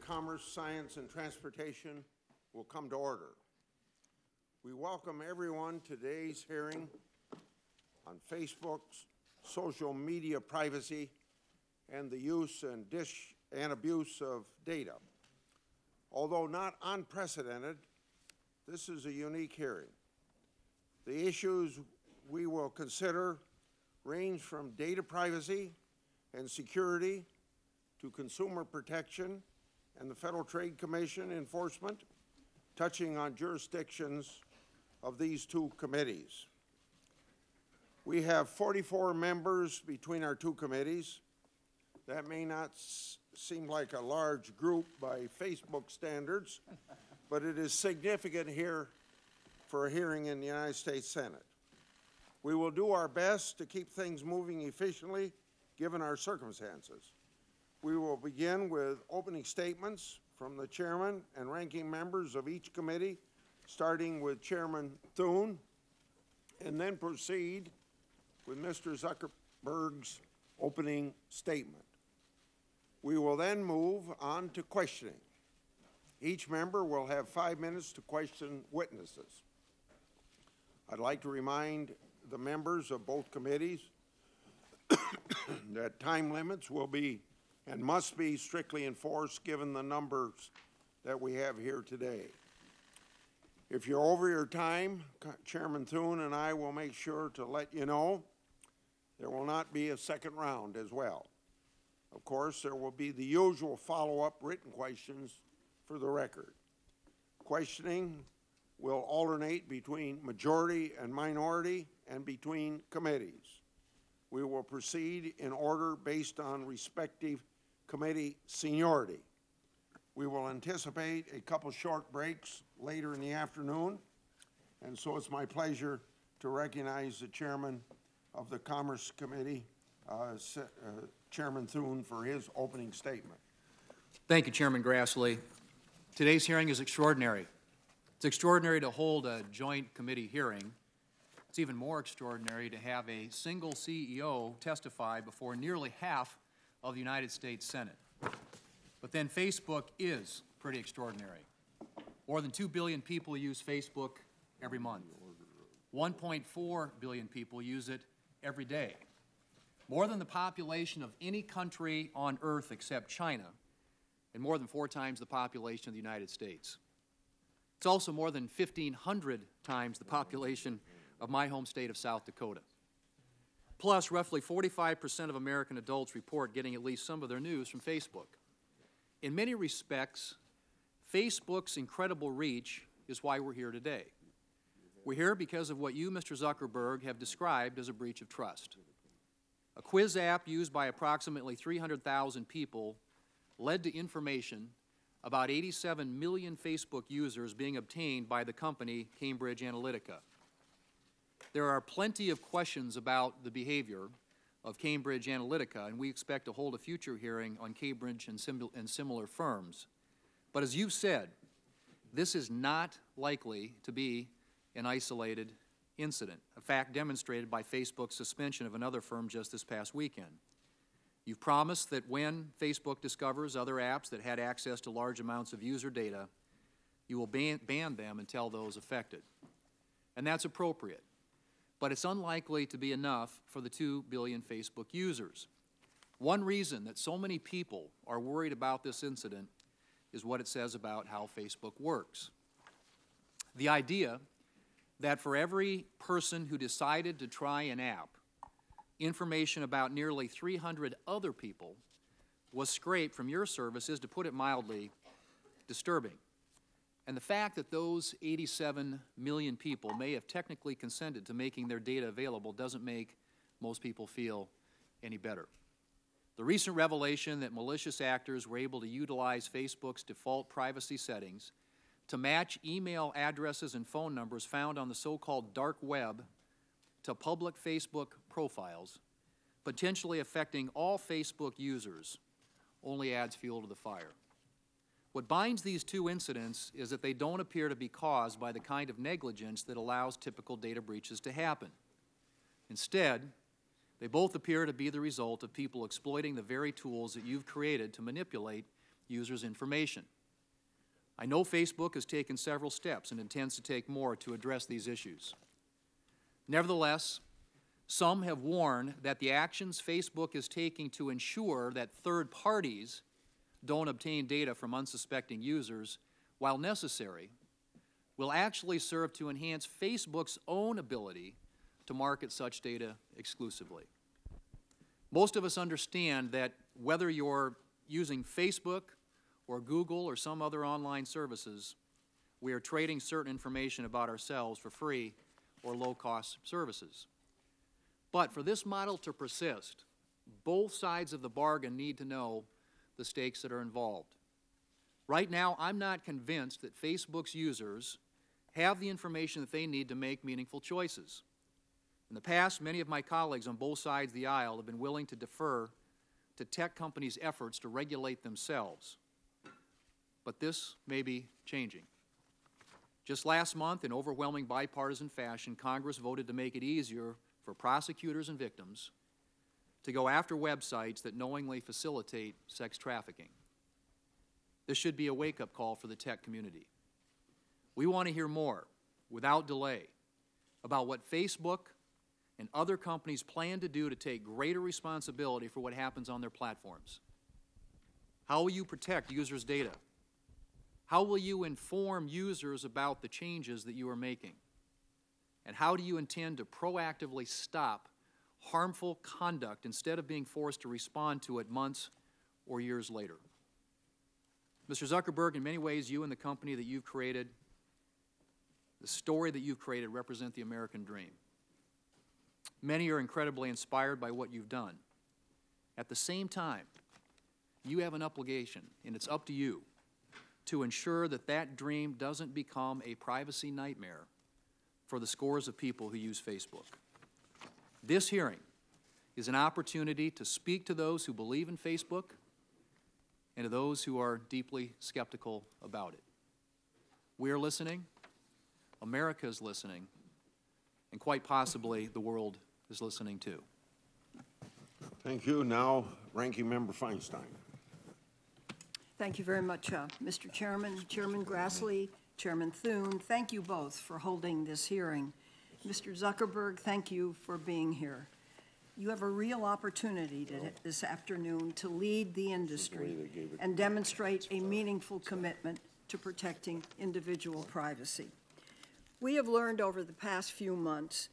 Commerce, Science, and Transportation will come to order. We welcome everyone to today's hearing on Facebook's social media privacy and the use and abuse of data. Although not unprecedented, this is a unique hearing. The issues we will consider range from data privacy and security to consumer protection and the Federal Trade Commission enforcement, touching on jurisdictions of these two committees. We have 44 members between our two committees. That may not seem like a large group by Facebook standards, but it is significant here for a hearing in the United States Senate. We will do our best to keep things moving efficiently given our circumstances. We will begin with opening statements from the chairman and ranking members of each committee, starting with Chairman Thune, and then proceed with Mr. Zuckerberg's opening statement. We will then move on to questioning. Each member will have 5 minutes to question witnesses. I'd like to remind the members of both committees that time limits will be and must be strictly enforced given the numbers that we have here today. If you're over your time, Chairman Thune and I will make sure to let you know. There will not be a second round as well. Of course, there will be the usual follow-up written questions for the record. Questioning will alternate between majority and minority and between committees. We will proceed in order based on respective committee seniority. We will anticipate a couple short breaks later in the afternoon, and so it's my pleasure to recognize the chairman of the Commerce Committee, Chairman Thune, for his opening statement. Thank you, Chairman Grassley. Today's hearing is extraordinary. It's extraordinary to hold a joint committee hearing. It's even more extraordinary to have a single CEO testify before nearly half of the United States Senate. But then Facebook is pretty extraordinary. More than 2 billion people use Facebook every month. 1.4 billion people use it every day. More than the population of any country on earth except China, and more than 4 times the population of the United States. It's also more than 1,500 times the population of my home state of South Dakota. Plus, roughly 45% of American adults report getting at least some of their news from Facebook. In many respects, Facebook's incredible reach is why we're here today. We're here because of what you, Mr. Zuckerberg, have described as a breach of trust. A quiz app used by approximately 300,000 people led to information about 87 million Facebook users being obtained by the company Cambridge Analytica. There are plenty of questions about the behavior of Cambridge Analytica, and we expect to hold a future hearing on Cambridge and similar firms. But as you've said, this is not likely to be an isolated incident, a fact demonstrated by Facebook's suspension of another firm just this past weekend. You've promised that when Facebook discovers other apps that had access to large amounts of user data, you will ban them and tell those affected. And that's appropriate. But it's unlikely to be enough for the 2 billion Facebook users. One reason that so many people are worried about this incident is what it says about how Facebook works. The idea that for every person who decided to try an app, information about nearly 300 other people was scraped from your service is, to put it mildly, disturbing. And the fact that those 87 million people may have technically consented to making their data available doesn't make most people feel any better. The recent revelation that malicious actors were able to utilize Facebook's default privacy settings to match email addresses and phone numbers found on the so-called dark web to public Facebook profiles, potentially affecting all Facebook users, only adds fuel to the fire. What binds these two incidents is that they don't appear to be caused by the kind of negligence that allows typical data breaches to happen. Instead, they both appear to be the result of people exploiting the very tools that you've created to manipulate users' information. I know Facebook has taken several steps and intends to take more to address these issues. Nevertheless, some have warned that the actions Facebook is taking to ensure that third parties don't obtain data from unsuspecting users, while necessary, will actually serve to enhance Facebook's own ability to market such data exclusively. Most of us understand that whether you're using Facebook or Google or some other online services, we are trading certain information about ourselves for free or low-cost services. But for this model to persist, both sides of the bargain need to know the stakes that are involved. Right now, I'm not convinced that Facebook's users have the information that they need to make meaningful choices. In the past, many of my colleagues on both sides of the aisle have been willing to defer to tech companies' efforts to regulate themselves. But this may be changing. Just last month, in overwhelming bipartisan fashion, Congress voted to make it easier for prosecutors and victims to go after websites that knowingly facilitate sex trafficking. This should be a wake-up call for the tech community. We want to hear more, without delay, about what Facebook and other companies plan to do to take greater responsibility for what happens on their platforms. How will you protect users' data? How will you inform users about the changes that you are making? And how do you intend to proactively stop harmful conduct instead of being forced to respond to it months or years later? Mr. Zuckerberg, in many ways, you and the company that you've created, the story that you've created, represent the American dream. Many are incredibly inspired by what you've done. At the same time, you have an obligation, and it's up to you, to ensure that that dream doesn't become a privacy nightmare for the scores of people who use Facebook. This hearing is an opportunity to speak to those who believe in Facebook and to those who are deeply skeptical about it. We are listening, America is listening, and quite possibly the world is listening too. Thank you. Now, Ranking Member Feinstein. Thank you very much, Mr. Chairman, Chairman Grassley, Chairman Thune. Thank you both for holding this hearing. Mr. Zuckerberg, thank you for being here. You have a real opportunity this afternoon to lead the industry and demonstrate a meaningful commitment to protecting individual privacy. We have learned over the past few months,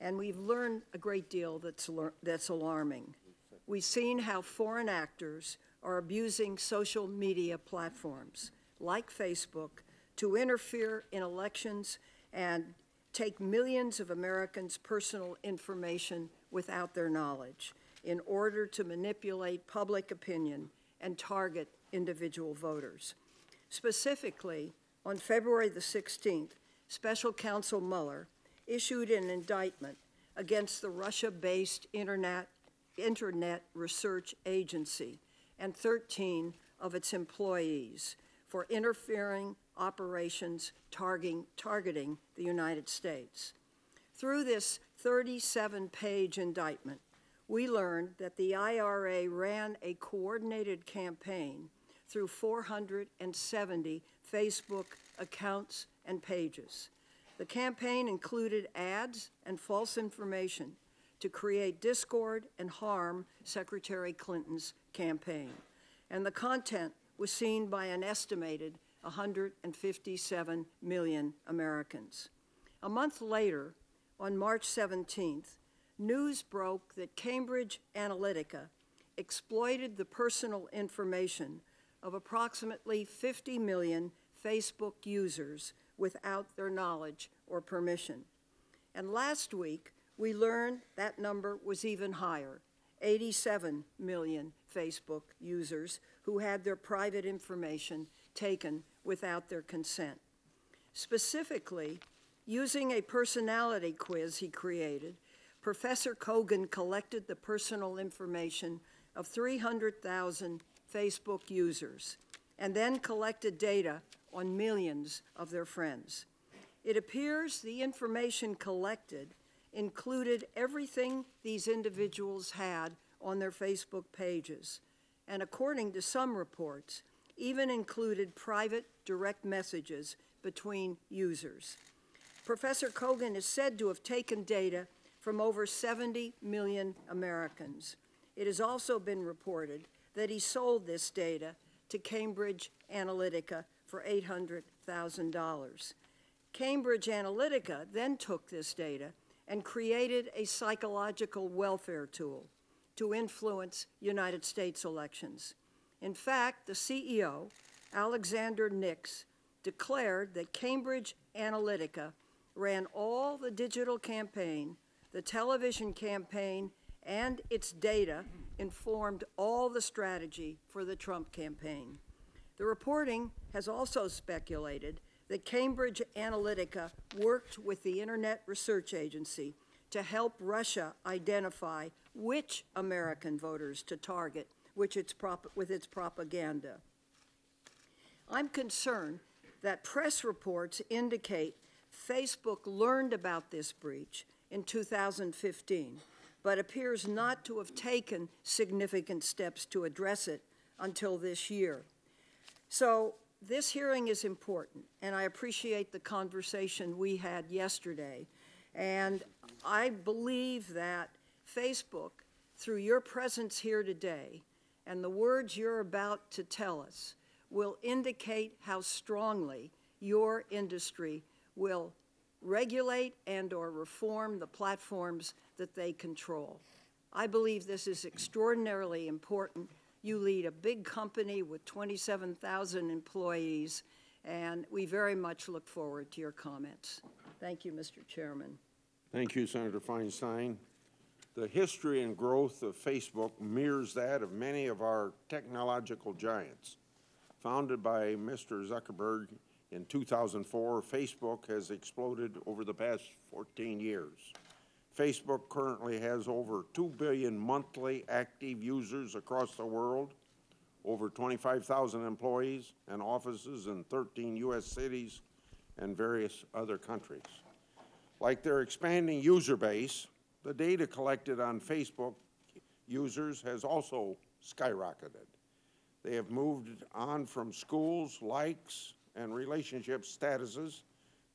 and we've learned a great deal that's alarming. We've seen how foreign actors are abusing social media platforms like Facebook to interfere in elections and take millions of Americans' personal information without their knowledge in order to manipulate public opinion and target individual voters. Specifically, on February the 16th, Special Counsel Mueller issued an indictment against the Russia-based Internet Research Agency and 13 of its employees for interfering operations targeting the United States. Through this 37-page indictment, we learned that the IRA ran a coordinated campaign through 470 Facebook accounts and pages. The campaign included ads and false information to create discord and harm Secretary Clinton's campaign. And the content was seen by an estimated 157 million Americans. A month later, on March 17th, news broke that Cambridge Analytica exploited the personal information of approximately 50 million Facebook users without their knowledge or permission. And last week, we learned that number was even higher, 87 million Facebook users who had their private information taken without their consent. Specifically, using a personality quiz he created, Professor Kogan collected the personal information of 300,000 Facebook users and then collected data on millions of their friends. It appears the information collected included everything these individuals had on their Facebook pages. And according to some reports, even included private direct messages between users. Professor Kogan is said to have taken data from over 70 million Americans. It has also been reported that he sold this data to Cambridge Analytica for $800,000. Cambridge Analytica then took this data and created a psychological welfare tool to influence United States elections. In fact, the CEO, Alexander Nix, declared that Cambridge Analytica ran all the digital campaign, the television campaign, and its data informed all the strategy for the Trump campaign. The reporting has also speculated that Cambridge Analytica worked with the Internet Research Agency to help Russia identify which American voters to target with its propaganda. I'm concerned that press reports indicate Facebook learned about this breach in 2015, but appears not to have taken significant steps to address it until this year. So this hearing is important, and I appreciate the conversation we had yesterday. And I believe that Facebook, through your presence here today and the words you're about to tell us, will indicate how strongly your industry will regulate and/or reform the platforms that they control. I believe this is extraordinarily important. You lead a big company with 27,000 employees, and we very much look forward to your comments. Thank you, Mr. Chairman. Thank you, Senator Feinstein. The history and growth of Facebook mirrors that of many of our technological giants. Founded by Mr. Zuckerberg in 2004, Facebook has exploded over the past 14 years. Facebook currently has over 2 billion monthly active users across the world, over 25,000 employees and offices in 13 U.S. cities and various other countries. Like their expanding user base, the data collected on Facebook users has also skyrocketed. They have moved on from schools, likes, and relationship statuses.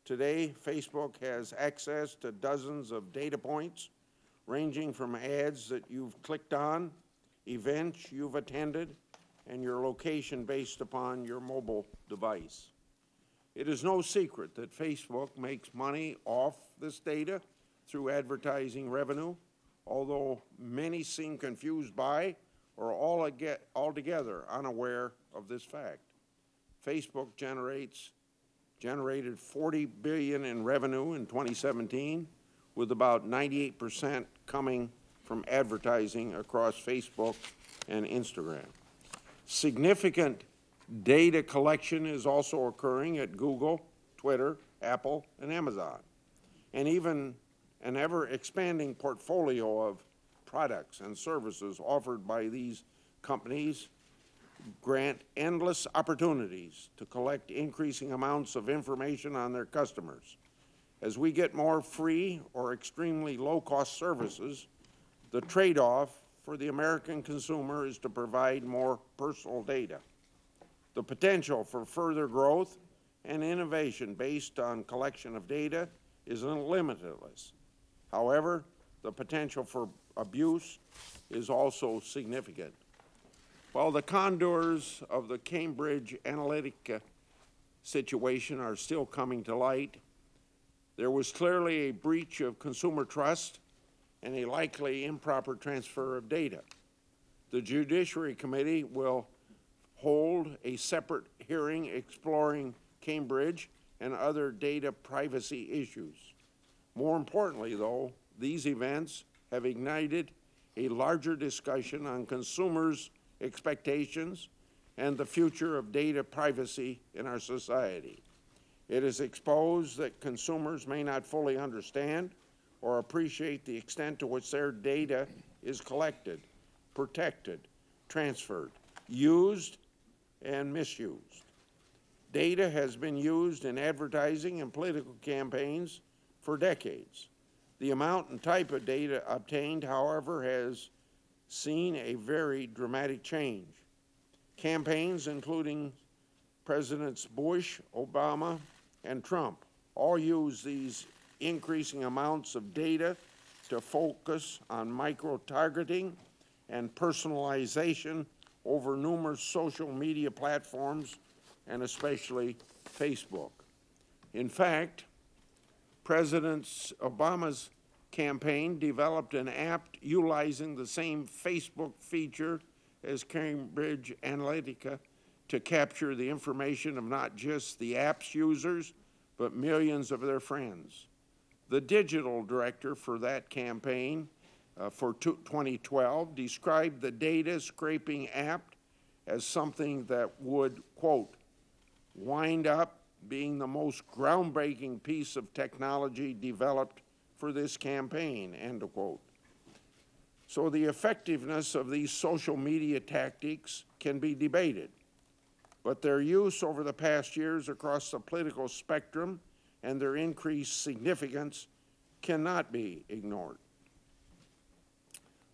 Today, Facebook has access to dozens of data points, ranging from ads that you've clicked on, events you've attended, and your location based upon your mobile device. It is no secret that Facebook makes money off this data through advertising revenue, although many seem confused by or altogether unaware of this fact. Facebook generated $40 billion in revenue in 2017, with about 98% coming from advertising across Facebook and Instagram. Significant data collection is also occurring at Google, Twitter, Apple, and Amazon, and even an ever-expanding portfolio of products and services offered by these companies grant endless opportunities to collect increasing amounts of information on their customers. As we get more free or extremely low-cost services, the trade-off for the American consumer is to provide more personal data. The potential for further growth and innovation based on collection of data is limitless. However, the potential for abuse is also significant. While the contours of the Cambridge Analytica situation are still coming to light, there was clearly a breach of consumer trust and a likely improper transfer of data. The Judiciary Committee will hold a separate hearing exploring Cambridge and other data privacy issues. More importantly, though, these events have ignited a larger discussion on consumers' expectations and the future of data privacy in our society. It has exposed that consumers may not fully understand or appreciate the extent to which their data is collected, protected, transferred, used, and misused. Data has been used in advertising and political campaigns for decades. The amount and type of data obtained, however, has seen a very dramatic change. Campaigns, including Presidents Bush, Obama, and Trump, all use these increasing amounts of data to focus on micro-targeting and personalization over numerous social media platforms, and especially Facebook. In fact, President Obama's campaign developed an app utilizing the same Facebook feature as Cambridge Analytica to capture the information of not just the app's users, but millions of their friends. The digital director for that campaign for 2012 described the data scraping app as something that would, quote, wind up being the most groundbreaking piece of technology developed for this campaign, end of quote. So the effectiveness of these social media tactics can be debated, but their use over the past years across the political spectrum and their increased significance cannot be ignored.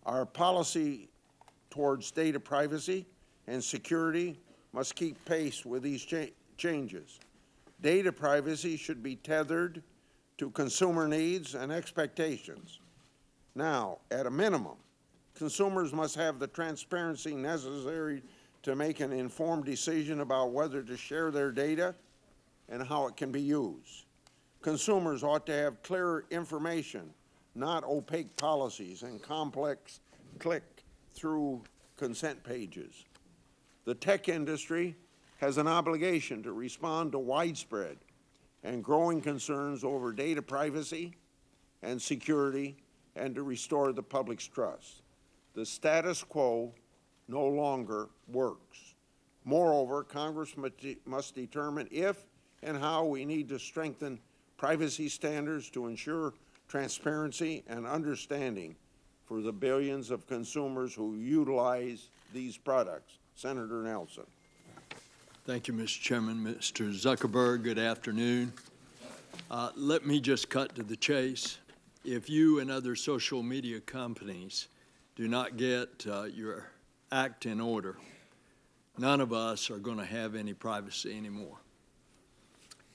Our policy towards data privacy and security must keep pace with these changes. Data privacy should be tethered to consumer needs and expectations. Now, at a minimum, consumers must have the transparency necessary to make an informed decision about whether to share their data and how it can be used. Consumers ought to have clear information, not opaque policies and complex click-through consent pages. The tech industry has an obligation to respond to widespread and growing concerns over data privacy and security and to restore the public's trust. The status quo no longer works. Moreover, Congress must determine if and how we need to strengthen privacy standards to ensure transparency and understanding for the billions of consumers who utilize these products. Senator Nelson. Thank you, Mr. Chairman. Mr. Zuckerberg, good afternoon. Let me just cut to the chase. If you and other social media companies do not get your act in order, none of us are going to have any privacy anymore.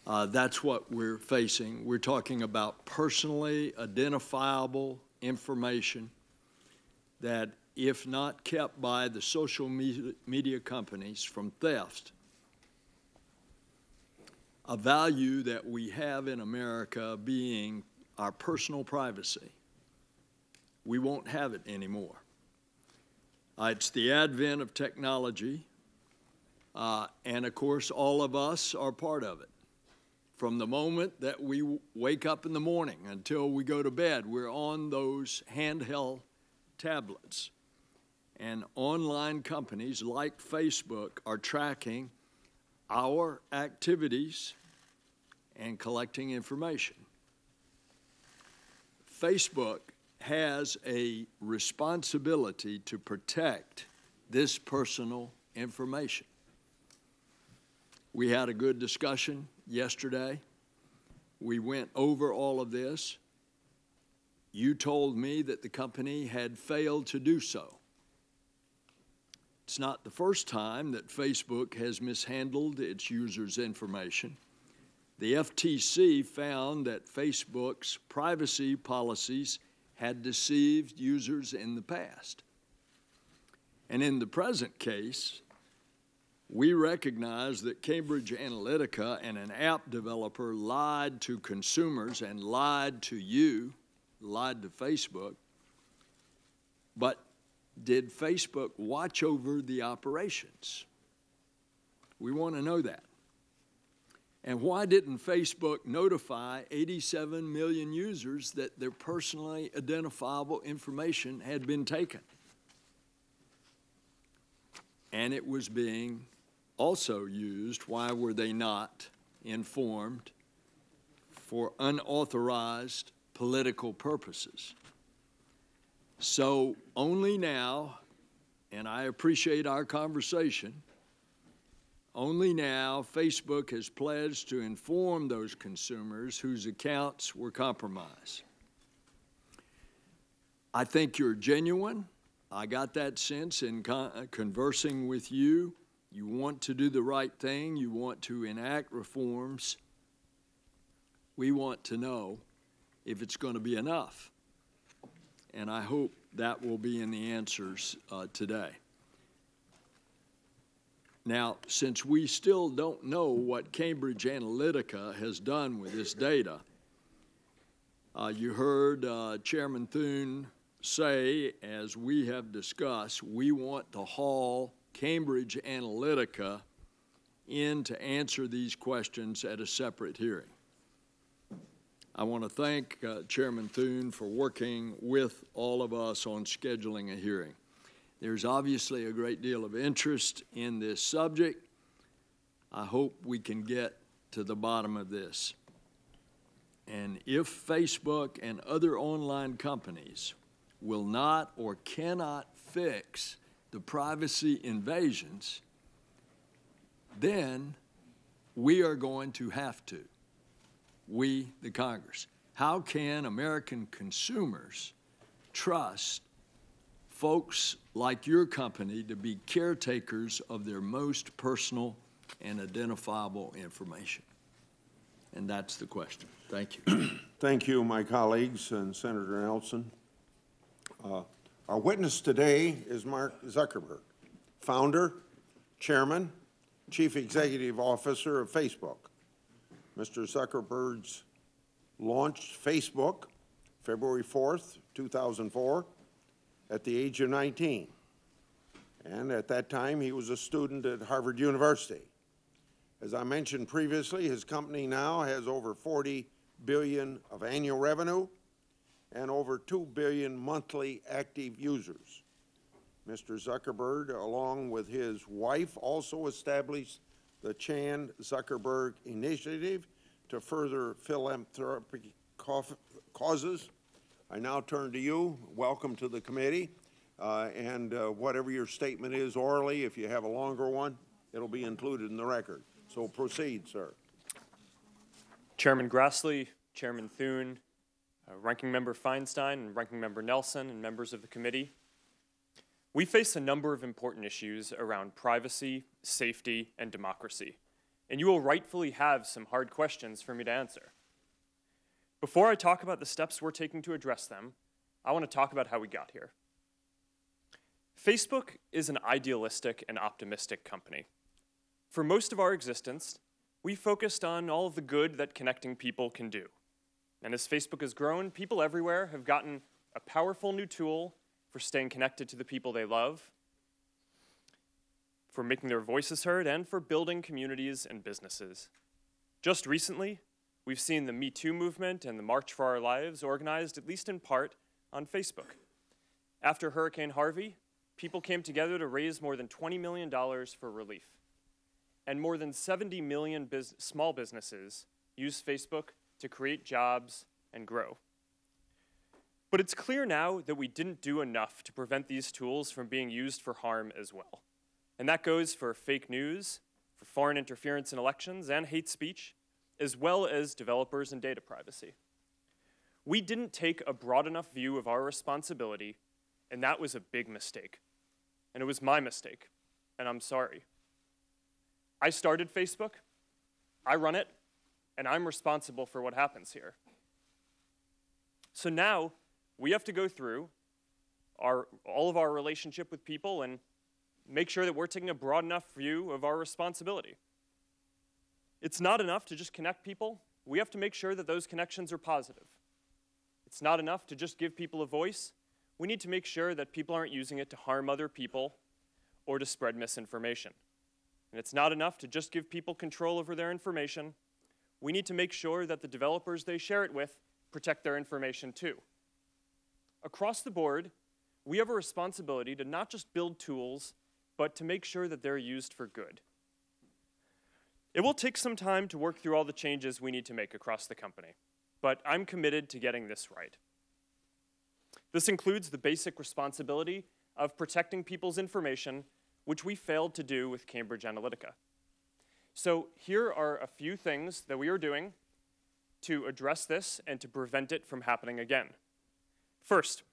That's what we're facing. We're talking about personally identifiable information that, if not kept by the social media companies from theft, a value that we have in America being our personal privacy, we won't have it anymore. It's the advent of technology, and of course all of us are part of it. From the moment that we wake up in the morning until we go to bed, we're on those handheld tablets. And online companies like Facebook are tracking our activities and collecting information. Facebook has a responsibility to protect this personal information. We had a good discussion yesterday. We went over all of this. You told me that the company had failed to do so. It's not the first time that Facebook has mishandled its users' information. The FTC found that Facebook's privacy policies had deceived users in the past. And in the present case, we recognize that Cambridge Analytica and an app developer lied to consumers and lied to you, lied to Facebook. But did Facebook watch over the operations? We want to know that. And why didn't Facebook notify 87 million users that their personally identifiable information had been taken? And it was being also used. Why were they not informed? For unauthorized political purposes. So only now, and I appreciate our conversation, only now Facebook has pledged to inform those consumers whose accounts were compromised. I think you're genuine. I got that sense in conversing with you. you want to do the right thing, you want to enact reforms. We want to know if it's going to be enough. And I hope that will be in the answers today. Now, since we still don't know what Cambridge Analytica has done with this data, you heard Chairman Thune say, as we have discussed, we want to haul Cambridge Analytica in to answer these questions at a separate hearing. I want to thank Chairman Thune for working with all of us on scheduling a hearing. There's obviously a great deal of interest in this subject. I hope we can get to the bottom of this. And if Facebook and other online companies will not or cannot fix the privacy invasions, then we are going to have to. We, the Congress. How can American consumers trust folks like your company to be caretakers of their most personal and identifiable information? And that's the question. Thank you. Thank you, my colleagues and Senator Nelson. Our witness today is Mark Zuckerberg, founder, chairman, chief executive officer of Facebook. Mr. Zuckerberg launched Facebook February 4th, 2004, at the age of 19. And at that time, he was a student at Harvard University. As I mentioned previously, his company now has over $40 billion of annual revenue and over 2 billion monthly active users. Mr. Zuckerberg, along with his wife, also established the Chan Zuckerberg Initiative to further philanthropic causes. I now turn to you. Welcome to the committee. Whatever your statement is orally, if you have a longer one, it'll be included in the record. So proceed, sir. Chairman Grassley, Chairman Thune, Ranking Member Feinstein, and Ranking Member Nelson, and members of the committee. We face a number of important issues around privacy, safety, and democracy, and you will rightfully have some hard questions for me to answer. Before I talk about the steps we're taking to address them, I want to talk about how we got here. Facebook is an idealistic and optimistic company. For most of our existence, we focused on all of the good that connecting people can do. And as Facebook has grown, people everywhere have gotten a powerful new tool for staying connected to the people they love, for making their voices heard, and for building communities and businesses. Just recently, we've seen the Me Too movement and the March for Our Lives organized, at least in part, on Facebook. After Hurricane Harvey, people came together to raise more than $20 million for relief. And more than 70 million small businesses use Facebook to create jobs and grow. But it's clear now that we didn't do enough to prevent these tools from being used for harm as well. And that goes for fake news, for foreign interference in elections, and hate speech, as well as developers and data privacy. We didn't take a broad enough view of our responsibility, and that was a big mistake. And it was my mistake, and I'm sorry. I started Facebook, I run it, and I'm responsible for what happens here. So now, we have to go through all of our relationship with people and make sure that we're taking a broad enough view of our responsibility. It's not enough to just connect people. We have to make sure that those connections are positive. It's not enough to just give people a voice. We need to make sure that people aren't using it to harm other people or to spread misinformation. And it's not enough to just give people control over their information. We need to make sure that the developers they share it with protect their information too. Across the board, we have a responsibility to not just build tools, but to make sure that they're used for good. It will take some time to work through all the changes we need to make across the company, but I'm committed to getting this right. This includes the basic responsibility of protecting people's information, which we failed to do with Cambridge Analytica. So here are a few things that we are doing to address this and to prevent it from happening again. First,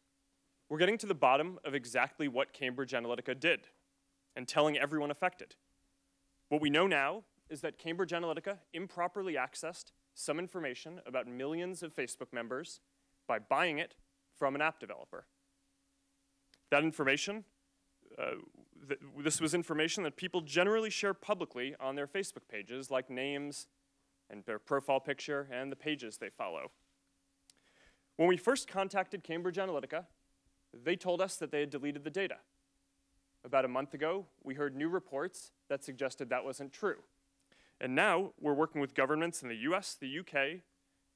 we're getting to the bottom of exactly what Cambridge Analytica did and telling everyone affected. What we know now is that Cambridge Analytica improperly accessed some information about millions of Facebook members by buying it from an app developer. That information, this was information that people generally share publicly on their Facebook pages, like names and their profile picture and the pages they follow. When we first contacted Cambridge Analytica, they told us that they had deleted the data. About a month ago, we heard new reports that suggested that wasn't true. And now we're working with governments in the US, the UK,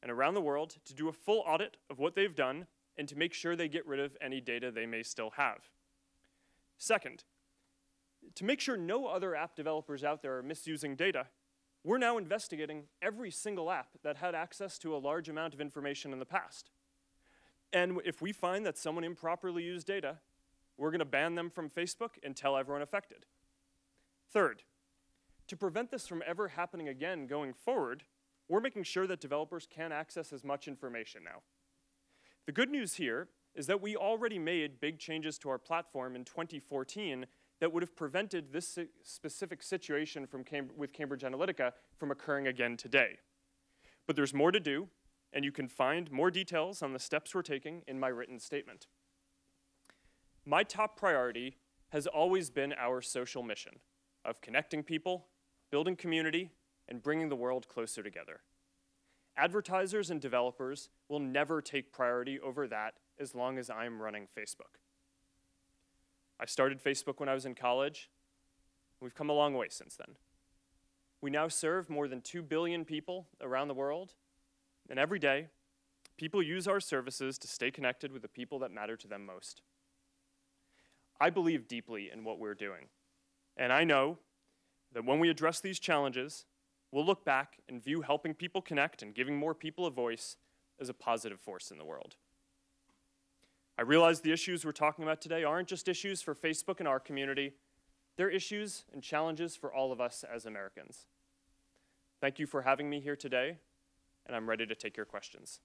and around the world to do a full audit of what they've done and to make sure they get rid of any data they may still have. Second, to make sure no other app developers out there are misusing data, we're now investigating every single app that had access to a large amount of information in the past. And if we find that someone improperly used data, we're going to ban them from Facebook and tell everyone affected. Third, to prevent this from ever happening again going forward, we're making sure that developers can access as much information now. The good news here is that we already made big changes to our platform in 2014 that would have prevented this specific situation with Cambridge Analytica from occurring again today. But there's more to do, and you can find more details on the steps we're taking in my written statement. My top priority has always been our social mission of connecting people, building community, and bringing the world closer together. Advertisers and developers will never take priority over that as long as I'm running Facebook. I started Facebook when I was in college. We've come a long way since then. We now serve more than 2 billion people around the world, and every day, people use our services to stay connected with the people that matter to them most. I believe deeply in what we're doing, and I know that when we address these challenges, we'll look back and view helping people connect and giving more people a voice as a positive force in the world. I realize the issues we're talking about today aren't just issues for Facebook and our community. They're issues and challenges for all of us as Americans. Thank you for having me here today, and I'm ready to take your questions.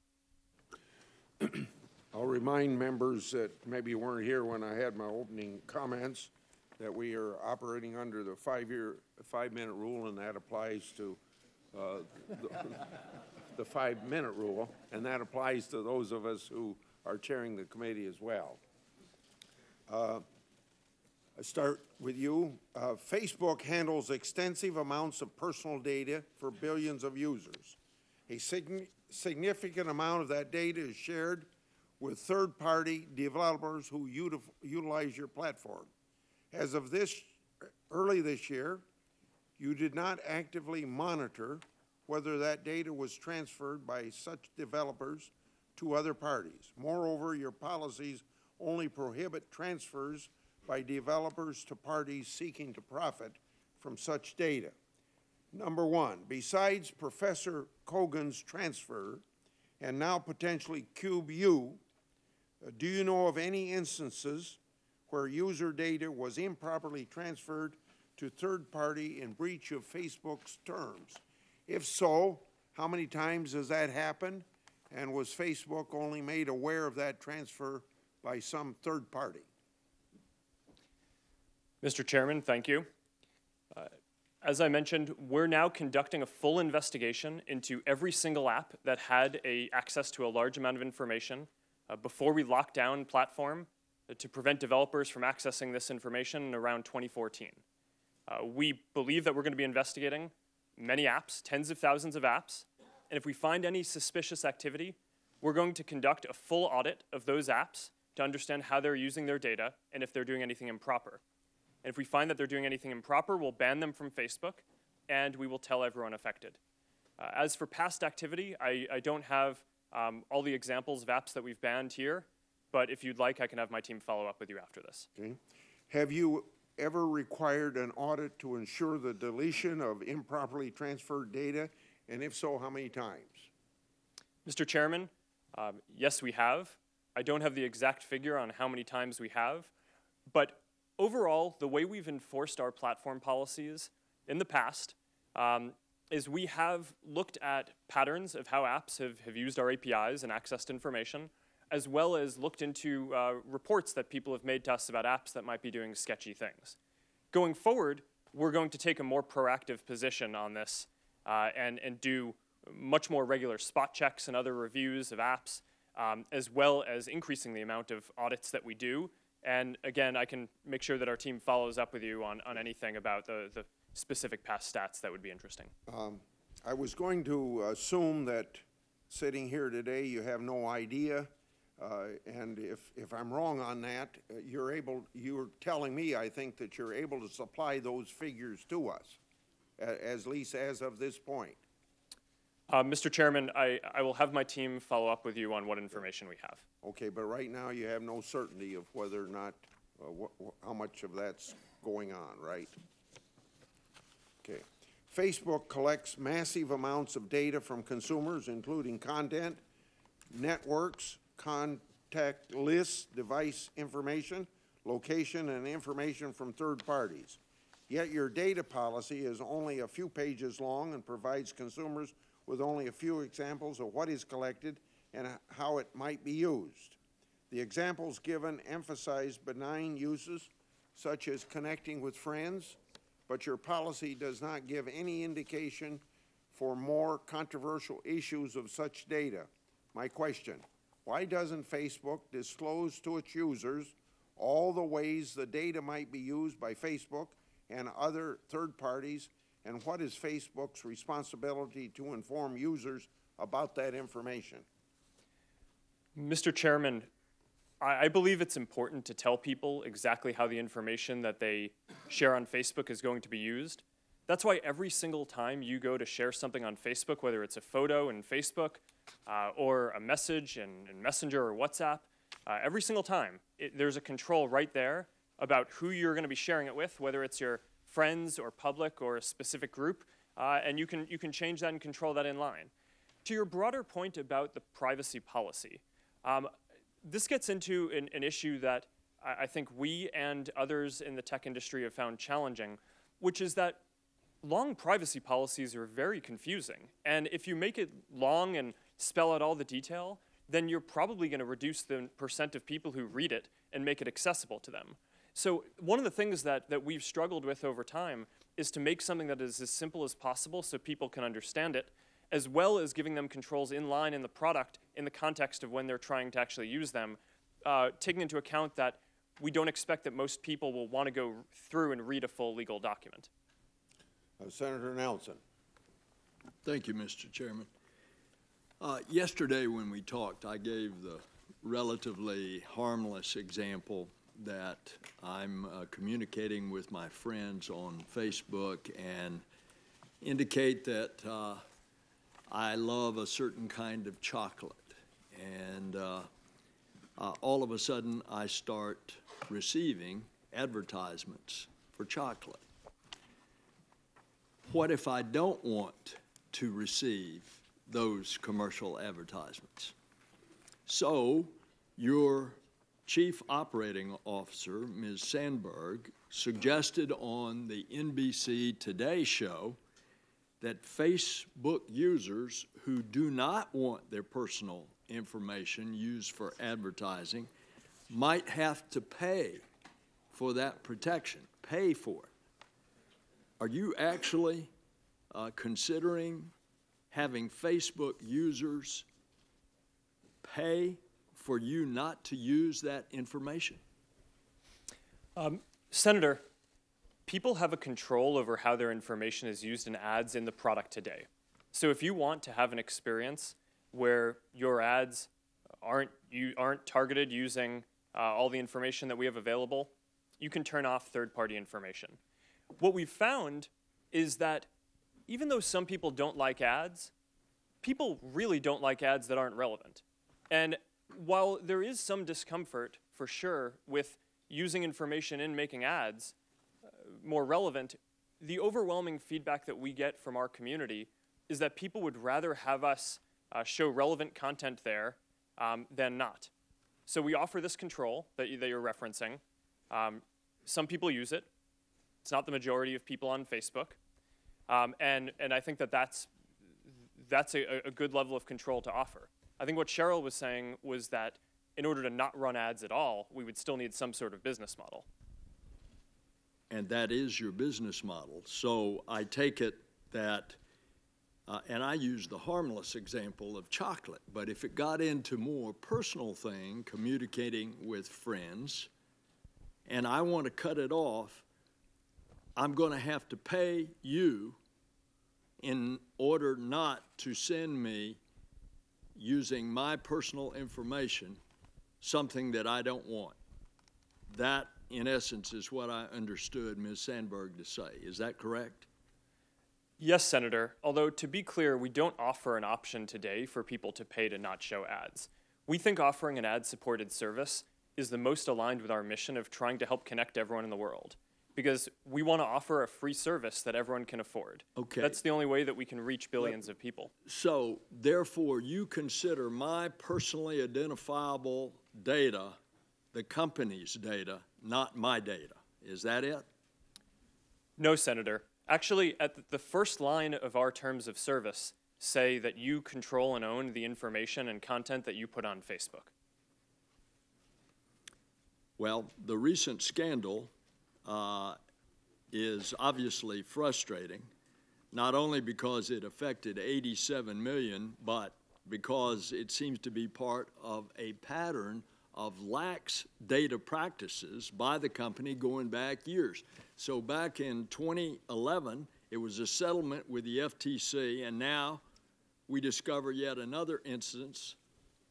I'll remind members that maybe weren't here when I had my opening comments that we are operating under the 5-minute rule, and that applies to the 5-minute rule, and that applies to those of us who are chairing the committee as well. I start with you. Facebook handles extensive amounts of personal data for billions of users. A significant amount of that data is shared with third-party developers who utilize your platform. As of early this year, you did not actively monitor whether that data was transferred by such developers to other parties. Moreover, your policies only prohibit transfers by developers to parties seeking to profit from such data. Number one, besides Professor Kogan's transfer, and now potentially CubeU, do you know of any instances where user data was improperly transferred to third party in breach of Facebook's terms? If so, how many times has that happened? And was Facebook only made aware of that transfer by some third party? Mr. Chairman, thank you. As I mentioned, we're now conducting a full investigation into every single app that had access to a large amount of information before we locked down platform to prevent developers from accessing this information in around 2014. We believe that we're going to be investigating many apps, tens of thousands of apps, and if we find any suspicious activity, we're going to conduct a full audit of those apps to understand how they're using their data and if they're doing anything improper. And if we find that they're doing anything improper, we'll ban them from Facebook, and we will tell everyone affected. As for past activity, I don't have all the examples of apps that we've banned here, but if you'd like, I can have my team follow up with you after this. Okay. Have you ever required an audit to ensure the deletion of improperly transferred data, and if so, how many times? Mr. Chairman, yes, we have. I don't have the exact figure on how many times we have, but overall, the way we've enforced our platform policies in the past is we have looked at patterns of how apps have used our APIs and accessed information, as well as looked into reports that people have made to us about apps that might be doing sketchy things. Going forward, we're going to take a more proactive position on this and do much more regular spot checks and other reviews of apps, as well as increasing the amount of audits that we do. And again, I can make sure that our team follows up with you on anything about the specific past stats that would be interesting. I was going to assume that sitting here today, you have no idea, and if I'm wrong on that, you're telling me, I think, that you're able to supply those figures to us, at least as of this point. Mr. Chairman, I will have my team follow up with you on what information we have. Okay, but right now you have no certainty of whether or not, how much of that's going on, right? Okay. Facebook collects massive amounts of data from consumers, including content, networks, contact lists, device information, location, and information from third parties. Yet your data policy is only a few pages long and provides consumers with only a few examples of what is collected and how it might be used. The examples given emphasize benign uses, such as connecting with friends, but your policy does not give any indication for more controversial issues of such data. My question, why doesn't Facebook disclose to its users all the ways the data might be used by Facebook and other third parties, and what is Facebook's responsibility to inform users about that information? Mr. Chairman, I believe it's important to tell people exactly how the information that they share on Facebook is going to be used. That's why every single time you go to share something on Facebook, whether it's a photo in Facebook or a message in Messenger or WhatsApp, every single time there's a control right there about who you're going to be sharing it with, whether it's your friends or public or a specific group, and you can change that and control that in line. To your broader point about the privacy policy, this gets into an issue that I think we and others in the tech industry have found challenging, which is that long privacy policies are very confusing. And if you make it long and spell out all the detail, then you're probably going to reduce the percent of people who read it and make it accessible to them. So one of the things that we've struggled with over time is to make something that is as simple as possible so people can understand it, as well as giving them controls in line in the product in the context of when they're trying to actually use them, taking into account that we don't expect that most people will want to go through and read a full legal document. Senator Nelson. Thank you, Mr. Chairman. Yesterday when we talked, I gave the relatively harmless example that I'm communicating with my friends on Facebook and indicate that I love a certain kind of chocolate, and all of a sudden I start receiving advertisements for chocolate. What if I don't want to receive those commercial advertisements? So your Chief Operating Officer, Ms. Sandberg, suggested on the NBC Today show that Facebook users who do not want their personal information used for advertising might have to pay for that protection, pay for it. Are you actually considering having Facebook users pay for you not to use that information? Senator, people have a control over how their information is used in ads in the product today. So if you want to have an experience where your ads aren't targeted using all the information that we have available, you can turn off third-party information. What we've found is that even though some people don't like ads, people really don't like ads that aren't relevant. And while there is some discomfort, for sure, with using information in making ads more relevant, the overwhelming feedback that we get from our community is that people would rather have us show relevant content there than not. So we offer this control that you're referencing. Some people use it. It's not the majority of people on Facebook. And I think that that's a good level of control to offer. I think what Cheryl was saying was that in order to not run ads at all, we would still need some sort of business model. and that is your business model. So I take it that, and I use the harmless example of chocolate, but if it got into more personal thing, communicating with friends, and I want to cut it off, I'm going to have to pay you in order not to send me, using my personal information, something that I don't want. That, in essence, is what I understood Ms. Sandberg to say. Is that correct? Yes, Senator, although to be clear, we don't offer an option today for people to pay to not show ads. We think offering an ad-supported service is the most aligned with our mission of trying to help connect everyone in the world, because we want to offer a free service that everyone can afford. Okay. That's the only way that we can reach billions of people. So, therefore, you consider my personally identifiable data the company's data, not my data. Is that it? No, Senator. Actually, at the first line of our terms of service say that you control and own the information and content that you put on Facebook. Well, the recent scandal is obviously frustrating, not only because it affected 87 million, but because it seems to be part of a pattern of lax data practices by the company going back years. So back in 2011, it was a settlement with the FTC, and now we discover yet another instance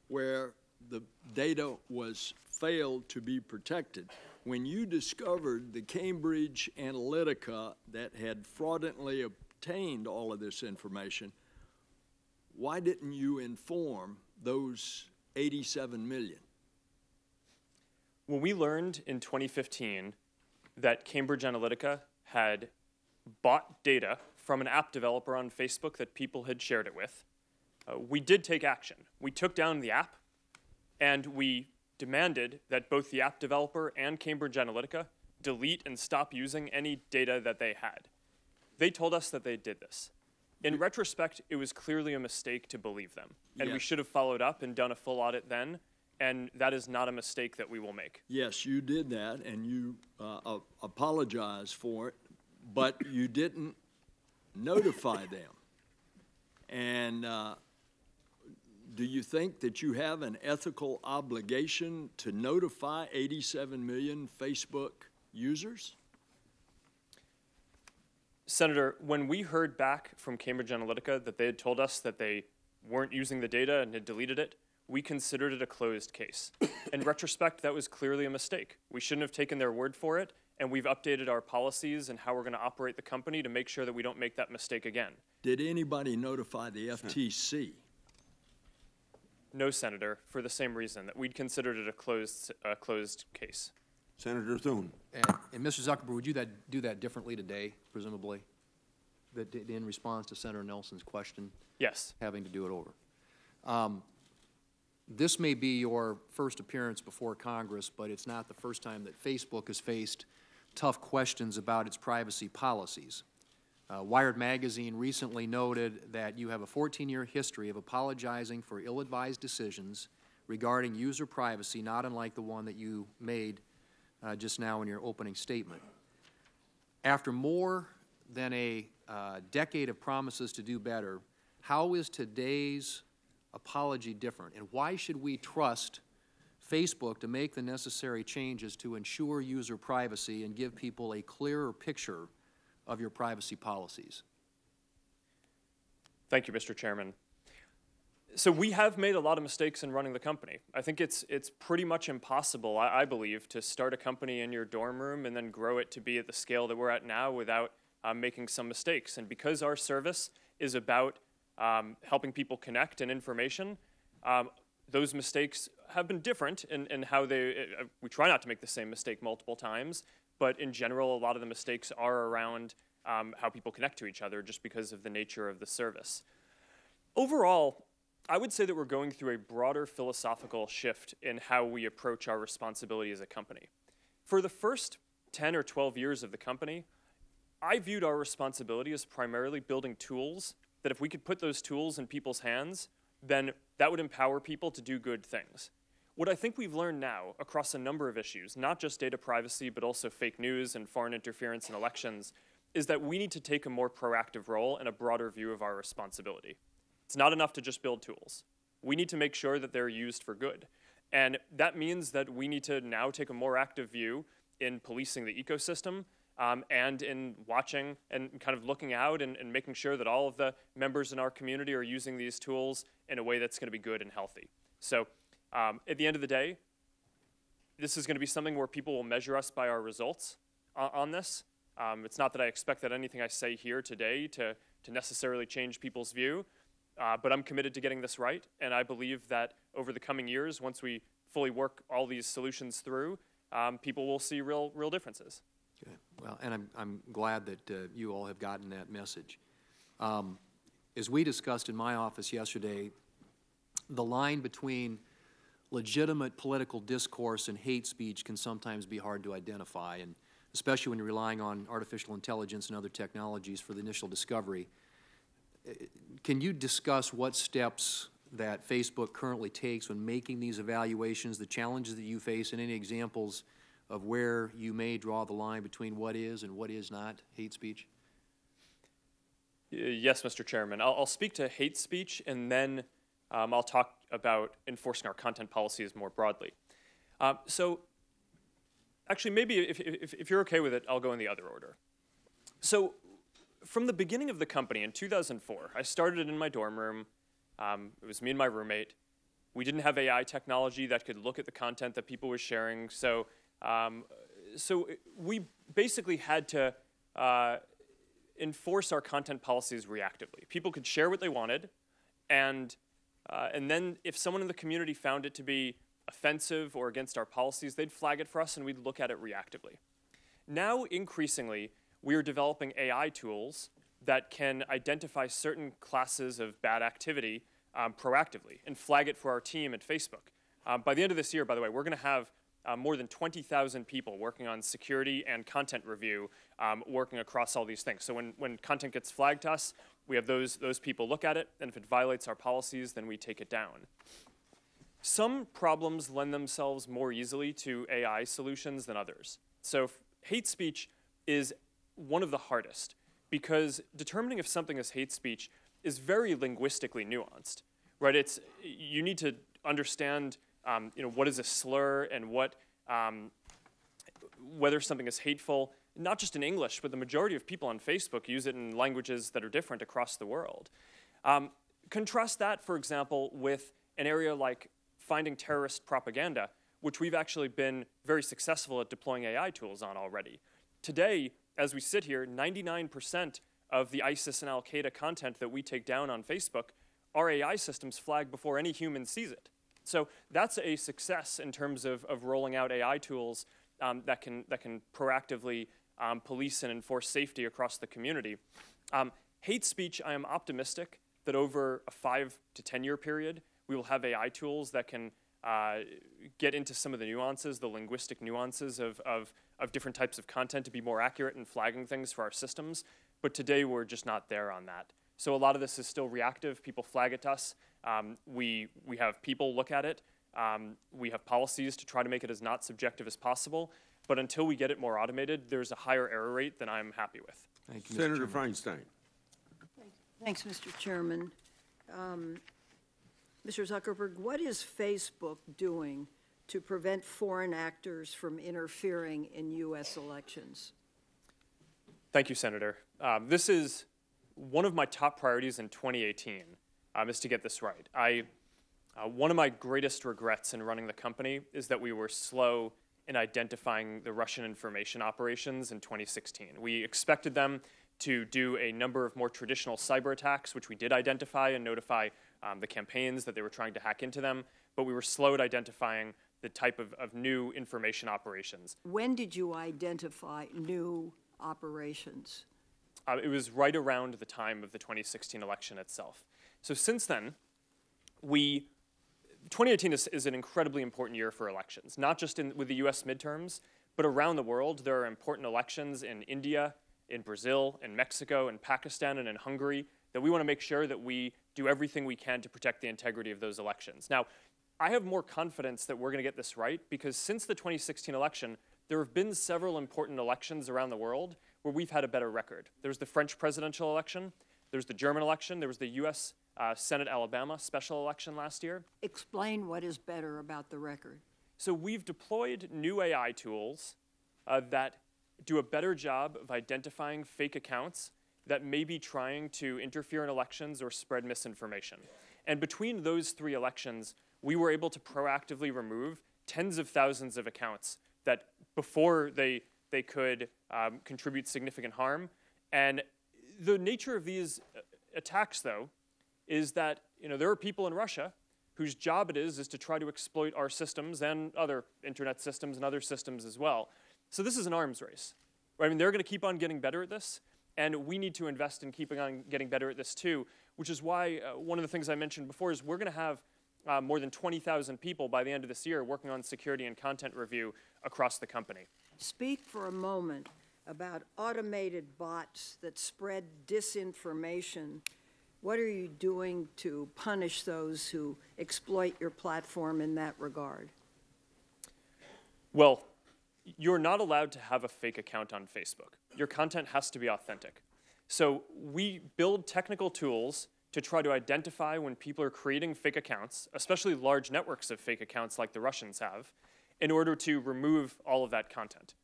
where the data was failed to be protected. When you discovered the Cambridge Analytica that had fraudulently obtained all of this information, why didn't you inform those 87 million? When we learned in 2015 that Cambridge Analytica had bought data from an app developer on Facebook that people had shared it with, we did take action. We took down the app, and we demanded that both the app developer and Cambridge Analytica delete and stop using any data that they had. They told us that they did this. In retrospect, it was clearly a mistake to believe them, and we Yes. should have followed up and done a full audit then, and that is not a mistake that we will make. Yes, you did that, and you apologized for it, but you didn't notify them. And do you think that you have an ethical obligation to notify 87 million Facebook users? Senator, when we heard back from Cambridge Analytica that they had told us that they weren't using the data and had deleted it, we considered it a closed case. In retrospect, that was clearly a mistake. We shouldn't have taken their word for it, and we've updated our policies and how we're going to operate the company to make sure that we don't make that mistake again. Did anybody notify the FTC? No, Senator, for the same reason, that we'd considered it a closed case. Senator Thune. And Mr. Zuckerberg, would you do that differently today, presumably, that in response to Senator Nelson's question, Yes. having to do it over? This may be your first appearance before Congress, but it's not the first time that Facebook has faced tough questions about its privacy policies. Wired magazine recently noted that you have a 14-year history of apologizing for ill-advised decisions regarding user privacy, not unlike the one that you made just now in your opening statement. After more than a decade of promises to do better, how is today's apology different, and why should we trust Facebook to make the necessary changes to ensure user privacy and give people a clearer picture of your privacy policies? Thank you, Mr. Chairman. So we have made a lot of mistakes in running the company. I think it's pretty much impossible, I believe, to start a company in your dorm room and then grow it to be at the scale that we're at now without making some mistakes. And because our service is about helping people connect and information, those mistakes have been different in how we try not to make the same mistake multiple times, but in general, a lot of the mistakes are around how people connect to each other just because of the nature of the service. Overall, I would say that we're going through a broader philosophical shift in how we approach our responsibility as a company. For the first 10 or 12 years of the company, I viewed our responsibility as primarily building tools that if we could put those tools in people's hands, then that would empower people to do good things. What I think we've learned now across a number of issues, not just data privacy, but also fake news and foreign interference in elections, is that we need to take a more proactive role and a broader view of our responsibility. It's not enough to just build tools. We need to make sure that they're used for good. And that means that we need to now take a more active view in policing the ecosystem and in watching and kind of looking out and making sure that all of the members in our community are using these tools in a way that's going to be good and healthy. So at the end of the day, this is going to be something where people will measure us by our results on this. It's not that I expect that anything I say here today to necessarily change people's view, but I'm committed to getting this right, and I believe that over the coming years, once we fully work all these solutions through, people will see real differences. Okay. Well, and I'm glad that you all have gotten that message. As we discussed in my office yesterday, the line between legitimate political discourse and hate speech can sometimes be hard to identify, and especially when you're relying on artificial intelligence and other technologies for the initial discovery. Can you discuss what steps that Facebook currently takes when making these evaluations, the challenges that you face, and any examples of where you may draw the line between what is and what is not hate speech? Yes, Mr. Chairman. I'll speak to hate speech, and then I'll talk about enforcing our content policies more broadly. So actually, maybe if you're okay with it, I'll go in the other order. So from the beginning of the company in 2004, I started it in my dorm room. It was me and my roommate. We didn't have AI technology that could look at the content that people were sharing. So we basically had to enforce our content policies reactively. People could share what they wanted, and then if someone in the community found it to be offensive or against our policies, they'd flag it for us and we'd look at it reactively. Now, increasingly, we are developing AI tools that can identify certain classes of bad activity proactively and flag it for our team at Facebook. By the end of this year, by the way, we're going to have more than 20,000 people working on security and content review, working across all these things. So when content gets flagged to us, we have those people look at it, and if it violates our policies, then we take it down. Some problems lend themselves more easily to AI solutions than others. So hate speech is one of the hardest, because determining if something is hate speech is very linguistically nuanced, right? You need to understand, what is a slur and whether something is hateful, not just in English, but the majority of people on Facebook use it in languages that are different across the world. Contrast that, for example, with an area like finding terrorist propaganda, which we've actually been very successful at deploying AI tools on already. Today, as we sit here, 99% of the ISIS and Al-Qaeda content that we take down on Facebook, our AI systems flag before any human sees it. So that's a success in terms of rolling out AI tools that can proactively police and enforce safety across the community. Hate speech, I am optimistic that over a 5 to 10 year period, we will have AI tools that can get into some of the nuances, the linguistic nuances of different types of content to be more accurate in flagging things for our systems. But today, we're just not there on that. So a lot of this is still reactive. People flag it to us. We have people look at it. We have policies to try to make it as not subjective as possible. But until we get it more automated, there's a higher error rate than I'm happy with. Thank you, Senator Feinstein. Thanks, Mr. Chairman. Mr. Zuckerberg, what is Facebook doing to prevent foreign actors from interfering in U.S. elections? Thank you, Senator. This is one of my top priorities in 2018, is to get this right. One of my greatest regrets in running the company is that we were slow in identifying the Russian information operations in 2016. We expected them to do a number of more traditional cyber attacks, which we did identify and notify the campaigns that they were trying to hack into them, but we were slow at identifying the type of new information operations. When did you identify new operations? It was right around the time of the 2016 election itself. So since then, 2018 is an incredibly important year for elections, not just with the US midterms, but around the world. There are important elections in India, in Brazil, in Mexico, in Pakistan, and in Hungary that we want to make sure that we do everything we can to protect the integrity of those elections. Now, I have more confidence that we're going to get this right because since the 2016 election, there have been several important elections around the world where we've had a better record. There was the French presidential election, there was the German election, there was the U.S. Senate Alabama special election last year. Explain what is better about the record. So we've deployed new AI tools that do a better job of identifying fake accounts that may be trying to interfere in elections or spread misinformation. And between those 3 elections, we were able to proactively remove tens of thousands of accounts that before they could contribute significant harm. And the nature of these attacks, though, is that there are people in Russia whose job it is to try to exploit our systems and other internet systems and other systems as well. So this is an arms race. Right? I mean, they're going to keep on getting better at this, and we need to invest in keeping on getting better at this too, which is why one of the things I mentioned before is we're going to have more than 20,000 people by the end of this year working on security and content review across the company. Speak for a moment about automated bots that spread disinformation. What are you doing to punish those who exploit your platform in that regard? Well, you're not allowed to have a fake account on Facebook. Your content has to be authentic. So we build technical tools to try to identify when people are creating fake accounts, especially large networks of fake accounts like the Russians have, in order to remove all of that content.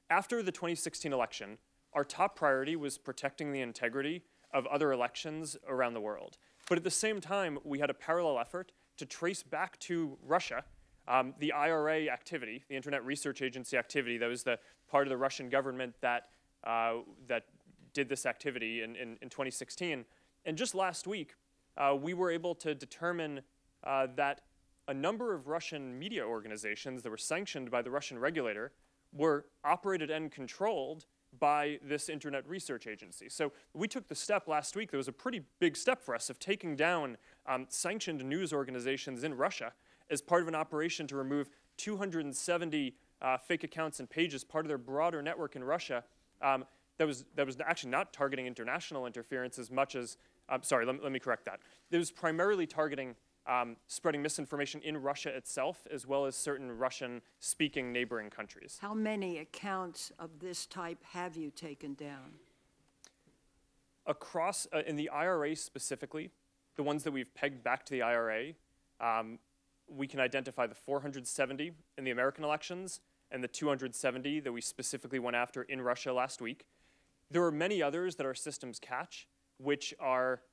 After the 2016 election, our top priority was protecting the integrity of other elections around the world. But at the same time, we had a parallel effort to trace back to Russia the IRA activity, the Internet Research Agency activity. That was the part of the Russian government that did this activity in 2016. And just last week, we were able to determine that a number of Russian media organizations that were sanctioned by the Russian regulator were operated and controlled by this Internet Research Agency. So we took the step last week. There was a pretty big step for us of taking down sanctioned news organizations in Russia as part of an operation to remove 270 fake accounts and pages, part of their broader network in Russia that was actually not targeting international interference as much as, sorry, let me correct that. It was primarily targeting spreading misinformation in Russia itself, as well as certain Russian-speaking neighboring countries. How many accounts of this type have you taken down? Across, in the IRA specifically, the ones that we've pegged back to the IRA, we can identify the 470 in the American elections and the 270 that we specifically went after in Russia last week. There are many others that our systems catch, which are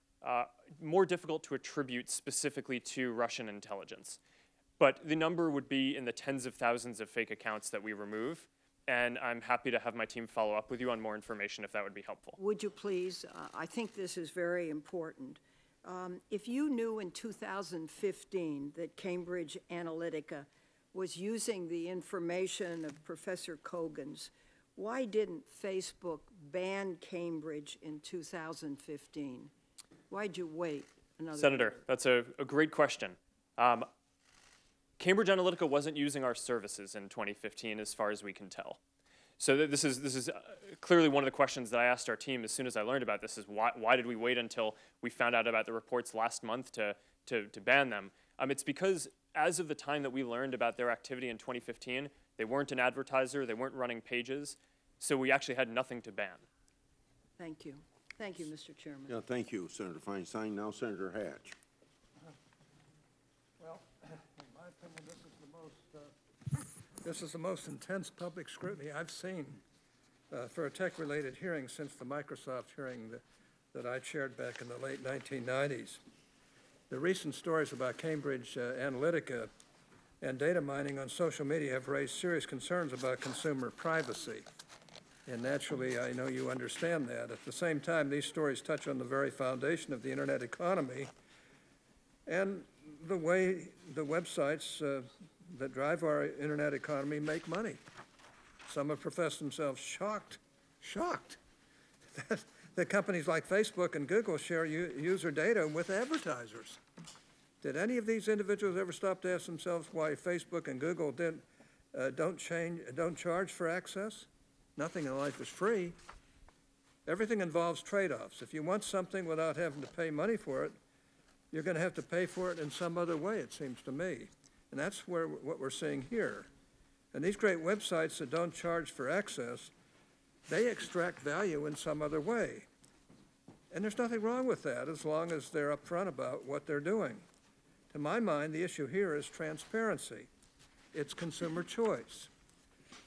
more difficult to attribute specifically to Russian intelligence. But the number would be in the tens of thousands of fake accounts that we remove, and I'm happy to have my team follow up with you on more information if that would be helpful. Would you please? I think this is very important. If you knew in 2015 that Cambridge Analytica was using the information of Professor Kogan's, why didn't Facebook ban Cambridge in 2015? Why'd you wait another Senator, year? that's a great question. Cambridge Analytica wasn't using our services in 2015 as far as we can tell. So this is clearly one of the questions that I asked our team as soon as I learned about this is why did we wait until we found out about the reports last month to ban them? It's because as of the time that we learned about their activity in 2015, they weren't an advertiser, they weren't running pages, so we actually had nothing to ban. Thank you. Thank you, Mr. Chairman. Yeah, thank you, Senator Feinstein. Now Senator Hatch. Well, in my opinion, this is the most intense public scrutiny I've seen for a tech-related hearing since the Microsoft hearing that I chaired back in the late 1990s. The recent stories about Cambridge Analytica and data mining on social media have raised serious concerns about consumer privacy. And naturally, I know you understand that. At the same time, these stories touch on the very foundation of the Internet economy and the way the websites that drive our Internet economy make money. Some have professed themselves shocked that companies like Facebook and Google share user data with advertisers. Did any of these individuals ever stop to ask themselves why Facebook and Google don't charge for access? Nothing in life is free. Everything involves trade-offs. If you want something without having to pay money for it, you're going to have to pay for it in some other way, it seems to me. And that's what we're seeing here. And these great websites that don't charge for access, they extract value in some other way. And there's nothing wrong with that as long as they're upfront about what they're doing. To my mind, the issue here is transparency. It's consumer choice.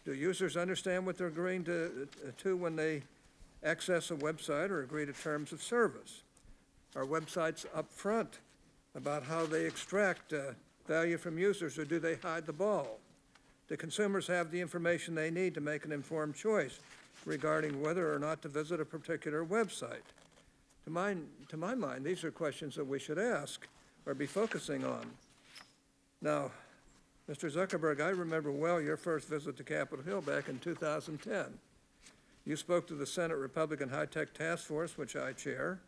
Do users understand what they're agreeing to when they access a website or agree to terms of service? Are websites upfront about how they extract value from users, or do they hide the ball? Do consumers have the information they need to make an informed choice regarding whether or not to visit a particular website? To my mind, these are questions that we should ask or be focusing on. Now, Mr. Zuckerberg, I remember well your first visit to Capitol Hill back in 2010. You spoke to the Senate Republican High-Tech Task Force, which I chair.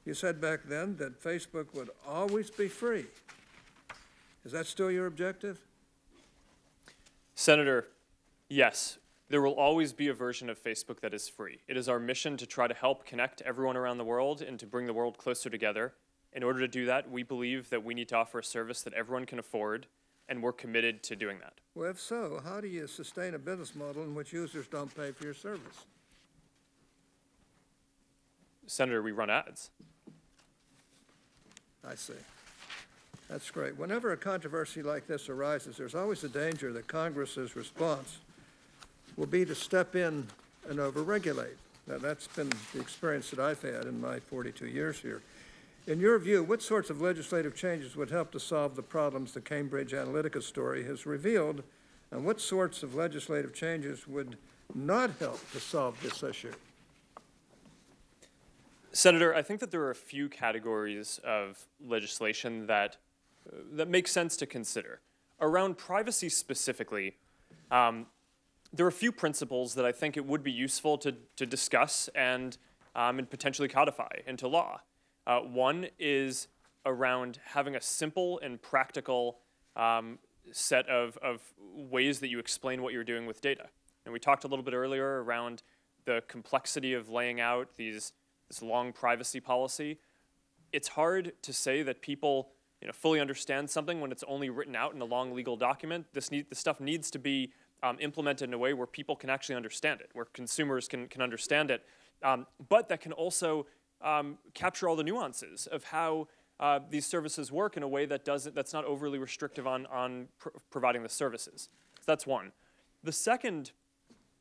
You said back then that Facebook would always be free. Is that still your objective? Senator, yes, there will always be a version of Facebook that is free. It is our mission to try to help connect everyone around the world and to bring the world closer together. In order to do that, we believe that we need to offer a service that everyone can afford, and we're committed to doing that. Well, if so, how do you sustain a business model in which users don't pay for your service? Senator, we run ads. I see. That's great. Whenever a controversy like this arises, there's always a danger that Congress's response will be to step in and overregulate. Now, that's been the experience that I've had in my 42 years here. In your view, what sorts of legislative changes would help to solve the problems the Cambridge Analytica story has revealed, and what sorts of legislative changes would not help to solve this issue? Senator, I think that there are a few categories of legislation that make sense to consider. Around privacy specifically, there are a few principles that I think it would be useful to discuss and potentially codify into law. One is around having a simple and practical set of ways that you explain what you're doing with data. And we talked a little bit earlier around the complexity of laying out this long privacy policy. It's hard to say that people fully understand something when it's only written out in a long legal document. This stuff needs to be implemented in a way where people can actually understand it, where consumers can understand it, but that can also capture all the nuances of how these services work in a way that's not overly restrictive on providing the services. So that's one. The second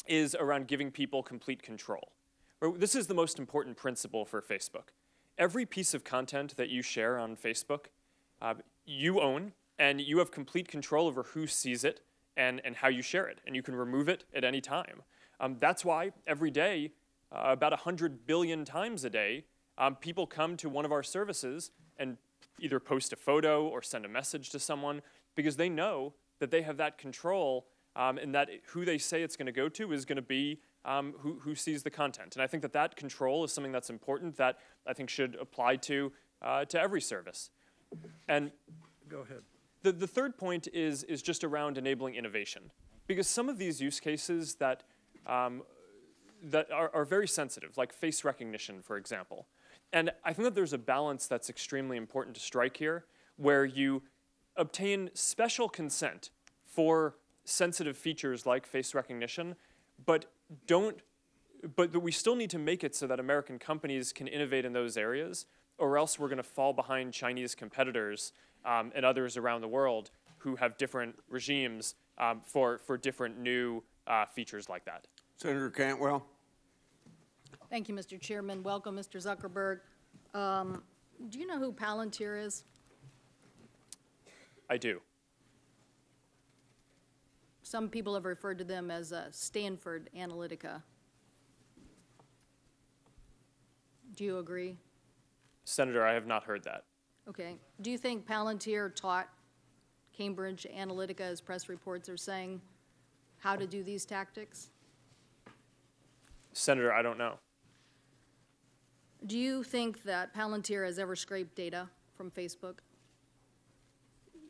is around giving people complete control. This is the most important principle for Facebook. Every piece of content that you share on Facebook, you own, and you have complete control over who sees it and how you share it, and you can remove it at any time. That's why every day, about 100 billion times a day, people come to one of our services and either post a photo or send a message to someone because they know that they have that control and that who they say it's going to go to is going to be who sees the content. And I think that control is something that's important that I think should apply to every service. And go ahead. The third point is just around enabling innovation, because some of these use cases that are very sensitive, like face recognition, for example. And I think that there's a balance that's extremely important to strike here, where you obtain special consent for sensitive features like face recognition, but we still need to make it so that American companies can innovate in those areas, or else we're going to fall behind Chinese competitors and others around the world who have different regimes for different new features like that. Senator Cantwell. Thank you, Mr. Chairman. Welcome, Mr. Zuckerberg. Do you know who Palantir is? I do. Some people have referred to them as Stanford Analytica. Do you agree? Senator, I have not heard that. Okay. Do you think Palantir taught Cambridge Analytica, as press reports are saying, how to do these tactics? Senator, I don't know. Do you think that Palantir has ever scraped data from Facebook?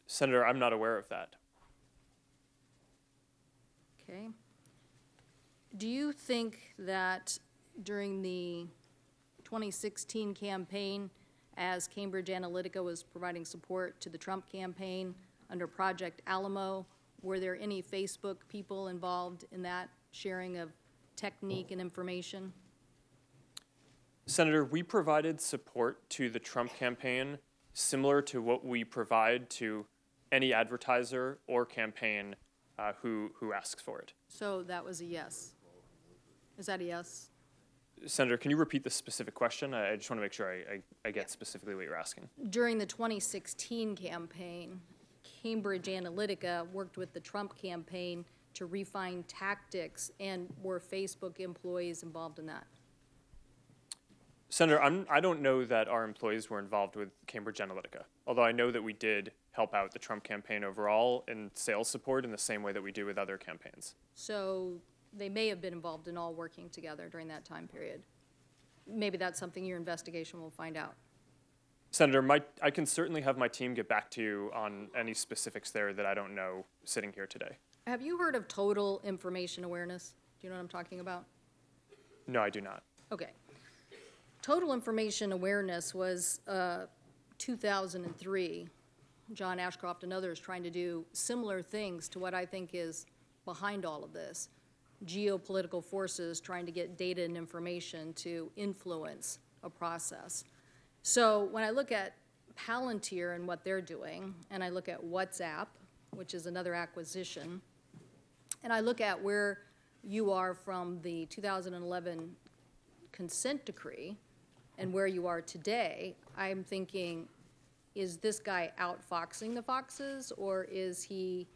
Senator, I'm not aware of that. Okay. Do you think that during the 2016 campaign, as Cambridge Analytica was providing support to the Trump campaign, under Project Alamo. Were there any Facebook people involved in that sharing of technique and information? Senator, we provided support to the Trump campaign similar to what we provide to any advertiser or campaign who asks for it. So that was a yes. Is that a yes? Senator, can you repeat the specific question? I just want to make sure I get specifically what you're asking. During the 2016 campaign, Cambridge Analytica worked with the Trump campaign to refine tactics, and were Facebook employees involved in that? Senator, I don't know that our employees were involved with Cambridge Analytica, although I know that we did help out the Trump campaign overall in sales support in the same way that we do with other campaigns. So they may have been involved in all working together during that time period. Maybe that's something your investigation will find out. Senator, I can certainly have my team get back to you on any specifics there that I don't know sitting here today. Have you heard of total information awareness? Do you know what I'm talking about? No, I do not. Okay. Total information awareness was 2003. John Ashcroft and others trying to do similar things to what I think is behind all of this. Geopolitical forces trying to get data and information to influence a process. So when I look at Palantir and what they're doing, and I look at WhatsApp, which is another acquisition, and I look at where you are from the 2011 consent decree and where you are today, I'm thinking, is this guy outfoxing the foxes, or is he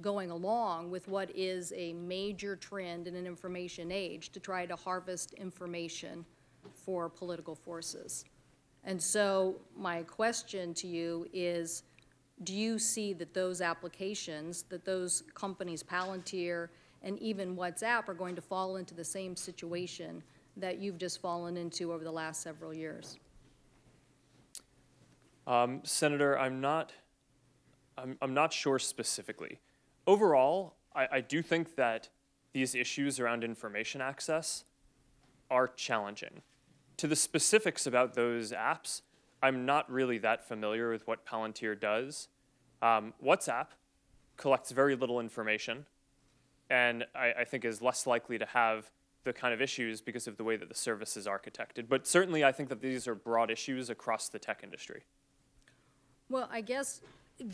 going along with what is a major trend in an information age to try to harvest information for political forces? And so my question to you is, do you see that those applications, that those companies, Palantir and even WhatsApp, are going to fall into the same situation that you've just fallen into over the last several years? Senator, I'm not sure specifically. Overall, I do think that these issues around information access are challenging. To the specifics about those apps, I'm not really that familiar with what Palantir does. WhatsApp collects very little information, and I think is less likely to have the kind of issues because of the way that the service is architected. But certainly I think that these are broad issues across the tech industry. Well, I guess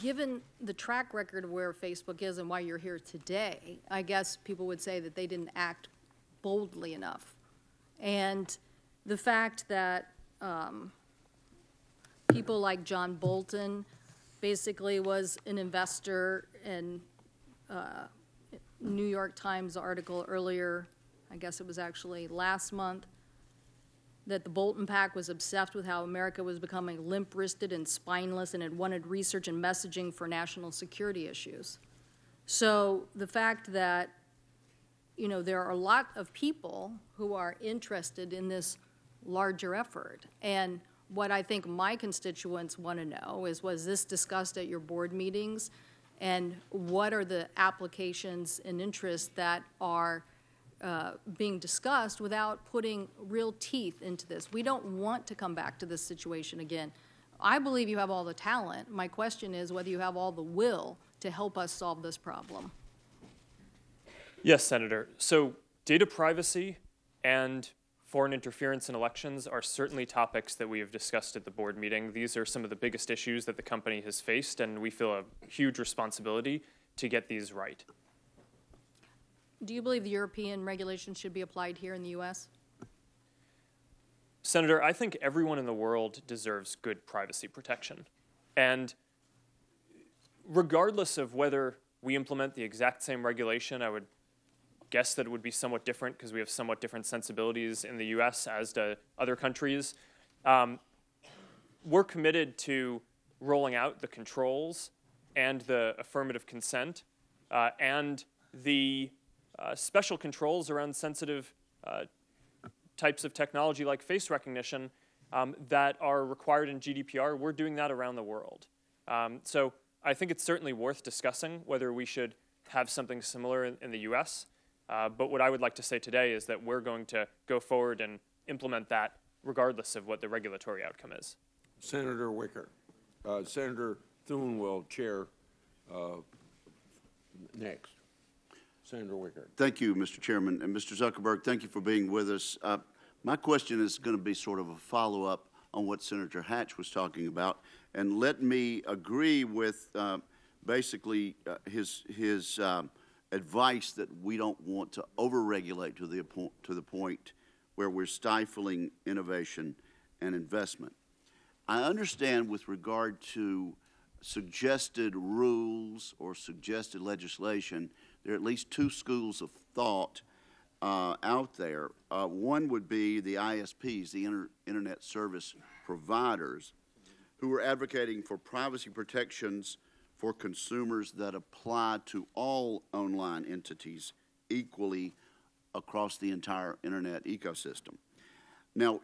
given the track record of where Facebook is and why you're here today, I guess people would say that they didn't act boldly enough. And the fact that people like John Bolton basically was an investor in New York Times article earlier, I guess it was actually last month, that the Bolton Pack was obsessed with how America was becoming limp-wristed and spineless and had wanted research and messaging for national security issues. So the fact that, you know, there are a lot of people who are interested in this larger effort. And what I think my constituents want to know is, was this discussed at your board meetings? And what are the applications and interests that are being discussed without putting real teeth into this? We don't want to come back to this situation again. I believe you have all the talent. My question is whether you have all the will to help us solve this problem. Yes, Senator. So data privacy and foreign interference in elections are certainly topics that we have discussed at the board meeting. These are some of the biggest issues that the company has faced, and we feel a huge responsibility to get these right. Do you believe the European regulations should be applied here in the U.S.? Senator, I think everyone in the world deserves good privacy protection. And regardless of whether we implement the exact same regulation, I would guess that it would be somewhat different because we have somewhat different sensibilities in the U.S. as to other countries. We're committed to rolling out the controls and the affirmative consent and the special controls around sensitive types of technology like face recognition that are required in GDPR. We're doing that around the world. So I think it's certainly worth discussing whether we should have something similar in the U.S. But what I would like to say today is that we're going to go forward and implement that regardless of what the regulatory outcome is. Senator Wicker. Senator Thune will chair Next, Senator Wicker. Thank you, Mr. Chairman. And Mr. Zuckerberg, thank you for being with us. My question is going to be sort of a follow-up on what Senator Hatch was talking about. And let me agree with basically his advice that we don't want to overregulate to the point where we're stifling innovation and investment. I understand with regard to suggested rules or suggested legislation, there are at least two schools of thought out there. One would be the ISPs, the Internet Service Providers, who are advocating for privacy protections for consumers that apply to all online entities equally across the entire Internet ecosystem. Now,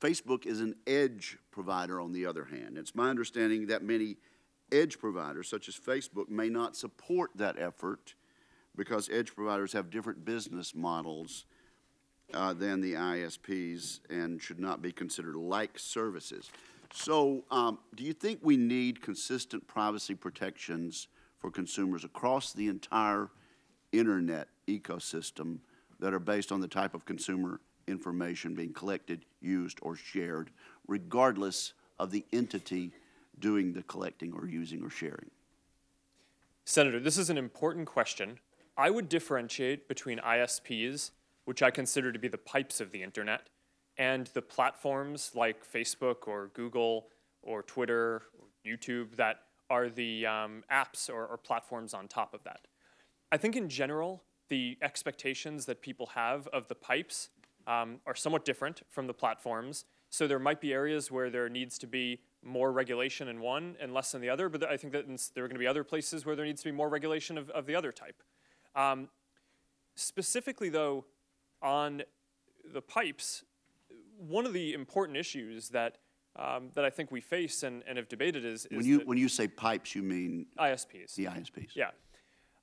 Facebook is an edge provider, on the other hand. It's my understanding that many edge providers, such as Facebook, may not support that effort because edge providers have different business models than the ISPs and should not be considered like services. So do you think we need consistent privacy protections for consumers across the entire Internet ecosystem that are based on the type of consumer information being collected, used, or shared, regardless of the entity doing the collecting or using or sharing? Senator, this is an important question. I would differentiate between ISPs, which I consider to be the pipes of the internet, and the platforms like Facebook or Google or Twitter or YouTube that are the apps or platforms on top of that. I think in general, the expectations that people have of the pipes are somewhat different from the platforms. So there might be areas where there needs to be more regulation in one and less in the other, but I think that there are going to be other places where there needs to be more regulation of the other type. Specifically, though, on the pipes, one of the important issues that I think we face and have debated is when you say pipes, you mean ISPs. The ISPs. Yeah.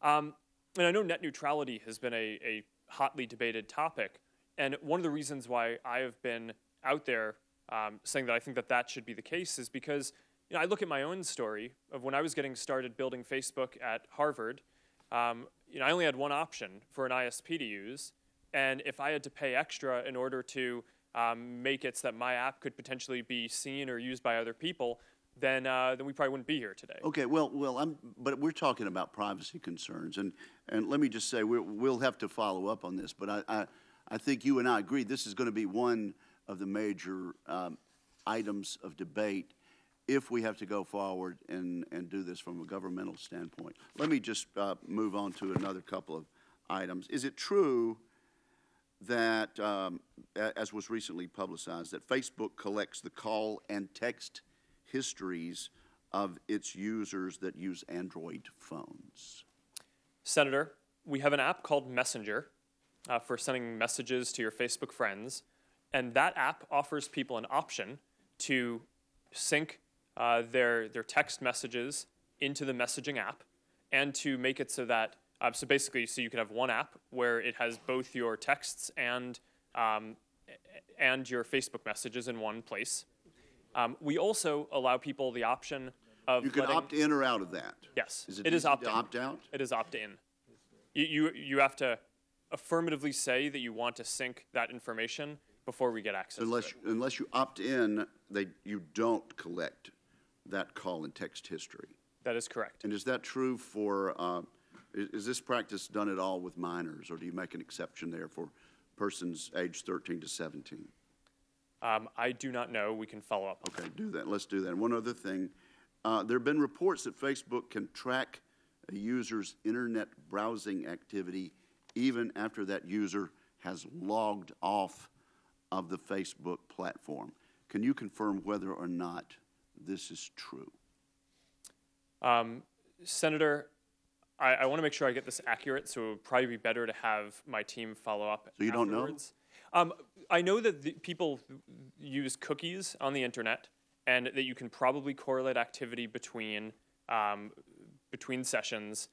And I know net neutrality has been a hotly debated topic, and one of the reasons why I have been out there saying that I think that should be the case is because I look at my own story of when I was getting started building Facebook at Harvard. I only had one option for an ISP to use, and if I had to pay extra in order to make it so that my app could potentially be seen or used by other people, then we probably wouldn't be here today. Okay, but we're talking about privacy concerns, and let me just say we'll have to follow up on this. But I think you and I agree this is going to be one of the major items of debate if we have to go forward and do this from a governmental standpoint. Let me just move on to another couple of items. Is it true that, as was recently publicized, that Facebook collects the call and text histories of its users that use Android phones? Senator, we have an app called Messenger for sending messages to your Facebook friends, and that app offers people an option to sync their text messages into the messaging app and to make it so that so you can have one app where it has both your texts and your Facebook messages in one place. We also allow people the option of you can opt in or out of that. Yes, it is opt-in. Opt out. It is opt-in. You have to affirmatively say that you want to sync that information before we get access to it. Unless you opt in, you don't collect that call and text history. That is correct. And is that true for, is this practice done at all with minors, or do you make an exception there for persons aged 13 to 17? I do not know. We can follow up. Okay, do that. Let's do that. And one other thing. There have been reports that Facebook can track a user's internet browsing activity even after that user has logged off of the Facebook platform. Can you confirm whether or not this is true? Senator, I want to make sure I get this accurate, so it would probably be better to have my team follow up So you afterwards. don't know? I know that people use cookies on the internet, and that you can probably correlate activity between sessions.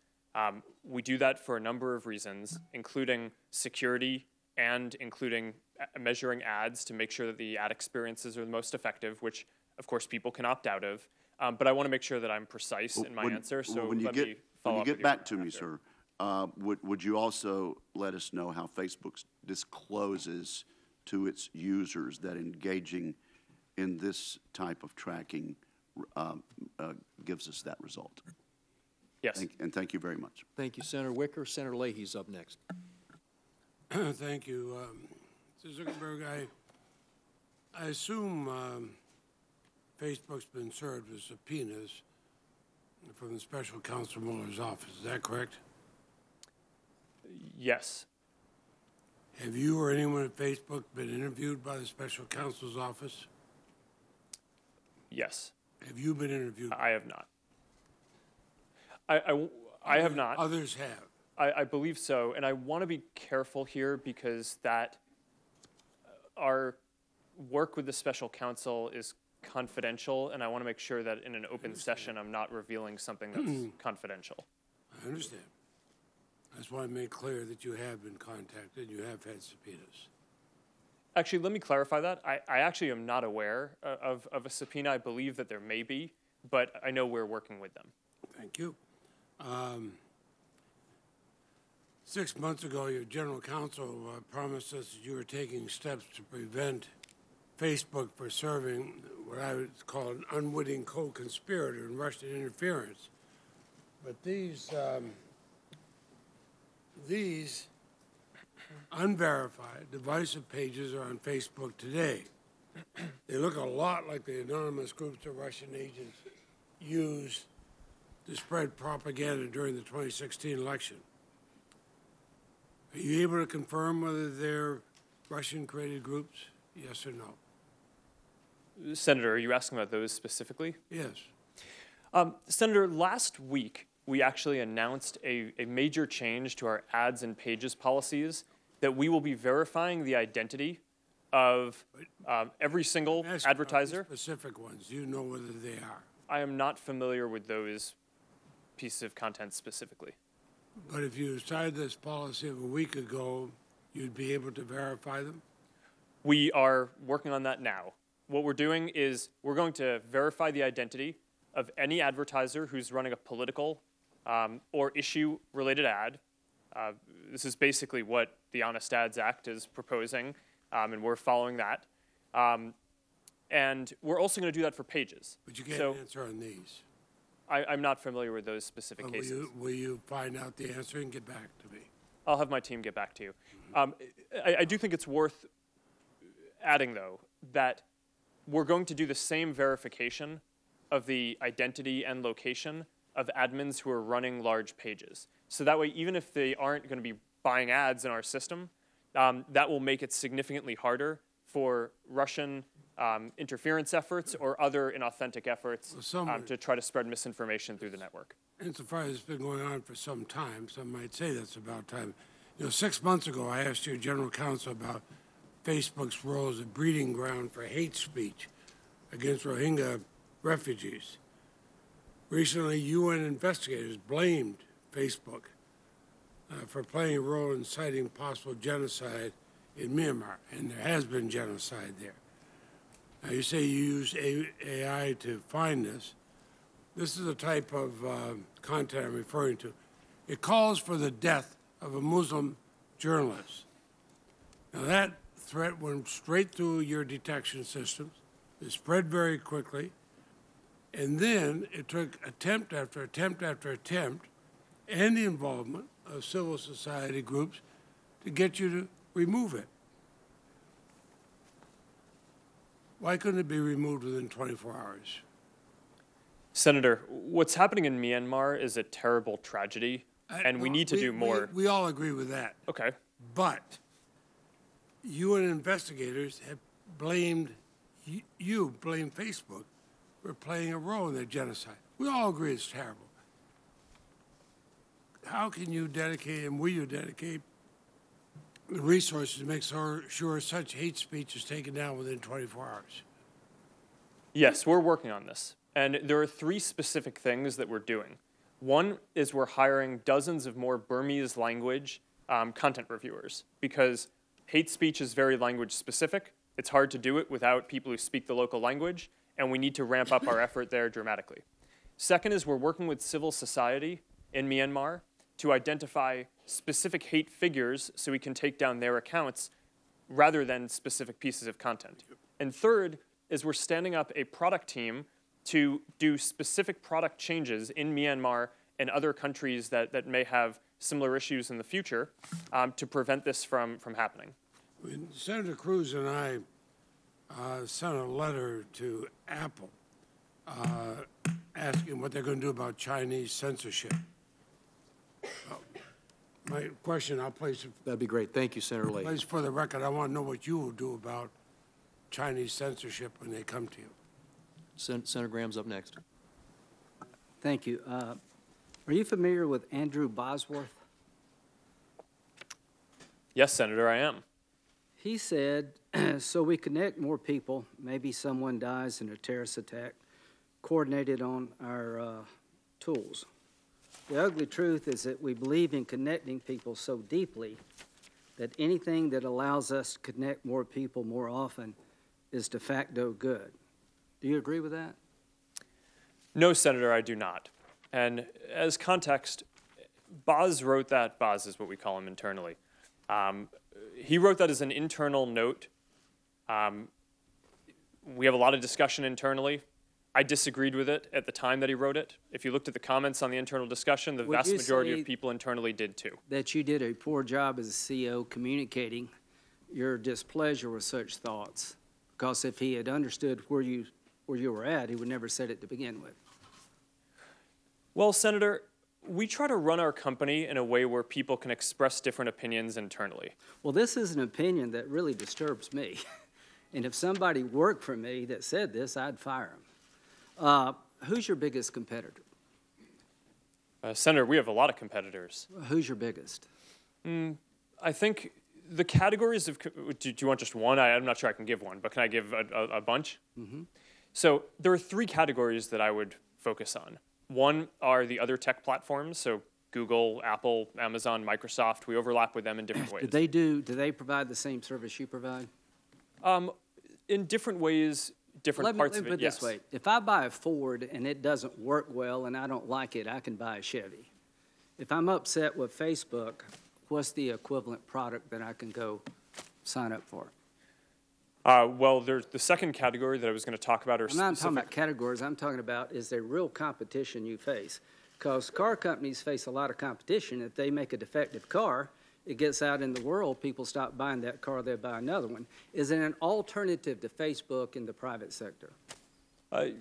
We do that for a number of reasons, including security and including measuring ads to make sure that the ad experiences are the most effective, which of course, people can opt out of. But I want to make sure that I'm precise in my answer, so when you let get, me follow when up you with get back you to me, after. sir, would you also let us know how Facebook discloses to its users that engaging in this type of tracking gives us that result? Yes. And thank you very much. Thank you, Senator Wicker. Senator Leahy's up next. Thank you. Mr. Zuckerberg, I assume Facebook's been served with subpoenas from the special counsel Mueller's office. Is that correct? Yes. Have you or anyone at Facebook been interviewed by the special counsel's office? Yes. Have you been interviewed? I have not. I have not. Others have. I believe so, and I want to be careful here because that our work with the special counsel is confidential, and I want to make sure that in an open session I'm not revealing something that's confidential. I understand. I just want to make clear that you have been contacted, you have had subpoenas. Actually, let me clarify that. I actually am not aware of a subpoena. I believe that there may be, but I know we're working with them. Thank you. 6 months ago, your general counsel promised us that you were taking steps to prevent Facebook from serving what I would call an unwitting co-conspirator in Russian interference. But these unverified, divisive pages are on Facebook today. They look a lot like the anonymous groups that Russian agents used to spread propaganda during the 2016 election. Are you able to confirm whether they're Russian-created groups? Yes or no? Senator, are you asking about those specifically? Yes. Senator, last week we actually announced a major change to our ads and pages policies that we will be verifying the identity of every single Ask about advertiser. the specific ones. Do you know whether they are? I am not familiar with those pieces of content specifically. But if you decided this policy of a week ago, you'd be able to verify them? We are working on that now. What we're doing is we're going to verify the identity of any advertiser who's running a political or issue-related ad. This is basically what the Honest Ads Act is proposing, and we're following that. And we're also going to do that for pages. But you can't answer on these. I'm not familiar with those specific cases. Will you find out the answer and get back to me? I'll have my team get back to you. I do think it's worth adding, though, that we're going to do the same verification of the identity and location of admins who are running large pages. So that way, even if they aren't going to be buying ads in our system, that will make it significantly harder for Russian interference efforts or other inauthentic efforts to try to spread misinformation through the network. Insofar as it's been going on for some time, some might say that's about time. 6 months ago, I asked your general counsel about Facebook's role as a breeding ground for hate speech against Rohingya refugees. Recently, UN investigators blamed Facebook for playing a role in inciting possible genocide in Myanmar, and there has been genocide there. Now, you say you use AI to find this. This is the type of content I'm referring to. It calls for the death of a Muslim journalist. Now, that threat went straight through your detection systems. It spread very quickly. And then it took attempt after attempt after attempt and the involvement of civil society groups to get you to remove it. Why couldn't it be removed within 24 hours? Senator, what's happening in Myanmar is a terrible tragedy, and we need to do more. We all agree with that. Okay. But UN investigators have blamed, you blame Facebook for playing a role in their genocide. We all agree it's terrible. How can you dedicate, and will you dedicate, the resources to make sure such hate speech is taken down within 24 hours? Yes, we're working on this. And there are 3 specific things that we're doing. One is we're hiring dozens of more Burmese language content reviewers because hate speech is very language specific, It's hard to do it without people who speak the local language, and we need to ramp up our effort there dramatically. Second is we're working with civil society in Myanmar to identify specific hate figures so we can take down their accounts rather than specific pieces of content. And third is we're standing up a product team to do specific product changes in Myanmar and other countries that may have similar issues in the future to prevent this from happening. Senator Cruz and I sent a letter to Apple asking what they're going to do about Chinese censorship. My question, I'll place it. That'd be great. Thank you, Senator Lake. Place for the record, I want to know what you will do about Chinese censorship when they come to you. Senator Graham's up next. Thank you. Are you familiar with Andrew Bosworth? Yes, Senator, I am. He said, so we connect more people, maybe someone dies in a terrorist attack, coordinated on our tools. The ugly truth is that we believe in connecting people so deeply that anything that allows us to connect more people more often is de facto good. Do you agree with that? No, Senator, I do not. And as context, Boz wrote that. Boz is what we call him internally. He wrote that as an internal note. We have a lot of discussion internally. I disagreed with it at the time that he wrote it. If you looked at the comments on the internal discussion, the vast majority of people internally did too. That you did a poor job as a CEO communicating your displeasure with such thoughts, because if he had understood where you were at, he would never said it to begin with. Well, Senator, we try to run our company in a way where people can express different opinions internally. Well, this is an opinion that really disturbs me. And if somebody worked for me that said this, I'd fire him. Who's your biggest competitor? Senator, we have a lot of competitors. Who's your biggest? I think the categories of, do you want just one? I'm not sure I can give one, but can I give a bunch? Mm-hmm. So there are three categories that I would focus on. One are the other tech platforms, so Google, Apple, Amazon, Microsoft. We overlap with them in different ways. Do they provide the same service you provide? In different ways, different parts of it, Let me put it this way. If I buy a Ford and it doesn't work well and I don't like it, I can buy a Chevy. If I'm upset with Facebook, what's the equivalent product that I can go sign up for? Well, there's the second category that I was going to talk about. I'm not talking about categories. I'm talking about is there real competition you face? Because car companies face a lot of competition. If they make a defective car, it gets out in the world, people stop buying that car, they buy another one. Is it an alternative to Facebook in the private sector?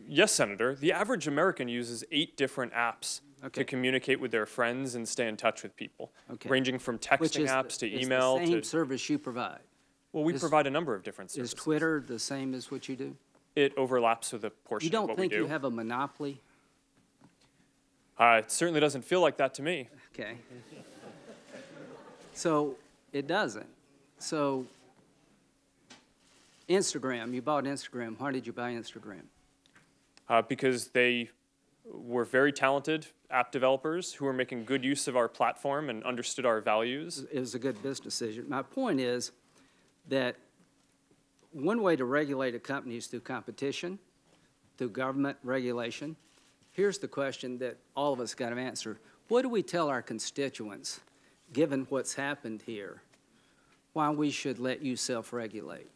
Yes, Senator. The average American uses 8 different apps to communicate with their friends and stay in touch with people, ranging from texting apps to email. It's the same service you provide. Well, we provide a number of different services. Is Twitter the same as what you do? It overlaps with a portion of what we do. You don't think you have a monopoly? It certainly doesn't feel like that to me. Okay. So it doesn't. So Instagram, you bought Instagram. Why did you buy Instagram? Because they were very talented app developers who were making good use of our platform and understood our values. It was a good business decision. My point is that one way to regulate a company is through competition, through government regulation. Here's the question that all of us got to answer. What do we tell our constituents, given what's happened here, why we should let you self-regulate?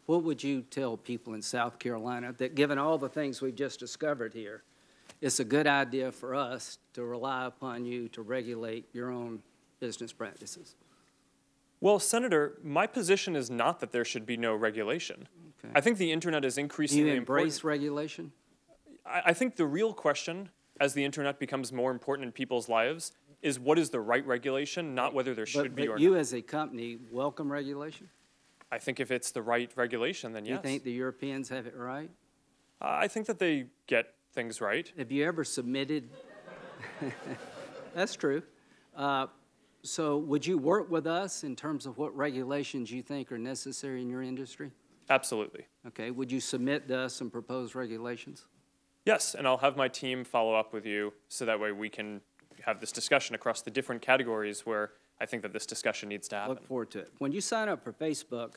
What would you tell people in South Carolina that, given all the things we've just discovered here, it's a good idea for us to rely upon you to regulate your own business practices? Well, Senator, my position is not that there should be no regulation. Okay. I think the internet is increasingly important. Do you embrace regulation? I think the real question, as the internet becomes more important in people's lives, is what is the right regulation, not whether there should be or not. But you as a company welcome regulation? I think if it's the right regulation, then yes. You think the Europeans have it right? I think that they get things right. Have you ever submitted? That's true. So would you work with us in terms of what regulations you think are necessary in your industry? Absolutely. Okay. Would you submit to us some proposed regulations? Yes, and I'll have my team follow up with you so that way we can have this discussion across the different categories where I think that this discussion needs to happen. Look forward to it. When you sign up for Facebook,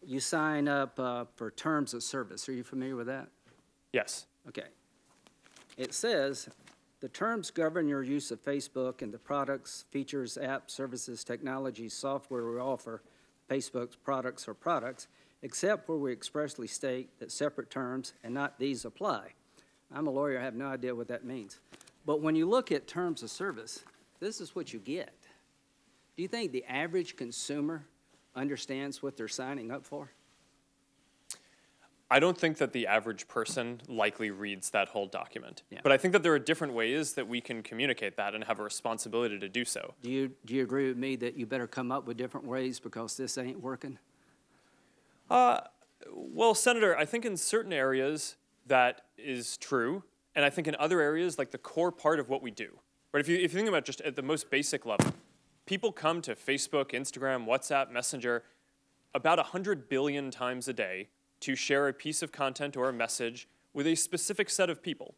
you sign up for terms of service. Are you familiar with that? Yes. Okay. It says, the terms govern your use of Facebook and the products, features, apps, services, technologies, software we offer, Facebook's products or products, except where we expressly state that separate terms and not these apply. I'm a lawyer, I have no idea what that means. But when you look at terms of service, this is what you get. Do you think the average consumer understands what they're signing up for? I don't think that the average person likely reads that whole document. Yeah. But I think that there are different ways that we can communicate that and have a responsibility to do so. Do you agree with me that you better come up with different ways because this ain't working? Well, Senator, I think in certain areas that is true, and I think in other areas, like the core part of what we do, right? If you think about just at the most basic level, people come to Facebook, Instagram, WhatsApp, Messenger about 100 billion times a day to share a piece of content or a message with a specific set of people.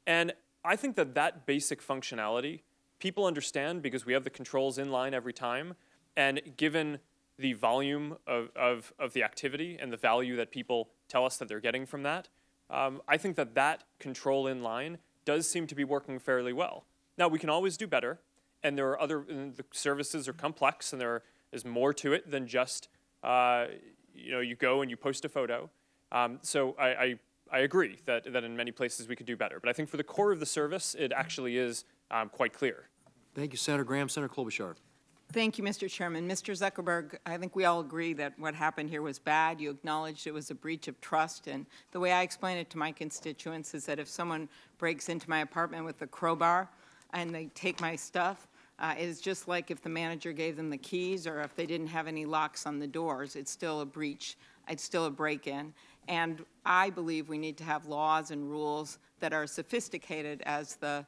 And I think that that basic functionality, people understand because we have the controls in line every time, and given the volume of the activity and the value that people tell us that they're getting from that, I think that that control in line does seem to be working fairly well. Now, we can always do better, and there are the services are complex, and there is more to it than just, you go and you post a photo. So I agree that in many places we could do better. But I think for the core of the service, it actually is quite clear. Thank you, Senator Graham. Senator Klobuchar. Thank you, Mr. Chairman. Mr. Zuckerberg, I think we all agree that what happened here was bad. You acknowledged it was a breach of trust. And the way I explain it to my constituents is that if someone breaks into my apartment with a crowbar and they take my stuff, it is just like if the manager gave them the keys or if they didn't have any locks on the doors. It's still a breach. It's still a break-in. And I believe we need to have laws and rules that are sophisticated as the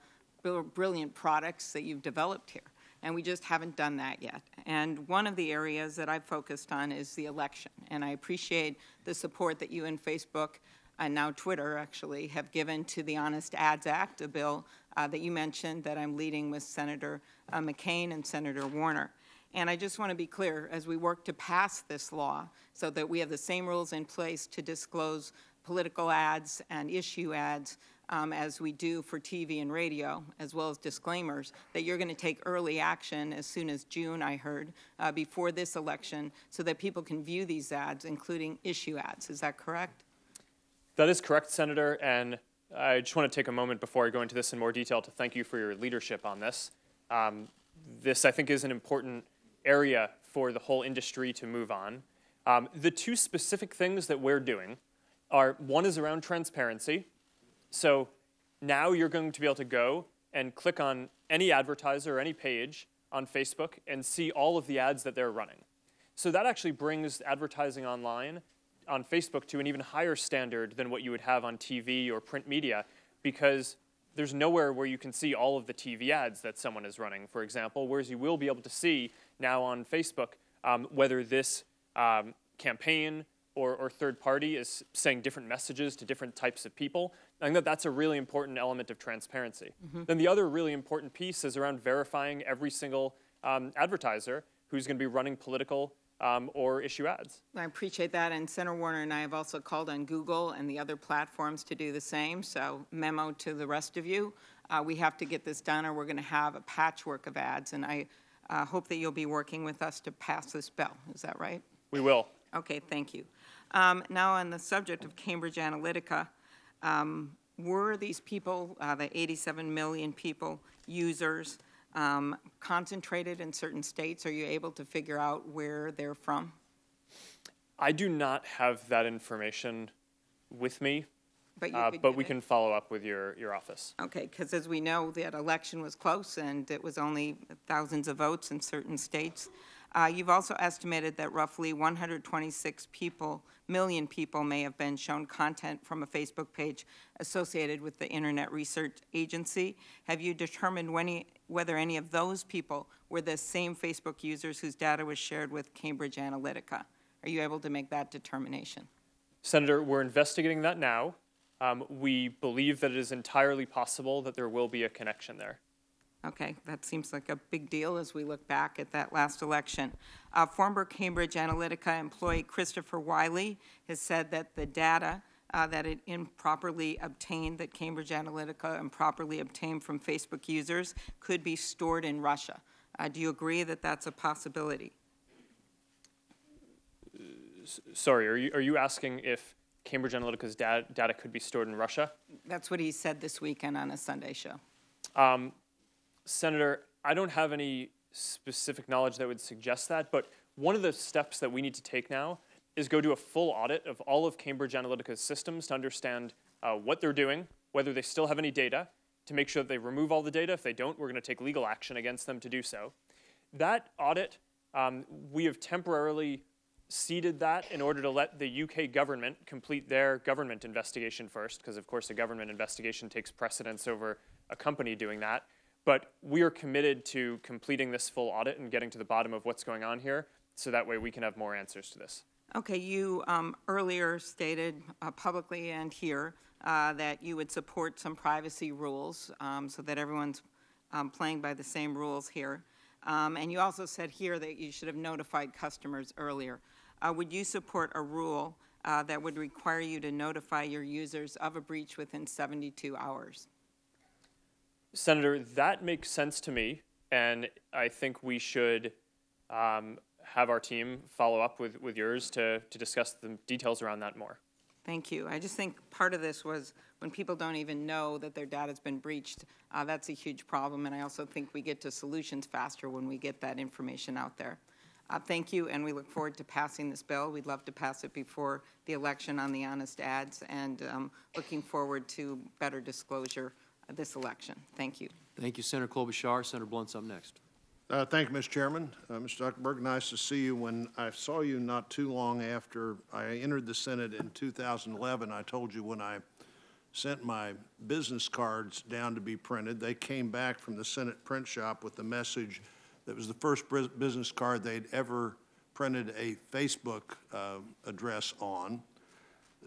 brilliant products that you've developed here. And we just haven't done that yet. And one of the areas that I've focused on is the election. And I appreciate the support that you and Facebook, and now Twitter actually, have given to the Honest Ads Act, a bill that you mentioned that I'm leading with Senator McCain and Senator Warner. And I just want to be clear, as we work to pass this law so that we have the same rules in place to disclose political ads and issue ads as we do for TV and radio, as well as disclaimers, that you're going to take early action as soon as June, I heard, before this election, so that people can view these ads, including issue ads. Is that correct? That is correct, Senator, and I just want to take a moment before I go into this in more detail to thank you for your leadership on this. This, I think, is an important area for the whole industry to move on. The two specific things that we're doing are, one is around transparency. So now you're going to be able to go and click on any advertiser or any page on Facebook and see all of the ads that they're running. So that actually brings advertising online on Facebook to an even higher standard than what you would have on TV or print media, because there's nowhere where you can see all of the TV ads that someone is running, for example, whereas you will be able to see now on Facebook whether this campaign or third party is saying different messages to different types of people. I think that that's a really important element of transparency. Mm-hmm. Then the other really important piece is around verifying every single advertiser who's going to be running political or issue ads. I appreciate that, and Senator Warner and I have also called on Google and the other platforms to do the same, so memo to the rest of you. We have to get this done or we're going to have a patchwork of ads, and I hope that you'll be working with us to pass this bill. Is that right? We will. Okay, thank you. Now on the subject of Cambridge Analytica, were these people, the 87 million people, users, concentrated in certain states? Are you able to figure out where they're from? I do not have that information with me, but we can follow up with your office. Okay, because as we know, that election was close and it was only thousands of votes in certain states. You've also estimated that roughly 126 million people may have been shown content from a Facebook page associated with the Internet Research Agency. Have you determined whether any of those people were the same Facebook users whose data was shared with Cambridge Analytica? Are you able to make that determination? Senator, we're investigating that now. We believe that it is entirely possible that there will be a connection there. Okay, that seems like a big deal as we look back at that last election. Former Cambridge Analytica employee Christopher Wiley has said that the data that it improperly obtained, that Cambridge Analytica improperly obtained from Facebook users, could be stored in Russia. Do you agree that that's a possibility? Sorry, are you asking if Cambridge Analytica's data could be stored in Russia? That's what he said this weekend on a Sunday show. Senator, I don't have any specific knowledge that would suggest that, but one of the steps that we need to take now is go do a full audit of all of Cambridge Analytica's systems to understand what they're doing, whether they still have any data, to make sure that they remove all the data. If they don't, we're going to take legal action against them to do so. That audit, we have temporarily ceded that in order to let the UK government complete their government investigation first, because of course a government investigation takes precedence over a company doing that. But we are committed to completing this full audit and getting to the bottom of what's going on here, so that way we can have more answers to this. Okay, you earlier stated publicly and here that you would support some privacy rules so that everyone's playing by the same rules here. And you also said here that you should have notified customers earlier. Would you support a rule that would require you to notify your users of a breach within 72 hours? Senator, that makes sense to me, and I think we should have our team follow up with yours to discuss the details around that more. Thank you. I just think part of this was when people don't even know that their data's been breached, that's a huge problem, and I also think we get to solutions faster when we get that information out there. Thank you, and we look forward to passing this bill. We'd love to pass it before the election on the honest ads, and looking forward to better disclosure this election. Thank you. Thank you, Senator Klobuchar. Senator Blunt's up next. Thank you, Mr. Chairman. Mr. Zuckerberg, nice to see you. When I saw you not too long after I entered the Senate in 2011, I told you when I sent my business cards down to be printed, they came back from the Senate print shop with the message that was the first business card they'd ever printed a Facebook address on.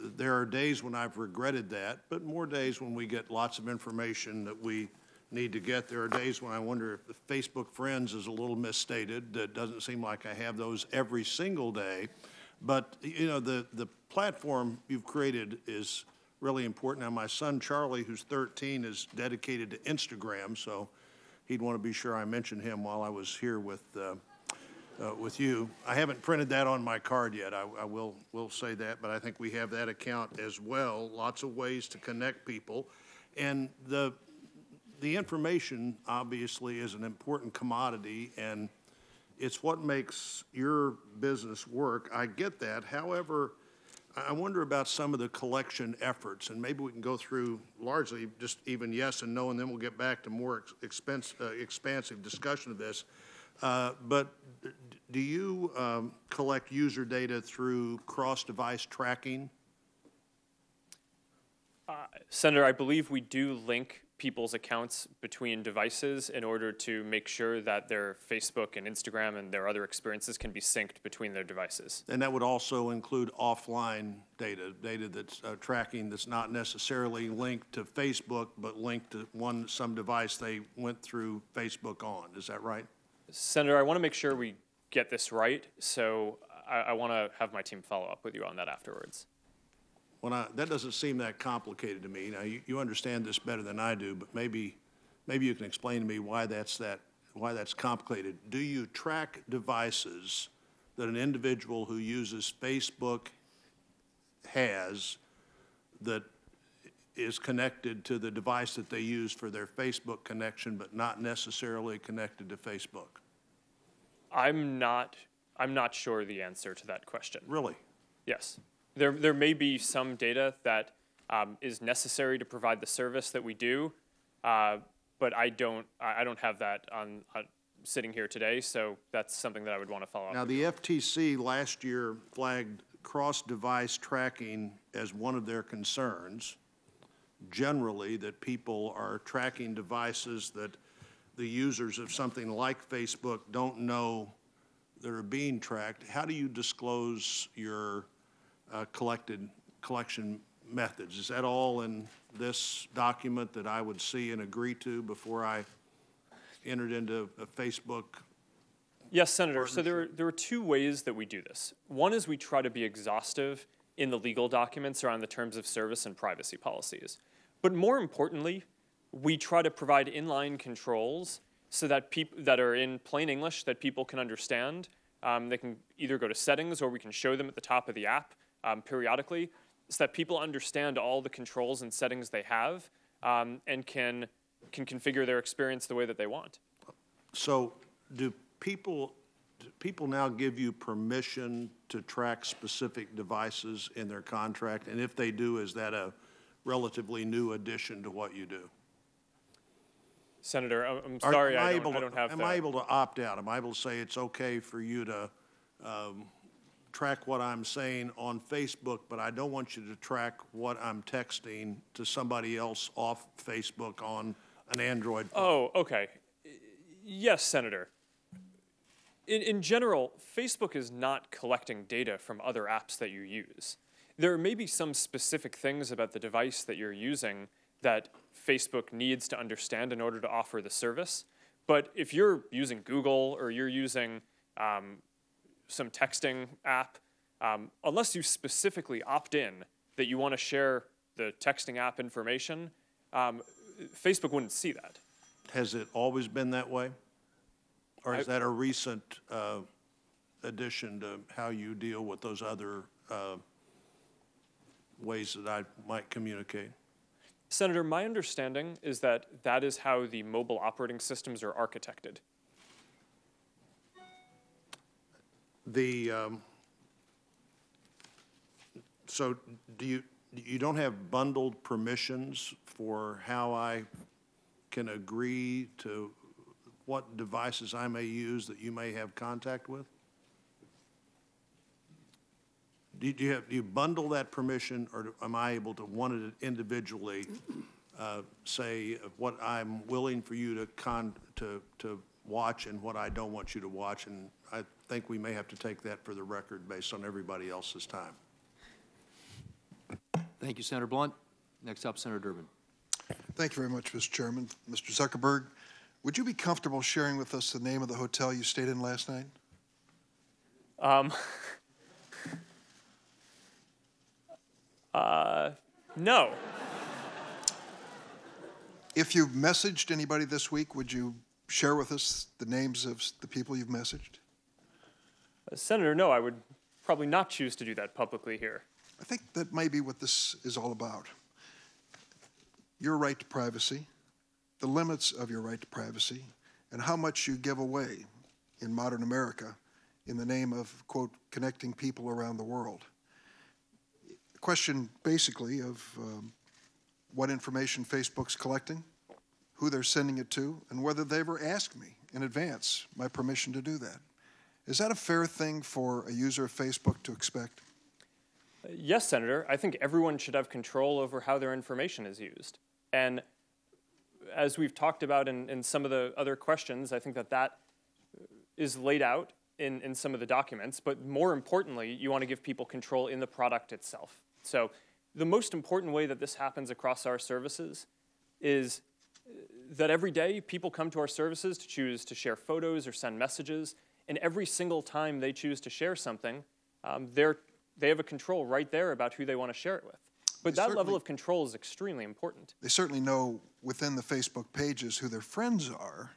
There are days when I've regretted that, but more days when we get lots of information that we need to get. There are days when I wonder if the Facebook friends is a little misstated. It doesn't seem like I have those every single day. But, you know, the platform you've created is really important. Now, my son, Charlie, who's 13, is dedicated to Instagram, so he'd want to be sure I mentioned him while I was here with you. I haven't printed that on my card yet. I will say that, but I think we have that account as well. Lots of ways to connect people. And the information, obviously, is an important commodity, and it's what makes your business work. I get that. However, I wonder about some of the collection efforts, and maybe we can go through largely just even yes and no, and then we'll get back to more expansive discussion of this. But do you collect user data through cross-device tracking? Senator, I believe we do link people's accounts between devices in order to make sure that their Facebook and Instagram and their other experiences can be synced between their devices. And that would also include offline data that's tracking that's not necessarily linked to Facebook, but linked to some device they went through Facebook on. Is that right? Senator, I want to make sure we get this right, so I want to have my team follow up with you on that afterwards. Well, that doesn't seem that complicated to me. Now, you understand this better than I do, but maybe you can explain to me why that's complicated. Do you track devices that an individual who uses Facebook has that is connected to the device that they use for their Facebook connection, but not necessarily connected to Facebook? I'm not sure the answer to that question. Really? Yes. There may be some data that is necessary to provide the service that we do, but I don't have that on sitting here today, so that's something that I would want to follow up. Now, the FTC last year flagged cross-device tracking as one of their concerns. Generally, that people are tracking devices that the users of something like Facebook don't know that are being tracked. How do you disclose your collection methods? Is that all in this document that I would see and agree to before I entered into a Facebook? Yes, Senator. So there are two ways that we do this. One is we try to be exhaustive in the legal documents around the terms of service and privacy policies. But more importantly, we try to provide inline controls so that people that are in plain English that people can understand. They can either go to settings or we can show them at the top of the app periodically so that people understand all the controls and settings they have and can configure their experience the way that they want. So do people now give you permission to track specific devices in their contract? And if they do, is that a relatively new addition to what you do? Senator, I'm sorry, I don't have that. Am I able to opt out? Am I able to say it's okay for you to track what I'm saying on Facebook, but I don't want you to track what I'm texting to somebody else off Facebook on an Android phone? Oh, okay. Yes, Senator. In general, Facebook is not collecting data from other apps that you use. There may be some specific things about the device that you're using that Facebook needs to understand in order to offer the service. But if you're using Google or you're using some texting app, unless you specifically opt in that you want to share the texting app information, Facebook wouldn't see that. Has it always been that way? Or is that a recent addition to how you deal with those other ways that I might communicate? Senator, my understanding is that that is how the mobile operating systems are architected. So you don't have bundled permissions for how I can agree to what devices I may use that you may have contact with? Do you bundle that permission, or am I able to one it individually say what I'm willing for you to watch and what I don't want you to watch? And I think we may have to take that for the record based on everybody else's time. Thank you, Senator Blunt. Next up, Senator Durbin. Thank you very much, Mr. Chairman. Mr. Zuckerberg, would you be comfortable sharing with us the name of the hotel you stayed in last night? No. If you've messaged anybody this week, would you share with us the names of the people you've messaged? Senator, no, I would probably not choose to do that publicly here. I think that may be what this is all about. Your right to privacy, the limits of your right to privacy, and how much you give away in modern America in the name of, quote, connecting people around the world. A question basically of what information Facebook's collecting, who they're sending it to, and whether they ever asked me in advance my permission to do that. Is that a fair thing for a user of Facebook to expect? Yes, Senator. I think everyone should have control over how their information is used. And as we've talked about in some of the other questions, I think that is laid out in some of the documents. But more importantly, you want to give people control in the product itself. So the most important way that this happens across our services is that every day people come to our services to choose to share photos or send messages. And every single time they choose to share something, they have a control right there about who they want to share it with. But that level of control is extremely important. They certainly know within the Facebook pages who their friends are,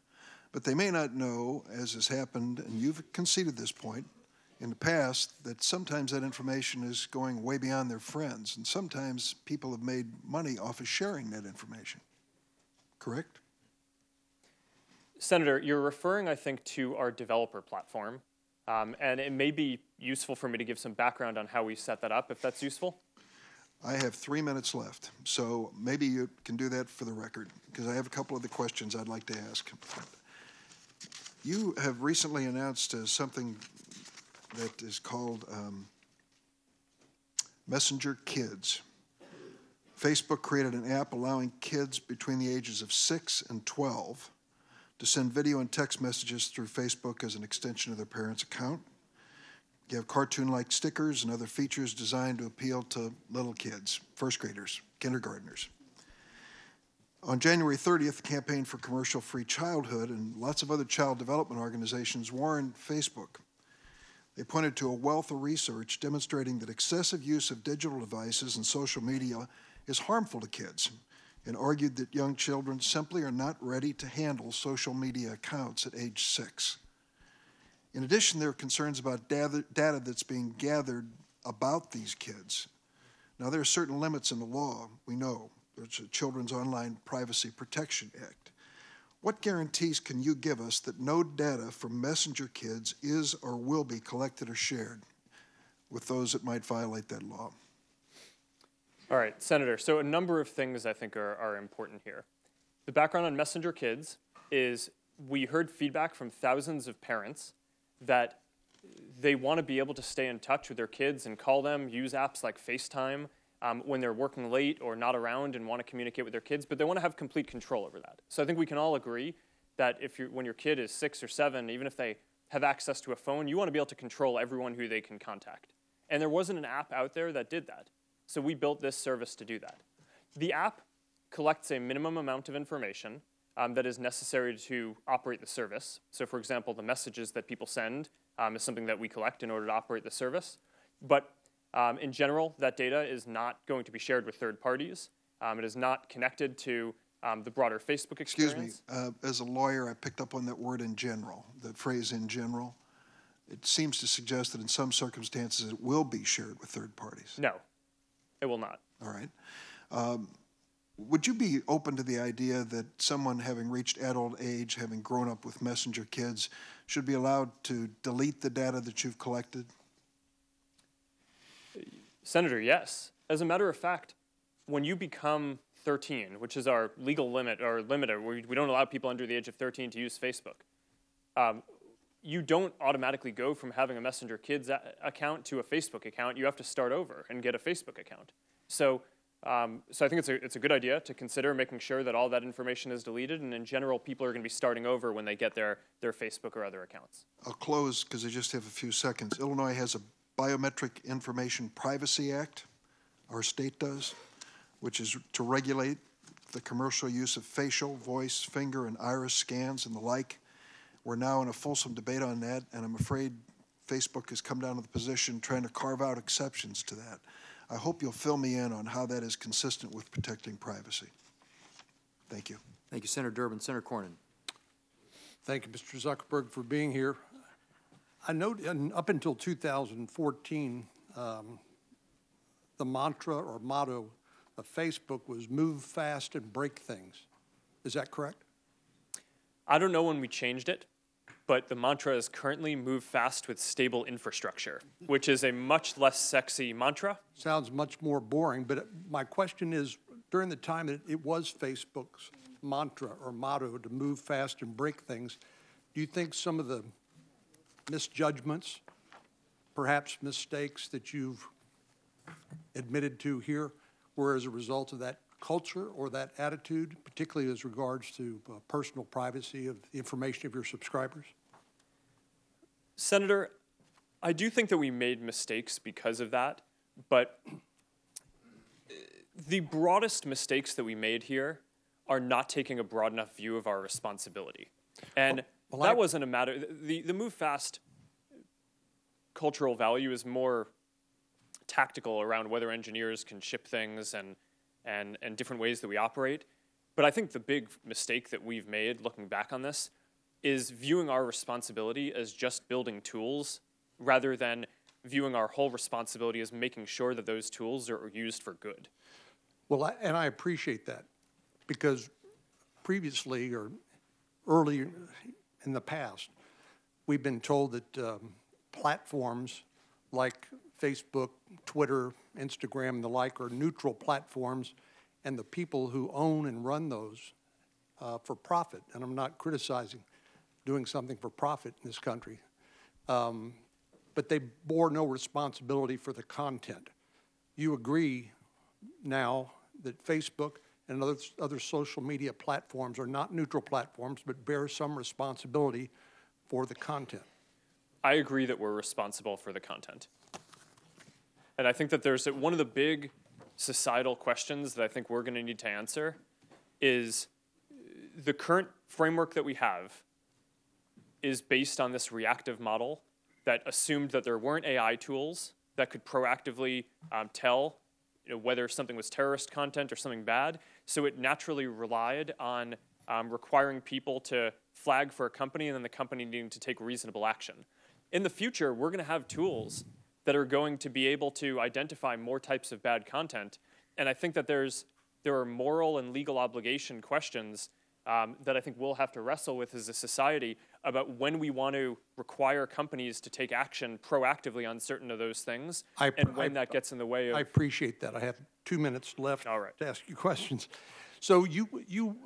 but they may not know, as has happened, and you've conceded this point in the past, that sometimes that information is going way beyond their friends, and sometimes people have made money off of sharing that information. Correct? Senator, you're referring, I think, to our developer platform, and it may be useful for me to give some background on how we set that up, if that's useful. I have 3 minutes left, so maybe you can do that for the record, because I have a couple of the questions I'd like to ask. You have recently announced something that is called Messenger Kids. Facebook created an app allowing kids between the ages of 6 and 12 to send video and text messages through Facebook as an extension of their parents' account. You have cartoon-like stickers and other features designed to appeal to little kids, first graders, kindergartners. On January 30th, the Campaign for Commercial-Free Childhood and lots of other child development organizations warned Facebook. They pointed to a wealth of research demonstrating that excessive use of digital devices and social media is harmful to kids, and argued that young children simply are not ready to handle social media accounts at age 6. In addition, there are concerns about data that's being gathered about these kids. Now, there are certain limits in the law, we know. There's a Children's Online Privacy Protection Act. What guarantees can you give us that no data from messenger kids is or will be collected or shared with those that might violate that law? All right, Senator, so a number of things I think are important here. The background on messenger kids is we heard feedback from thousands of parents that they want to be able to stay in touch with their kids and call them, use apps like FaceTime when they're working late or not around and want to communicate with their kids, but they want to have complete control over that. So I think we can all agree that when your kid is 6 or 7, even if they have access to a phone, you want to be able to control everyone who they can contact. And there wasn't an app out there that did that. So we built this service to do that. The app collects a minimum amount of information that is necessary to operate the service. So for example, the messages that people send is something that we collect in order to operate the service. But in general, that data is not going to be shared with third parties. It is not connected to the broader Facebook experience. Excuse me, as a lawyer, I picked up on that word in general, the phrase in general. It seems to suggest that in some circumstances it will be shared with third parties. No, it will not. All right. Would you be open to the idea that someone having reached adult age, having grown up with messenger kids, should be allowed to delete the data that you've collected? Senator, yes. As a matter of fact, when you become 13, which is our legal limit, or limiter, we don't allow people under the age of 13 to use Facebook, you don't automatically go from having a Messenger Kids account to a Facebook account. You have to start over and get a Facebook account. So I think it's a good idea to consider making sure that all that information is deleted, and in general, people are going to be starting over when they get their Facebook or other accounts. I'll close because I just have a few seconds. Illinois has a Biometric Information Privacy Act, our state does, which is to regulate the commercial use of facial, voice, finger, and iris scans and the like. We're now in a fulsome debate on that, and I'm afraid Facebook has come down to the position trying to carve out exceptions to that. I hope you'll fill me in on how that is consistent with protecting privacy. Thank you. Thank you, Senator Durbin. Senator Cornyn. Thank you, Mr. Zuckerberg, for being here. I know up until 2014, the mantra or motto of Facebook was move fast and break things. Is that correct? I don't know when we changed it, but the mantra is currently move fast with stable infrastructure, which is a much less sexy mantra. Sounds much more boring, but my question is, during the time that it was Facebook's mantra or motto to move fast and break things, do you think some of the misjudgments, perhaps mistakes that you've admitted to here were as a result of that culture or that attitude, particularly as regards to personal privacy of the information of your subscribers? Senator, I do think that we made mistakes because of that, but the broadest mistakes that we made here are not taking a broad enough view of our responsibility. And that wasn't a matter, the move fast cultural value is more tactical around whether engineers can ship things and different ways that we operate. But I think the big mistake that we've made looking back on this is viewing our responsibility as just building tools rather than viewing our whole responsibility as making sure that those tools are used for good. Well, and I appreciate that, because previously or early in the past, we've been told that platforms like Facebook, Twitter, Instagram, and the like are neutral platforms, and the people who own and run those for profit, and I'm not criticizing doing something for profit in this country, but they bore no responsibility for the content. You agree now that Facebook and other social media platforms are not neutral platforms, but bear some responsibility for the content. I agree that we're responsible for the content. And I think that there's one of the big societal questions that I think we're going to need to answer is the current framework that we have is based on this reactive model that assumed that there weren't AI tools that could proactively tell whether something was terrorist content or something bad. So it naturally relied on requiring people to flag for a company and then the company needing to take reasonable action. In the future, we're going to have tools that are going to be able to identify more types of bad content. And I think that there are moral and legal obligation questions that I think we'll have to wrestle with as a society about when we want to require companies to take action proactively on certain of those things, and when that gets in the way of... I appreciate that. I have 2 minutes left All right. to ask you questions. So you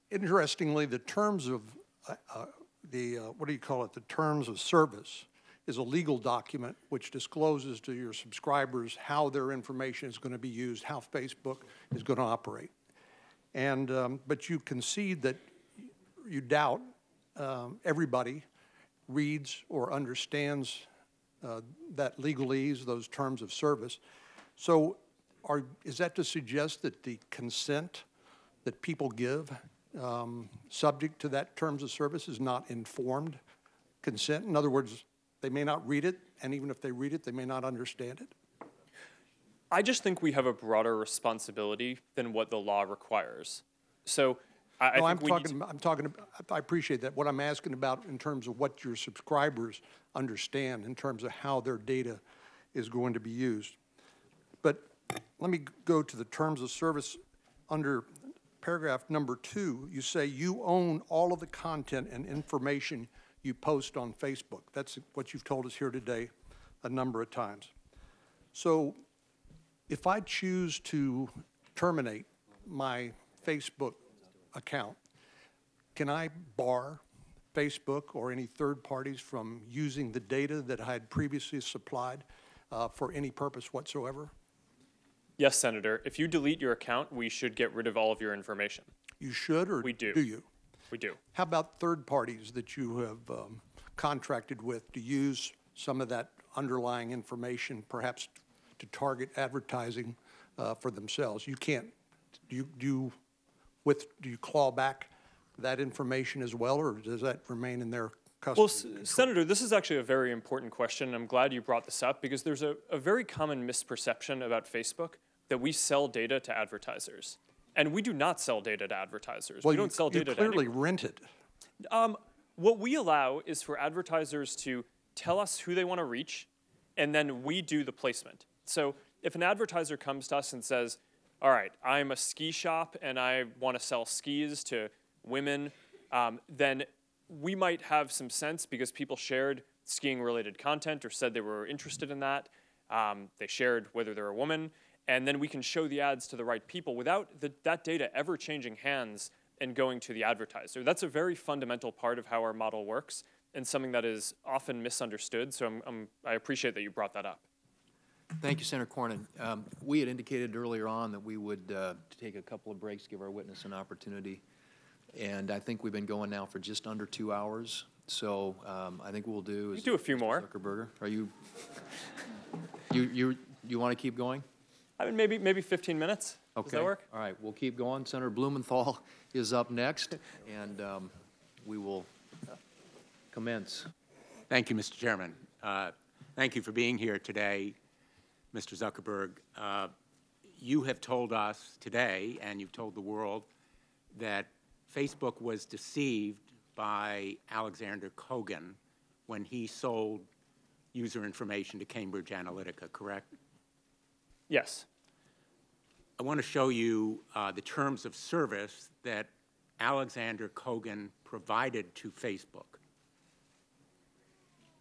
interestingly, the terms of what do you call it? The terms of service is a legal document which discloses to your subscribers how their information is going to be used, how Facebook is going to operate. And but you concede that you doubt everybody reads or understands that legalese, those terms of service. So is that to suggest that the consent that people give subject to that terms of service is not informed consent? In other words, they may not read it, and even if they read it, they may not understand it? I just think we have a broader responsibility than what the law requires. So I appreciate that. What I'm asking about in terms of what your subscribers understand in terms of how their data is going to be used. But let me go to the terms of service. Under paragraph number 2, you say you own all of the content and information you post on Facebook. That's what you've told us here today a number of times. So if I choose to terminate my Facebook account, can I bar Facebook or any third parties from using the data that I had previously supplied for any purpose whatsoever? Yes, Senator. If you delete your account, we should get rid of all of your information. You should, or we do? Do you? We do. How about third parties that you have contracted with to use some of that underlying information, perhaps to target advertising for themselves? You can't. Do you claw back that information as well, or does that remain in their custody? Well, Senator, this is actually a very important question. I'm glad you brought this up because there's a very common misperception about Facebook that we sell data to advertisers. And we do not sell data to advertisers. Well, we don't sell data to anyone. You clearly rent it. What we allow is for advertisers to tell us who they want to reach, and then we do the placement. So if an advertiser comes to us and says, all right, I'm a ski shop and I want to sell skis to women, then we might have some sense because people shared skiing-related content or said they were interested in that. They shared whether they're a woman, and then we can show the ads to the right people without that data ever changing hands and going to the advertiser. That's a very fundamental part of how our model works and something that is often misunderstood, so I appreciate that you brought that up. Thank you, Senator Cornyn. We had indicated earlier on that we would take a couple of breaks, give our witness an opportunity, and I think we've been going now for just under 2 hours. So I think we'll do is do a few more. Zuckerberg, are you want to keep going? I mean, maybe 15 minutes. Okay. Does that work? All right, we'll keep going. Senator Blumenthal is up next, and we will commence. Thank you, Mr. Chairman. Thank you for being here today, Mr. Zuckerberg. You have told us today, and you've told the world, that Facebook was deceived by Alexander Kogan when he sold user information to Cambridge Analytica, correct? Yes. I want to show you the terms of service that Alexander Kogan provided to Facebook.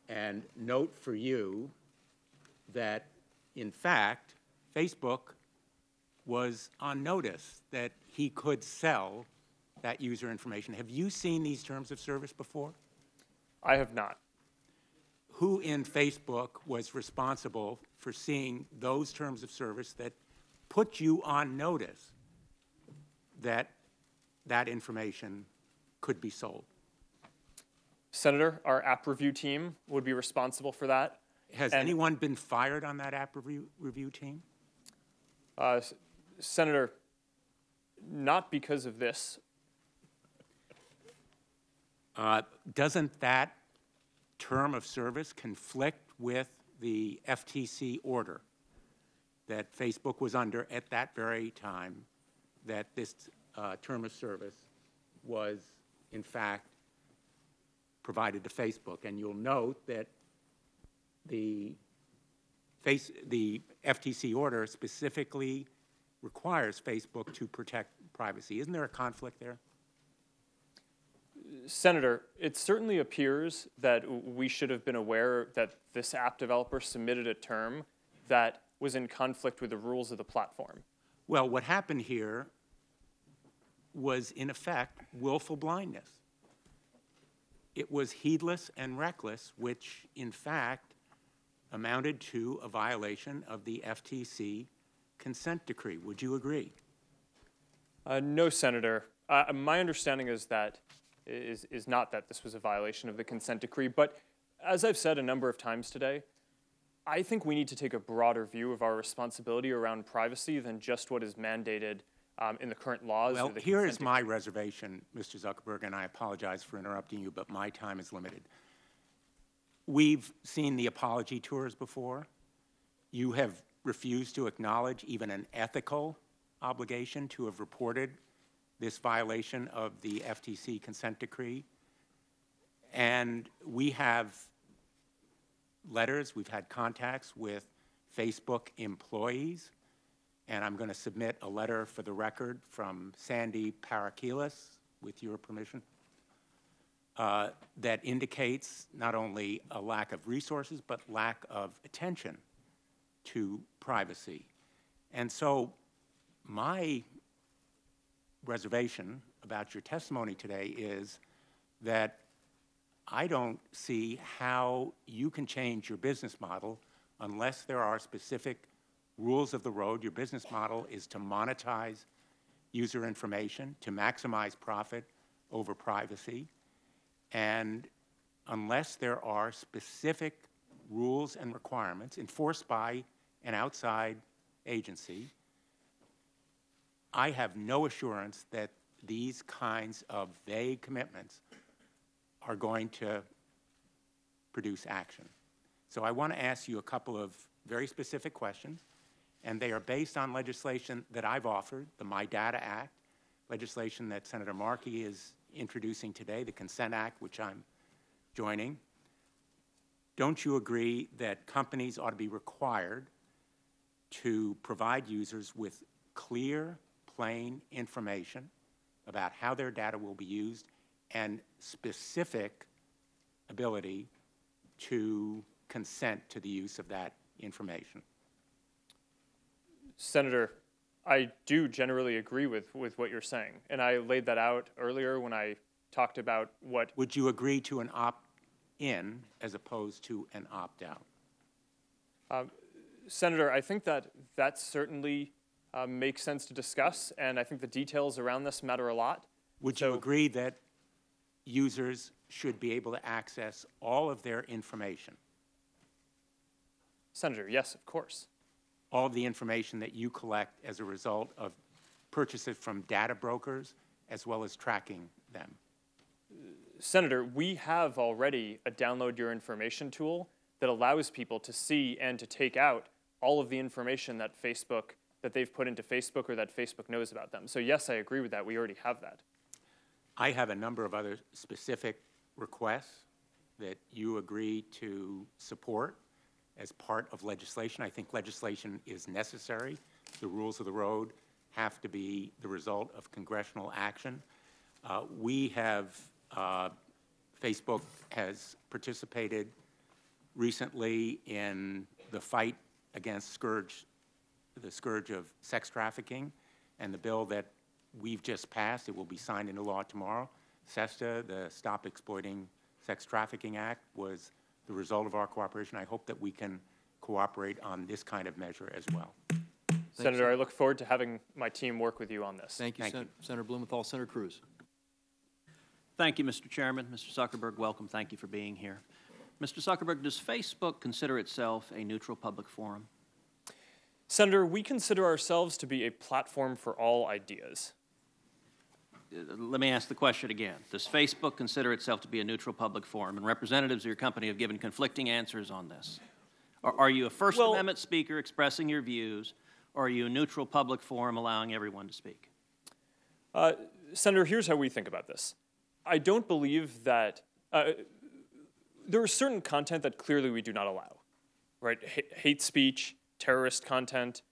And note for you that, in fact, Facebook was on notice that he could sell that user information. Have you seen these terms of service before? I have not. Who in Facebook was responsible for seeing those terms of service that put you on notice that that information could be sold? Senator, our app review team would be responsible for that. Has anyone been fired on that app review team? Senator, not because of this. Doesn't that term of service conflict with the FTC order that Facebook was under at that very time that this term of service was, in fact, provided to Facebook? And you'll note that the FTC order specifically requires Facebook to protect privacy. Isn't there a conflict there? Senator, it certainly appears that we should have been aware that this app developer submitted a term that was in conflict with the rules of the platform. Well, what happened here was, in effect, willful blindness. It was heedless and reckless, which, in fact, amounted to a violation of the FTC consent decree. Would you agree? No, Senator. My understanding is not that this was a violation of the consent decree, but as I've said a number of times today, I think we need to take a broader view of our responsibility around privacy than just what is mandated in the current laws. Well, here is my reservation, Mr. Zuckerberg, and I apologize for interrupting you, but my time is limited. We've seen the apology tours before. You have refused to acknowledge even an ethical obligation to have reported this violation of the FTC consent decree. And we have letters, we've had contacts with Facebook employees, and I'm going to submit a letter for the record from Sandy Parakilis, with your permission, that indicates not only a lack of resources, but lack of attention to privacy. And so my reservation about your testimony today is that I don't see how you can change your business model unless there are specific rules of the road. Your business model is to monetize user information, to maximize profit over privacy. And unless there are specific rules and requirements enforced by an outside agency, I have no assurance that these kinds of vague commitments are going to produce action. So I want to ask you a couple of very specific questions, and they are based on legislation that I've offered, the My Data Act, legislation that Senator Markey is introducing today, the Consent Act, which I'm joining. Don't you agree that companies ought to be required to provide users with clear, plain information about how their data will be used and specific ability to consent to the use of that information? Senator, I do generally agree with what you're saying, and I laid that out earlier when I talked about what... Would you agree to an opt-in as opposed to an opt-out? Senator, I think that certainly makes sense to discuss, and I think the details around this matter a lot. Would you agree that users should be able to access all of their information? Senator, yes, of course. All of the information that you collect as a result of purchases from data brokers, as well as tracking them? Senator, we have already a download your information tool that allows people to see and to take out all of the information that they've put into Facebook or that Facebook knows about them. So yes, I agree with that. We already have that. I have a number of other specific requests that you agree to support as part of legislation. I think legislation is necessary. The rules of the road have to be the result of congressional action. Facebook has participated recently in the fight against the scourge of sex trafficking, and the bill that we've just passed, it will be signed into law tomorrow. SESTA, the Stop Exploiting Sex Trafficking Act, was the result of our cooperation. I hope that we can cooperate on this kind of measure as well. Senator, I look forward to having my team work with you on this. Thank you. Senator Blumenthal. Senator Cruz. Thank you, Mr. Chairman. Mr. Zuckerberg, welcome. Thank you for being here. Mr. Zuckerberg, does Facebook consider itself a neutral public forum? Senator, we consider ourselves to be a platform for all ideas. let me ask the question again. Does Facebook consider itself to be a neutral public forum? And representatives of your company have given conflicting answers on this. Are you a First Amendment speaker expressing your views, or are you a neutral public forum allowing everyone to speak? Senator, here's how we think about this. I don't believe that there is certain content that clearly we do not allow, right? Hate speech, terrorist content,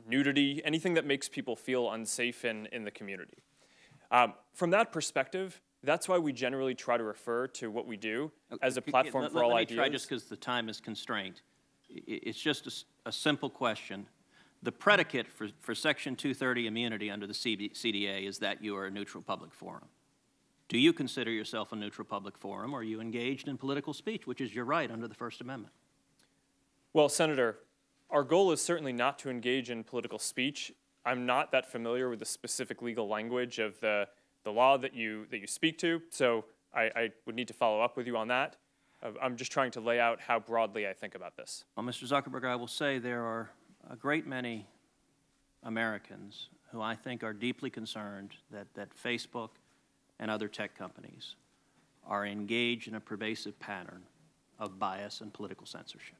nudity, anything that makes people feel unsafe in the community. From that perspective, that's why we generally try to refer to what we do as a platform for all ideas. Let me try, just because the time is constrained. It's just a simple question. The predicate for Section 230 immunity under the CDA is that you are a neutral public forum. Do you consider yourself a neutral public forum, or are you engaged in political speech, which is your right under the First Amendment? Well, Senator, our goal is certainly not to engage in political speech. I'm not that familiar with the specific legal language of the law that you speak to, so I would need to follow up with you on that. I'm just trying to lay out how broadly I think about this. Well, Mr. Zuckerberg, I will say there are a great many Americans who I think are deeply concerned that Facebook and other tech companies are engaged in a pervasive pattern of bias and political censorship.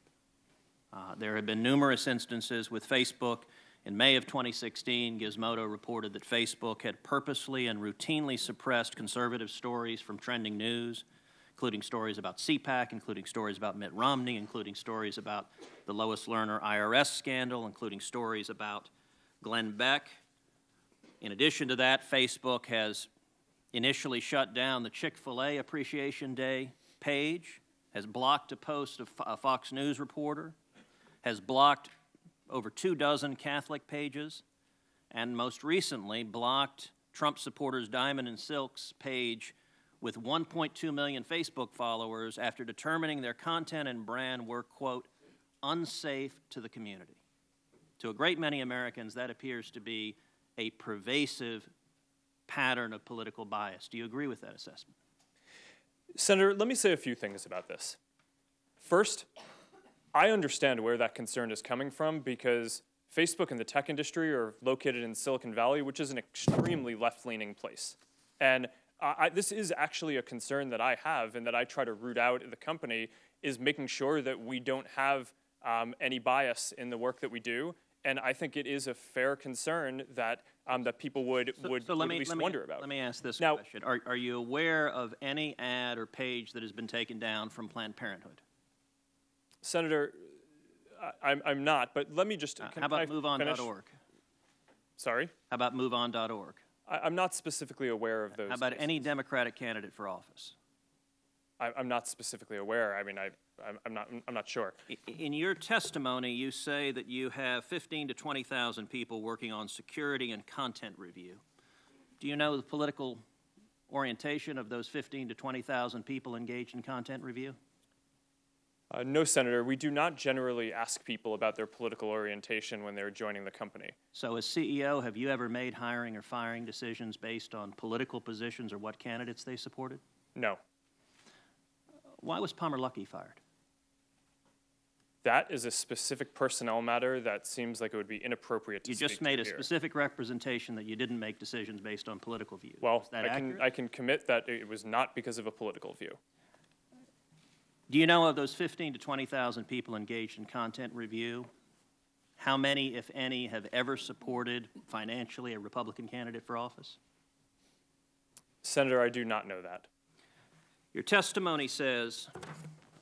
There have been numerous instances with Facebook. In May of 2016, Gizmodo reported that Facebook had purposely and routinely suppressed conservative stories from trending news, including stories about CPAC, including stories about Mitt Romney, including stories about the Lois Lerner IRS scandal, including stories about Glenn Beck. In addition to that, Facebook has initially shut down the Chick-fil-A Appreciation Day page, has blocked a post of a Fox News reporter, has blocked over 24 Catholic pages, and most recently blocked Trump supporters Diamond and Silk's page with 1.2 million Facebook followers after determining their content and brand were, quote, unsafe to the community. To a great many Americans, that appears to be a pervasive pattern of political bias. Do you agree with that assessment? Senator, let me say a few things about this. First, I understand where that concern is coming from because Facebook and the tech industry are located in Silicon Valley, which is an extremely left-leaning place. And this is actually a concern that I have and that I try to root out in the company, is making sure that we don't have any bias in the work that we do. And I think it is a fair concern that that people would at least wonder about. Let me ask this question. Are you aware of any ad or page that has been taken down from Planned Parenthood? Senator, I'm not, but let me just... How about MoveOn.org? Sorry? How about MoveOn.org? I'm not specifically aware of those. How about any Democratic candidate for office? I'm not specifically aware. I mean, I'm not sure. In your testimony, you say that you have 15,000 to 20,000 people working on security and content review. Do you know the political orientation of those 15,000 to 20,000 people engaged in content review? No, Senator. We do not generally ask people about their political orientation when they're joining the company. So as CEO, have you ever made hiring or firing decisions based on political positions or what candidates they supported? No. Why was Palmer Luckey fired? That is a specific personnel matter that seems like it would be inappropriate to speak to here. You just made a specific representation that you didn't make decisions based on political views. Well, is that accurate? I can commit that it was not because of a political view. Do you know of those 15,000 to 20,000 people engaged in content review, how many, if any, have ever supported financially a Republican candidate for office? Senator, I do not know that. Your testimony says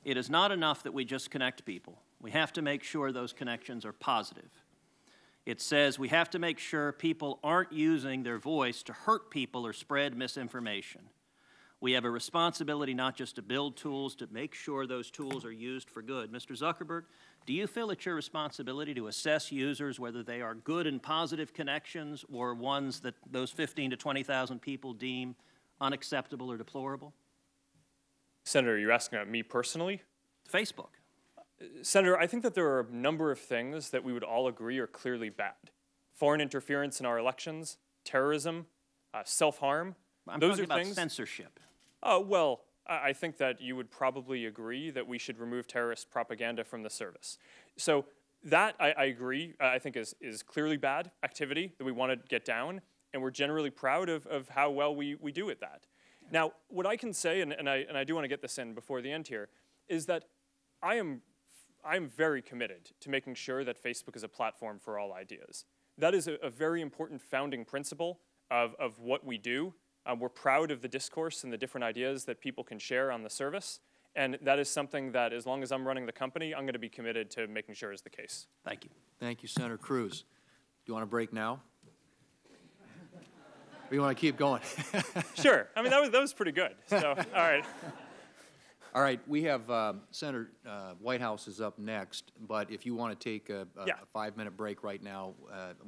it is not enough that we just connect people. We have to make sure those connections are positive. It says we have to make sure people aren't using their voice to hurt people or spread misinformation. We have a responsibility not just to build tools, to make sure those tools are used for good. Mr. Zuckerberg, do you feel it's your responsibility to assess users whether they are good and positive connections or ones that those 15,000 to 20,000 people deem unacceptable or deplorable? Senator, you're asking about me personally? Facebook. Senator, I think that there are a number of things that we would all agree are clearly bad. Foreign interference in our elections, terrorism, self-harm. I'm Those talking are about things. Censorship. Well, I think that you would probably agree that we should remove terrorist propaganda from the service. So that, I agree, I think is clearly bad activity that we want to get down. and we're generally proud of how well we do at that. Now, what I can say, and I do want to get this in before the end here, is that I am very committed to making sure that Facebook is a platform for all ideas. That is a very important founding principle of what we do. We're proud of the discourse and the different ideas that people can share on the service, and that is something that, as long as I'm running the company, I'm going to be committed to making sure is the case. Thank you. Thank you, Senator Cruz. Do you want to break now? Or you want to keep going? Sure. I mean, that was pretty good. So, all right. All right, we have Senator Whitehouse is up next, but if you want to take a 5-minute break right now,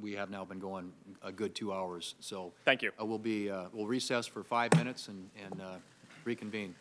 we have now been going a good 2 hours. So thank you. We'll recess for 5 minutes and reconvene.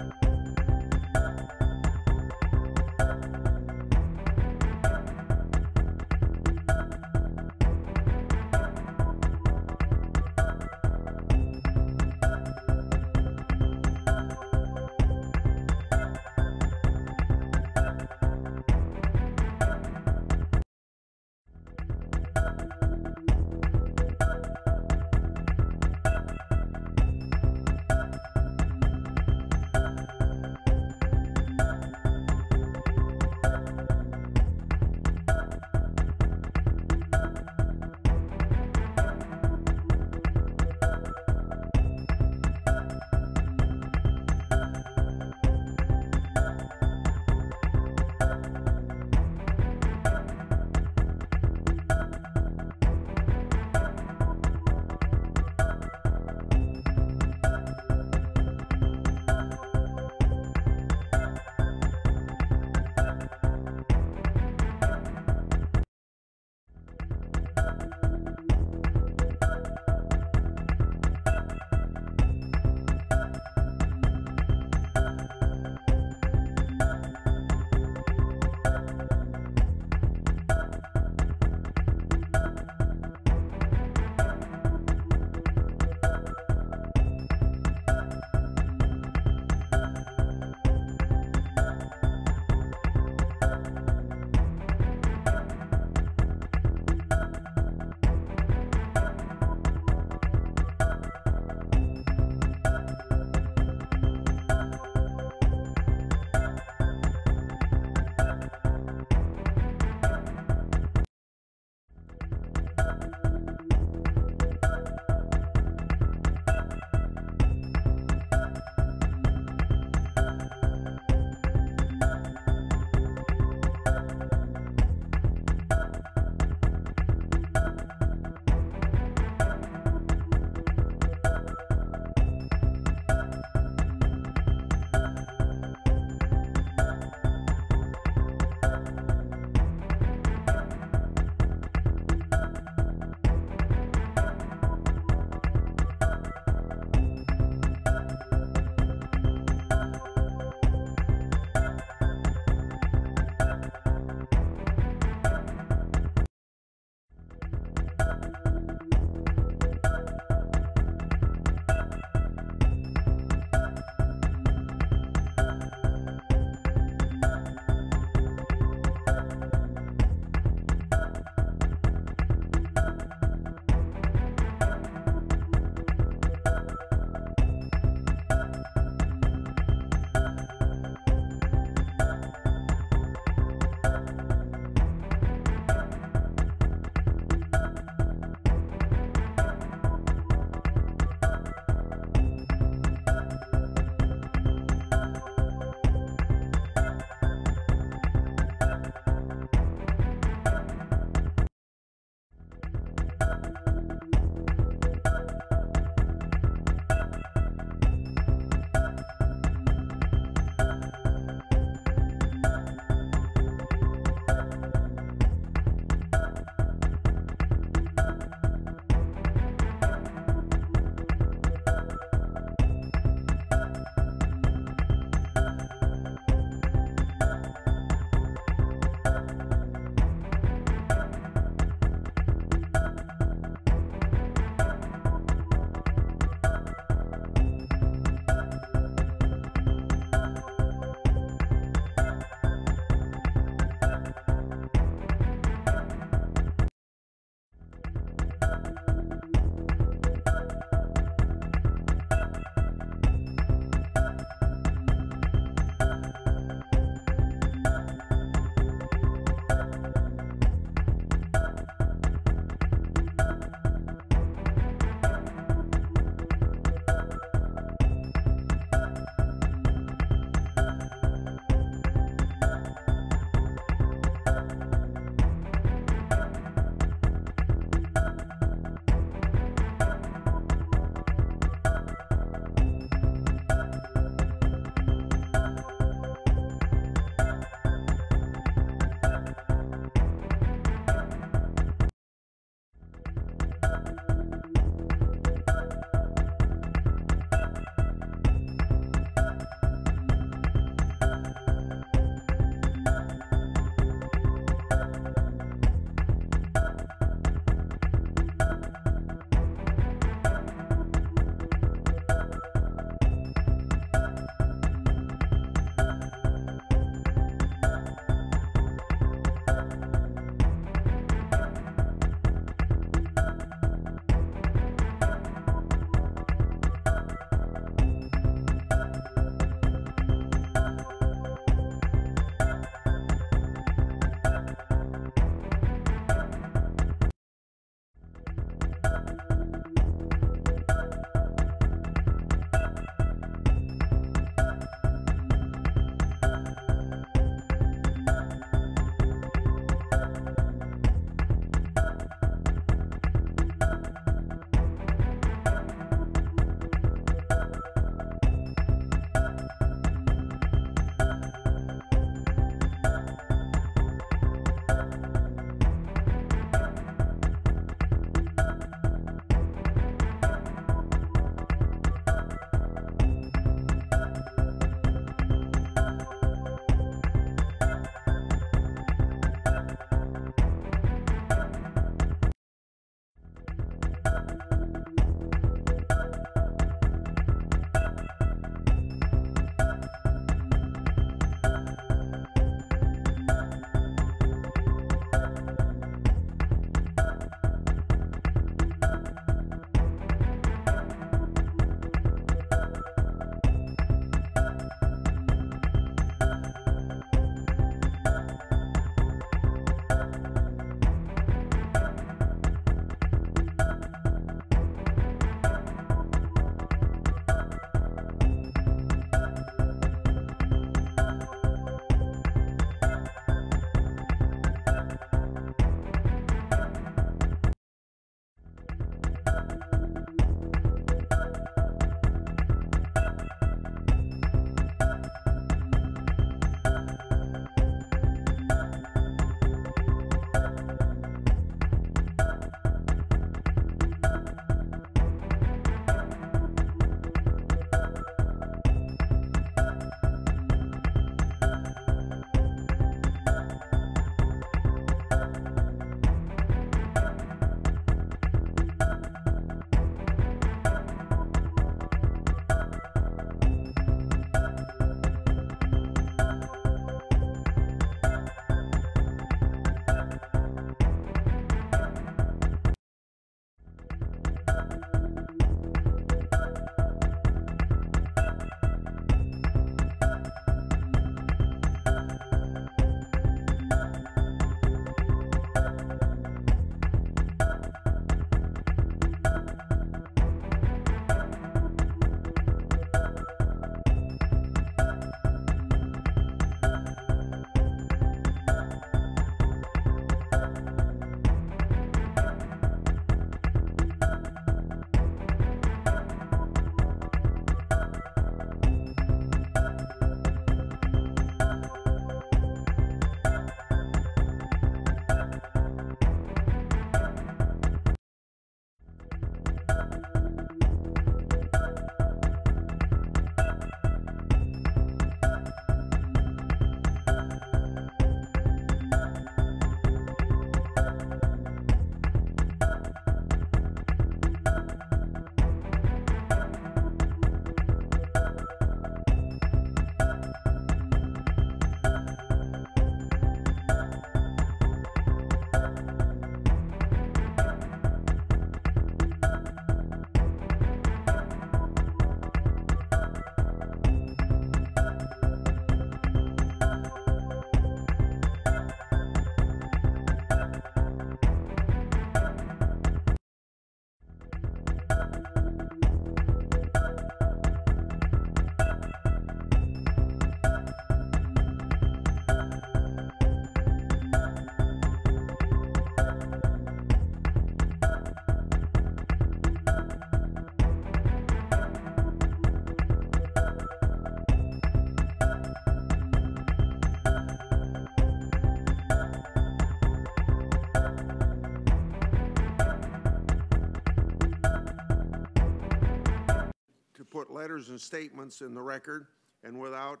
letters and statements in the record, and without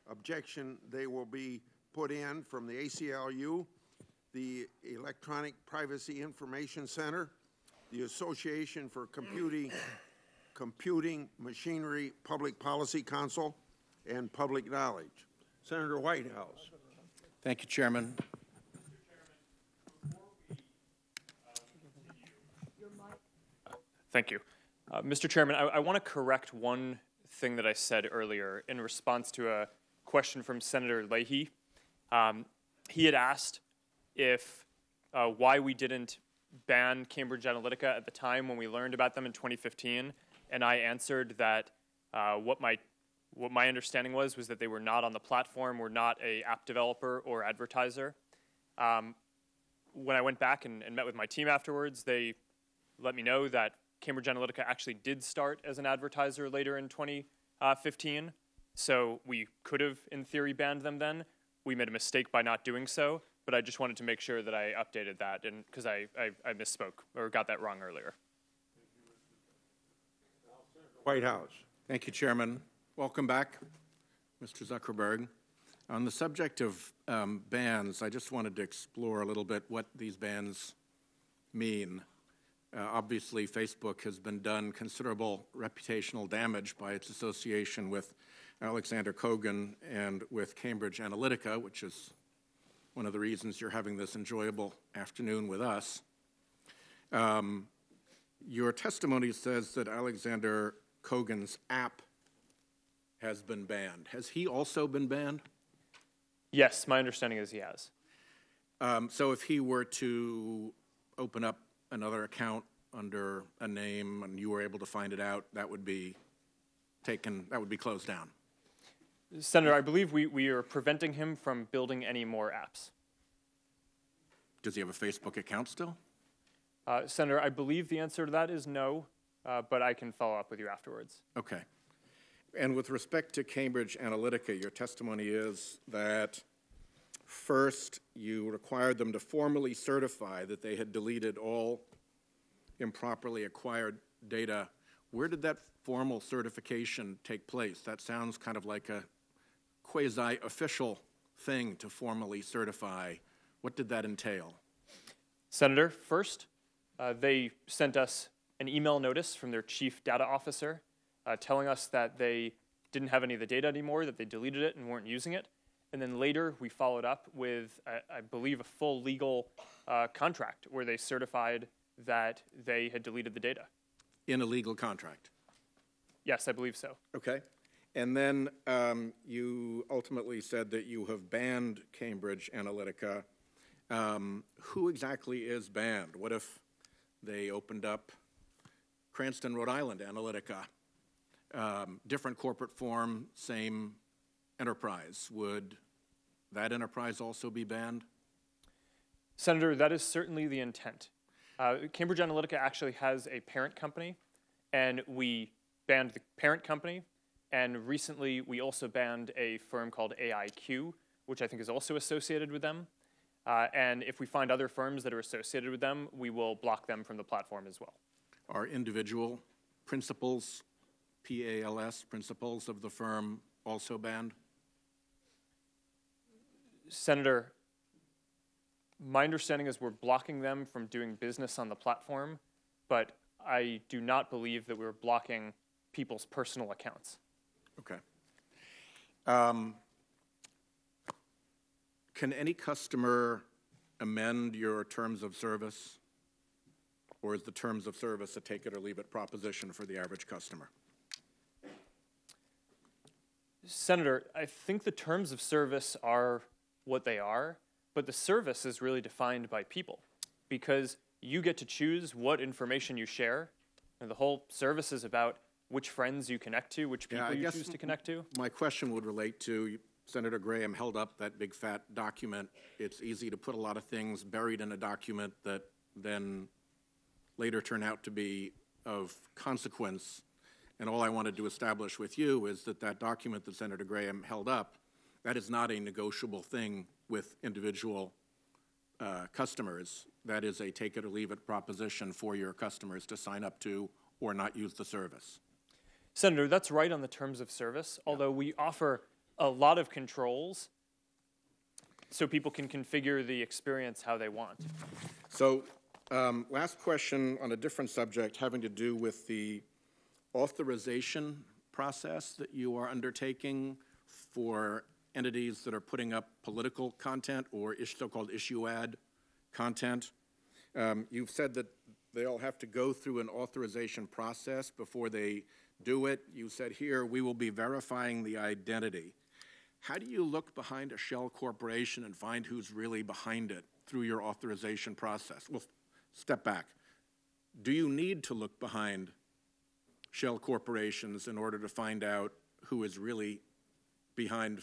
objection, they will be put in from the ACLU, the Electronic Privacy Information Center, the Association for Computing Machinery Public Policy Council, and Public Knowledge. Senator Whitehouse. Thank you, Chairman. Thank you. Mr. Chairman, I want to correct one thing that I said earlier in response to a question from Senator Leahy. He had asked if why we didn't ban Cambridge Analytica at the time when we learned about them in 2015, and I answered that what my understanding was that they were not on the platform, were not a app developer or advertiser. When I went back and met with my team afterwards, they let me know that Cambridge Analytica actually did start as an advertiser later in 2015, so we could have, in theory, banned them then. We made a mistake by not doing so, but I just wanted to make sure that I updated that, and because I misspoke or got that wrong earlier. White House. Thank you, Chairman. Welcome back, Mr. Zuckerberg. On the subject of bans, I just wanted to explore a little bit what these bans mean. Obviously, Facebook has been done considerable reputational damage by its association with Alexander Kogan and with Cambridge Analytica, which is one of the reasons you're having this enjoyable afternoon with us. Your testimony says that Alexander Kogan's app has been banned. Has he also been banned? Yes, my understanding is he has. So if he were to open up another account under a name and you were able to find it out, that would be closed down. Senator, I believe we are preventing him from building any more apps. Does he have a Facebook account still? Senator, I believe the answer to that is no, but I can follow up with you afterwards. Okay. And with respect to Cambridge Analytica, your testimony is that first, you required them to formally certify that they had deleted all improperly acquired data. Where did that formal certification take place? That sounds kind of like a quasi-official thing to formally certify. What did that entail? Senator, first, they sent us an email notice from their chief data officer telling us that they didn't have any of the data anymore, that they deleted it and weren't using it. And then later, we followed up with, I believe, a full legal contract where they certified that they had deleted the data. In a legal contract? Yes, I believe so. Okay. And then you ultimately said that you have banned Cambridge Analytica. Who exactly is banned? What if they opened up Cranston, Rhode Island Analytica? Different corporate form, same enterprise. Would that enterprise also be banned? Senator, that is certainly the intent. Cambridge Analytica actually has a parent company, and we banned the parent company. And recently, we also banned a firm called AIQ, which I think is also associated with them. And if we find other firms that are associated with them, we will block them from the platform as well. Are individual principals, PALS, principals of the firm also banned? Senator, my understanding is we're blocking them from doing business on the platform, but I do not believe that we're blocking people's personal accounts. Okay. Can any customer amend your terms of service, or is the terms of service a take it or leave it proposition for the average customer? Senator, I think the terms of service are what they are, but the service is really defined by people because you get to choose what information you share, and the whole service is about which friends you connect to, which people you choose to connect to. My question would relate to Senator Graham held up that big fat document. It's easy to put a lot of things buried in a document that then later turn out to be of consequence. And all I wanted to establish with you is that that document that Senator Graham held up, that is not a negotiable thing with individual customers. That is a take it or leave it proposition for your customers to sign up to or not use the service. Senator, that's right on the terms of service, although we offer a lot of controls so people can configure the experience how they want. So, last question on a different subject having to do with the authorization process that you are undertaking for entities that are putting up political content or so-called issue ad content. You've said that they all have to go through an authorization process before they do it. You said here, we will be verifying the identity. How do you look behind a shell corporation and find who's really behind it through your authorization process? Well, step back. Do you need to look behind shell corporations in order to find out who is really behind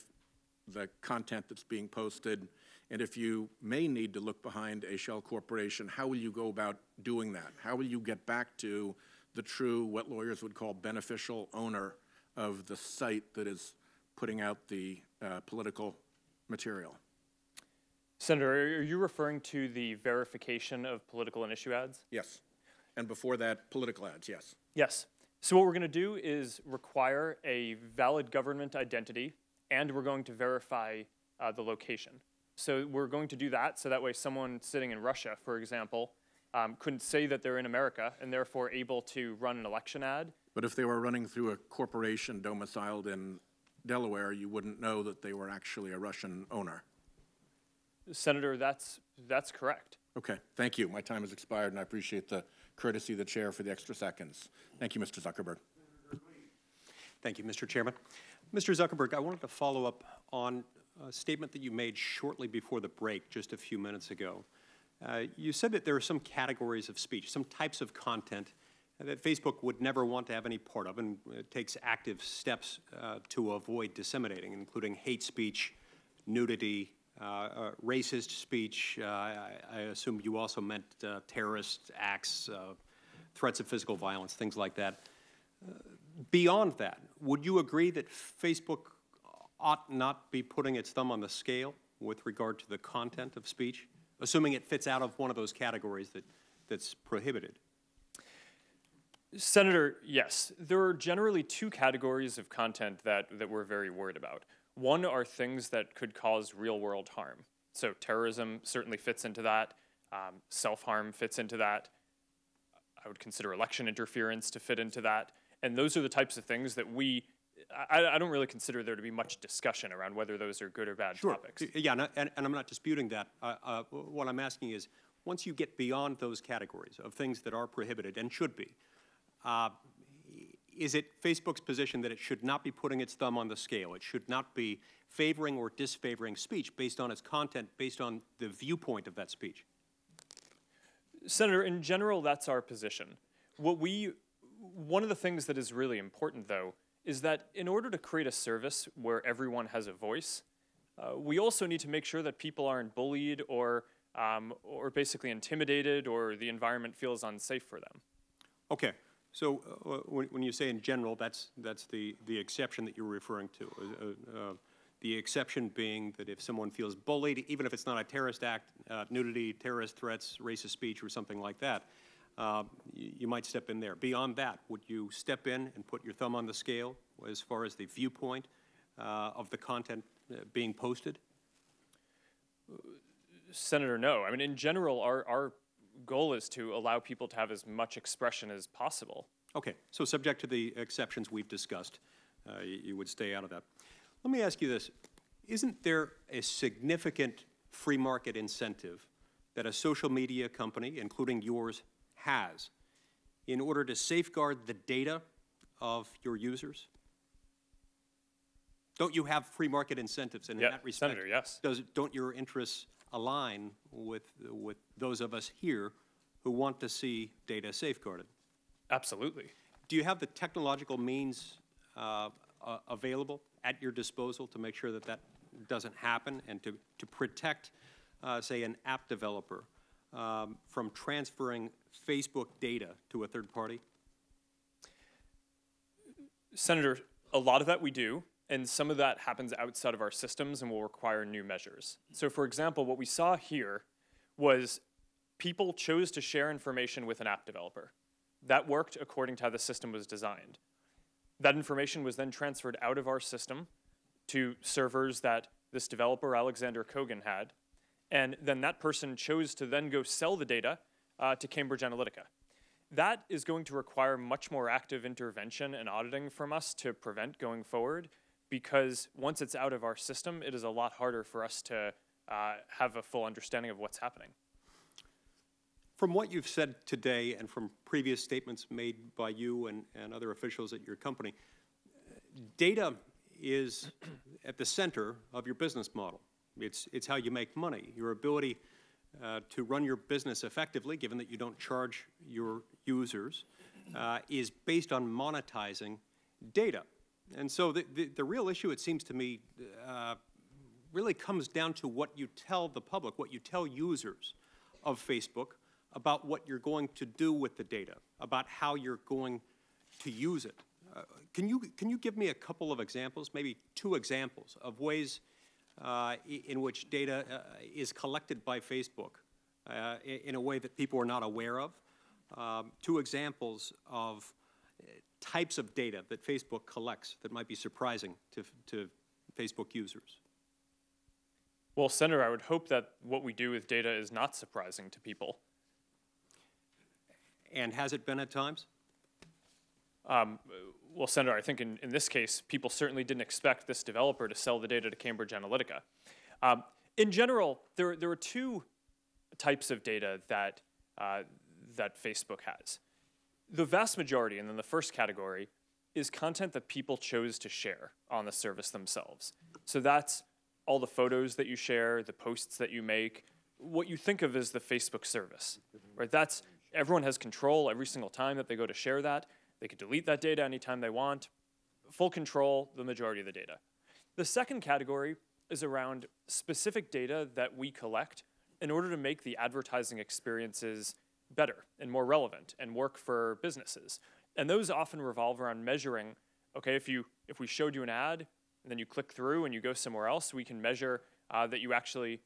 the content that's being posted? And if you may need to look behind a shell corporation, how will you go about doing that? How will you get back to the true, what lawyers would call beneficial owner of the site that is putting out the political material? Senator, are you referring to the verification of political and issue ads? Yes. And before that, political ads, yes. Yes. So what we're going to do is require a valid government identity, and we're going to verify the location. So we're going to do that so that way someone sitting in Russia, for example, couldn't say that they're in America and therefore able to run an election ad. But if they were running through a corporation domiciled in Delaware, you wouldn't know that they were actually a Russian owner. Senator, that's correct. Okay, thank you. My time has expired, and I appreciate the courtesy of the chair for the extra seconds. Thank you, Mr. Zuckerberg. Thank you, Mr. Chairman. Mr. Zuckerberg, I wanted to follow up on a statement that you made shortly before the break, just a few minutes ago. You said that there are some categories of speech, some types of content that Facebook would never want to have any part of, and it takes active steps to avoid disseminating, including hate speech, nudity, racist speech. I assume you also meant terrorist acts, threats of physical violence, things like that. Beyond that, would you agree that Facebook ought not be putting its thumb on the scale with regard to the content of speech, assuming it fits out of one of those categories that's prohibited? Senator, yes. There are generally two categories of content that we're very worried about. One are things that could cause real-world harm. So terrorism certainly fits into that. Self-harm fits into that. I would consider election interference to fit into that. And those are the types of things that I don't really consider there to be much discussion around whether those are good or bad topics. Yeah, and I'm not disputing that. What I'm asking is, once you get beyond those categories of things that are prohibited and should be, is it Facebook's position that it should not be putting its thumb on the scale? It should not be favoring or disfavoring speech based on its content, based on the viewpoint of that speech? Senator, in general, that's our position. One of the things that is really important, though, is that in order to create a service where everyone has a voice, we also need to make sure that people aren't bullied or basically intimidated or the environment feels unsafe for them. Okay. So when you say in general, that's the exception that you're referring to. The exception being that if someone feels bullied, even if it's not a terrorist act, nudity, terrorist threats, racist speech, or something like that, you might step in there. Beyond that, would you step in and put your thumb on the scale as far as the viewpoint of the content being posted? Senator, no. I mean, in general, our goal is to allow people to have as much expression as possible. Okay, so subject to the exceptions we've discussed, you would stay out of that. Let me ask you this. Isn't there a significant free market incentive that a social media company, including yours, has in order to safeguard the data of your users? Don't you have free market incentives? And in that respect, Senator, yes. Don't your interests align with those of us here who want to see data safeguarded? Absolutely. Do you have the technological means available at your disposal to make sure that that doesn't happen and to protect, say, an app developer from transferring Facebook data to a third party? Senator, a lot of that we do, and some of that happens outside of our systems and will require new measures. So, for example, what we saw here was people chose to share information with an app developer. That worked according to how the system was designed. That information was then transferred out of our system to servers that this developer, Alexander Kogan, had. And then that person chose to then go sell the data to Cambridge Analytica. That is going to require much more active intervention and auditing from us to prevent going forward, because once it's out of our system, it is a lot harder for us to have a full understanding of what's happening. From what you've said today and from previous statements made by you and other officials at your company, data is at the center of your business model. It's how you make money. Your ability to run your business effectively, given that you don't charge your users, is based on monetizing data. And so the real issue, it seems to me, really comes down to what you tell the public, what you tell users of Facebook about what you're going to do with the data, about how you're going to use it. Can you give me a couple of examples, maybe 2 examples of ways in which data is collected by Facebook in a way that people are not aware of? 2 examples of types of data that Facebook collects that might be surprising to Facebook users. Well, Senator, I would hope that what we do with data is not surprising to people. And has it been at times? Well, Senator, I think in this case, people certainly didn't expect this developer to sell the data to Cambridge Analytica. In general, there are 2 types of data that Facebook has. The vast majority, and then the first category, is content that people chose to share on the service themselves. So that's all the photos that you share, the posts that you make, what you think of as the Facebook service, right? Everyone has control every single time that they go to share that. They can delete that data anytime they want. Full control, the majority of the data. The second category is around specific data that we collect in order to make the advertising experiences better and more relevant and work for businesses. And those often revolve around measuring, okay, if we showed you an ad and then you click through and you go somewhere else, we can measure that you actually,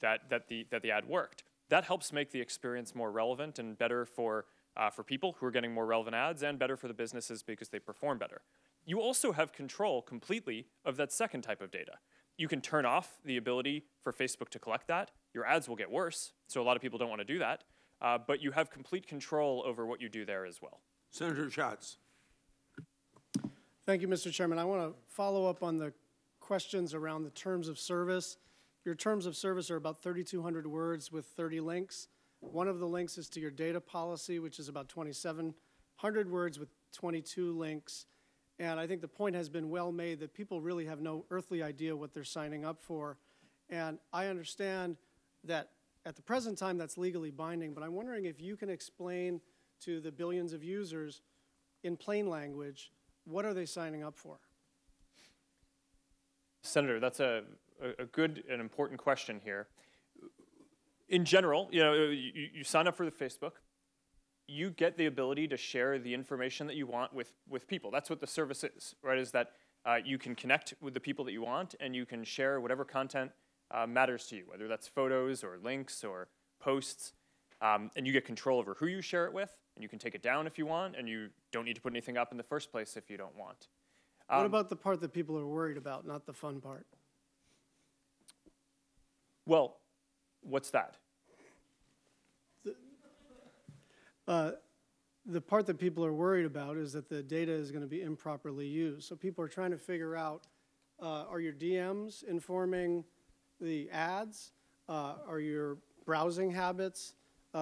that the ad worked. That helps make the experience more relevant and better for people who are getting more relevant ads, and better for the businesses because they perform better. You also have control completely of that second type of data. You can turn off the ability for Facebook to collect that. Your ads will get worse, so a lot of people don't want to do that. But you have complete control over what you do there as well. Senator Schatz. Thank you, Mr. Chairman. I want to follow up on the questions around the terms of service. Your terms of service are about 3,200 words with 30 links. One of the links is to your data policy, which is about 2,700 words with 22 links. And I think the point has been well made that people really have no earthly idea what they're signing up for. And I understand that at the present time that's legally binding, but I'm wondering if you can explain to the billions of users in plain language, what are they signing up for? Senator, that's a good and important question here. In general, you sign up for the Facebook, you get the ability to share the information that you want with people. That's what the service is, right? Is that you can connect with the people that you want, and you can share whatever content matters to you, whether that's photos or links or posts, and you get control over who you share it with, and you can take it down if you want, and you don't need to put anything up in the first place if you don't want. What about the part that people are worried about, not the fun part? Well, what's that? The part that people are worried about is that the data is going to be improperly used. So people are trying to figure out, are your DMs informing the ads? Are your browsing habits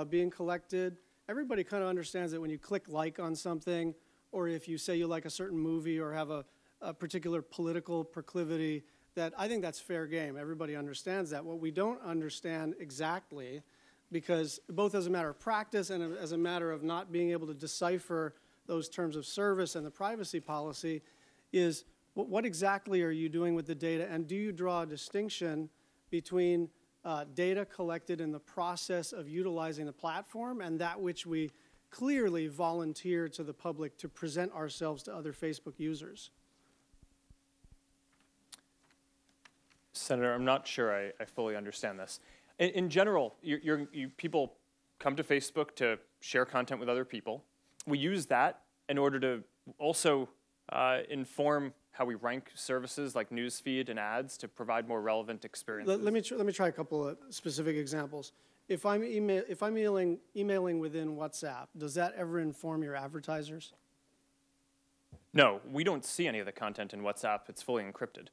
being collected? Everybody kind of understands that when you click like on something, or if you say you like a certain movie or have a particular political proclivity, that I think that's fair game. Everybody understands that. What we don't understand exactly, because both as a matter of practice and as a matter of not being able to decipher those terms of service and the privacy policy, is what exactly are you doing with the data, and do you draw a distinction between data collected in the process of utilizing the platform and that which we clearly volunteer to the public to present ourselves to other Facebook users? Senator, I'm not sure I fully understand this. In general, people come to Facebook to share content with other people. We use that in order to also inform how we rank services like newsfeed and ads to provide more relevant experiences. Let me try a couple of specific examples. If I'm emailing within WhatsApp, does that ever inform your advertisers? No, we don't see any of the content in WhatsApp. It's fully encrypted.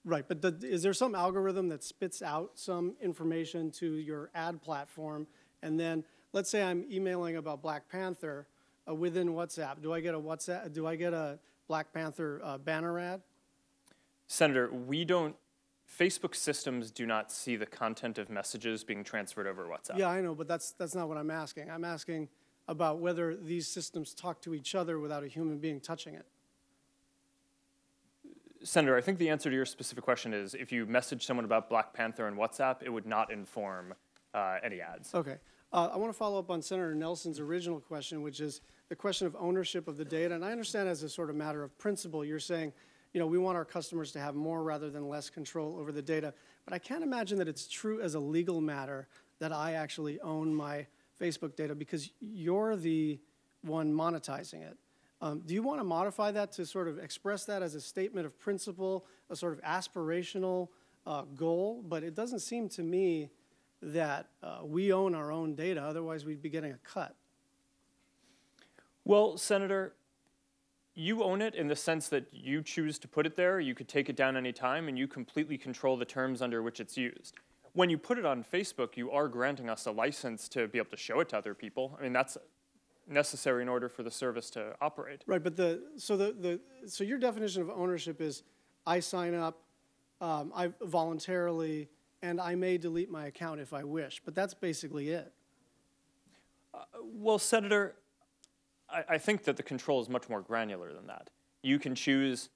Right, but is there some algorithm that spits out some information to your ad platform, and then let's say I'm emailing about Black Panther within WhatsApp. Do I get a Black Panther banner ad? Senator, Facebook systems do not see the content of messages being transferred over WhatsApp. Yeah, I know, but that's not what I'm asking. I'm asking about whether these systems talk to each other without a human being touching it. Senator, I think the answer to your specific question is if you message someone about Black Panther in WhatsApp, it would not inform any ads. Okay. I want to follow up on Senator Nelson's original question, which is the question of ownership of the data. And I understand as a sort of matter of principle, you're saying, we want our customers to have more rather than less control over the data. But I can't imagine that it's true as a legal matter that I actually own my Facebook data because you're the one monetizing it. Do you want to modify that to sort of express that as a statement of principle, a sort of aspirational goal? But it doesn't seem to me that we own our own data, otherwise we'd be getting a cut. Well, Senator, you own it in the sense that you choose to put it there, you could take it down any time, and you completely control the terms under which it's used. When you put it on Facebook, you are granting us a license to be able to show it to other people. I mean, that's necessary in order for the service to operate. Right, but so your definition of ownership is I sign up, I voluntarily, and I may delete my account if I wish, but that's basically it. Well, Senator, I think that the control is much more granular than that. You can choose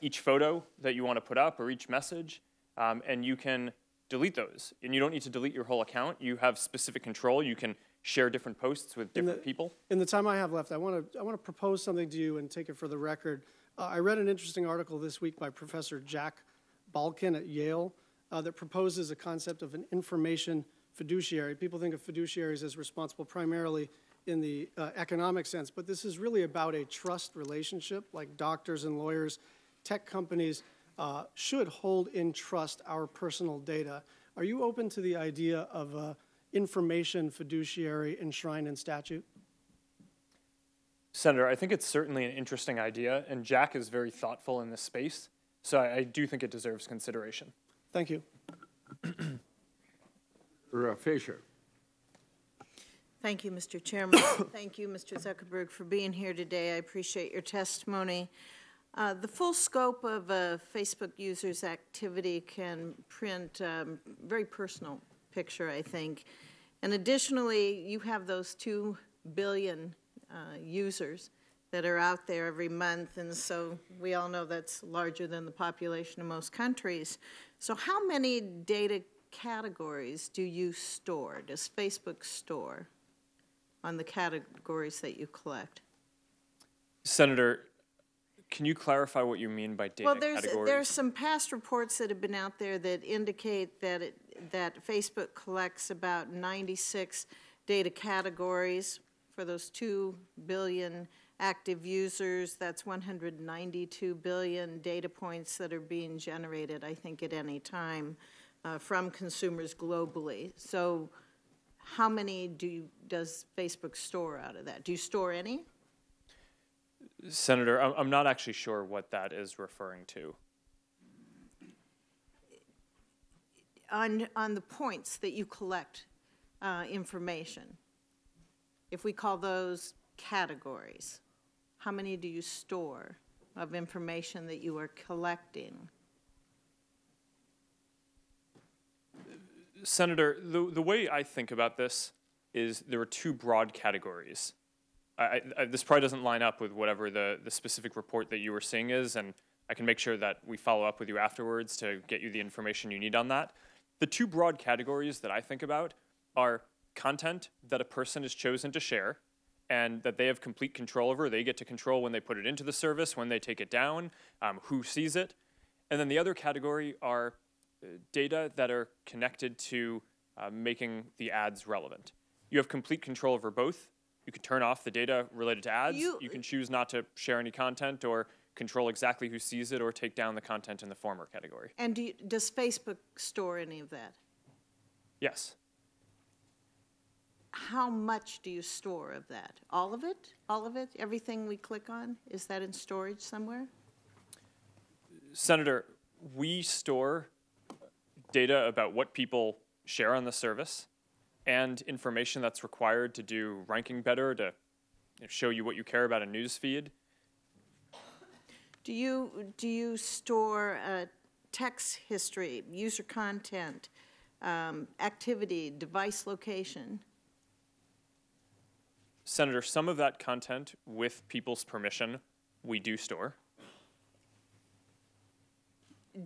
each photo that you want to put up or each message, and you can delete those. And you don't need to delete your whole account. You have specific control. You can share different posts with different people. In the time I have left, I want to propose something to you and take it for the record. I read an interesting article this week by Professor Jack Balkin at Yale that proposes a concept of an information fiduciary. People think of fiduciaries as responsible primarily in the economic sense, but this is really about a trust relationship, like doctors and lawyers. Tech companies should hold in trust our personal data. Are you open to the idea of a information fiduciary enshrined in statute? Senator, I think it's certainly an interesting idea, and Jack is very thoughtful in this space, so I do think it deserves consideration. Thank you. Fisher. Thank you, Mr. Chairman. Thank you, Mr. Zuckerberg, for being here today. I appreciate your testimony. The full scope of a Facebook user's activity can print a very personal picture, I think. And additionally, you have those 2 billion users that are out there every month, and so we all know that's larger than the population of most countries. So how many data categories do you store, does Facebook store, on the categories that you collect? Senator, can you clarify what you mean by data categories? Well, there's some past reports that have been out there that indicate that Facebook collects about 96 data categories for those 2 billion active users. That's 192 billion data points that are being generated, I think, at any time from consumers globally. So how many does Facebook store out of that? Do you store any? Senator, I'm not actually sure what that is referring to. On the points that you collect information, if we call those categories, how many do you store of information that you are collecting? Senator, the way I think about this is there are 2 broad categories. This probably doesn't line up with whatever the specific report that you were seeing is, and I can make sure that we follow up with you afterwards to get you the information you need on that. The 2 broad categories that I think about are content that a person has chosen to share and that they have complete control over. They get to control when they put it into the service, when they take it down, who sees it. And then the other category are data that are connected to making the ads relevant. You have complete control over both. You can turn off the data related to ads. You can choose not to share any content or control exactly who sees it or take down the content in the former category. And does Facebook store any of that? Yes. How much do you store of that? All of it? All of it? Everything we click on? Is that in storage somewhere? Senator, we store data about what people share on the service and information that's required to do ranking better, to show you what you care about in news feed. Do you store text history, user content, activity, device location? Senator, some of that content, with people's permission, we do store.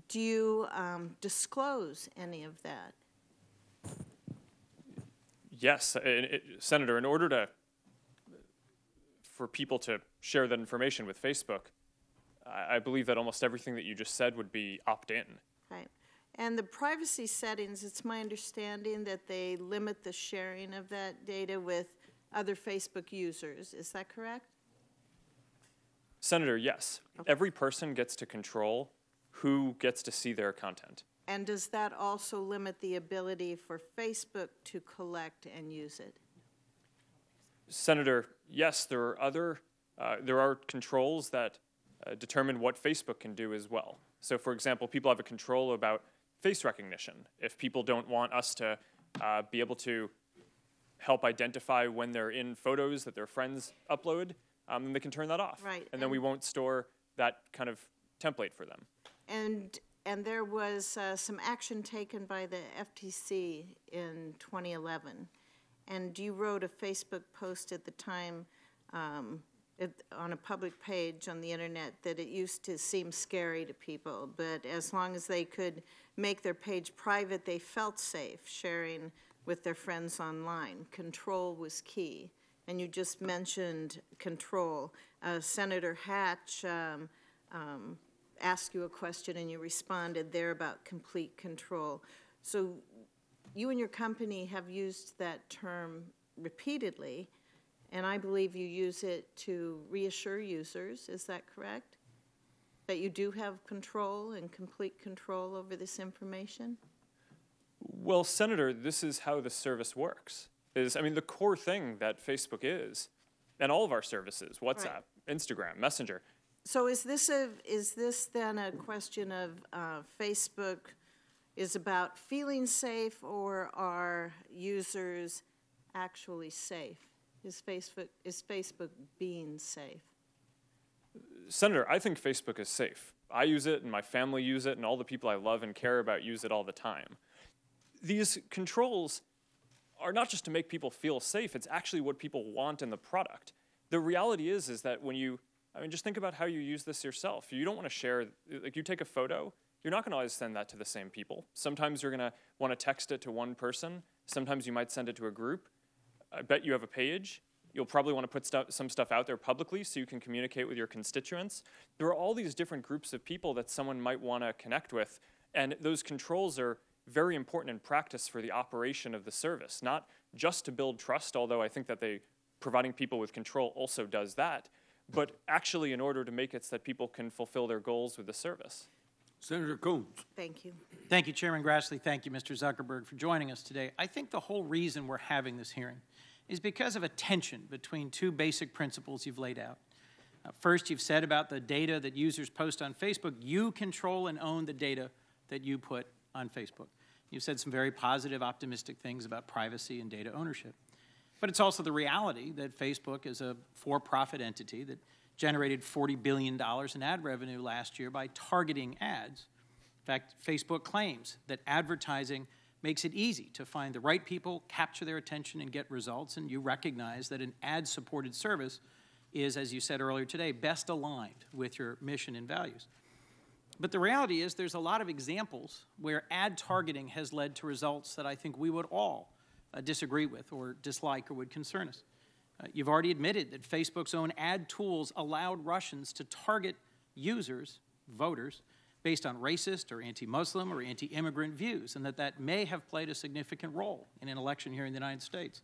Do you disclose any of that? Yes, Senator, in order for people to share that information with Facebook, I believe that almost everything that you just said would be opt-in. Right. And the privacy settings, it's my understanding that they limit the sharing of that data with other Facebook users. Is that correct? Senator, yes. Okay. Every person gets to control who gets to see their content. And does that also limit the ability for Facebook to collect and use it? Senator, yes, there are controls that determine what Facebook can do as well. So, for example, people have a control about face recognition. If people don't want us to be able to help identify when they're in photos that their friends upload, then they can turn that off. Right. And then we won't store that kind of template for them. And there was some action taken by the FTC in 2011. And you wrote a Facebook post at the time on a public page on the internet that it used to seem scary to people, but as long as they could make their page private, they felt safe sharing with their friends online. Control was key. And you just mentioned control. Senator Hatch asked you a question and you responded there about complete control. So you and your company have used that term repeatedly, and I believe you use it to reassure users. Is that correct? That you do have control and complete control over this information? Well, Senator, this is how the service works. The core thing that Facebook is, and all of our services, WhatsApp, Instagram, Messenger. So is this then a question of Facebook is about feeling safe, or are users actually safe? Is Facebook being safe? Senator, I think Facebook is safe. I use it, and my family use it, and all the people I love and care about use it all the time. These controls are not just to make people feel safe, it's actually what people want in the product. The reality is that when you, just think about how you use this yourself. You don't want to share, you take a photo, you're not going to always send that to the same people. Sometimes you're going to want to text it to one person. Sometimes you might send it to a group. I bet you have a page. You'll probably want to put some stuff out there publicly so you can communicate with your constituents. There are all these different groups of people that someone might want to connect with, and those controls are very important in practice for the operation of the service, not just to build trust, although I think that providing people with control also does that, but actually in order to make it so that people can fulfill their goals with the service. Senator Coons. Thank you. Thank you, Chairman Grassley. Thank you, Mr. Zuckerberg, for joining us today. I think the whole reason we're having this hearing is because of a tension between two basic principles you've laid out. First, you've said about the data that users post on Facebook, you control and own the data that you put on Facebook. You've said some very positive, optimistic things about privacy and data ownership. But it's also the reality that Facebook is a for-profit entity that generated $40 billion in ad revenue last year by targeting ads. In fact, Facebook claims that advertising makes it easy to find the right people, capture their attention, and get results, and you recognize that an ad-supported service is, as you said earlier today, best aligned with your mission and values. But the reality is there's a lot of examples where ad targeting has led to results that I think we would all disagree with or dislike or would concern us. You've already admitted that Facebook's own ad tools allowed Russians to target users, voters, based on racist or anti-Muslim or anti-immigrant views, and that may have played a significant role in an election here in the United States.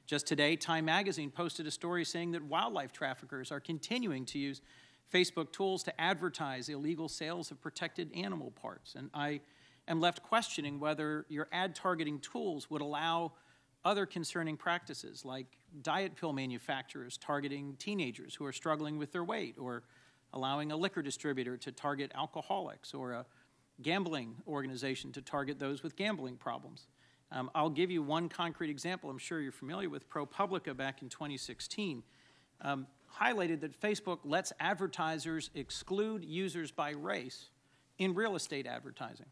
Just today, Time magazine posted a story saying that wildlife traffickers are continuing to use Facebook tools to advertise illegal sales of protected animal parts. And I am left questioning whether your ad targeting tools would allow other concerning practices like diet pill manufacturers targeting teenagers who are struggling with their weight, or allowing a liquor distributor to target alcoholics, or a gambling organization to target those with gambling problems. I'll give you one concrete example. I'm sure you're familiar with. ProPublica back in 2016 highlighted that Facebook lets advertisers exclude users by race in real estate advertising.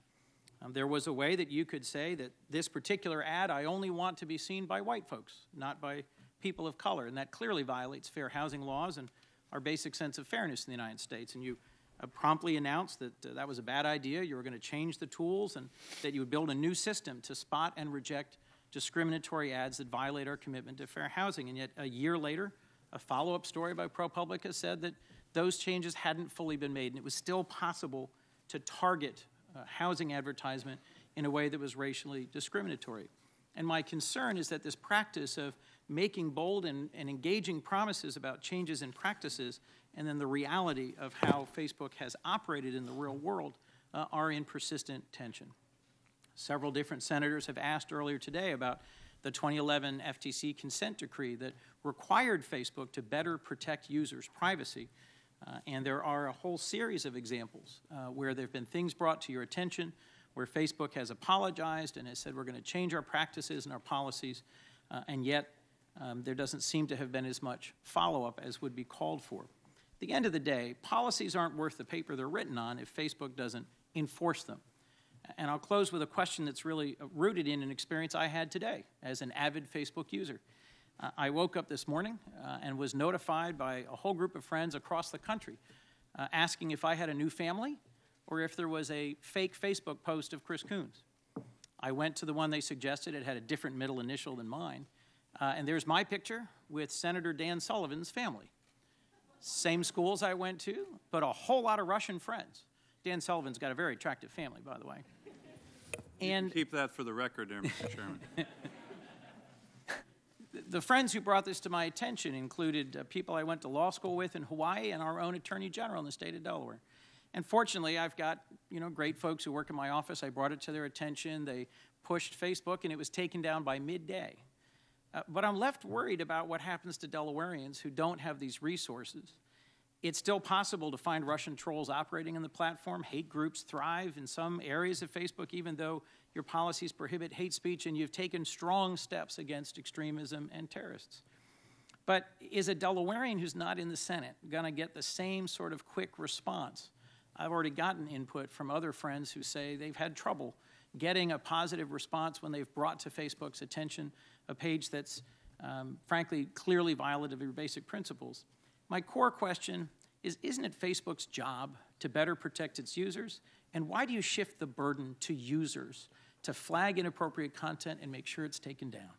There was a way that you could say that this particular ad, I only want to be seen by white folks, not by people of color, and that clearly violates fair housing laws and our basic sense of fairness in the United States. And you promptly announced that that was a bad idea, you were going to change the tools, and that you would build a new system to spot and reject discriminatory ads that violate our commitment to fair housing. And yet a year later, a follow-up story by ProPublica said that those changes hadn't fully been made, and it was still possible to target housing advertisement in a way that was racially discriminatory. And my concern is that this practice of making bold and engaging promises about changes in practices and then the reality of how Facebook has operated in the real world are in persistent tension. Several different senators have asked earlier today about the 2011 FTC consent decree that required Facebook to better protect users' privacy. And there are a whole series of examples where there have been things brought to your attention, where Facebook has apologized and has said we're going to change our practices and our policies, and yet there doesn't seem to have been as much follow-up as would be called for. At the end of the day, policies aren't worth the paper they're written on if Facebook doesn't enforce them. And I'll close with a question that's really rooted in an experience I had today as an avid Facebook user. I woke up this morning and was notified by a whole group of friends across the country asking if I had a new family or if there was a fake Facebook post of Chris Coons. I went to the one they suggested. It had a different middle initial than mine. And there's my picture with Senator Dan Sullivan's family. Same schools I went to, but a whole lot of Russian friends. Dan Sullivan's got a very attractive family, by the way. And keep that for the record there, Mr. Chairman. The friends who brought this to my attention included people I went to law school with in Hawaii and our own Attorney General in the state of Delaware. And fortunately, I've got great folks who work in my office. I brought it to their attention. They pushed Facebook, and it was taken down by midday. But I'm left worried about what happens to Delawareans who don't have these resources. It's still possible to find Russian trolls operating on the platform. Hate groups thrive in some areas of Facebook, even though your policies prohibit hate speech and you've taken strong steps against extremism and terrorists. But is a Delawarean who's not in the Senate going to get the same sort of quick response? I've already gotten input from other friends who say they've had trouble getting a positive response when they've brought to Facebook's attention a page that's, frankly, clearly violative of your basic principles. My core question is, isn't it Facebook's job to better protect its users? And why do you shift the burden to users to flag inappropriate content and make sure it's taken down?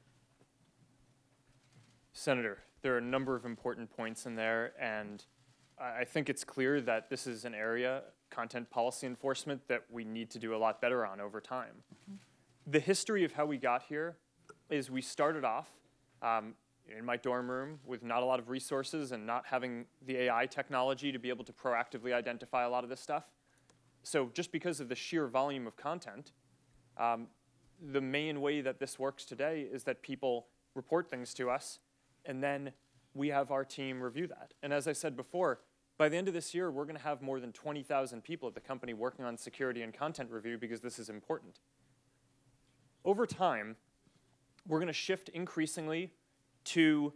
Senator, there are a number of important points in there, and I think it's clear that this is an area, content policy enforcement, that we need to do a lot better on over time. The history of how we got here is we started off in my dorm room with not a lot of resources and not having the AI technology to be able to proactively identify a lot of this stuff. So just because of the sheer volume of content, the main way that this works today is that people report things to us, and then we have our team review that. And as I said before, by the end of this year, we're going to have more than 20,000 people at the company working on security and content review because this is important. Over time, we're going to shift increasingly to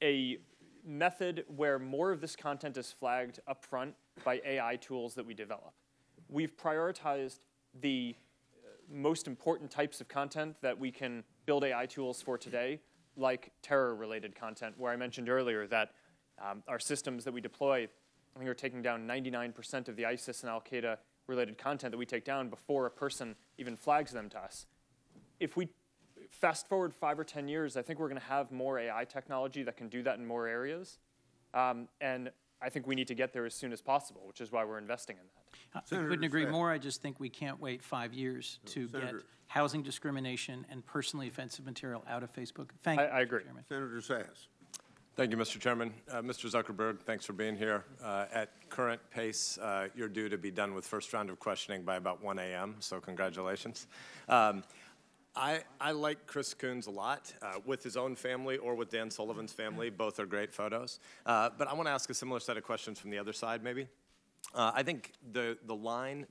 a method where more of this content is flagged upfront by AI tools that we develop. We've prioritized the most important types of content that we can build AI tools for today, like terror-related content, where I mentioned earlier that our systems that we deploy, I think, are taking down 99% of the ISIS and Al-Qaeda related content that we take down before a person even flags them to us. If we fast forward 5 or 10 years, I think we're going to have more AI technology that can do that in more areas. And I think we need to get there as soon as possible, which is why we're investing in that. I couldn't agree more. I just think we can't wait 5 years to get housing discrimination and personally offensive material out of Facebook. Thank you, I agree. Chairman. Senator Sass. Thank you, Mr. Chairman. Mr. Zuckerberg, thanks for being here. At current pace, you're due to be done with first round of questioning by about 1 a.m., so congratulations. I like Chris Coons a lot, with his own family or with Dan Sullivan's family. Both are great photos. But I want to ask a similar set of questions from the other side, maybe. I think the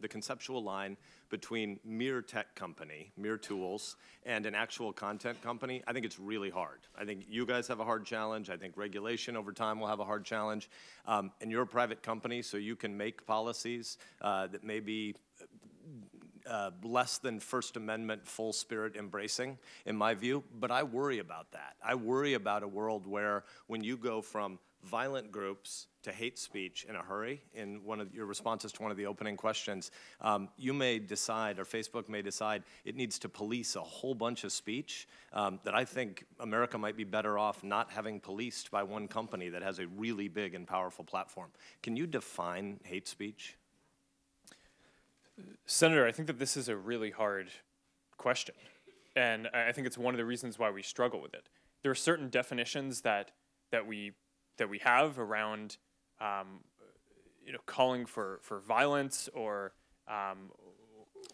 conceptual line between mere tech company, mere tools, and an actual content company, I think it's really hard. I think you guys have a hard challenge. I think regulation over time will have a hard challenge. And you're a private company, so you can make policies that may be less than First Amendment full spirit embracing, in my view, but I worry about that. I worry about a world where when you go from violent groups to hate speech in a hurry, in one of your responses to one of the opening questions, you may decide, or Facebook may decide, it needs to police a whole bunch of speech that I think America might be better off not having policed by one company that has a really big and powerful platform. Can you define hate speech? Senator, I think that this is a really hard question, and I think it's one of the reasons why we struggle with it. There are certain definitions that we have around, calling for violence or.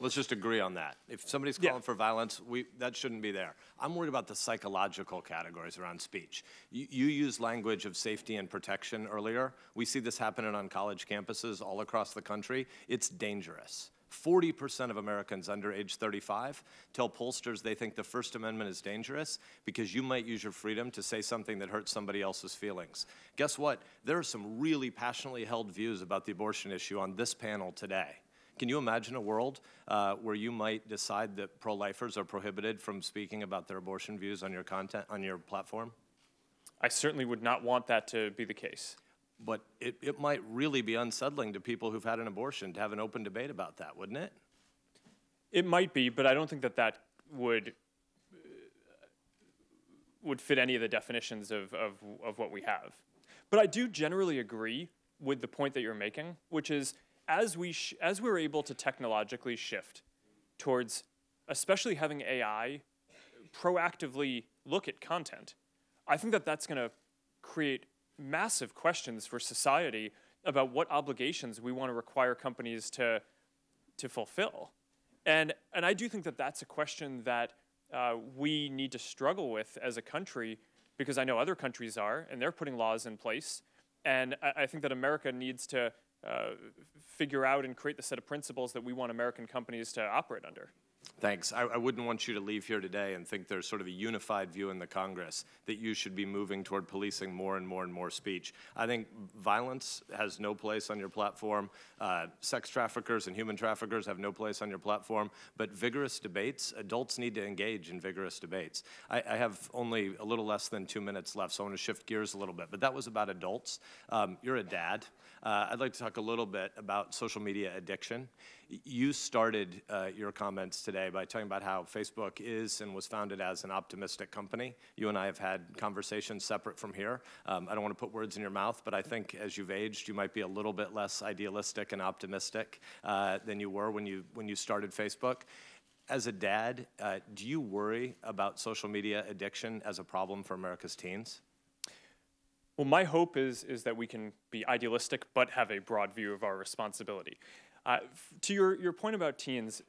Let's just agree on that. If somebody's calling for violence, that shouldn't be there. I'm worried about the psychological categories around speech. You used language of safety and protection earlier. We see this happening on college campuses all across the country. It's dangerous. 40% of Americans under age 35 tell pollsters they think the First Amendment is dangerous because you might use your freedom to say something that hurts somebody else's feelings. Guess what? There are some really passionately held views about the abortion issue on this panel today. Can you imagine a world where you might decide that pro-lifers are prohibited from speaking about their abortion views on your content, on your platform? I certainly would not want that to be the case. But it might really be unsettling to people who've had an abortion to have an open debate about that, wouldn't it? It might be, but I don't think that would fit any of the definitions of what we have. But I do generally agree with the point that you're making, which is as we're able to technologically shift towards, especially having AI proactively look at content, I think that that's going to create massive questions for society about what obligations we want to require companies to fulfill. And I do think that that's a question that we need to struggle with as a country, because I know other countries are, and they're putting laws in place. And I think that America needs to figure out and create the set of principles that we want American companies to operate under. Thanks. I wouldn't want you to leave here today and think there's sort of a unified view in the Congress that you should be moving toward policing more and more and more speech. I think violence has no place on your platform. Sex traffickers and human traffickers have no place on your platform. But vigorous debates, adults need to engage in vigorous debates. I have only a little less than 2 minutes left, so I want to shift gears a little bit. But that was about adults. You're a dad. I'd like to talk a little bit about social media addiction. You started your comments today by talking about how Facebook is and was founded as an optimistic company. You and I have had conversations separate from here. I don't want to put words in your mouth, but I think as you've aged, you might be a little bit less idealistic and optimistic than you were when you started Facebook. As a dad, do you worry about social media addiction as a problem for America's teens? Well, my hope is that we can be idealistic but have a broad view of our responsibility. To your point about teens,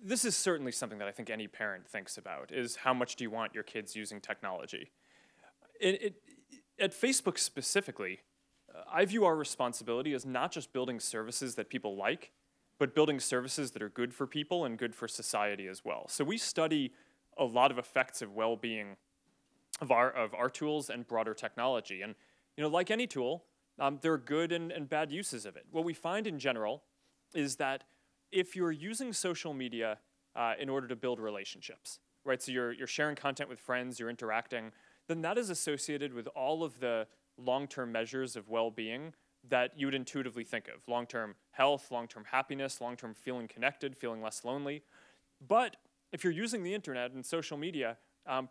this is certainly something that I think any parent thinks about, is how much do you want your kids using technology? At Facebook specifically, I view our responsibility as not just building services that people like, but building services that are good for people and good for society as well. So we study a lot of effects of well-being of our tools and broader technology. And like any tool, there are good and bad uses of it. What we find in general is that if you're using social media in order to build relationships, right? So you're sharing content with friends, you're interacting, then that is associated with all of the long-term measures of well-being that you would intuitively think of. Long-term health, long-term happiness, long-term feeling connected, feeling less lonely. But if you're using the internet and social media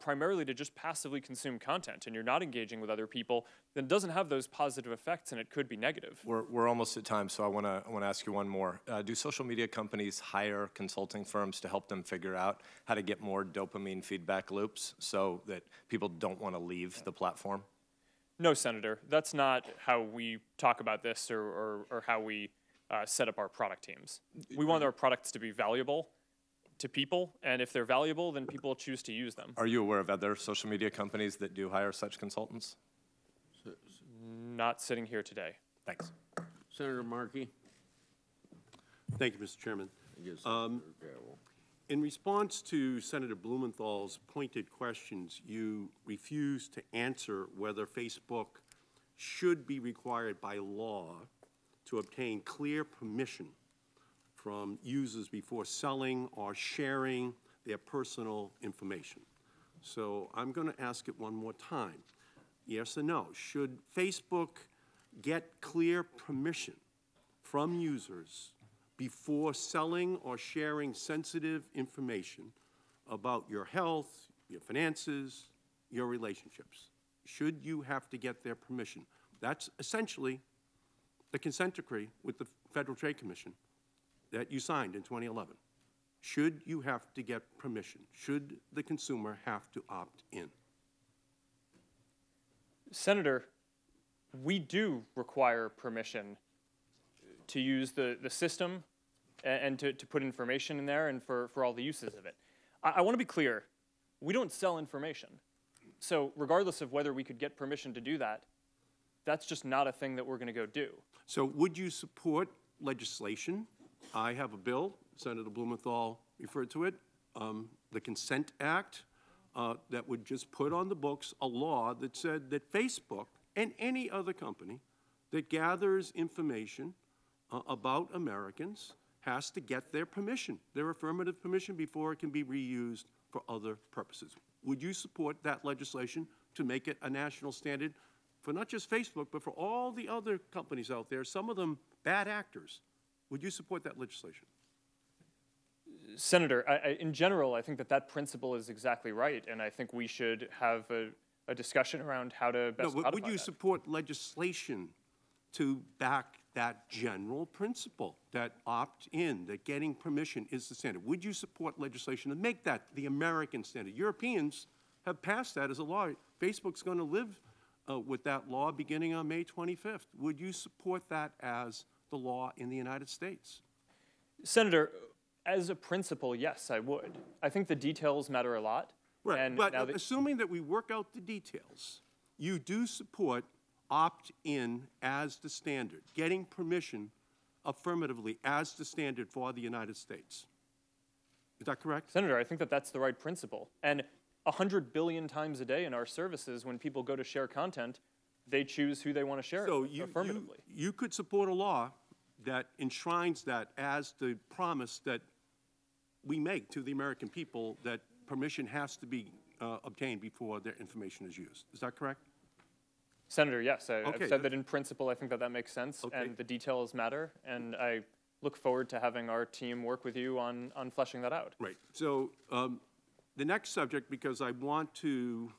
primarily to just passively consume content and you're not engaging with other people, then it doesn't have those positive effects and it could be negative. We're almost at time, so I want to ask you one more. Do social media companies hire consulting firms to help them figure out how to get more dopamine feedback loops so that people don't want to leave the platform? No, Senator, that's not how we talk about this or how we set up our product teams. We want our products to be valuable to people, and if they're valuable, then people choose to use them. Are you aware of other social media companies that do hire such consultants? Not sitting here today. Thanks. Senator Markey. Thank you, Mr. Chairman. In response to Senator Blumenthal's pointed questions, you refused to answer whether Facebook should be required by law to obtain clear permission from users before selling or sharing their personal information. So I'm going to ask it one more time. Yes or no? Should Facebook get clear permission from users before selling or sharing sensitive information about your health, your finances, your relationships? Should you have to get their permission? That's essentially the consent decree with the Federal Trade Commission that you signed in 2011. Should you have to get permission? Should the consumer have to opt in? Senator, we do require permission to use the system and to put information in there and for all the uses of it. I want to be clear. We don't sell information. So regardless of whether we could get permission to do that, that's just not a thing that we're going to go do. So would you support legislation? I have a bill, Senator Blumenthal referred to it, the Consent Act, that would just put on the books a law that said that Facebook and any other company that gathers information about Americans has to get their permission, their affirmative permission, before it can be reused for other purposes. Would you support that legislation to make it a national standard for not just Facebook, but for all the other companies out there, some of them bad actors? Would you support that legislation? Senator, in general, I think that principle is exactly right, and I think we should have a discussion around how to best codify would you that. support legislation to back that general principle, that opt-in, that getting permission is the standard? Would you support legislation to make that the American standard? Europeans have passed that as a law. Facebook's going to live with that law beginning on May 25th. Would you support that as the law in the United States? Senator, as a principle, yes, I would. I think the details matter a lot. Right, and but now that assuming that we work out the details, you do support opt-in as the standard, getting permission affirmatively as the standard for the United States. Is that correct? Senator, I think that that's the right principle. And 100 billion times a day in our services, when people go to share content, they choose who they want to share it affirmatively. You could support a law that enshrines that as the promise that we make to the American people, that permission has to be obtained before their information is used. Is that correct? Senator, yes. I've said that in principle. I think that makes sense, and the details matter, and I look forward to having our team work with you on fleshing that out. Right. So the next subject, because I want to,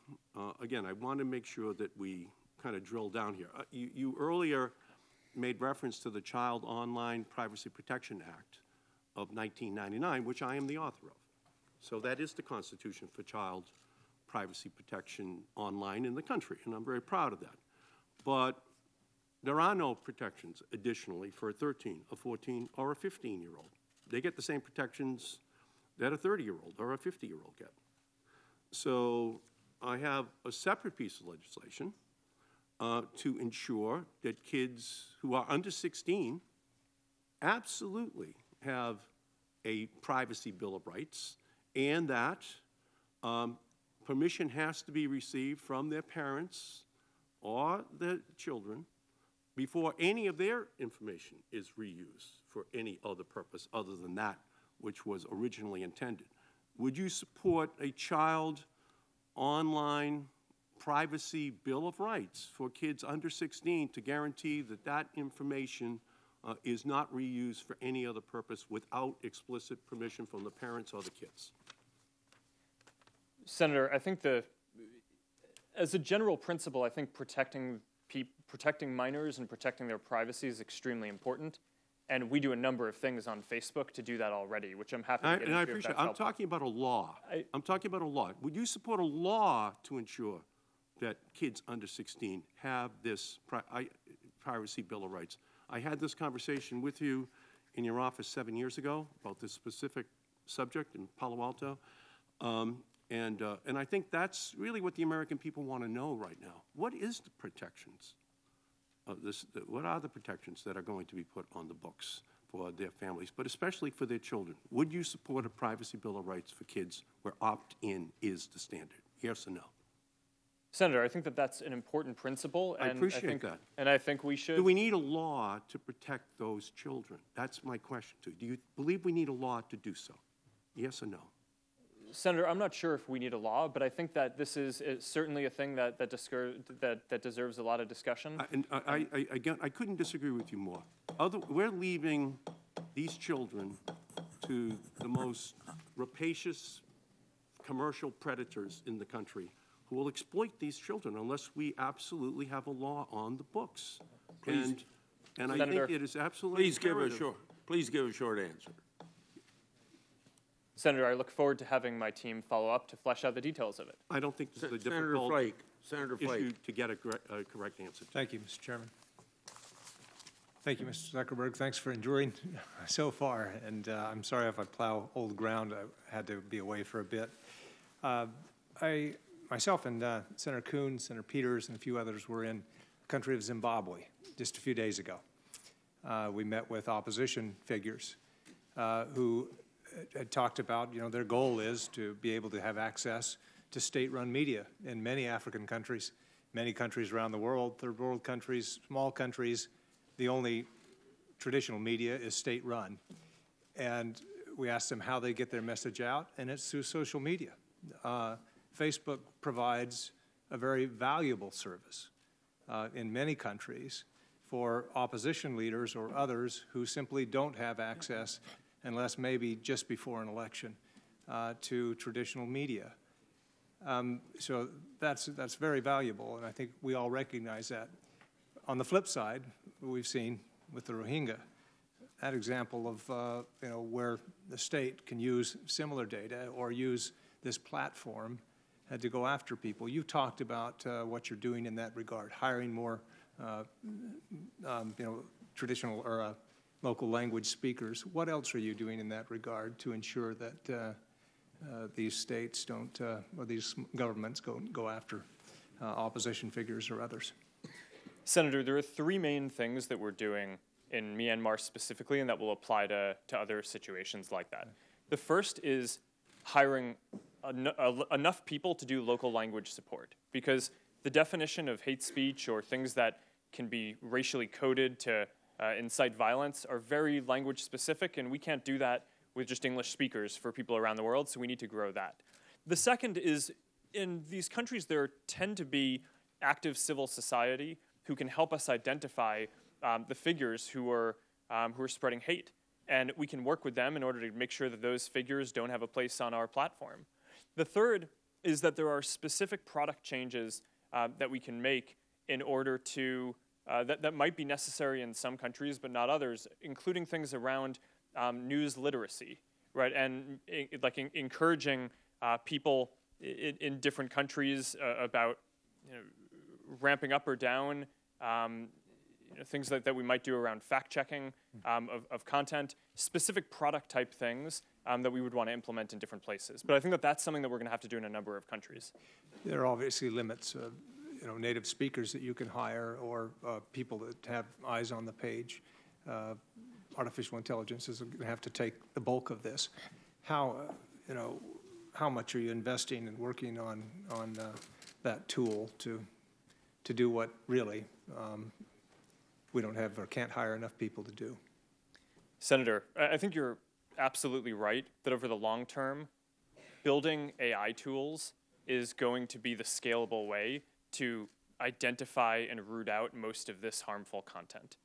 again, I want to make sure that we kind of drill down here. You earlier made reference to the Child Online Privacy Protection Act of 1999, which I am the author of. So that is the Constitution for child privacy protection online in the country, and I'm very proud of that. But there are no protections additionally for a 13, a 14, or a 15-year-old. They get the same protections that a 30-year-old or a 50-year-old get. So I have a separate piece of legislation to ensure that kids who are under 16 absolutely have a privacy bill of rights, and that permission has to be received from their parents or their children before any of their information is reused for any other purpose other than that which was originally intended. Would you support a child online privacy bill of rights for kids under 16 to guarantee that that information is not reused for any other purpose without explicit permission from the parents or the kids? Senator, I think as a general principle, I think protecting minors and protecting their privacy is extremely important. And we do a number of things on Facebook to do that already, which I'm happy to get into. And I appreciate it. I'm talking about a law. I'm talking about a law. Would you support a law to ensure that kids under 16 have this privacy bill of rights. I had this conversation with you in your office 7 years ago about this specific subject in Palo Alto. And I think that's really what the American people want to know right now. What is the protections of this? What are the protections that are going to be put on the books for their families, but especially for their children? Would you support a privacy bill of rights for kids where opt-in is the standard? Yes or no? Senator, I think that that's an important principle. And I appreciate that. And I think we should. Do we need a law to protect those children? That's my question to you. Do you believe we need a law to do so? Yes or no? Senator, I'm not sure if we need a law, but I think that this is certainly a thing that deserves a lot of discussion. Again, I couldn't disagree with you more. We're leaving these children to the most rapacious commercial predators in the country who will exploit these children unless we absolutely have a law on the books. Please, and I think it is absolutely Please give a short answer. Senator, I look forward to having my team follow up to flesh out the details of it. I don't think this is a difficult issue to get a correct answer to. Thank you, Mr. Chairman. Thank you, Mr. Zuckerberg. Thanks for enduring so far. And I'm sorry if I plow old ground. I had to be away for a bit. Myself and Senator Coons, Senator Peters, and a few others were in the country of Zimbabwe just a few days ago. We met with opposition figures who had talked about, their goal is to be able to have access to state-run media in many African countries, many countries around the world, third world countries, small countries. The only traditional media is state-run. And we asked them how they get their message out, and it's through social media. Facebook provides a very valuable service in many countries for opposition leaders or others who simply don't have access unless maybe just before an election, to traditional media. So that's very valuable, and I think we all recognize that. On the flip side, we've seen with the Rohingya, that example of where the state can use similar data or use this platform to go after people. You talked about what you're doing in that regard, hiring more traditional or local language speakers. What else are you doing in that regard to ensure that these states don't, or these governments go after opposition figures or others? Senator, there are three main things that we're doing in Myanmar specifically, and that will apply to other situations like that. The first is hiring enough people to do local language support, because the definition of hate speech or things that can be racially coded to incite violence are very language specific, and we can't do that with just English speakers for people around the world, so we need to grow that. The second is, in these countries there tend to be active civil society who can help us identify the figures who are spreading hate, and we can work with them in order to make sure that those figures don't have a place on our platform. The third is that there are specific product changes that we can make in order to that might be necessary in some countries, but not others, including things around news literacy, right? And encouraging people in different countries about ramping up or down things that we might do around fact-checking of content, specific product-type things that we would want to implement in different places. But I think that that's something that we're going to have to do in a number of countries. There are obviously limits. Native speakers that you can hire or people that have eyes on the page. Artificial intelligence is going to have to take the bulk of this. How much are you investing and working on that tool to do what really we don't have or can't hire enough people to do? Senator, I think you're absolutely right that over the long term, building AI tools is going to be the scalable way to identify and root out most of this harmful content.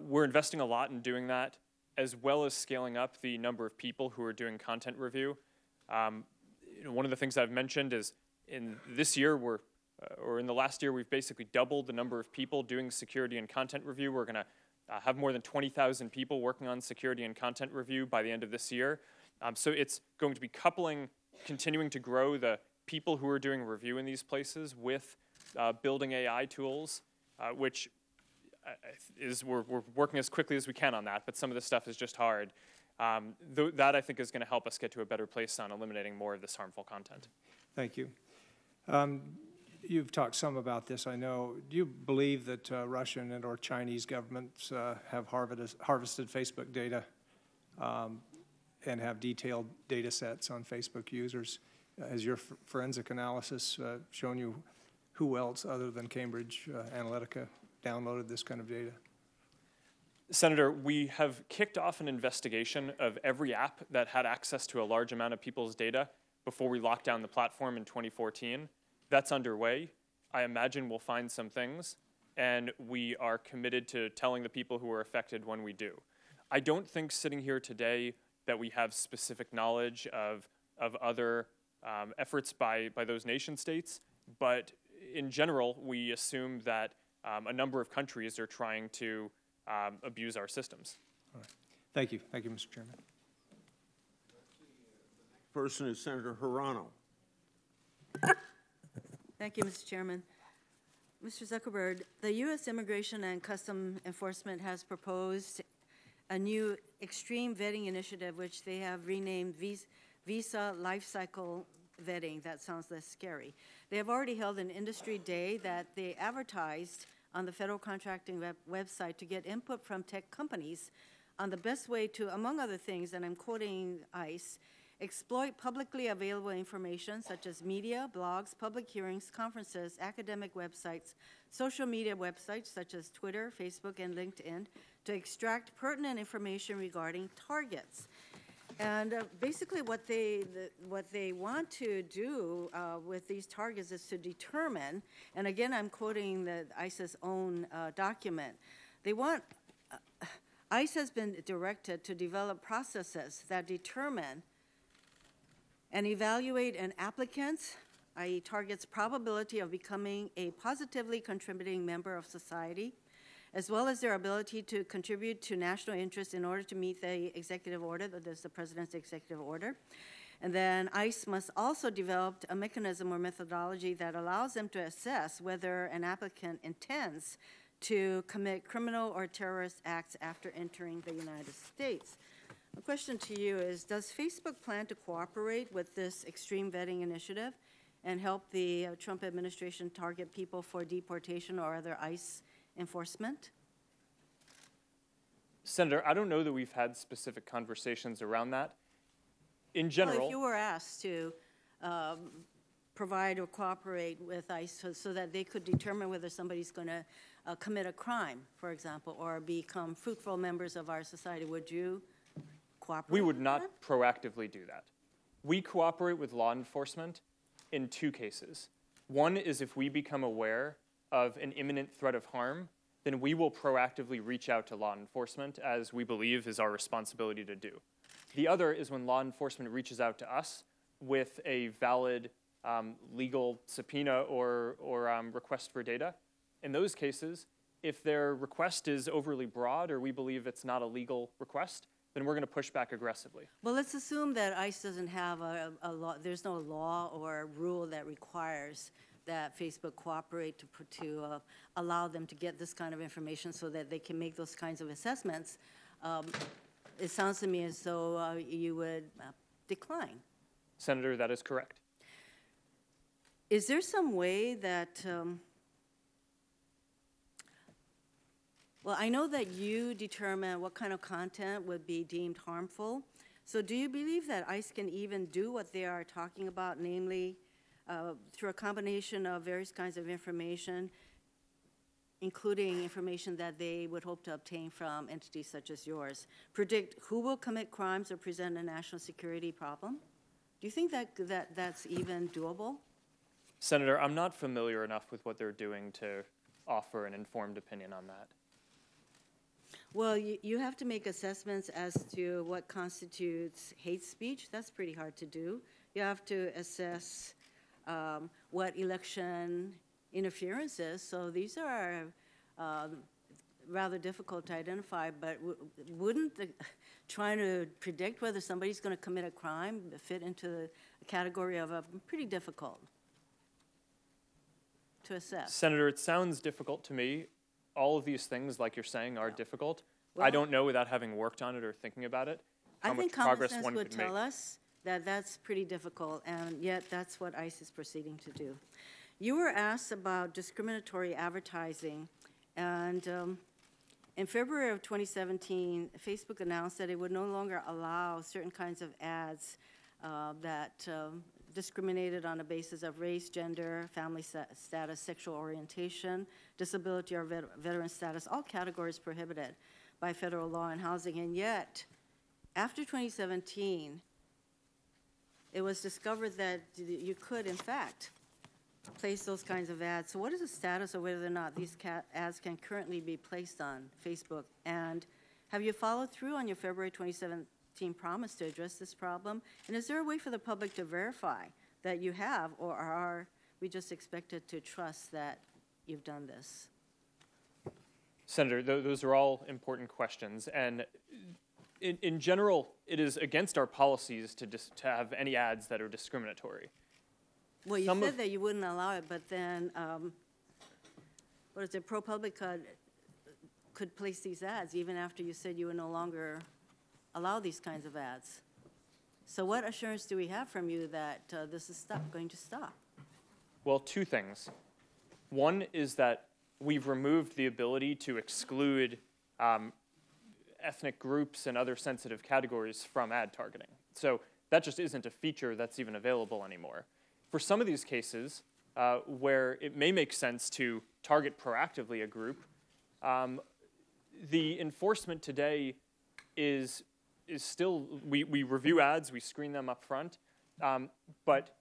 We're investing a lot in doing that, as well as scaling up the number of people who are doing content review. One of the things I've mentioned is in this year, or in the last year, we've basically doubled the number of people doing security and content review. We're going to have more than 20,000 people working on security and content review by the end of this year. So it's going to be continuing to grow the people who are doing review in these places with building AI tools, which we're working as quickly as we can on that, but some of this stuff is just hard. That, I think, is going to help us get to a better place on eliminating more of this harmful content. Thank you. You've talked some about this, I know. Do you believe that Russian and or Chinese governments have harvested Facebook data and have detailed data sets on Facebook users? Has your forensic analysis shown you who else other than Cambridge Analytica downloaded this kind of data? Senator, we have kicked off an investigation of every app that had access to a large amount of people's data before we locked down the platform in 2014. That's underway. I imagine we'll find some things, and we are committed to telling the people who are affected when we do. I don't think sitting here today that we have specific knowledge of other efforts by those nation states, but in general, we assume that a number of countries are trying to abuse our systems. All right. Thank you. Thank you, Mr. Chairman. Person is Senator Hirano. Thank you, Mr. Chairman. Mr. Zuckerberg, the U.S. Immigration and Customs Enforcement has proposed a new extreme vetting initiative, which they have renamed Visa Life Cycle Vetting. That sounds less scary. They have already held an industry day that they advertised on the federal contracting website to get input from tech companies on the best way to, among other things, and I'm quoting ICE, exploit publicly available information such as media, blogs, public hearings, conferences, academic websites, social media websites such as Twitter, Facebook, and LinkedIn to extract pertinent information regarding targets. And basically what they want to do with these targets is to determine, and again I'm quoting the ICE's own document, they want, ICE has been directed to develop processes that determine and evaluate an applicant's, i.e. target's probability of becoming a positively contributing member of society, as well as their ability to contribute to national interest in order to meet the executive order, that is the President's executive order. And then ICE must also develop a mechanism or methodology that allows them to assess whether an applicant intends to commit criminal or terrorist acts after entering the United States. The question to you is, does Facebook plan to cooperate with this extreme vetting initiative and help the Trump administration target people for deportation or other ICE enforcement? Senator, I don't know that we've had specific conversations around that. In general, well, if you were asked to provide or cooperate with ICE so that they could determine whether somebody's going to commit a crime, for example, or become fruitful members of our society, would you cooperate? We would not proactively do that. We cooperate with law enforcement in two cases. One is if we become aware of an imminent threat of harm, then we will proactively reach out to law enforcement, as we believe is our responsibility to do. The other is when law enforcement reaches out to us with a valid legal subpoena or request for data. In those cases, if their request is overly broad or we believe it's not a legal request, then we're going to push back aggressively. Well, let's assume that ICE doesn't have a law, there's no law or rule that requires that Facebook cooperate to allow them to get this kind of information so that they can make those kinds of assessments. It sounds to me as though you would decline. Senator, that is correct. Is there some way that, well, I know that you determine what kind of content would be deemed harmful. So do you believe that ICE can even do what they are talking about, namely through a combination of various kinds of information, including information that they would hope to obtain from entities such as yours, predict who will commit crimes or present a national security problem? Do you think that's even doable? Senator, I'm not familiar enough with what they're doing to offer an informed opinion on that. Well, you have to make assessments as to what constitutes hate speech. That's pretty hard to do. You have to assess what election interference is. So these are rather difficult to identify, but wouldn't trying to predict whether somebody's going to commit a crime fit into the category of pretty difficult to accept? Senator, it sounds difficult to me. All of these things, like you're saying, are difficult. Well, I don't know, without having worked on it or thinking about it, how I think much common progress sense one would could tell make. us that that's pretty difficult, and yet that's what ICE is proceeding to do. You were asked about discriminatory advertising, and in February of 2017, Facebook announced that it would no longer allow certain kinds of ads that discriminated on the basis of race, gender, family status, sexual orientation, disability, or veteran status, all categories prohibited by federal law and housing. And yet, after 2017, it was discovered that you could, in fact, place those kinds of ads. So what is the status of whether or not these ads can currently be placed on Facebook? And have you followed through on your February 2017 promise to address this problem? And is there a way for the public to verify that you have, or are we just expected to trust that you've done this? Senator, those are all important questions. And in general, it is against our policies to have any ads that are discriminatory. Well, you said that you wouldn't allow it, but then, what is it, ProPublica could place these ads even after you said you would no longer allow these kinds of ads. So what assurance do we have from you that this is going to stop? Well, two things. One is that we've removed the ability to exclude ethnic groups and other sensitive categories from ad targeting. So that just isn't a feature that's even available anymore. For some of these cases where it may make sense to target proactively a group, the enforcement today is still, we review ads, we screen them up front, but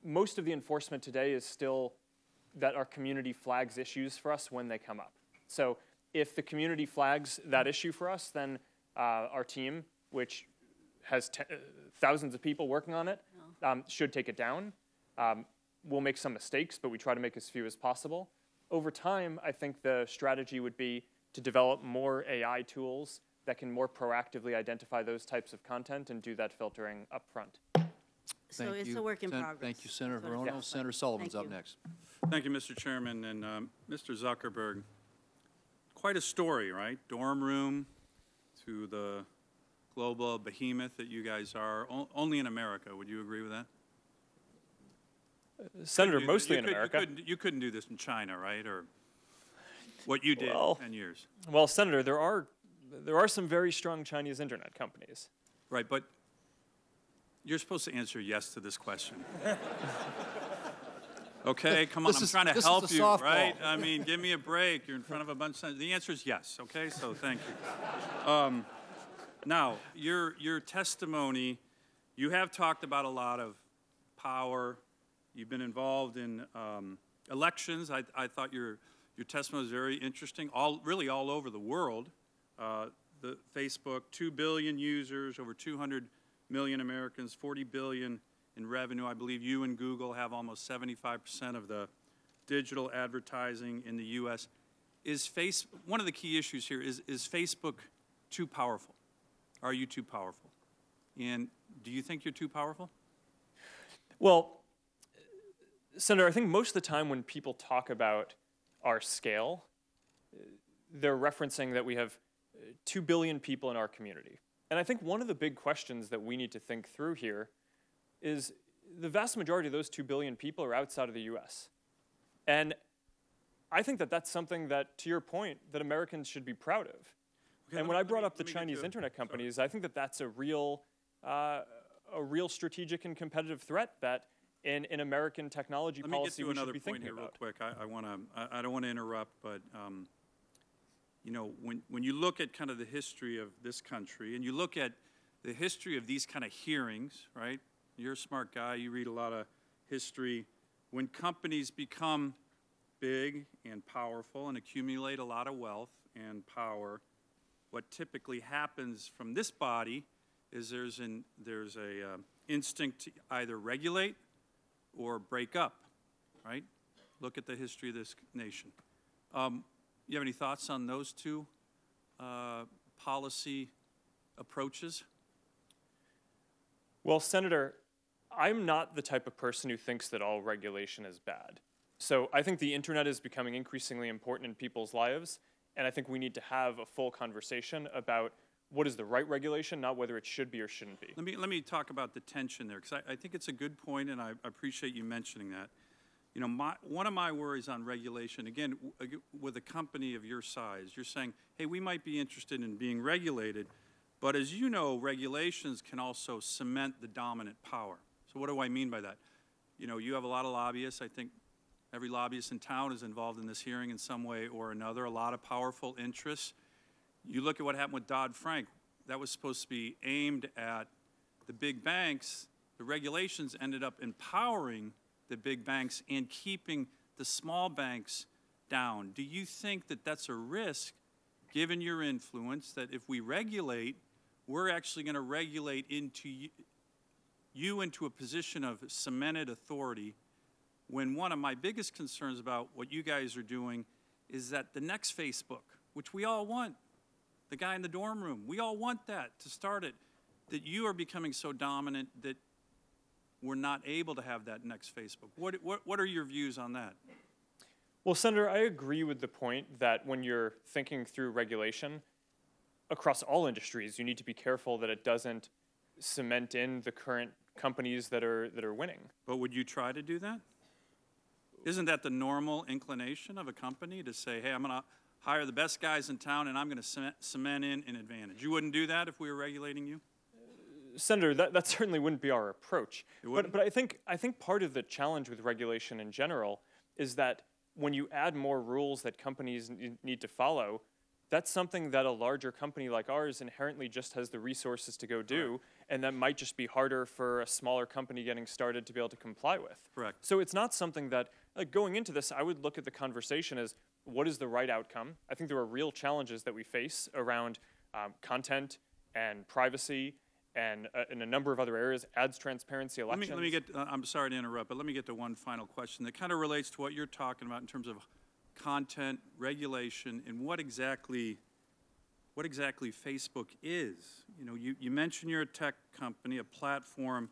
most of the enforcement today is still that our community flags issues for us when they come up. So if the community flags that issue for us, then our team, which has thousands of people working on it, should take it down. We'll make some mistakes, but we try to make as few as possible. Over time, I think the strategy would be to develop more AI tools that can more proactively identify those types of content and do that filtering up front. So it's a work in progress. Thank you, Senator That's what it Hirono. sounds Senator like. Sullivan's Thank up you. next. Thank you, Mr. Chairman. And Mr. Zuckerberg, quite a story, right? Dorm room to the global behemoth that you guys are, only in America. Would you agree with that? Senator, mostly in America. You couldn't do this in China, right? Or what you did in 10 years. Well, Senator, there are some very strong Chinese internet companies. Right, but you're supposed to answer yes to this question. Okay, come on, I'm trying to help you, right? I mean, give me a break. You're in front of a bunch of... The answer is yes, okay? So thank you. Now, your testimony, you have talked about a lot of power. You've been involved in elections. I thought your testimony was very interesting, really all over the world. The Facebook, 2 billion users, over 200 million Americans, 40 billion in revenue. I believe you and Google have almost 75% of the digital advertising in the U.S. One of the key issues here is Facebook too powerful? Are you too powerful? And do you think you're too powerful? Well, Senator, I think most of the time when people talk about our scale, they're referencing that we have 2 billion people in our community. And I think one of the big questions that we need to think through here is the vast majority of those 2 billion people are outside of the U.S. And I think that that's something that, to your point, that Americans should be proud of. Okay, and when I brought up the Chinese internet companies, I think that that's a real strategic and competitive threat that in American technology policy we should be thinking about. Let me get to another point here real quick. I don't want to interrupt, but you know, when you look at kind of the history of this country and you look at the history of these kind of hearings, right? You're a smart guy. You read a lot of history. When companies become big and powerful and accumulate a lot of wealth and power, what typically happens from this body is there's a instinct to either regulate or break up, right? Look at the history of this nation. You have any thoughts on those two policy approaches? Well, Senator, I'm not the type of person who thinks that all regulation is bad. So I think the internet is becoming increasingly important in people's lives, and I think we need to have a full conversation about what is the right regulation, not whether it should be or shouldn't be. Let me talk about the tension there, because I think it's a good point, and I appreciate you mentioning that. You know, one of my worries on regulation, again, with a company of your size, you're saying, hey, we might be interested in being regulated, but as you know, regulations can also cement the dominant power. So what do I mean by that? You know, you have a lot of lobbyists. I think every lobbyist in town is involved in this hearing in some way or another, a lot of powerful interests. You look at what happened with Dodd-Frank. That was supposed to be aimed at the big banks. The regulations ended up empowering the big banks and keeping the small banks down. Do you think that that's a risk, given your influence, that if we regulate, we're actually going to regulate into you into a position of cemented authority, when one of my biggest concerns about what you guys are doing is that the next Facebook, which we all want, the guy in the dorm room, we all want that to start it, that you are becoming so dominant that we're not able to have that next Facebook. What are your views on that? Well, Senator, I agree with the point that when you're thinking through regulation, across all industries, you need to be careful that it doesn't cement in the current companies that are winning. But would you try to do that? Isn't that the normal inclination of a company to say, hey, I'm going to hire the best guys in town and I'm going to cement in an advantage? You wouldn't do that if we were regulating you? Senator, that certainly wouldn't be our approach. But I think part of the challenge with regulation in general is that when you add more rules that companies need to follow, that's something that a larger company like ours inherently just has the resources to go do, and that might just be harder for a smaller company getting started to be able to comply with. Correct. So it's not something that, like, going into this, I would look at the conversation as what is the right outcome. I think there are real challenges that we face around content and privacy and in a number of other areas, ads transparency, elections. Let me get, I'm sorry to interrupt, but let me get to one final question that kind of relates to what you're talking about in terms of content, regulation, and what exactly Facebook is. You know, you mentioned you're a tech company, a platform,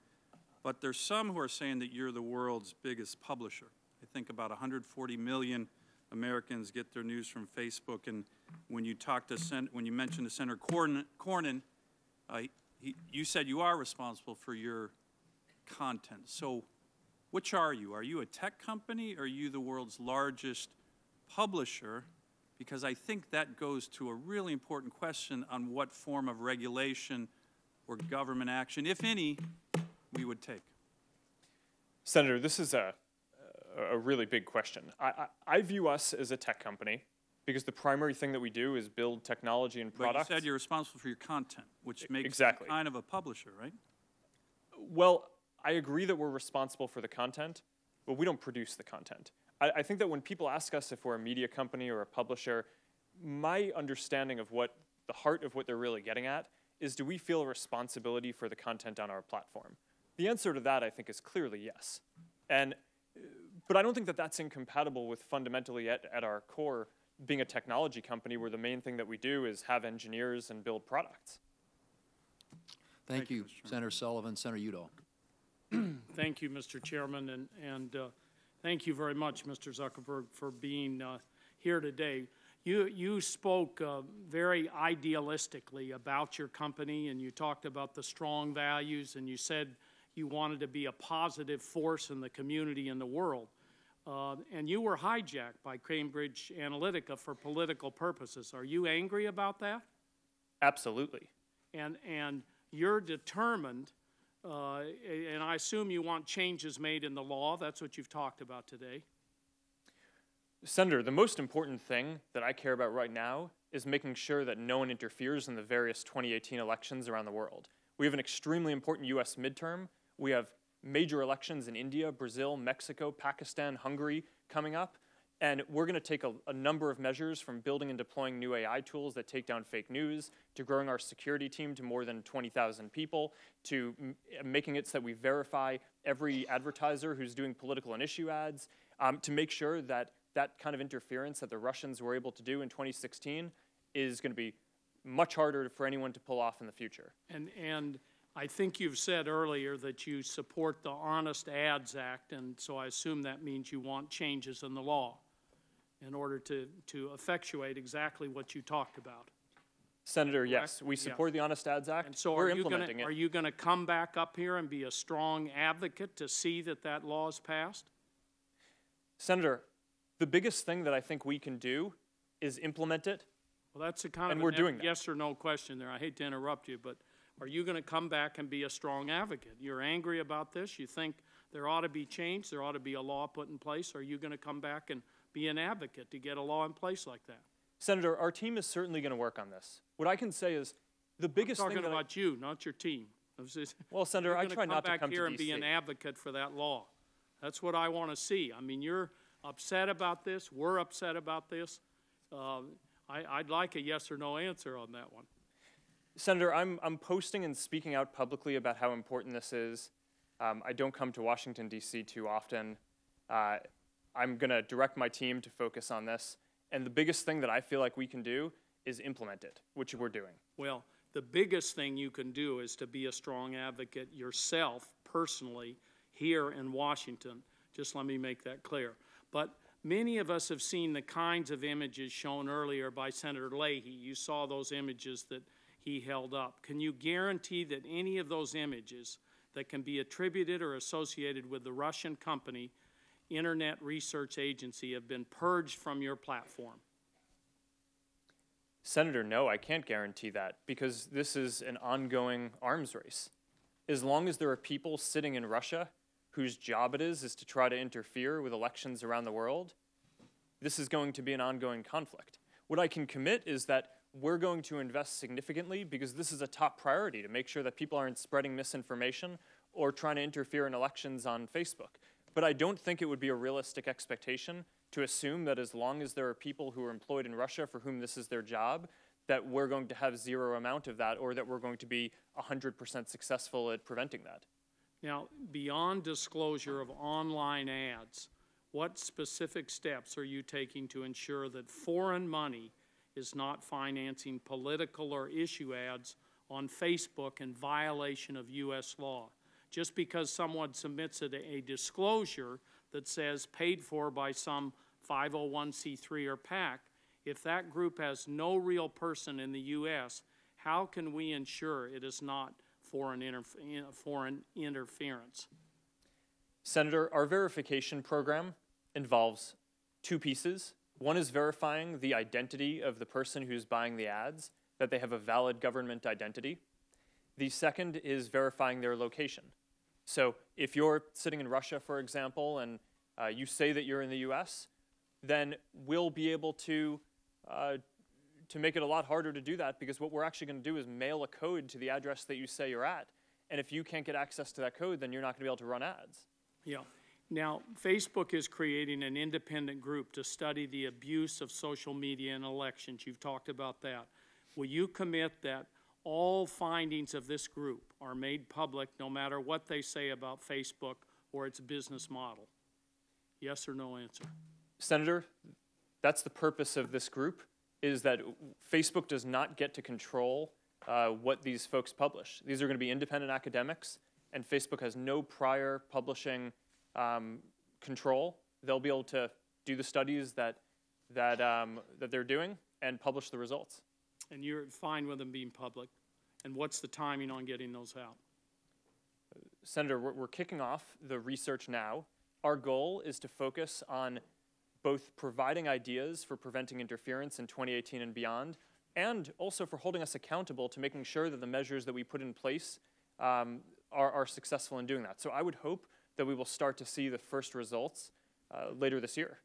but there's some who are saying that you're the world's biggest publisher. I think about 140 million Americans get their news from Facebook, and when you talk to when you mentioned to Senator Cornyn, you said you are responsible for your content. So which are you? Are you a tech company, or are you the world's largest publisher? Because I think that goes to a really important question on what form of regulation or government action, if any, we would take. Senator, this is a really big question. I view us as a tech company because the primary thing that we do is build technology and products. But you said you're responsible for your content, which makes you kind of a publisher, right? Well, I agree that we're responsible for the content, but we don't produce the content. I think that when people ask us if we're a media company or a publisher, my understanding of what the heart of what they're really getting at is, do we feel a responsibility for the content on our platform? The answer to that, I think, is clearly yes. But I don't think that that's incompatible with fundamentally at our core being a technology company where the main thing that we do is have engineers and build products. Thank you, Senator Sullivan. Senator Udall. Thank you, Mr. Chairman, and thank you very much, Mr. Zuckerberg, for being here today. You spoke very idealistically about your company, and you talked about the strong values, and you said you wanted to be a positive force in the community and the world. And you were hijacked by Cambridge Analytica for political purposes. Are you angry about that? Absolutely. And you're determined, and I assume you want changes made in the law. That's what you've talked about today. Senator, the most important thing that I care about right now is making sure that no one interferes in the various 2018 elections around the world. We have an extremely important U.S. midterm. We have major elections in India, Brazil, Mexico, Pakistan, Hungary coming up. And we're going to take a number of measures, from building and deploying new AI tools that take down fake news, to growing our security team to more than 20,000 people, to making it so that we verify every advertiser who's doing political and issue ads, to make sure that that kind of interference that the Russians were able to do in 2016 is going to be much harder for anyone to pull off in the future. And I think you've said earlier that you support the Honest Ads Act, and so I assume that means you want changes in the law in order to effectuate exactly what you talked about. Senator, yes, we support the Honest Ads Act. And so we're implementing it. Are you going to come back up here and be a strong advocate to see that that law is passed? Senator, the biggest thing that I think we can do is implement it. Well, that's a kind and of we're doing that. Yes or no question there. I hate to interrupt you, but are you going to come back and be a strong advocate? You're angry about this? You think there ought to be change? There ought to be a law put in place? Are you going to come back and be an advocate to get a law in place like that? Senator, our team is certainly going to work on this. What I can say is the biggest thing I'm talking about you, not your team. Well, Senator, I try not to come back here to and be DC. an advocate for that law. That's what I want to see. I mean, you're upset about this. We're upset about this. I'd like a yes or no answer on that one. Senator, I'm posting and speaking out publicly about how important this is. I don't come to Washington, D.C. too often. I'm going to direct my team to focus on this. And the biggest thing that I feel like we can do is implement it, which we're doing. Well, the biggest thing you can do is to be a strong advocate yourself, personally, here in Washington. Just let me make that clear. But many of us have seen the kinds of images shown earlier by Senator Leahy. You saw those images that he held up. Can you guarantee that any of those images that can be attributed or associated with the Russian company Internet Research Agency have been purged from your platform? Senator, no, I can't guarantee that because this is an ongoing arms race. As long as there are people sitting in Russia whose job it is to try to interfere with elections around the world, this is going to be an ongoing conflict. What I can commit is that we're going to invest significantly because this is a top priority to make sure that people aren't spreading misinformation or trying to interfere in elections on Facebook. But I don't think it would be a realistic expectation to assume that as long as there are people who are employed in Russia for whom this is their job, that we're going to have zero amount of that or that we're going to be 100% successful at preventing that. Now, beyond disclosure of online ads, what specific steps are you taking to ensure that foreign money is not financing political or issue ads on Facebook in violation of U.S. law? Just because someone submits a disclosure that says paid for by some 501c3 or PAC, if that group has no real person in the U.S., how can we ensure it is not foreign interference? Senator, our verification program involves two pieces. One is verifying the identity of the person who's buying the ads, that they have a valid government identity. The second is verifying their location. So if you're sitting in Russia, for example, and you say that you're in the U.S., then we'll be able to make it a lot harder to do that because what we're actually going to do is mail a code to the address that you say you're at. And if you can't get access to that code, then you're not going to be able to run ads. Yeah. Now, Facebook is creating an independent group to study the abuse of social media in elections. You've talked about that. Will you commit that all findings of this group are made public no matter what they say about Facebook or its business model? Yes or no answer? Senator, that's the purpose of this group, is that Facebook does not get to control what these folks publish. These are going to be independent academics, and Facebook has no prior publishing control. They'll be able to do the studies that they're doing and publish the results. And you're fine with them being public? And what's the timing on getting those out? Senator, we're kicking off the research now. Our goal is to focus on both providing ideas for preventing interference in 2018 and beyond, and also for holding us accountable to making sure that the measures that we put in place are successful in doing that. So I would hope that we will start to see the first results later this year.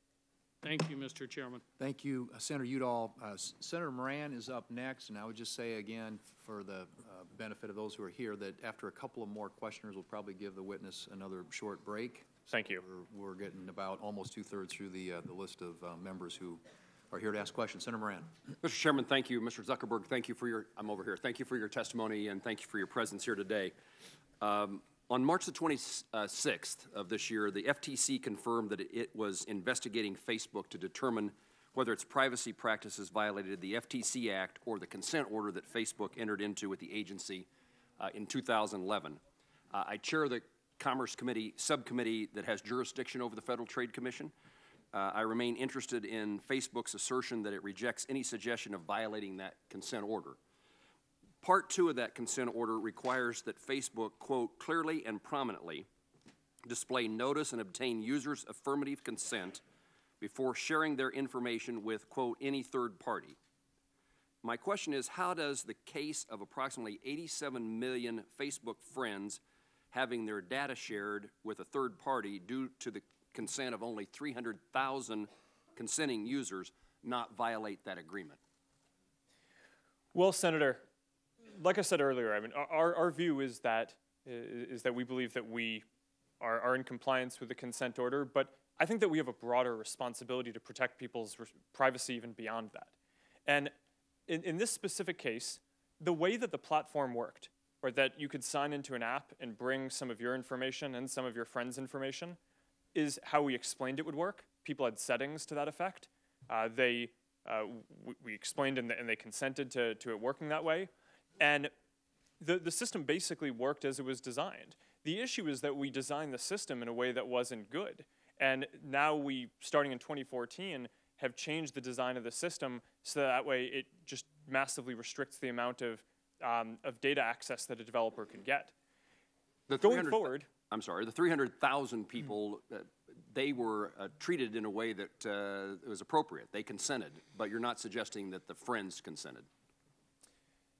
Thank you, Mr. Chairman. Thank you, Senator Udall. Senator Moran is up next, and I would just say again, for the benefit of those who are here, that after a couple of more questioners, we'll probably give the witness another short break. Thank you. We're getting about almost two-thirds through the list of members who are here to ask questions. Senator Moran. Mr. Chairman, thank you. Mr. Zuckerberg, thank you for your, I'm over here. Thank you for your testimony, and thank you for your presence here today. On March the 26th of this year, the FTC confirmed that it was investigating Facebook to determine whether its privacy practices violated the FTC Act or the consent order that Facebook entered into with the agency in 2011. I chair the Commerce Committee subcommittee that has jurisdiction over the Federal Trade Commission. I remain interested in Facebook's assertion that it rejects any suggestion of violating that consent order. Part 2 of that consent order requires that Facebook, quote, clearly and prominently display notice and obtain users' affirmative consent before sharing their information with, quote, any third party. My question is, how does the case of approximately 87 million Facebook friends having their data shared with a third party due to the consent of only 300,000 consenting users not violate that agreement? Well, Senator, like I said earlier, I mean, our view is that we believe that we are in compliance with the consent order, but I think that we have a broader responsibility to protect people's privacy even beyond that. And in this specific case, the way that the platform worked, or that you could sign into an app and bring some of your information and some of your friends' information, is how we explained it would work. People had settings to that effect. We explained and they consented to it working that way. And the system basically worked as it was designed. The issue is that we designed the system in a way that wasn't good. And now we, starting in 2014, have changed the design of the system so that way it just massively restricts the amount of data access that a developer can get. Going forward, I'm sorry, the 300,000 people, they were treated in a way that was appropriate. They consented, but you're not suggesting that the friends consented.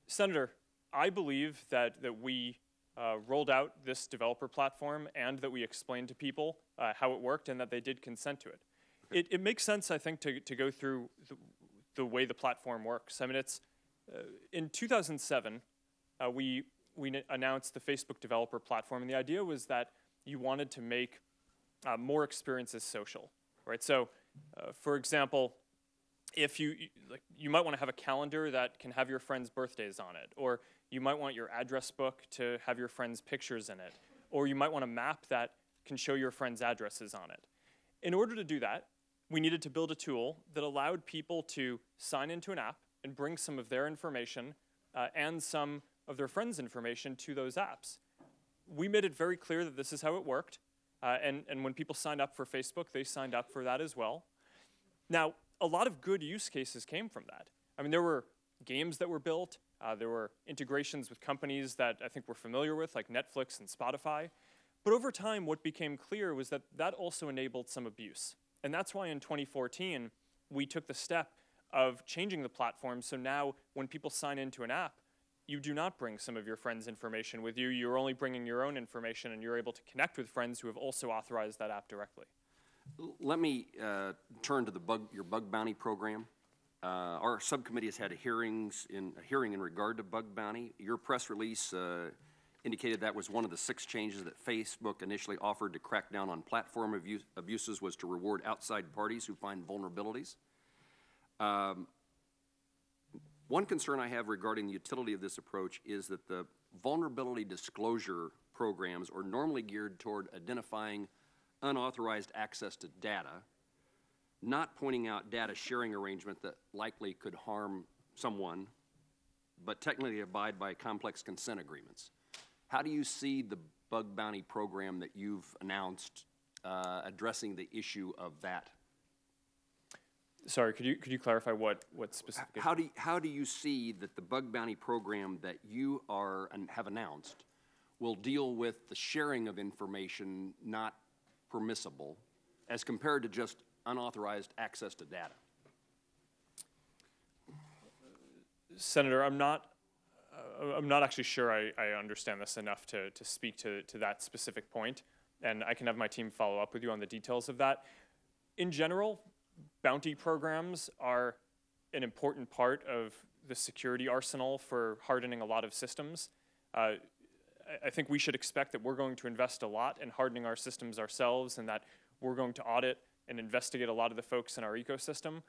Senator, I believe that we rolled out this developer platform and that we explained to people how it worked and that they did consent to it. It makes sense, I think, to go through the way the platform works. I mean, it's in 2007, we announced the Facebook developer platform, and the idea was that you wanted to make more experiences social, right? So, for example, if you might want to have a calendar that can have your friends' birthdays on it, or you might want your address book to have your friends' pictures in it, or you might want a map that can show your friends' addresses on it. In order to do that, we needed to build a tool that allowed people to sign into an app and bring some of their information and some of their friends' information to those apps. We made it very clear that this is how it worked, and when people signed up for Facebook, they signed up for that as well. Now, a lot of good use cases came from that. I mean, there were games that were built, there were integrations with companies that I think we're familiar with, like Netflix and Spotify. But over time, what became clear was that that also enabled some abuse. And that's why in 2014, we took the step of changing the platform, so now when people sign into an app, you do not bring some of your friends' information with you. You're only bringing your own information, and you're able to connect with friends who have also authorized that app directly. Let me turn to your bug bounty program. Our subcommittee has had a hearing in regard to bug bounty. Your press release indicated that was one of the 6 changes that Facebook initially offered to crack down on platform abuses was to reward outside parties who find vulnerabilities. One concern I have regarding the utility of this approach is that the vulnerability disclosure programs are normally geared toward identifying unauthorized access to data, not pointing out data sharing arrangement that likely could harm someone, but technically abide by complex consent agreements. How do you see the bug bounty program that you've announced addressing the issue of that? Sorry, could you clarify what specifically? How do you see that the bug bounty program that you have announced will deal with the sharing of information not permissible as compared to just unauthorized access to data? Senator, I'm not actually sure I understand this enough to speak to that specific point, and I can have my team follow up with you on the details of that. In general, bounty programs are an important part of the security arsenal for hardening a lot of systems. I think we should expect that we're going to invest a lot in hardening our systems ourselves, and that we're going to audit and investigate a lot of the folks in our ecosystem.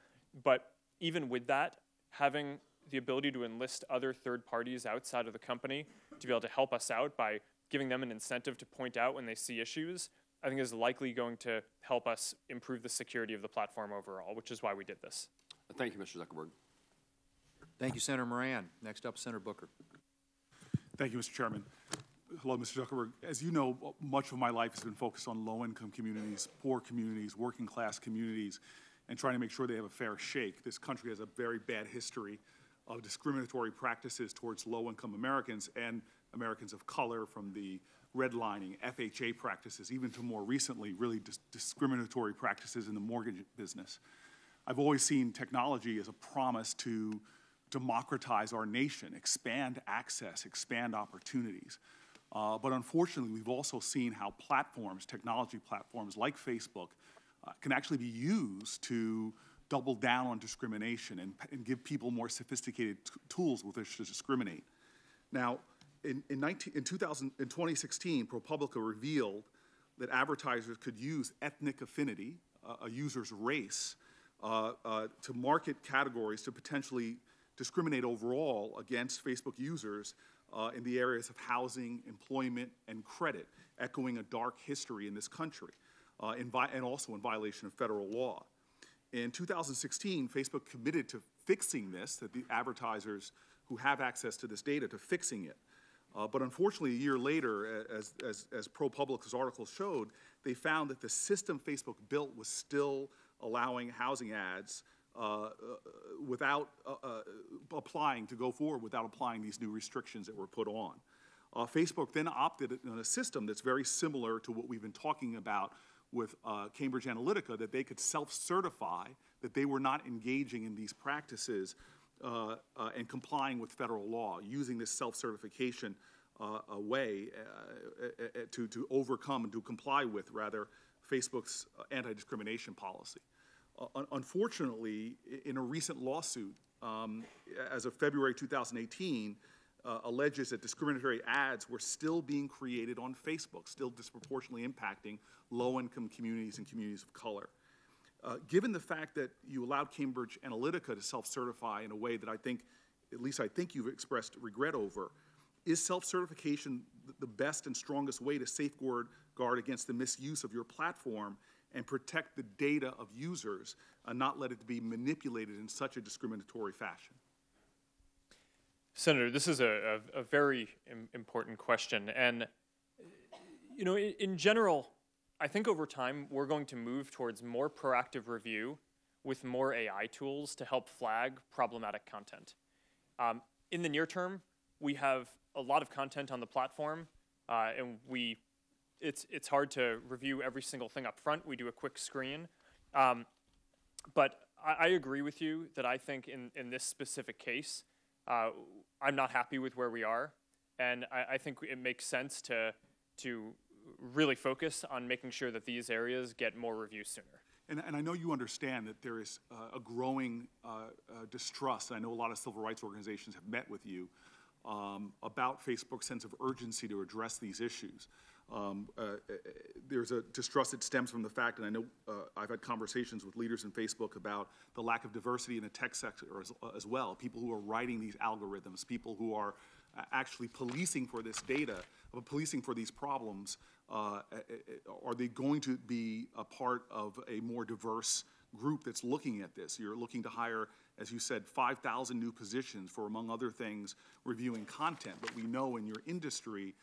But even with that, having the ability to enlist other third parties outside of the company to be able to help us out by giving them an incentive to point out when they see issues, I think is likely going to help us improve the security of the platform overall, which is why we did this. Thank you, Mr. Zuckerberg. Thank you, Senator Moran. Next up, Senator Booker. Thank you, Mr. Chairman. Hello, Mr. Zuckerberg. As you know, much of my life has been focused on low-income communities, poor communities, working-class communities, and trying to make sure they have a fair shake. This country has a very bad history of discriminatory practices towards low-income Americans and Americans of color, from the redlining, FHA practices, even to more recently, really discriminatory practices in the mortgage business. I've always seen technology as a promise to democratize our nation, expand access, expand opportunities. But unfortunately, we've also seen how platforms, technology platforms like Facebook, can actually be used to double down on discrimination and give people more sophisticated tools with which to discriminate. Now, in 2016, ProPublica revealed that advertisers could use ethnic affinity, a user's race, to market categories to potentially discriminate overall against Facebook users in the areas of housing, employment, and credit, echoing a dark history in this country, and also in violation of federal law. In 2016, Facebook committed to fixing this, that the advertisers who have access to this data, to fixing it. But unfortunately, a year later, as ProPublica's article showed, they found that the system Facebook built was still allowing housing ads without applying, to go forward without applying these new restrictions that were put on. Facebook then opted on a system that's very similar to what we've been talking about with Cambridge Analytica, that they could self-certify that they were not engaging in these practices and complying with federal law, using this self-certification way to overcome and to comply with, rather, Facebook's anti-discrimination policy. Unfortunately, in a recent lawsuit, as of February 2018, alleges that discriminatory ads were still being created on Facebook, still disproportionately impacting low-income communities and communities of color. Given the fact that you allowed Cambridge Analytica to self-certify in a way that I think, at least I think you've expressed regret over, is self-certification the best and strongest way to safeguard against the misuse of your platform and protect the data of users and not let it be manipulated in such a discriminatory fashion? Senator, this is a very important question. And, you know, in general, I think over time we're going to move towards more proactive review with more AI tools to help flag problematic content. In the near term, we have a lot of content on the platform, and it's hard to review every single thing up front. We do a quick screen. But I agree with you that I think in this specific case, I'm not happy with where we are, and I think it makes sense to really focus on making sure that these areas get more review sooner. And I know you understand that there is a growing distrust. I know a lot of civil rights organizations have met with you about Facebook's sense of urgency to address these issues. There's a distrust that stems from the fact, and I know I've had conversations with leaders in Facebook about the lack of diversity in the tech sector as well. People who are writing these algorithms, people who are actually policing for this data, policing for these problems. Are they going to be a part of a more diverse group that's looking at this? You're looking to hire, as you said, 5,000 new positions for, among other things, reviewing content. But we know in your industry,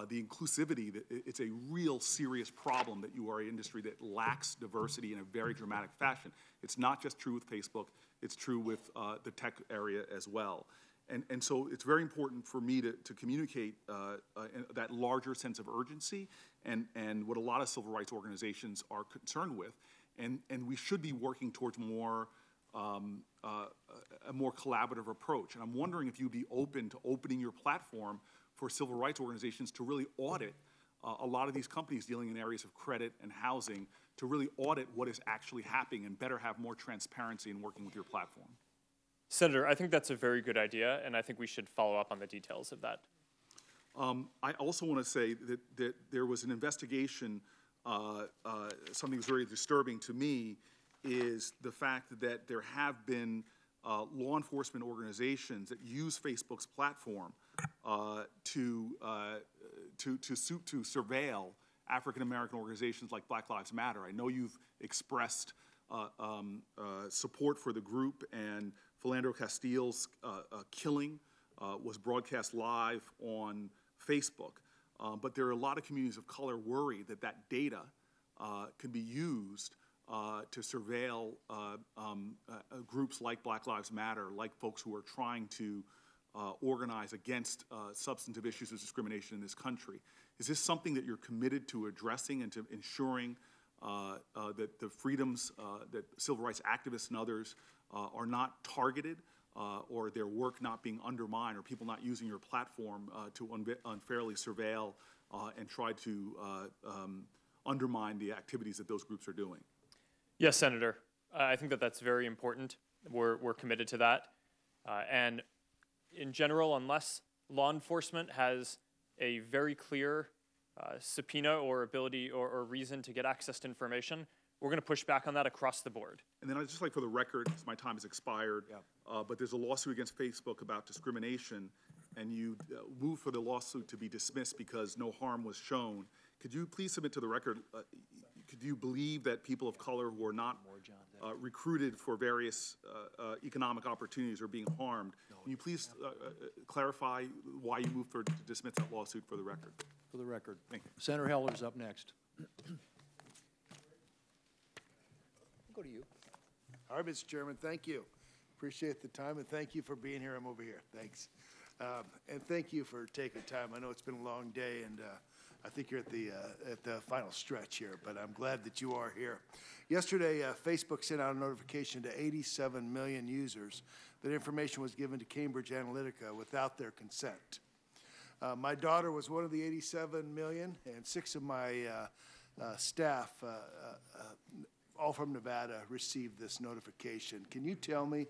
the inclusivity, that it's a real serious problem that you are an industry that lacks diversity in a very dramatic fashion. It's not just true with Facebook, it's true with the tech area as well. And so it's very important for me to communicate that larger sense of urgency and what a lot of civil rights organizations are concerned with. And we should be working towards a more collaborative approach. And I'm wondering if you'd be open to opening your platform for civil rights organizations to really audit a lot of these companies dealing in areas of credit and housing, to really audit what is actually happening and better have more transparency in working with your platform. Senator, I think that's a very good idea, and I think we should follow up on the details of that. I also want to say that there was an investigation, something that's very disturbing to me, is the fact that there have been law enforcement organizations that use Facebook's platform to surveil African-American organizations like Black Lives Matter. I know you've expressed support for the group and Philando Castile's killing was broadcast live on Facebook. But there are a lot of communities of color worried that that data can be used to surveil groups like Black Lives Matter, like folks who are trying to organize against substantive issues of discrimination in this country. Is this something that you're committed to addressing and to ensuring that the freedoms that civil rights activists and others are not targeted or their work not being undermined or people not using your platform to unfairly surveil and try to undermine the activities that those groups are doing? Yes, Senator. I think that that's very important. We're committed to that. And in general, unless law enforcement has a very clear subpoena or ability or reason to get access to information, we're going to push back on that across the board. And then I'd just like for the record, because my time has expired, but there's a lawsuit against Facebook about discrimination, and you moved for the lawsuit to be dismissed because no harm was shown. Could you please submit to the record, could you believe that people of color who are not recruited for various economic opportunities are being harmed? Can you please clarify why you moved to dismiss that lawsuit for the record? For the record. Thank you. Senator Heller's up next. Go to you. All right, Mr. Chairman, thank you. Appreciate the time, and thank you for being here. I'm over here. Thanks. And thank you for taking time. I know it's been a long day, and I think you're at the final stretch here, but I'm glad that you are here. Yesterday, Facebook sent out a notification to 87 million users that information was given to Cambridge Analytica without their consent. My daughter was one of the 87 million, and 6 of my staff, all from Nevada, received this notification. Can you tell me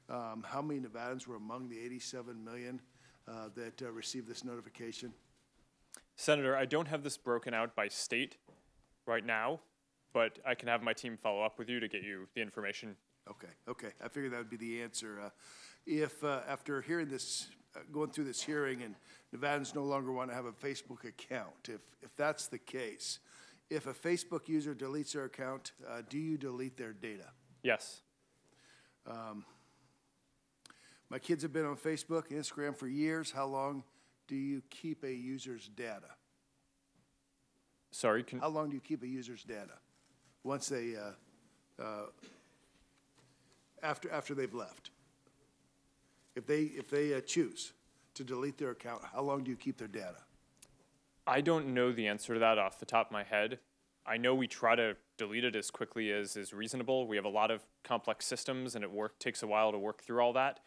how many Nevadans were among the 87 million that received this notification? Senator, I don't have this broken out by state right now, but I can have my team follow up with you to get you the information. Okay. I figured that would be the answer. If after hearing this, going through this hearing, and Nevadans no longer want to have a Facebook account, if that's the case, if a Facebook user deletes their account, do you delete their data? Yes. My kids have been on Facebook and Instagram for years. How long do you keep a user's data? Sorry? How long do you keep a user's data once they, after they've left? If they choose to delete their account, how long do you keep their data? I don't know the answer to that off the top of my head. I know we try to delete it as quickly as is reasonable. We have a lot of complex systems, and it takes a while to work through all that.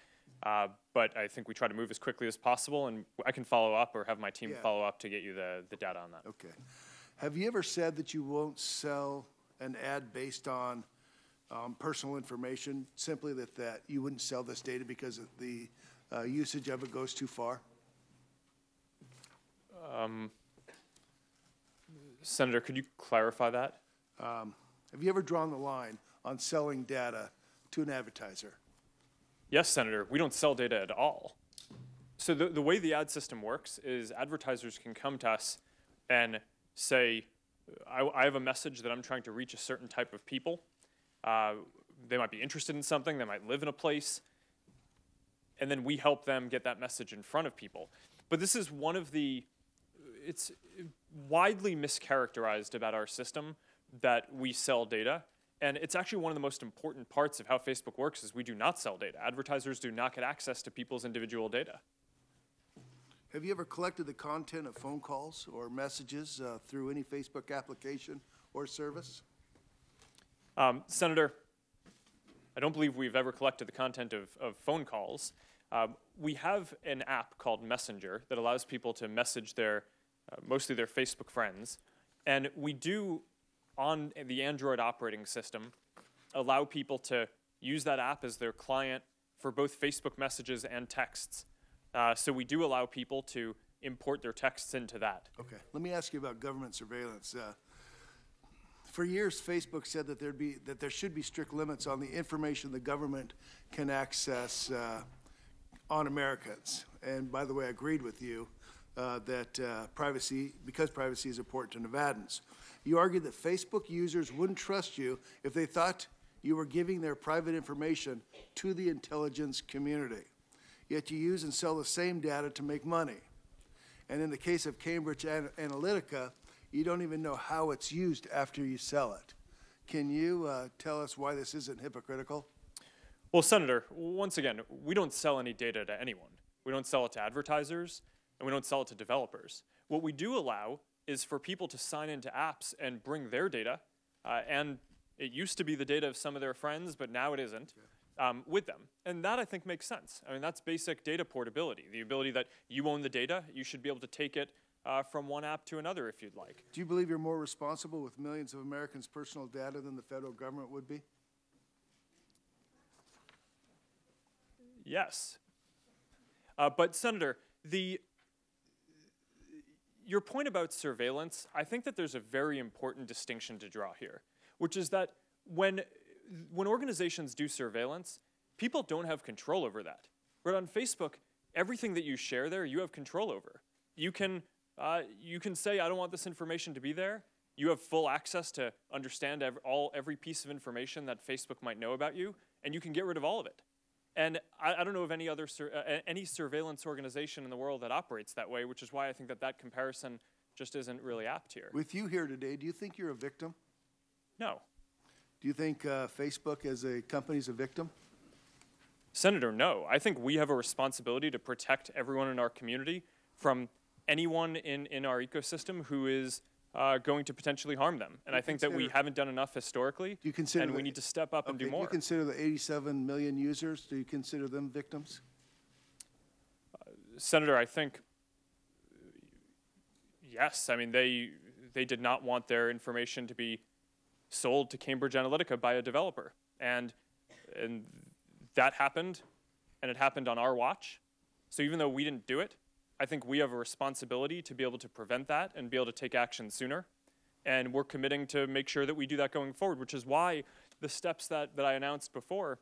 But I think we try to move as quickly as possible, and I can follow up or have my team follow up to get you the data on that. Okay. Have you ever said that you won't sell an ad based on personal information, simply that you wouldn't sell this data because the usage of it goes too far? Senator, could you clarify that? Have you ever drawn the line on selling data to an advertiser? Yes, Senator. We don't sell data at all. So the way the ad system works is advertisers can come to us and say, I have a message that I'm trying to reach a certain type of people. They might be interested in something. They might live in a place. And then we help them get that message in front of people. But this is one of it's widely mischaracterized about our system that we sell data. And it's actually one of the most important parts of how Facebook works is we do not sell data. Advertisers do not get access to people's individual data. Have you ever collected the content of phone calls or messages through any Facebook application or service? Senator, I don't believe we've ever collected the content of phone calls. We have an app called Messenger that allows people to message mostly their Facebook friends. And we do, on the Android operating system, allow people to use that app as their client for both Facebook messages and texts. So we do allow people to import their texts into that. Okay. Let me ask you about government surveillance. For years, Facebook said that there should be strict limits on the information the government can access on Americans. And by the way, I agreed with you that because privacy is important to Nevadans. You argued that Facebook users wouldn't trust you if they thought you were giving their private information to the intelligence community. yet you use and sell the same data to make money. And in the case of Cambridge Analytica, you don't even know how it's used after you sell it. Can you tell us why this isn't hypocritical? Well, Senator, once again, we don't sell any data to anyone. We don't sell it to advertisers, and we don't sell it to developers. What we do allow is for people to sign into apps and bring their data, and it used to be the data of some of their friends, but now it isn't, with them. And that, I think, makes sense. I mean, that's basic data portability, the ability that you own the data, you should be able to take it from one app to another if you'd like. Do you believe you're more responsible with millions of Americans' personal data than the federal government would be? Yes. But, Senator, your point about surveillance, I think that there's a very important distinction to draw here, which is that when organizations do surveillance, people don't have control over that. But on Facebook, everything that you share there, you have control over. You can say, I don't want this information to be there. You have full access to understand every piece of information that Facebook might know about you, and you can get rid of all of it. And I don't know of any other any surveillance organization in the world that operates that way, which is why I think that comparison just isn't really apt here. With you here today, do you think you're a victim? No. Do you think Facebook as a company is a victim? Senator, no. I think we have a responsibility to protect everyone in our community from anyone in our ecosystem who is going to potentially harm them. And I think that we haven't done enough historically, and we need to step up and do more. Do you consider the 87 million users, do you consider them victims? Senator, I think, yes. I mean, they did not want their information to be sold to Cambridge Analytica by a developer. And that happened, and it happened on our watch. So even though we didn't do it, I think we have a responsibility to be able to prevent that and be able to take action sooner. And we're committing to make sure that we do that going forward, which is why the steps that I announced before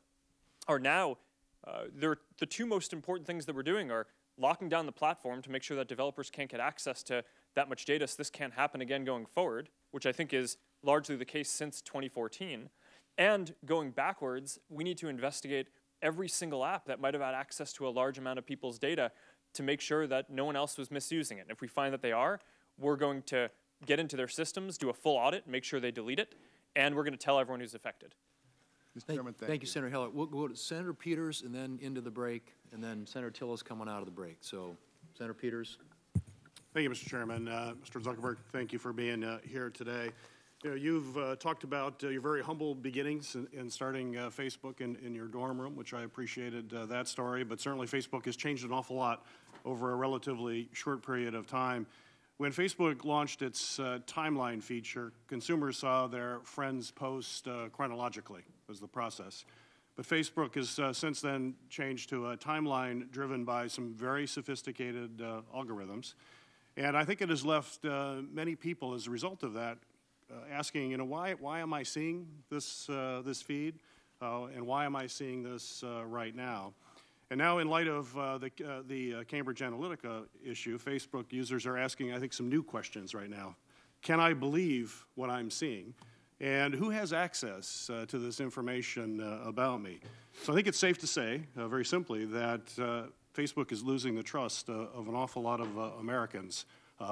are now, the two most important things that we're doing are locking down the platform to make sure that developers can't get access to that much data so this can't happen again going forward, which I think is largely the case since 2014. And going backwards, we need to investigate every single app that might have had access to a large amount of people's data to make sure that no one else was misusing it. And if we find that they are, we're going to get into their systems, do a full audit, make sure they delete it, and we're going to tell everyone who's affected. Mr. Chairman, thank you, Senator Heller. We'll go to Senator Peters and then into the break, and then Senator Tillis coming out of the break. So, Senator Peters. Thank you, Mr. Chairman. Mr. Zuckerberg, thank you for being here today. You know, you've talked about your very humble beginnings in starting Facebook in your dorm room, which I appreciated that story, but certainly Facebook has changed an awful lot over a relatively short period of time. When Facebook launched its timeline feature, consumers saw their friends post chronologically was the process. But Facebook has since then changed to a timeline driven by some very sophisticated algorithms. And I think it has left many people, as a result of that, asking, you know, why am I seeing this this feed, and why am I seeing this right now? And now, in light of the Cambridge Analytica issue, Facebook users are asking, I think, some new questions right now. Can I believe what I'm seeing? And who has access to this information about me? So I think it's safe to say, very simply, that Facebook is losing the trust of an awful lot of Americans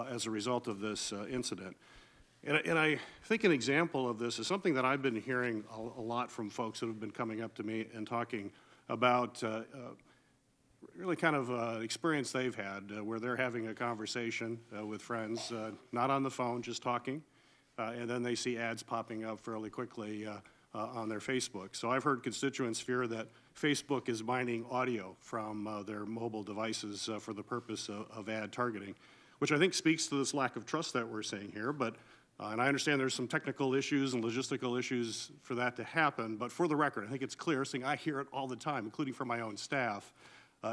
as a result of this incident. And I think an example of this is something that I've been hearing a lot from folks that have been coming up to me and talking about really kind of an experience they've had where they're having a conversation with friends, not on the phone, just talking, and then they see ads popping up fairly quickly on their Facebook. So I've heard constituents fear that Facebook is mining audio from their mobile devices for the purpose of ad targeting, which I think speaks to this lack of trust that we're seeing here. But and I understand there's some technical issues and logistical issues for that to happen, but for the record, I think it's clear, saying I hear it all the time, including from my own staff.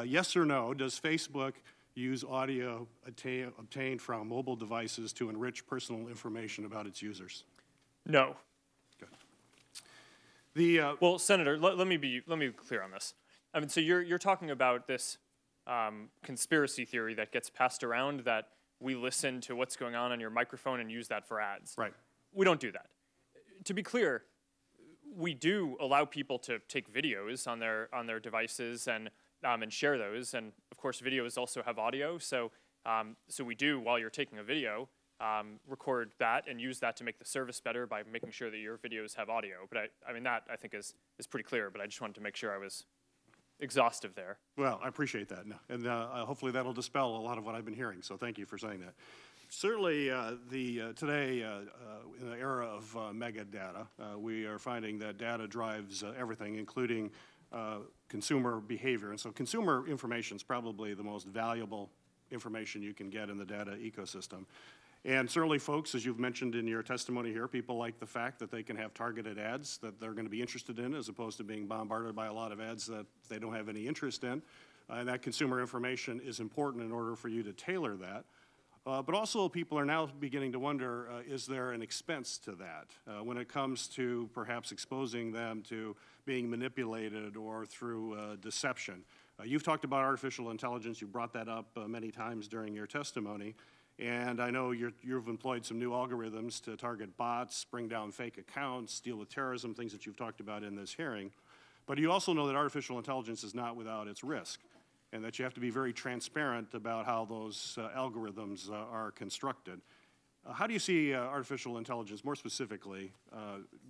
Yes or no, does Facebook use audio obtained from mobile devices to enrich personal information about its users? No. Good. Well, Senator, let me be clear on this. I mean, so you're talking about this conspiracy theory that gets passed around that we listen to what's going on your microphone and use that for ads. Right. We don't do that. To be clear, we do allow people to take videos on their devices and and share those. And of course, videos also have audio. So, so we do, while you're taking a video, record that and use that to make the service better by making sure that your videos have audio. But I mean, that I think is pretty clear, but I just wanted to make sure I was exhaustive there. Well, I appreciate that. And hopefully that'll dispel a lot of what I've been hearing. So thank you for saying that. Certainly, today, in the era of mega data, we are finding that data drives everything, including consumer behavior. And so consumer information is probably the most valuable information you can get in the data ecosystem. And certainly, folks, as you've mentioned in your testimony here, people like the fact that they can have targeted ads that they're going to be interested in, as opposed to being bombarded by a lot of ads that they don't have any interest in. And that consumer information is important in order for you to tailor that. But also, people are now beginning to wonder, is there an expense to that when it comes to perhaps exposing them to being manipulated or through deception? You've talked about artificial intelligence. You brought that up many times during your testimony. And I know you've employed some new algorithms to target bots, bring down fake accounts, deal with terrorism, things that you've talked about in this hearing. But you also know that artificial intelligence is not without its risk, and that you have to be very transparent about how those algorithms are constructed. How do you see artificial intelligence, more specifically,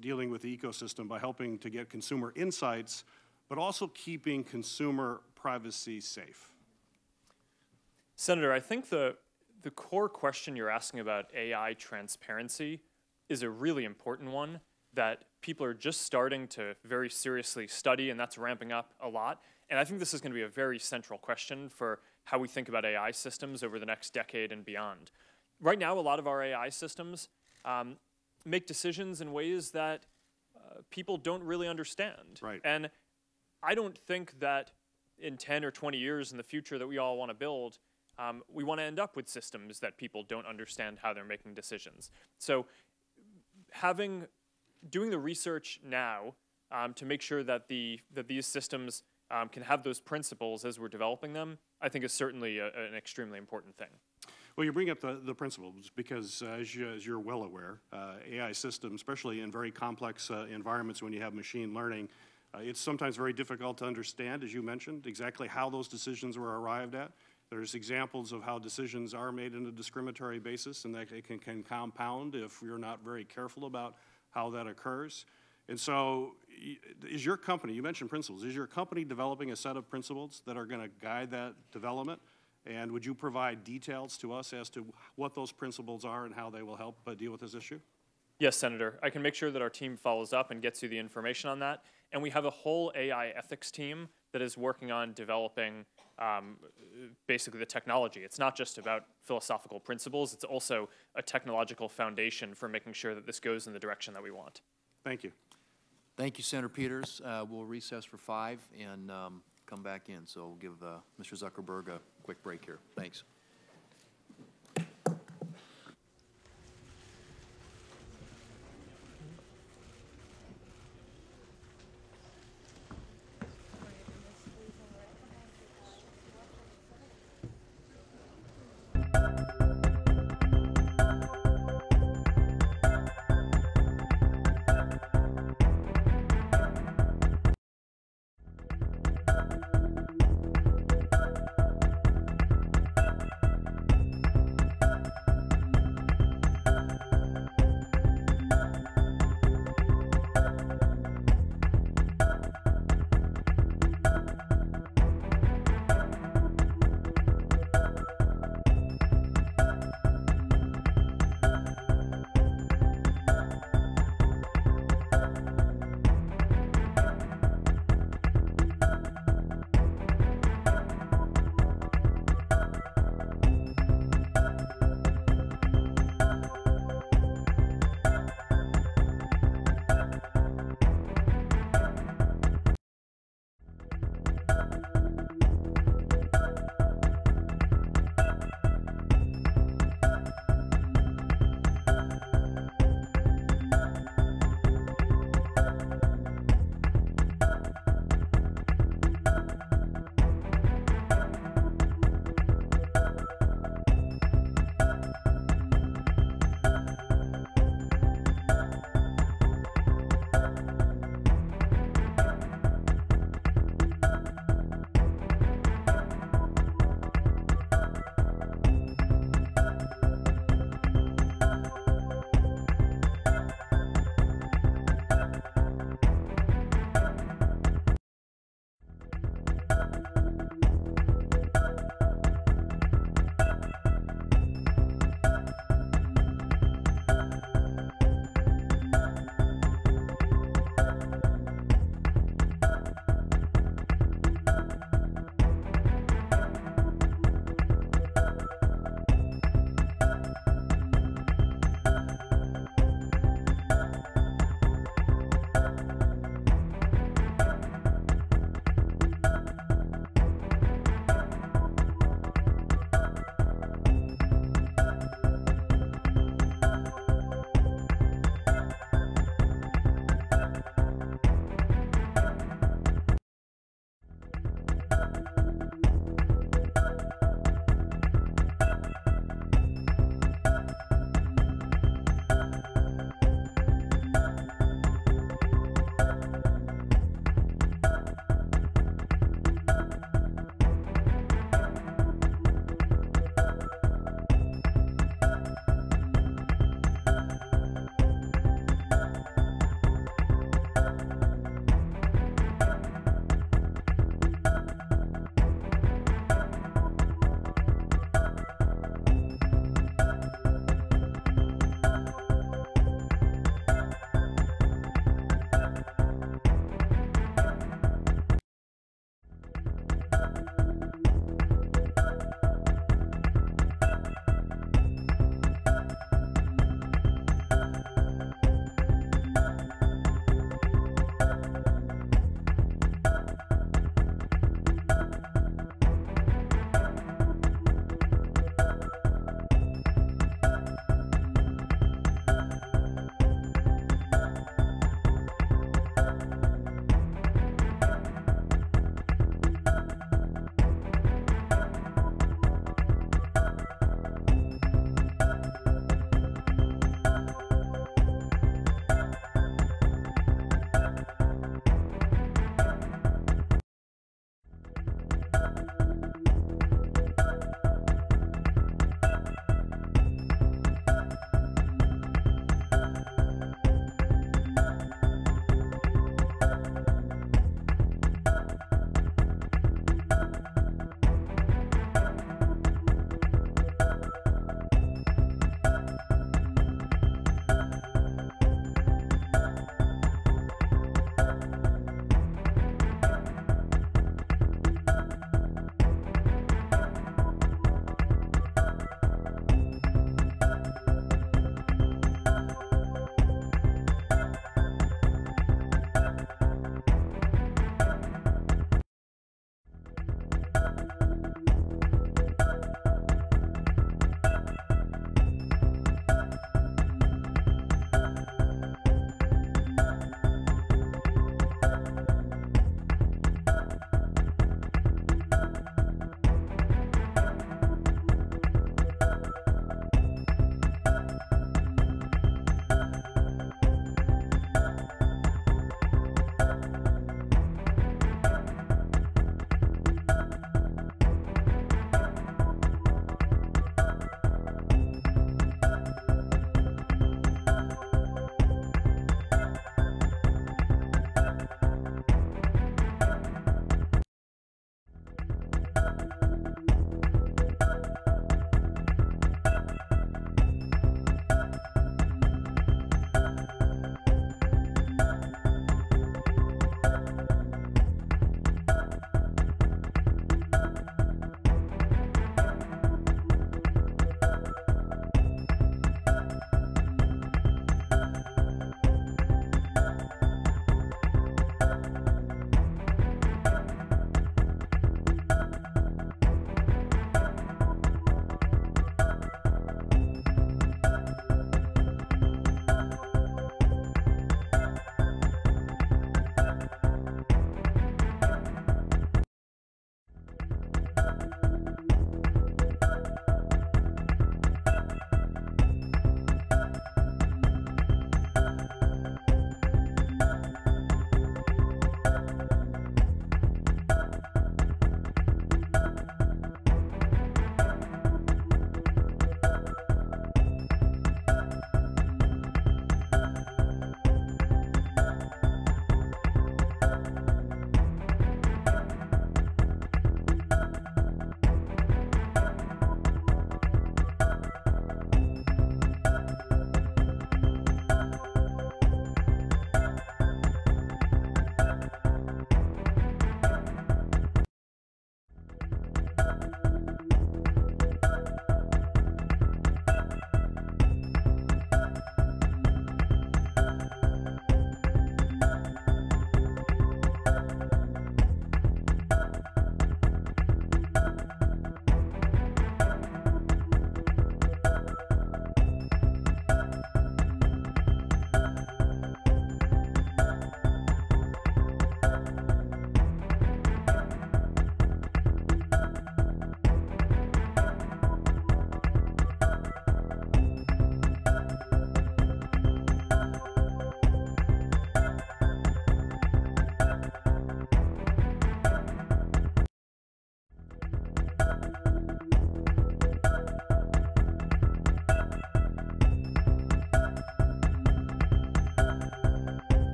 dealing with the ecosystem by helping to get consumer insights, but also keeping consumer privacy safe? Senator, I think the core question you're asking about AI transparency is a really important one that people are just starting to very seriously study, and that's ramping up a lot. And I think this is going to be a very central question for how we think about AI systems over the next decade and beyond. Right now, a lot of our AI systems make decisions in ways that people don't really understand. Right. And I don't think that in 10 or 20 years in the future that we all want to build, we want to end up with systems that people don't understand how they're making decisions. So doing the research now to make sure that these systems can have those principles as we're developing them, I think is certainly an extremely important thing. Well, you bring up the principles because, as you're well aware, AI systems, especially in very complex environments when you have machine learning, it's sometimes very difficult to understand, as you mentioned, exactly how those decisions were arrived at. There's examples of how decisions are made on a discriminatory basis, and that it can compound if you're not very careful about how that occurs. And so is your company, you mentioned principles, is your company developing a set of principles that are going to guide that development? And would you provide details to us as to what those principles are and how they will help deal with this issue? Yes, Senator. I can make sure that our team follows up and gets you the information on that. And we have a whole AI ethics team that is working on developing basically the technology. It's not just about philosophical principles. It's also a technological foundation for making sure that this goes in the direction that we want. Thank you. Thank you, Senator Peters. We'll recess for 5 and come back in. So we'll give Mr. Zuckerberg a quick break here. Thanks.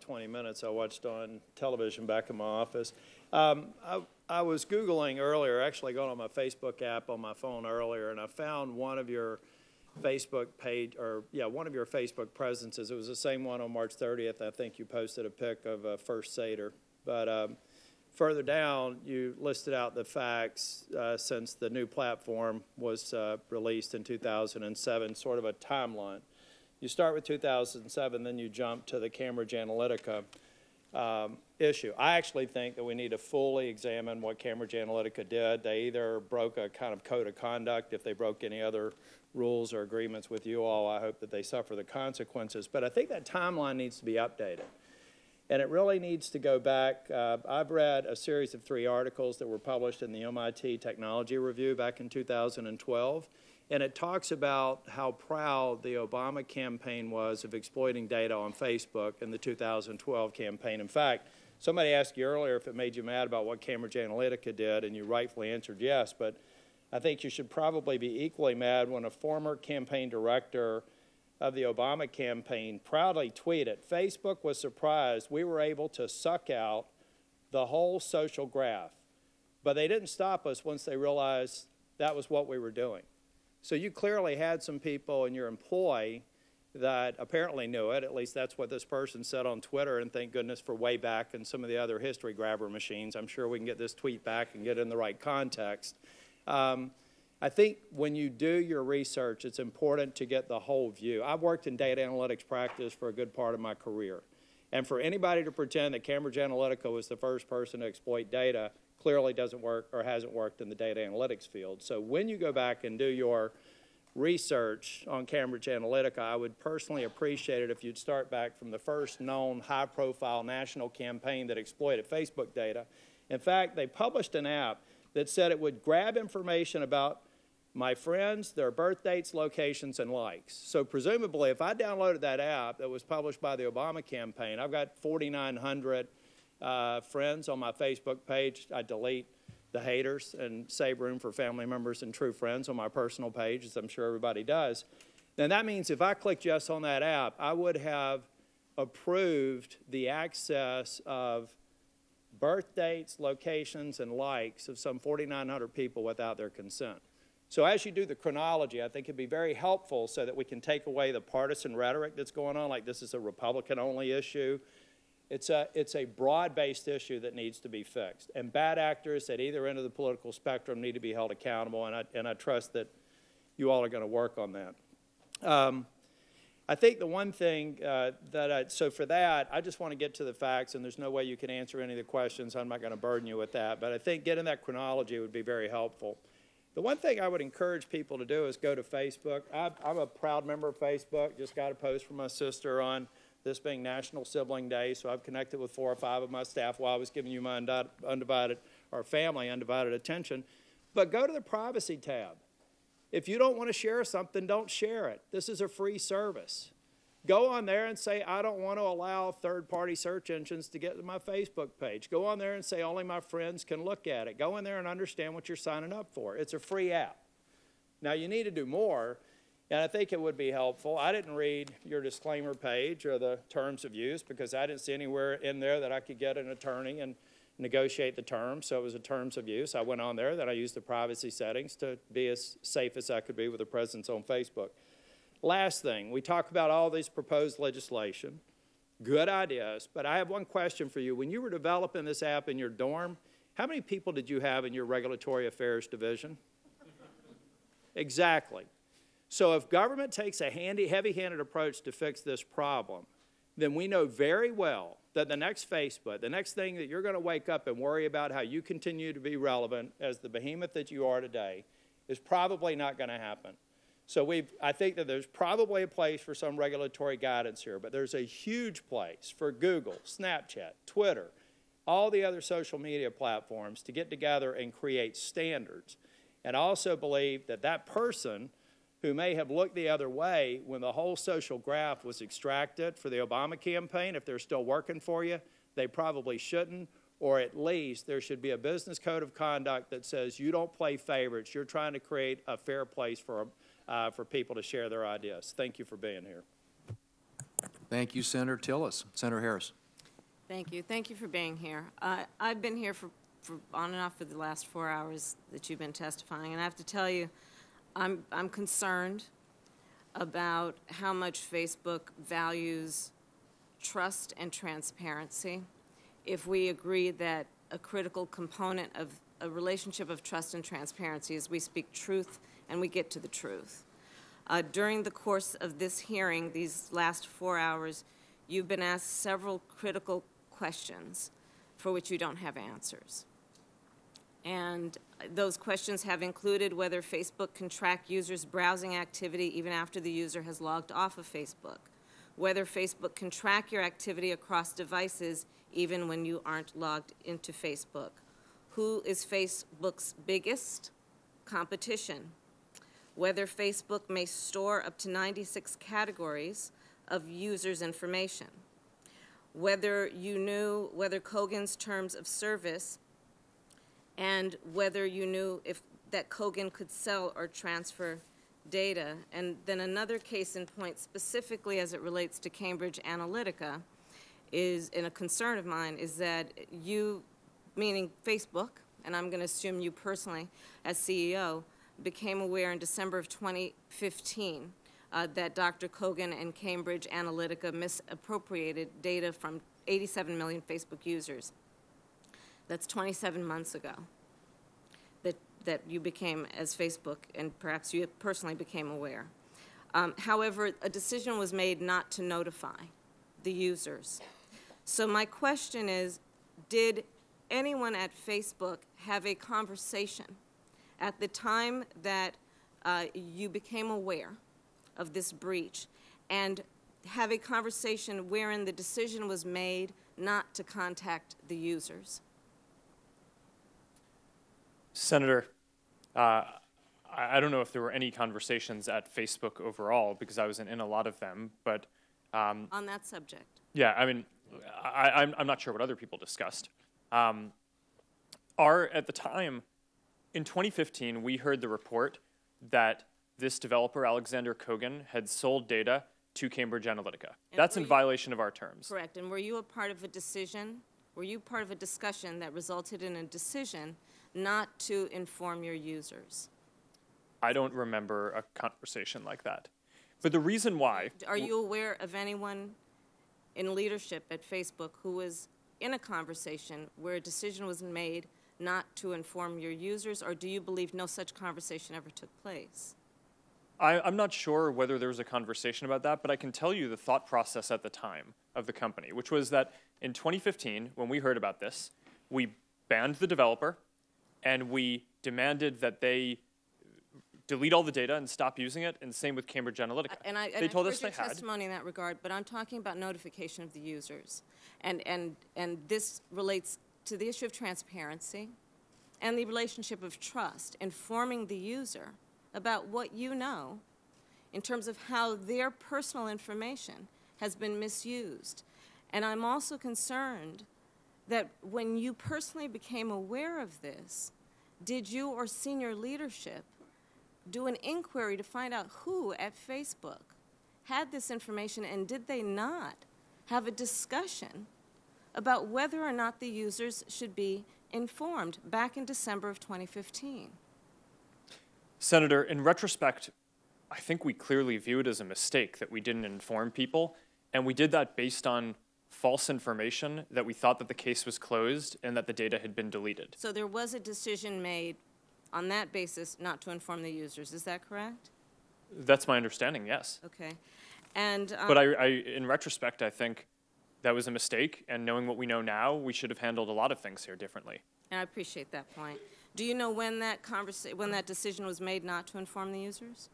20 minutes I watched on television back in my office. I was Googling earlier, actually going on my Facebook app on my phone earlier, and I found one of your Facebook page, one of your Facebook presences. It was the same one on March 30th. I think you posted a pic of First Seder. But further down, you listed out the facts since the new platform was released in 2007, sort of a timeline. You start with 2007, then you jump to the Cambridge Analytica issue. I actually think that we need to fully examine what Cambridge Analytica did. They either broke a kind of code of conduct. If they broke any other rules or agreements with you all, I hope that they suffer the consequences. But I think that timeline needs to be updated. And it really needs to go back. I've read a series of 3 articles that were published in the MIT Technology Review back in 2012. And it talks about how proud the Obama campaign was of exploiting data on Facebook in the 2012 campaign. In fact, somebody asked you earlier if it made you mad about what Cambridge Analytica did, and you rightfully answered yes. But I think you should probably be equally mad when a former campaign director of the Obama campaign proudly tweeted, Facebook was surprised we were able to suck out the whole social graph. But they didn't stop us once they realized that was what we were doing. So you clearly had some people in your employ that apparently knew it. At least that's what this person said on Twitter, and thank goodness for Wayback and some of the other history grabber machines. I'm sure we can get this tweet back and get it in the right context. I think when you do your research, it's important to get the whole view. I've worked in data analytics practice for a good part of my career. And for anybody to pretend that Cambridge Analytica was the first person to exploit data clearly doesn't work or hasn't worked in the data analytics field. So when you go back and do your research on Cambridge Analytica, I would personally appreciate it if you'd start back from the first known high-profile national campaign that exploited Facebook data. In fact, they published an app that said it would grab information about my friends, their birth dates, locations, and likes. So presumably, if I downloaded that app that was published by the Obama campaign, I've got 4,900 friends on my Facebook page. I delete the haters and save room for family members and true friends on my personal page, as I'm sure everybody does. Then that means if I clicked yes on that app, I would have approved the access of birth dates, locations, and likes of some 4,900 people without their consent. So as you do the chronology, I think it'd be very helpful so that we can take away the partisan rhetoric that's going on, like this is a Republican-only issue. It's a broad-based issue that needs to be fixed. And bad actors at either end of the political spectrum need to be held accountable, and I trust that you all are going to work on that. I think the one thing so for that, I just want to get to the facts, and there's no way you can answer any of the questions. I'm not going to burden you with that. But I think getting that chronology would be very helpful. The one thing I would encourage people to do is go to Facebook. I'm a proud member of Facebook. Just got a post from my sister on this being National Sibling Day, so I've connected with 4 or 5 of my staff while I was giving you my family undivided attention. But go to the privacy tab. If you don't want to share something, don't share it. This is a free service. Go on there and say, I don't want to allow third-party search engines to get to my Facebook page. Go on there and say, only my friends can look at it. Go in there and understand what you're signing up for. It's a free app. Now, you need to do more, and I think it would be helpful. I didn't read your disclaimer page or the terms of use because I didn't see anywhere in there that I could get an attorney and negotiate the terms, so it was a terms of use. I went on there, then I used the privacy settings to be as safe as I could be with a presence on Facebook. Last thing, we talk about all these proposed legislation, good ideas, but I have one question for you. When you were developing this app in your dorm, how many people did you have in your regulatory affairs division? Exactly. So if government takes a heavy-handed approach to fix this problem, then we know very well that the next Facebook, the next thing that you're going to wake up and worry about how you continue to be relevant as the behemoth that you are today is probably not going to happen. So I think that there's probably a place for some regulatory guidance here, but there's a huge place for Google, Snapchat, Twitter, all the other social media platforms to get together and create standards. And I also believe that that person who may have looked the other way when the whole social graph was extracted for the Obama campaign, if they're still working for you, they probably shouldn't, or at least there should be a business code of conduct that says you don't play favorites. You're trying to create a fair place for people to share their ideas. Thank you for being here. Thank you, Senator Tillis. Senator Harris. Thank you. Thank you for being here. I've been here for on and off for the last 4 hours that you've been testifying, and I have to tell you, I'm concerned about how much Facebook values trust and transparency. If we agree that a critical component of a relationship of trust and transparency is we speak truth and we get to the truth. During the course of this hearing, these last 4 hours, you've been asked several critical questions for which you don't have answers. And those questions have included whether Facebook can track users' browsing activity even after the user has logged off of Facebook, whether Facebook can track your activity across devices even when you aren't logged into Facebook, who is Facebook's biggest competition, whether Facebook may store up to 96 categories of users' information, whether you knew whether Kogan's terms of service and whether you knew if that Kogan could sell or transfer data. And then another case in point, specifically as it relates to Cambridge Analytica, is, and a concern of mine, is that you, meaning Facebook, and I'm going to assume you personally as CEO, became aware in December of 2015 that Dr. Kogan and Cambridge Analytica misappropriated data from 87 million Facebook users. That's 27 months ago that you became, as Facebook, and perhaps you personally became aware. However, a decision was made not to notify the users. So my question is, did anyone at Facebook have a conversation at the time that you became aware of this breach, and have a conversation wherein the decision was made not to contact the users? Senator, I don't know if there were any conversations at Facebook overall, because I wasn't in a lot of them, but... on that subject? Yeah, I mean, I'm not sure what other people discussed. At the time, in 2015, we heard the report that this developer, Alexander Kogan, had sold data to Cambridge Analytica. That's in violation of our terms. Correct. And were you a part of a decision, were you part of a discussion that resulted in a decision not to inform your users? I don't remember a conversation like that. But the reason why... Are you aware of anyone in leadership at Facebook who was in a conversation where a decision was made not to inform your users, or do you believe no such conversation ever took place? I'm not sure whether there was a conversation about that, but I can tell you the thought process at the time of the company, which was that in 2015, when we heard about this, we banned the developer, and we demanded that they delete all the data and stop using it, and same with Cambridge Analytica. They told us they had. Testimony in that regard, but I'm talking about notification of the users. And this relates to the issue of transparency and the relationship of trust, informing the user about what you know in terms of how their personal information has been misused. And I'm also concerned that when you personally became aware of this, did you or senior leadership do an inquiry to find out who at Facebook had this information, and did they not have a discussion about whether or not the users should be informed back in December of 2015? Senator, in retrospect, I think we clearly view it as a mistake that we didn't inform people, and we did that based on false information that we thought that the case was closed and that the data had been deleted. So there was a decision made on that basis not to inform the users, is that correct? That's my understanding, yes. Okay. And, but in retrospect, I think that was a mistake, and knowing what we know now, we should have handled a lot of things here differently. And I appreciate that point. Do you know when that decision was made not to inform the users?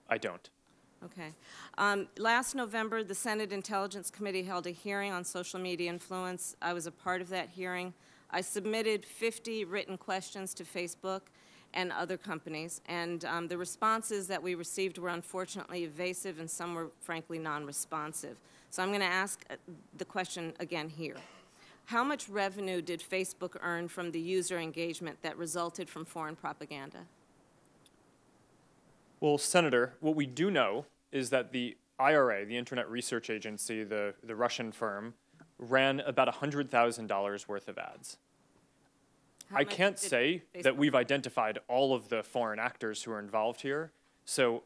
I don't. Okay. Last November, the Senate Intelligence Committee held a hearing on social media influence. I was a part of that hearing. I submitted 50 written questions to Facebook and other companies, and the responses that we received were unfortunately evasive, and some were frankly non-responsive. So I'm going to ask the question again here. How much revenue did Facebook earn from the user engagement that resulted from foreign propaganda? Well, Senator, what we do know is that the IRA, the Internet Research Agency, the Russian firm, ran about $100,000 worth of ads. I can't say that we've identified all of the foreign actors who are involved here, so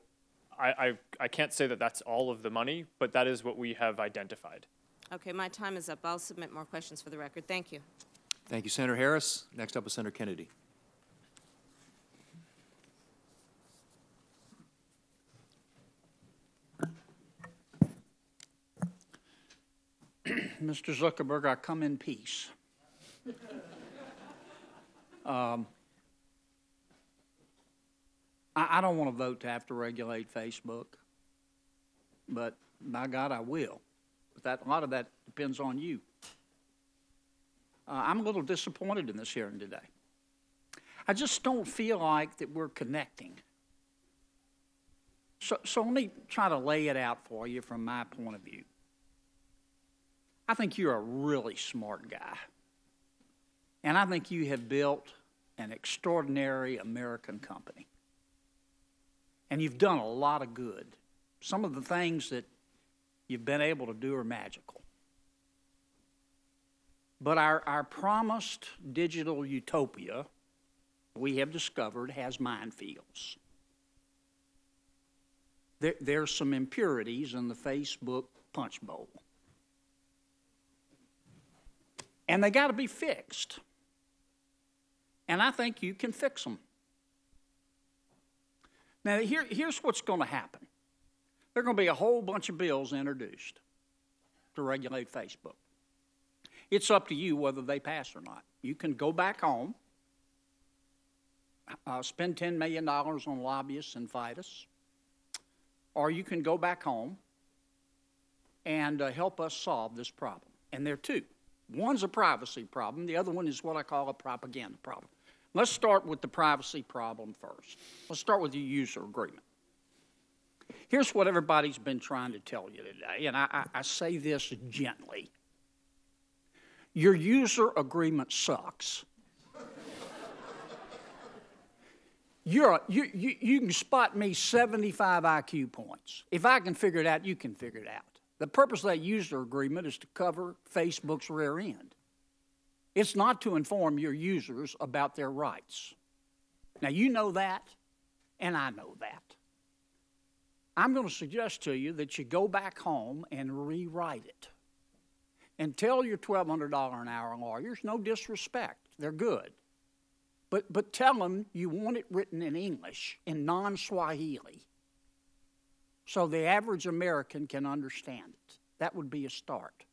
I can't say that that's all of the money, but that is what we have identified. Okay, my time is up. I'll submit more questions for the record. Thank you. Thank you, Senator Harris. Next up is Senator Kennedy. Mr. Zuckerberg, I come in peace. I don't want to vote to have to regulate Facebook, but by God, I will. But a lot of that depends on you. I'm a little disappointed in this hearing today. I just don't feel like that we're connecting. So let me try to lay it out for you from my point of view. I think you're a really smart guy. And I think you have built an extraordinary American company. And you've done a lot of good. Some of the things that you've been able to do are magical. But our promised digital utopia, we have discovered, has minefields. There's some impurities in the Facebook punch bowl. And they got to be fixed. And I think you can fix them. Now, here's what's going to happen. There are going to be a whole bunch of bills introduced to regulate Facebook. It's up to you whether they pass or not. You can go back home, spend $10 million on lobbyists and fight us, or you can go back home and help us solve this problem. And there are two. One's a privacy problem. The other one is what I call a propaganda problem. Let's start with the privacy problem first. Let's start with the user agreement. Here's what everybody's been trying to tell you today, and I say this gently. Your user agreement sucks. You can spot me 75 IQ points. If I can figure it out, you can figure it out. The purpose of that user agreement is to cover Facebook's rear end. It's not to inform your users about their rights. Now, you know that, and I know that. I'm going to suggest to you that you go back home and rewrite it. And tell your $1,200 an hour lawyers, no disrespect, they're good. But tell them you want it written in English, in non-Swahili, so the average American can understand it. That would be a start.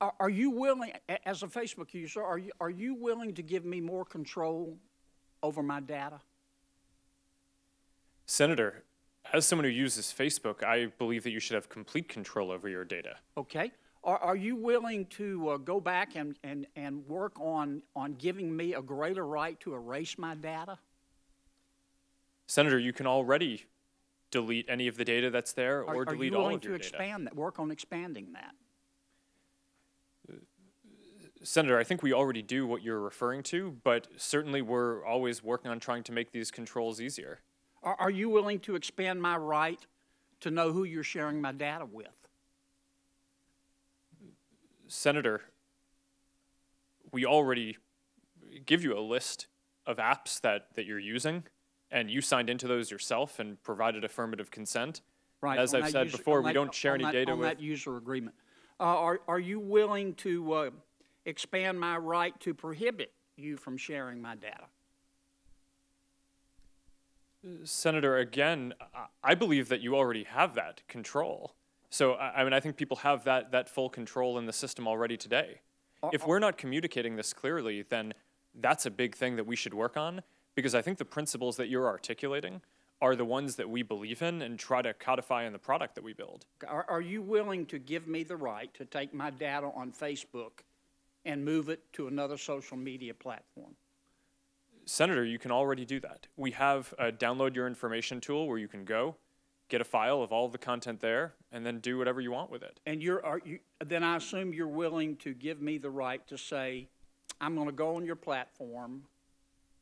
Are you willing, as a Facebook user, are you willing to give me more control over my data? Senator, as someone who uses Facebook, I believe that you should have complete control over your data. Okay. Are you willing to go back and work on giving me a greater right to erase my data? Senator, you can already delete any of the data that's there or delete all of your data. Are you willing to expand that, work on expanding that? Senator, I think we already do what you're referring to, but certainly we're always working on trying to make these controls easier. Are you willing to expand my right to know who you're sharing my data with? Senator, we already give you a list of apps that you're using, and you signed into those yourself and provided affirmative consent. Right. As I've said before, we don't share any data with... On that user agreement. Are you willing to expand my right to prohibit you from sharing my data? Senator, again, I believe that you already have that control. So, I mean, I think people have that full control in the system already today. If we're not communicating this clearly, then that's a big thing that we should work on, because I think the principles that you're articulating are the ones that we believe in and try to codify in the product that we build. Are you willing to give me the right to take my data on Facebook and move it to another social media platform? Senator, you can already do that. We have a download your information tool where you can go, get a file of all the content there, and then do whatever you want with it. And then I assume you're willing to give me the right to say, I'm going to go on your platform,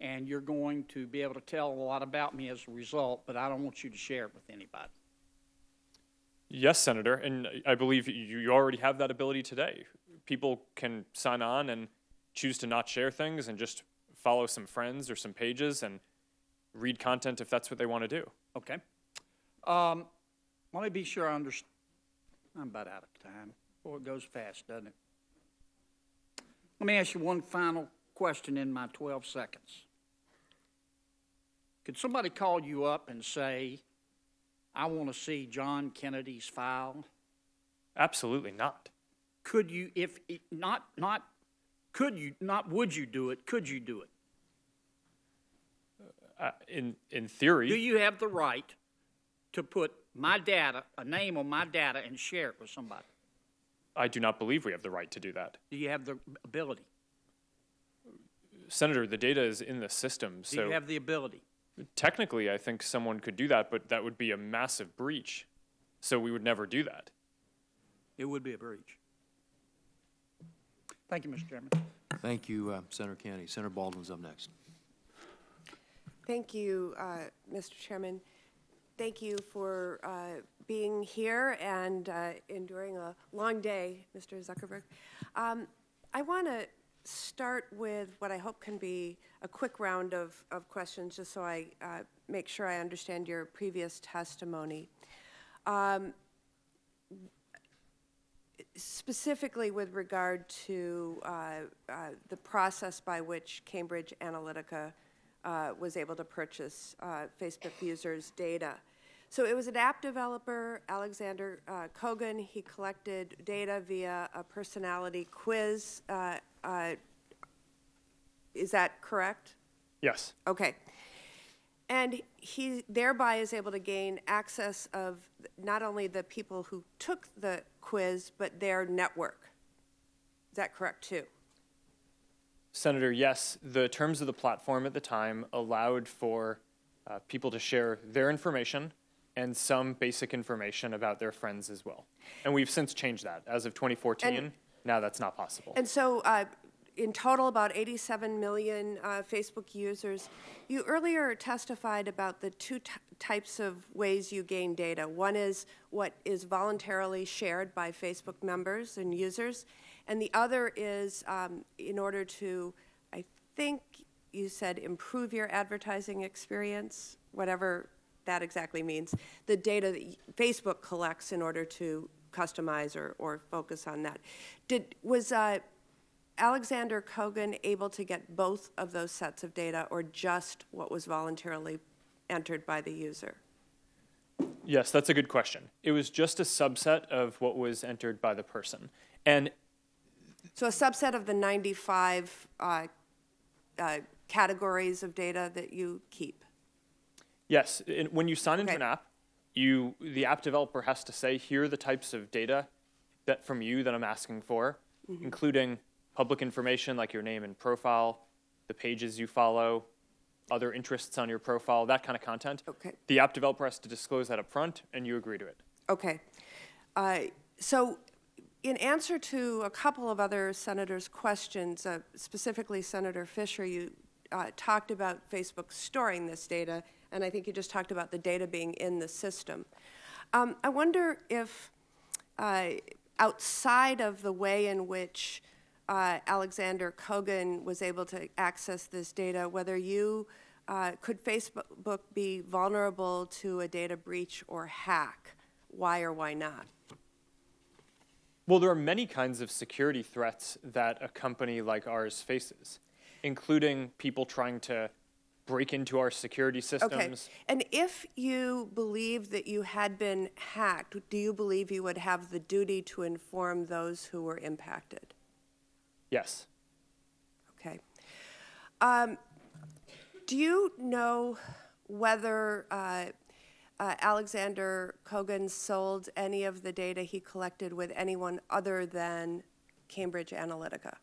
and you're going to be able to tell a lot about me as a result, but I don't want you to share it with anybody. Yes, Senator, and I believe you already have that ability today. People can sign on and choose to not share things and just follow some friends or some pages and read content if that's what they want to do. Okay. Let me be sure I understand. I'm about out of time. Boy, it goes fast, doesn't it? Let me ask you one final question in my 12 seconds. Could somebody call you up and say, I want to see John Kennedy's file? Absolutely not. Could you, if it, could you, not would you do it, could you do it? In theory. Do you have the right to put my data, a name on my data, and share it with somebody? I do not believe we have the right to do that. Do you have the ability? Senator, the data is in the system, so... Do you have the ability? Technically, I think someone could do that, but that would be a massive breach. So we would never do that. It would be a breach. Thank you, Mr. Chairman. Thank you, Senator Kennedy. Senator Baldwin's up next. Thank you, Mr. Chairman. Thank you for being here and enduring a long day, Mr. Zuckerberg. I want to start with what I hope can be a quick round of questions, just so I make sure I understand your previous testimony. Specifically with regard to the process by which Cambridge Analytica was able to purchase Facebook users' data. So it was an app developer, Alexander Kogan. He collected data via a personality quiz. Is that correct? Yes. Okay. And he thereby is able to gain access of not only the people who took the quiz, but their network. Is that correct, too? Senator, yes. The terms of the platform at the time allowed for people to share their information and some basic information about their friends as well. And we've since changed that. As of 2014, now that's not possible. And so in total, about 87 million Facebook users. You earlier testified about the two types of ways you gain data. One is what is voluntarily shared by Facebook members and users, and the other is in order to, I think you said, improve your advertising experience, whatever that exactly means, the data that Facebook collects in order to customize or focus on that. Was Alexander Kogan able to get both of those sets of data, or just what was voluntarily entered by the user? Yes, that's a good question. It was just a subset of what was entered by the person. And so a subset of the 95 categories of data that you keep? Yes. When you sign into an app, the app developer has to say, here are the types of data from you that I'm asking for, including public information like your name and profile, the pages you follow, other interests on your profile, that kind of content. Okay. The app developer has to disclose that up front, and you agree to it. Okay. So in answer to a couple of other senators' questions, specifically Senator Fisher, you talked about Facebook storing this data, and I think you just talked about the data being in the system. I wonder if outside of the way in which Alexander Kogan was able to access this data, whether could Facebook be vulnerable to a data breach or hack? Why or why not? Well, there are many kinds of security threats that a company like ours faces, including people trying to break into our security systems. Okay. And if you believe that you had been hacked, do you believe you would have the duty to inform those who were impacted? Yes. Okay. Do you know whether Alexander Kogan sold any of the data he collected with anyone other than Cambridge Analytica?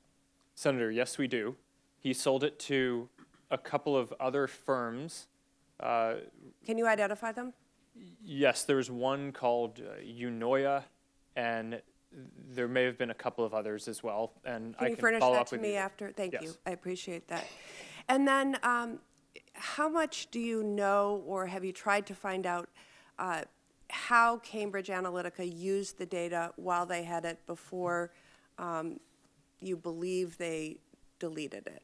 Senator, yes, we do. He sold it to a couple of other firms. Can you identify them? Yes, there's one called Unoya, and there may have been a couple of others as well. And Can you furnish that to me after? Thank you. I appreciate that. And then how much do you know, or have you tried to find out how Cambridge Analytica used the data while they had it before you believe they deleted it.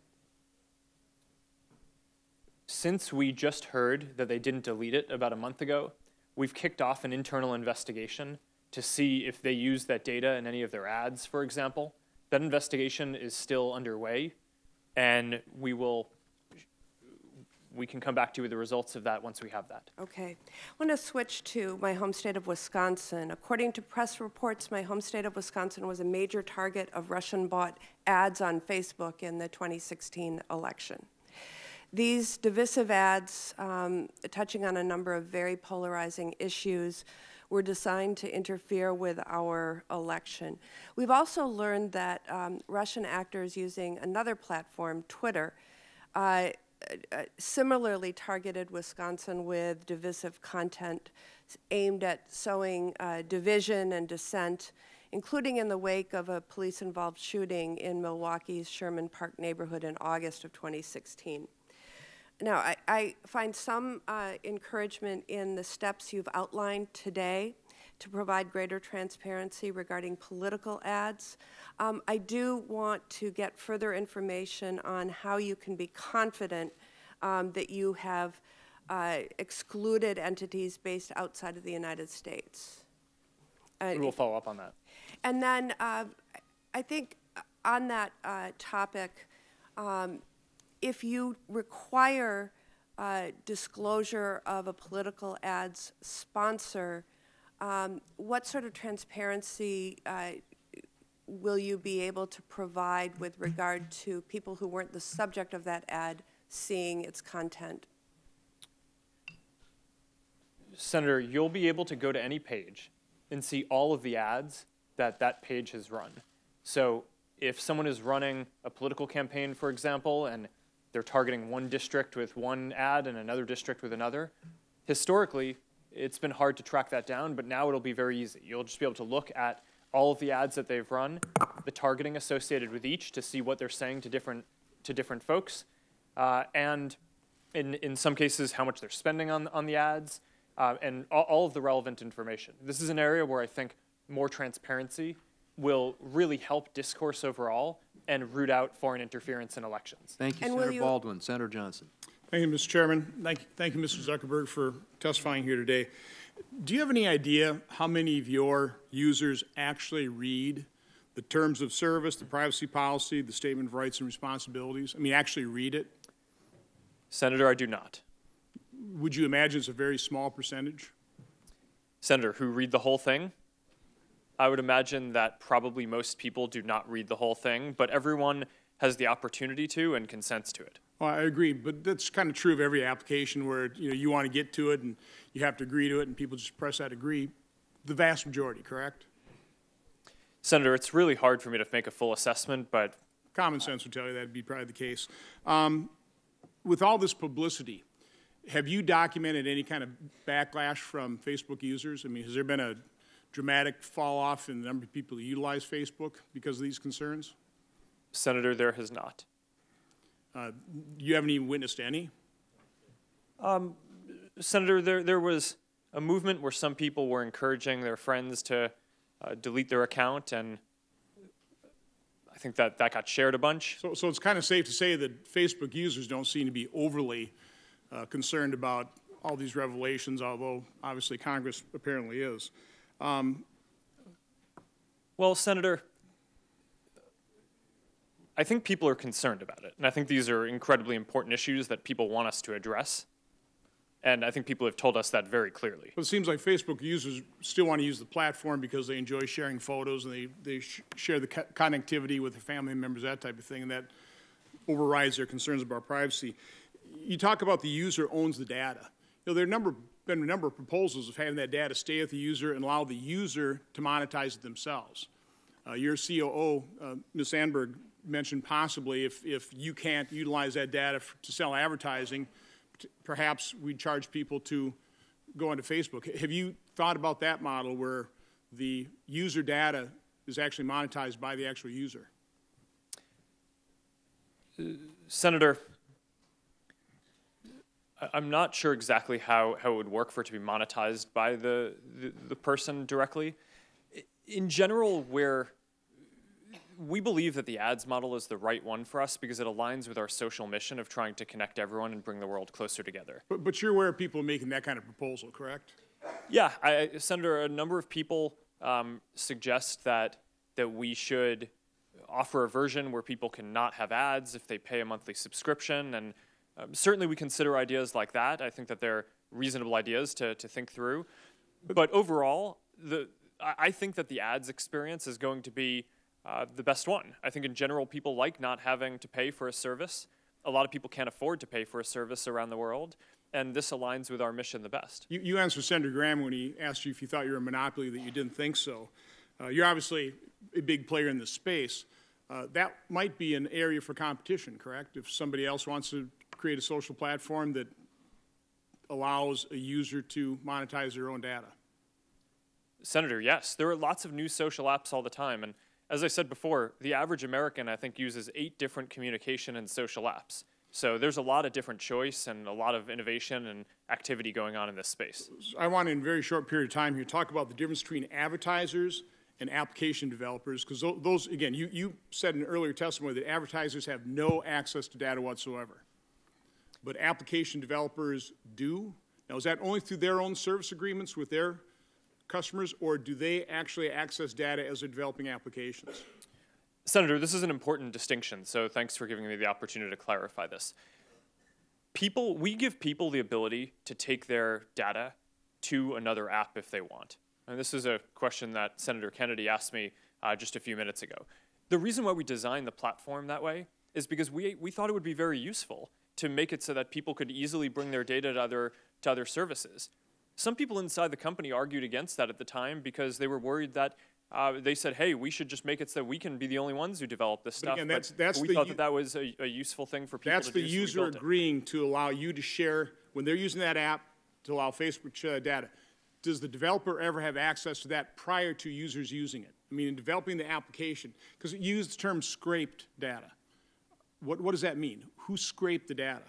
Since we just heard that they didn't delete it about a month ago, we've kicked off an internal investigation to see if they used that data in any of their ads, for example. That investigation is still underway, and we can come back to you with the results of that once we have that. Okay. I want to switch to my home state of Wisconsin. According to press reports, my home state of Wisconsin was a major target of Russian-bought ads on Facebook in the 2016 election. These divisive ads, touching on a number of very polarizing issues, were designed to interfere with our election. We've also learned that Russian actors using another platform, Twitter, similarly targeted Wisconsin with divisive content aimed at sowing division and dissent, including in the wake of a police-involved shooting in Milwaukee's Sherman Park neighborhood in August of 2016. Now, I find some encouragement in the steps you've outlined today to provide greater transparency regarding political ads. I do want to get further information on how you can be confident that you have excluded entities based outside of the United States. We will follow up on that. And then I think on that topic, if you require disclosure of a political ads sponsor, what sort of transparency will you be able to provide with regard to people who weren't the subject of that ad seeing its content? Senator, you'll be able to go to any page and see all of the ads that that page has run. So if someone is running a political campaign, for example, and they're targeting one district with one ad and another district with another, historically, it's been hard to track that down, but now it'll be very easy. You'll just be able to look at all of the ads that they've run, the targeting associated with each to see what they're saying to different folks, and in some cases, how much they're spending on the ads, and all of the relevant information. This is an area where I think more transparency will really help discourse overall and root out foreign interference in elections. Thank you, Senator Baldwin. Senator Johnson. Thank you, Mr. Chairman. Thank you, Mr. Zuckerberg, for testifying here today. Do you have any idea how many of your users actually read the terms of service, the privacy policy, the statement of rights and responsibilities? I mean, actually read it? Senator, I do not. Would you imagine it's a very small percentage? Senator, who read the whole thing? I would imagine that probably most people do not read the whole thing, but everyone has the opportunity to and consents to it. Well, I agree, but that's kind of true of every application where you want to get to it and you have to agree to it and people just press that agree. The vast majority, correct? Senator, it's really hard for me to make a full assessment, but common sense would tell you that would be probably the case. With all this publicity, have you documented any kind of backlash from Facebook users? I mean, has there been a dramatic fall off in the number of people who utilize Facebook because of these concerns? Senator, there has not. You haven't even witnessed any? Senator, there was a movement where some people were encouraging their friends to delete their account, and I think that got shared a bunch. So it's kind of safe to say that Facebook users don't seem to be overly concerned about all these revelations, although obviously Congress apparently is. Well, Senator, I think people are concerned about it, and I think these are incredibly important issues that people want us to address, and I think people have told us that very clearly. Well, it seems like Facebook users still want to use the platform because they enjoy sharing photos and they share the connectivity with their family members, that type of thing, and that overrides their concerns about privacy. You talk about the user owns the data. There have been a number of proposals of having that data stay with the user and allow the user to monetize it themselves. Your COO, Ms. Sandberg, mentioned possibly if you can't utilize that data to sell advertising, perhaps we'd charge people to go onto Facebook. Have you thought about that model where the user data is actually monetized by the actual user? Senator, I'm not sure exactly how it would work for it to be monetized by the person directly. In general, where we believe that the ads model is the right one for us because it aligns with our social mission of trying to connect everyone and bring the world closer together. But you're aware of people making that kind of proposal, correct? Yeah, Senator, a number of people suggest that we should offer a version where people can not have ads if they pay a monthly subscription, and certainly we consider ideas like that. I think that they're reasonable ideas to think through. But overall, I think that the ads experience is going to be the best one. I think in general, people like not having to pay for a service. A lot of people can't afford to pay for a service around the world, and this aligns with our mission the best. You answered Senator Graham when he asked you if you thought you were a monopoly, that you didn't think so. You're obviously a big player in this space. That might be an area for competition, correct? If somebody else wants to create a social platform that allows a user to monetize their own data. Senator, yes. There are lots of new social apps all the time, and as I said before, the average American, I think, uses 8 different communication and social apps. So there's a lot of different choice and a lot of innovation and activity going on in this space. I want, in a very short period of time here, talk about the difference between advertisers and application developers, because those, again, you said in earlier testimony that advertisers have no access to data whatsoever. But application developers do. Now, is that only through their own service agreements with their customers, or do they actually access data as they're developing applications? Senator, this is an important distinction, so thanks for giving me the opportunity to clarify this. We give people the ability to take their data to another app if they want. And this is a question that Senator Kennedy asked me just a few minutes ago. The reason why we designed the platform that way is because we thought it would be very useful to make it so that people could easily bring their data to other services. Some people inside the company argued against that at the time because they were worried that they said, hey, we should just make it so we can be the only ones who develop this stuff. Again, we thought that was a useful thing for people to do. That's the user agreeing to allow you to share, when they're using that app, to allow Facebook to share data. Does the developer ever have access to that prior to users using it? I mean, in developing the application, because you used the term scraped data. What does that mean? Who scraped the data?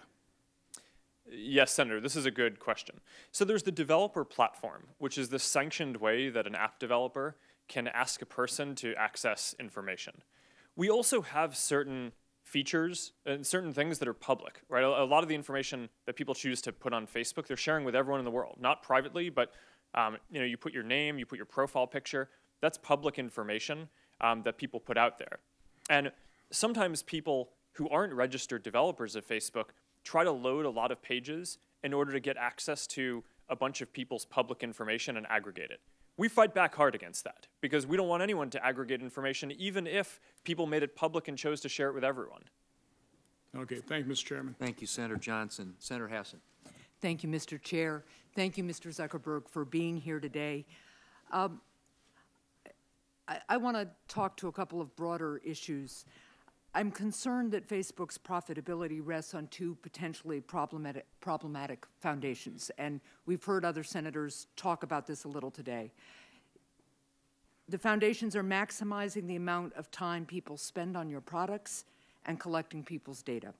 Yes, Senator, this is a good question. So there's the developer platform, which is the sanctioned way that an app developer can ask a person to access information. We also have certain features and certain things that are public, right? A lot of the information that people choose to put on Facebook, they're sharing with everyone in the world, not privately, but you put your name, you put your profile picture. That's public information that people put out there. And sometimes people who aren't registered developers of Facebook try to load a lot of pages in order to get access to a bunch of people's public information and aggregate it. We fight back hard against that because we don't want anyone to aggregate information even if people made it public and chose to share it with everyone. Okay, thank you, Mr. Chairman. Thank you, Senator Johnson. Senator Hassan. Thank you, Mr. Chair. Thank you, Mr. Zuckerberg, for being here today. I want to talk to a couple of broader issues. I'm concerned that Facebook's profitability rests on 2 potentially problematic foundations, and we've heard other senators talk about this a little today. The foundations are maximizing the amount of time people spend on your products and collecting people's data.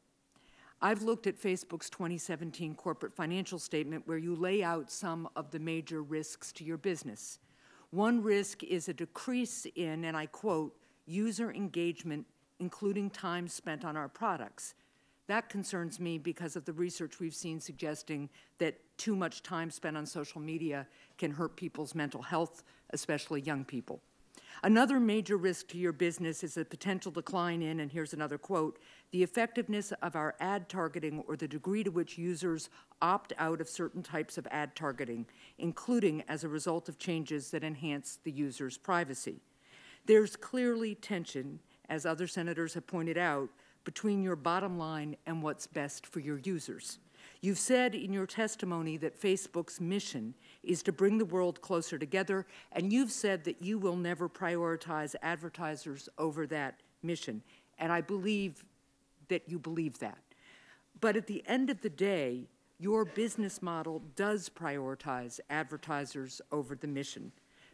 I've looked at Facebook's 2017 corporate financial statement where you lay out some of the major risks to your business. One risk is a decrease in, and I quote, user engagement, including time spent on our products. That concerns me because of the research we've seen suggesting that too much time spent on social media can hurt people's mental health, especially young people. Another major risk to your business is a potential decline in, and here's another quote, the effectiveness of our ad targeting or the degree to which users opt out of certain types of ad targeting, including as a result of changes that enhance the user's privacy. There's clearly tension, as other senators have pointed out, between your bottom line and what's best for your users. You've said in your testimony that Facebook's mission is to bring the world closer together, and you've said that you will never prioritize advertisers over that mission, and I believe that you believe that. But at the end of the day, your business model does prioritize advertisers over the mission.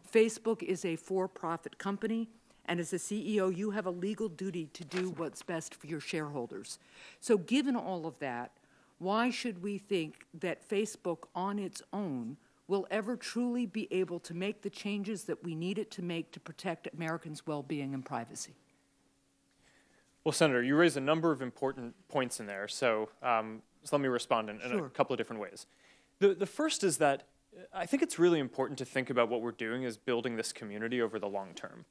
Facebook is a for-profit company, and as a CEO, you have a legal duty to do what's best for your shareholders. So given all of that, Why should we think that Facebook on its own will ever truly be able to make the changes that we need it to make to protect Americans' well-being and privacy? Well, Senator, you raise a number of important points in there, so let me respond in a couple of different ways. The first is that I think it's really important to think about what we're doing as building this community over the long term.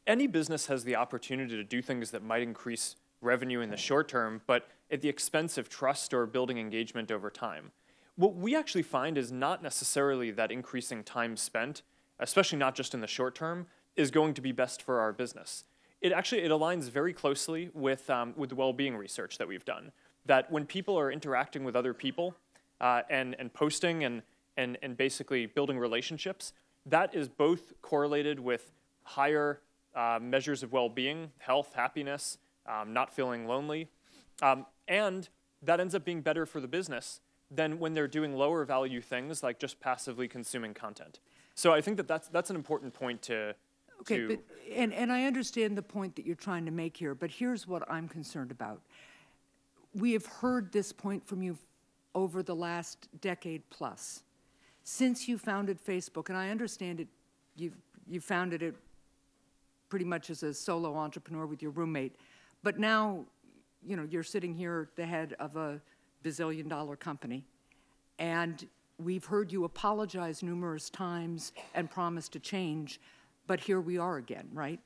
Any business has the opportunity to do things that might increase revenue in the short term, but at the expense of trust or building engagement over time. What we actually find is not necessarily that increasing time spent, especially not just in the short term, is going to be best for our business. It aligns very closely with the well-being research that we've done. That when people are interacting with other people and posting and basically building relationships, that is both correlated with higher measures of well-being, health, happiness, not feeling lonely, and that ends up being better for the business than when they're doing lower value things like just passively consuming content. So I think that that's an important point to. Okay, but and I understand the point that you're trying to make here, but here's what I'm concerned about. We have heard this point from you over the last decade plus. Since you founded Facebook, and I understand it, you founded it pretty much as a solo entrepreneur with your roommate, but now, you know, you're sitting here at the head of a bazillion-dollar company, and we've heard you apologize numerous times and promise to change, but here we are again, right?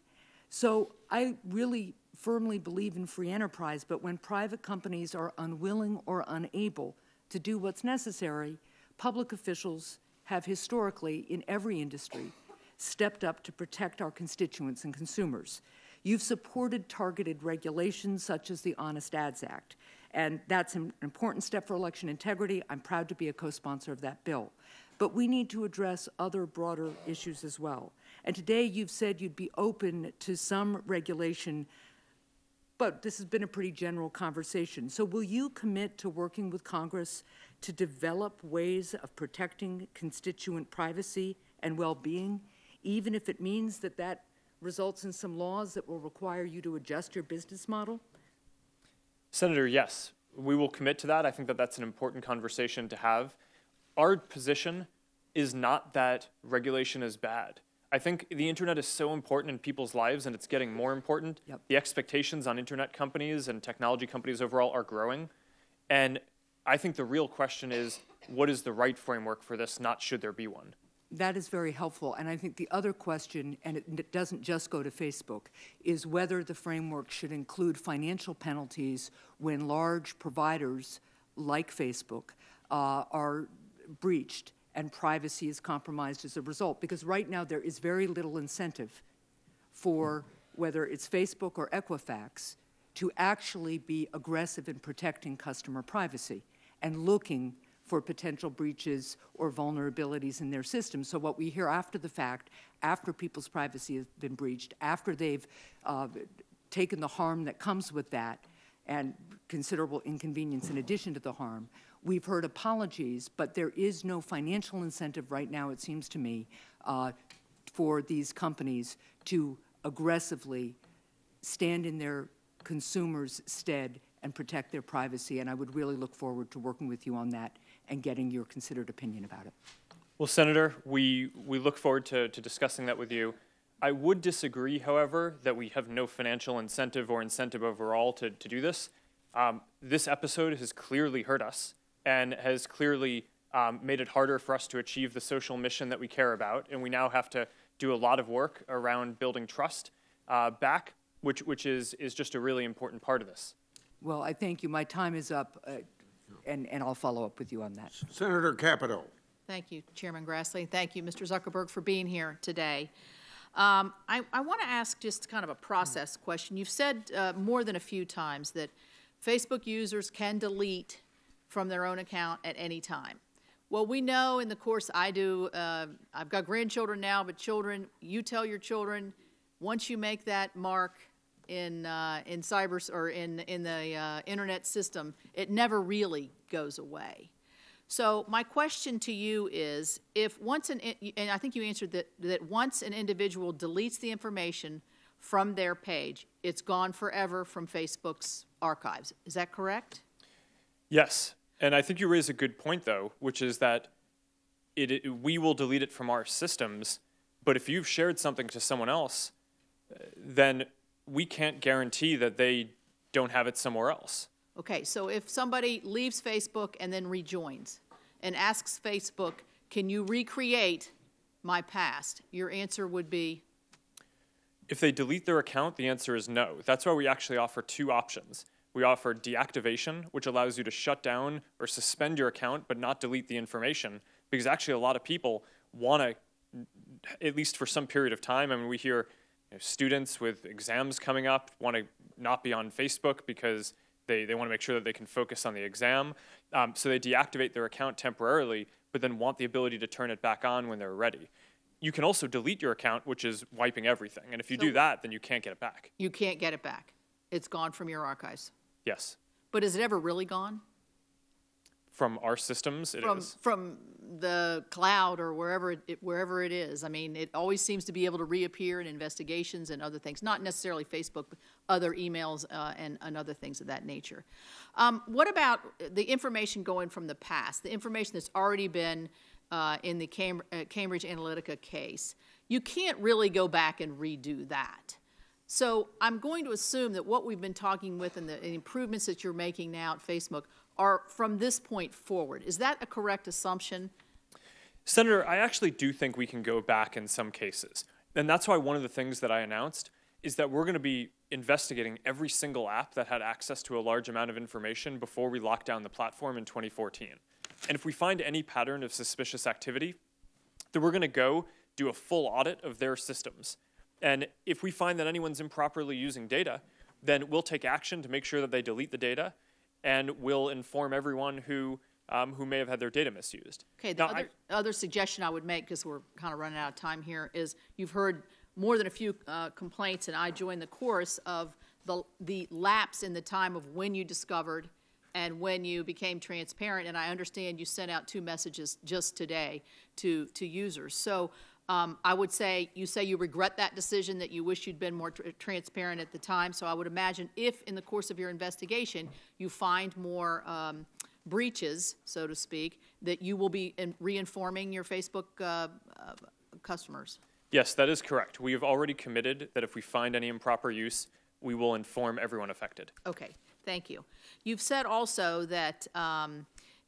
So I really firmly believe in free enterprise, but when private companies are unwilling or unable to do what's necessary, public officials have historically, in every industry, stepped up to protect our constituents and consumers. You've supported targeted regulations such as the Honest Ads Act, and that's an important step for election integrity. I'm proud to be a co-sponsor of that bill. But we need to address other broader issues as well. And today you've said you'd be open to some regulation, but this has been a pretty general conversation. So will you commit to working with Congress to develop ways of protecting constituent privacy and well-being, even if it means that that results in some laws that will require you to adjust your business model? Senator, yes, we will commit to that. I think that that's an important conversation to have. Our position is not that regulation is bad. I think the internet is so important in people's lives, and it's getting more important. Yep. The expectations on internet companies and technology companies overall are growing. And I think the real question is, what is the right framework for this, not should there be one? That is very helpful. And I think the other question, and it doesn't just go to Facebook, is whether the framework should include financial penalties when large providers like Facebook are breached and privacy is compromised as a result. Because right now there is very little incentive for whether it's Facebook or Equifax to actually be aggressive in protecting customer privacy and looking for potential breaches or vulnerabilities in their system. So what we hear after the fact, after people's privacy has been breached, after they've taken the harm that comes with that and considerable inconvenience in addition to the harm, we've heard apologies, but there is no financial incentive right now, it seems to me, for these companies to aggressively stand in their consumers' stead and protect their privacy. And I would really look forward to working with you on that and getting your considered opinion about it. Well, Senator, we look forward to discussing that with you. I would disagree, however, that we have no financial incentive or incentive overall to do this. This episode has clearly hurt us and has clearly made it harder for us to achieve the social mission that we care about, and we now have to do a lot of work around building trust back, which is just a really important part of this. Well, I thank you. My time is up, and I'll follow up with you on that. Senator Capito. Thank you, Chairman Grassley. Thank you, Mr. Zuckerberg, for being here today. I want to ask just kind of a process question. You've said more than a few times that Facebook users can delete from their own account at any time. Well, we know in the course I do, I've got grandchildren now, but children, you tell your children, once you make that mark in cyber or in the internet system, it never really goes away. So my question to you is, if once and I think you answered that once an individual deletes the information from their page, it's gone forever from Facebook's archives. Is that correct? Yes. And I think you raise a good point, though, which is that we will delete it from our systems, but if you've shared something to someone else, then we can't guarantee that they don't have it somewhere else. Okay, so if somebody leaves Facebook and then rejoins and asks Facebook, can you recreate my past? Your answer would be? If they delete their account, the answer is no. That's why we actually offer two options. We offer deactivation, which allows you to shut down or suspend your account but not delete the information, because actually a lot of people want to, at least for some period of time, I mean, we hear students with exams coming up want to not be on Facebook because they want to make sure that they can focus on the exam. So they deactivate their account temporarily, but then want the ability to turn it back on when they're ready. You can also delete your account, which is wiping everything. And if you do that, then you can't get it back. You can't get it back. It's gone from your archives. Yes. But is it ever really gone? From our systems, it is. From the cloud or wherever it is. I mean, it always seems to be able to reappear in investigations and other things. Not necessarily Facebook, but other emails and other things of that nature. What about the information going from the past, the information that's already been in the Cambridge Analytica case? You can't really go back and redo that. So I'm going to assume that what we've been talking with and the improvements that you're making now at Facebook are from this point forward. Is that a correct assumption? Senator, I actually do think we can go back in some cases. And that's why one of the things that I announced is that we're going to be investigating every single app that had access to a large amount of information before we locked down the platform in 2014. And if we find any pattern of suspicious activity, then we're going to go do a full audit of their systems. And if we find that anyone's improperly using data, then we'll take action to make sure that they delete the data, and we'll inform everyone who may have had their data misused. Okay, the other suggestion I would make, because we're kind of running out of time here, is you've heard more than a few complaints, and I joined the chorus of the lapse in the time of when you discovered and when you became transparent, and I understand you sent out 2 messages just today to users. So I would say you regret that decision, that you wish you'd been more transparent at the time. So I would imagine if in the course of your investigation you find more breaches, so to speak, that you will be re-informing your Facebook customers. Yes, that is correct. We have already committed that if we find any improper use, we will inform everyone affected. Okay, thank you. You've said also that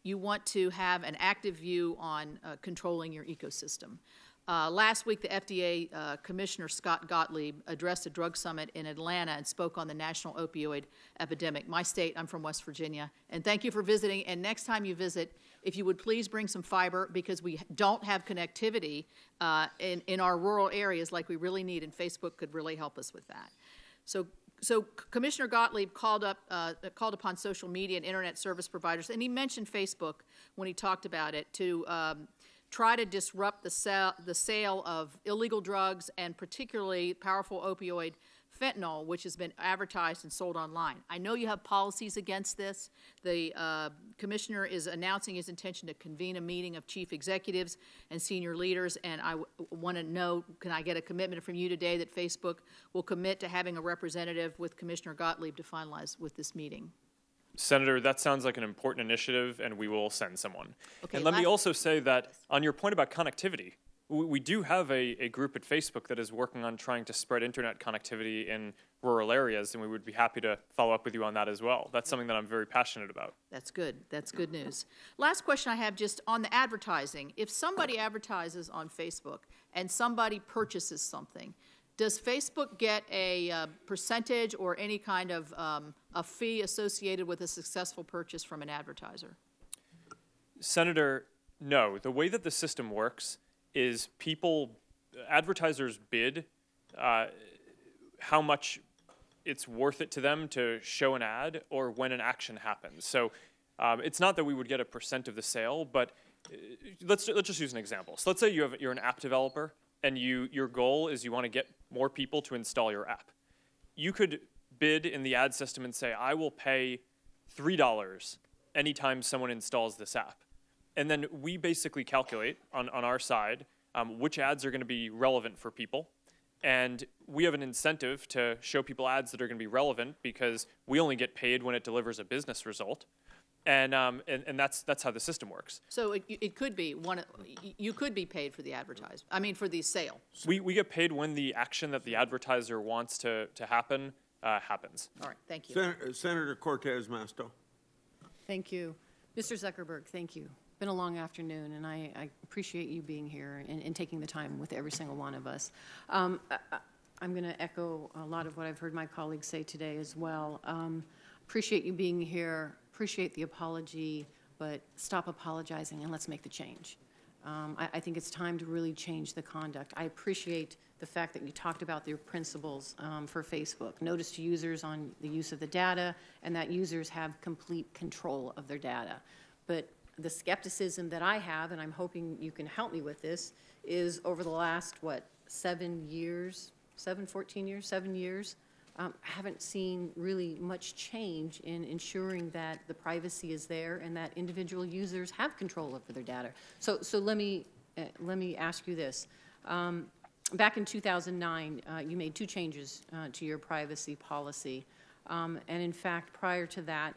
you want to have an active view on controlling your ecosystem. Last week, the FDA Commissioner Scott Gottlieb addressed a drug summit in Atlanta and spoke on the national opioid epidemic. My state, I'm from West Virginia, and thank you for visiting. And next time you visit, if you would please bring some fiber, because we don't have connectivity in our rural areas like we really need, and Facebook could really help us with that. So Commissioner Gottlieb called upon social media and internet service providers, and he mentioned Facebook when he talked about it, to try to disrupt the sale of illegal drugs, and particularly powerful opioid fentanyl, which has been advertised and sold online. I know you have policies against this. The commissioner is announcing his intention to convene a meeting of chief executives and senior leaders, and I want to know, can I get a commitment from you today that Facebook will commit to having a representative with Commissioner Gottlieb to finalize with this meeting? Senator, that sounds like an important initiative, and we will send someone. Okay, and let me also say that on your point about connectivity, we do have a group at Facebook that is working on trying to spread internet connectivity in rural areas, and we would be happy to follow up with you on that as well. That's something that I'm very passionate about. That's good. That's good news. Last question I have, just on the advertising. If somebody advertises on Facebook and somebody purchases something, does Facebook get a percentage or any kind of a fee associated with a successful purchase from an advertiser? Senator, no. The way that the system works is advertisers bid how much it's worth it to them to show an ad or when an action happens. So it's not that we would get a % of the sale, but let's just use an example. So let's say you're an app developer, and your goal is you want to get more people to install your app. You could bid in the ad system and say, I will pay $3 anytime someone installs this app. And then we basically calculate on our side which ads are going to be relevant for people. And we have an incentive to show people ads that are going to be relevant, because we only get paid when it delivers a business result. And that's how the system works. So it could be you could be paid for the advertisement. I mean, for the sale. We get paid when the action that the advertiser wants to happen happens. All right, thank you. Senator Cortez Masto. Thank you. Mr. Zuckerberg, thank you. Been a long afternoon, and I appreciate you being here and taking the time with every single one of us. I'm going to echo a lot of what I've heard my colleagues say today as well. Appreciate you being here, appreciate the apology, but stop apologizing and let's make the change. I think it's time to really change the conduct. I appreciate the fact that you talked about your principles for Facebook. Notice to users on the use of the data, and that users have complete control of their data. But the skepticism that I have, and I'm hoping you can help me with this, is over the last, 7 years, 14 years, 7 years, haven't seen really much change in ensuring that the privacy is there and that individual users have control over their data. So let me ask you this. Back in 2009, you made 2 changes to your privacy policy. And in fact, prior to that,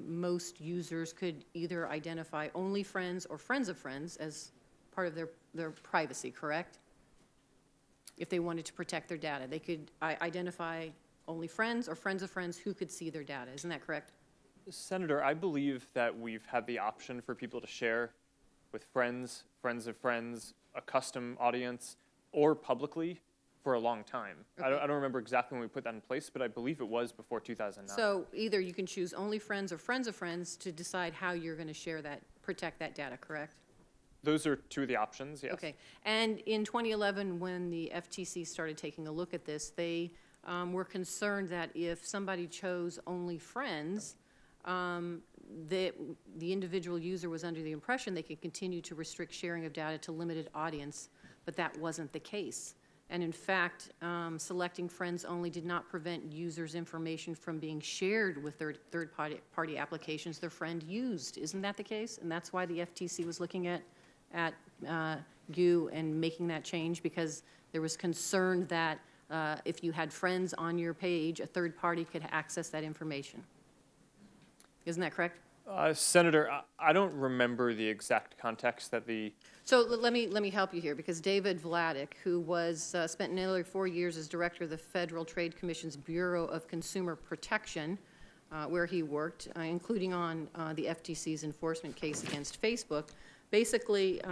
most users could either identify only friends or friends of friends as part of their privacy, correct? If they wanted to protect their data, they could identify only friends or friends of friends who could see their data. Isn't that correct? Senator, I believe that we've had the option for people to share with friends, friends of friends, a custom audience, or publicly for a long time. Okay. I don't remember exactly when we put that in place, but I believe it was before 2009. So either you can choose only friends or friends of friends to decide how you're going to share that, protect that data, correct? Those are 2 of the options, yes. Okay. And in 2011, when the FTC started taking a look at this, they were concerned that if somebody chose only friends, the individual user was under the impression they could continue to restrict sharing of data to limited audience, but that wasn't the case. And in fact, selecting friends only did not prevent users' information from being shared with third-party applications their friend used. Isn't that the case? And that's why the FTC was looking at you and making that change, because there was concern that if you had friends on your page, a third party could access that information. Isn't that correct? Senator, I don't remember the exact context that the... So let me help you here, because David Vladeck, who was spent nearly 4 years as director of the Federal Trade Commission's Bureau of Consumer Protection, where he worked, including on the FTC's enforcement case against Facebook, basically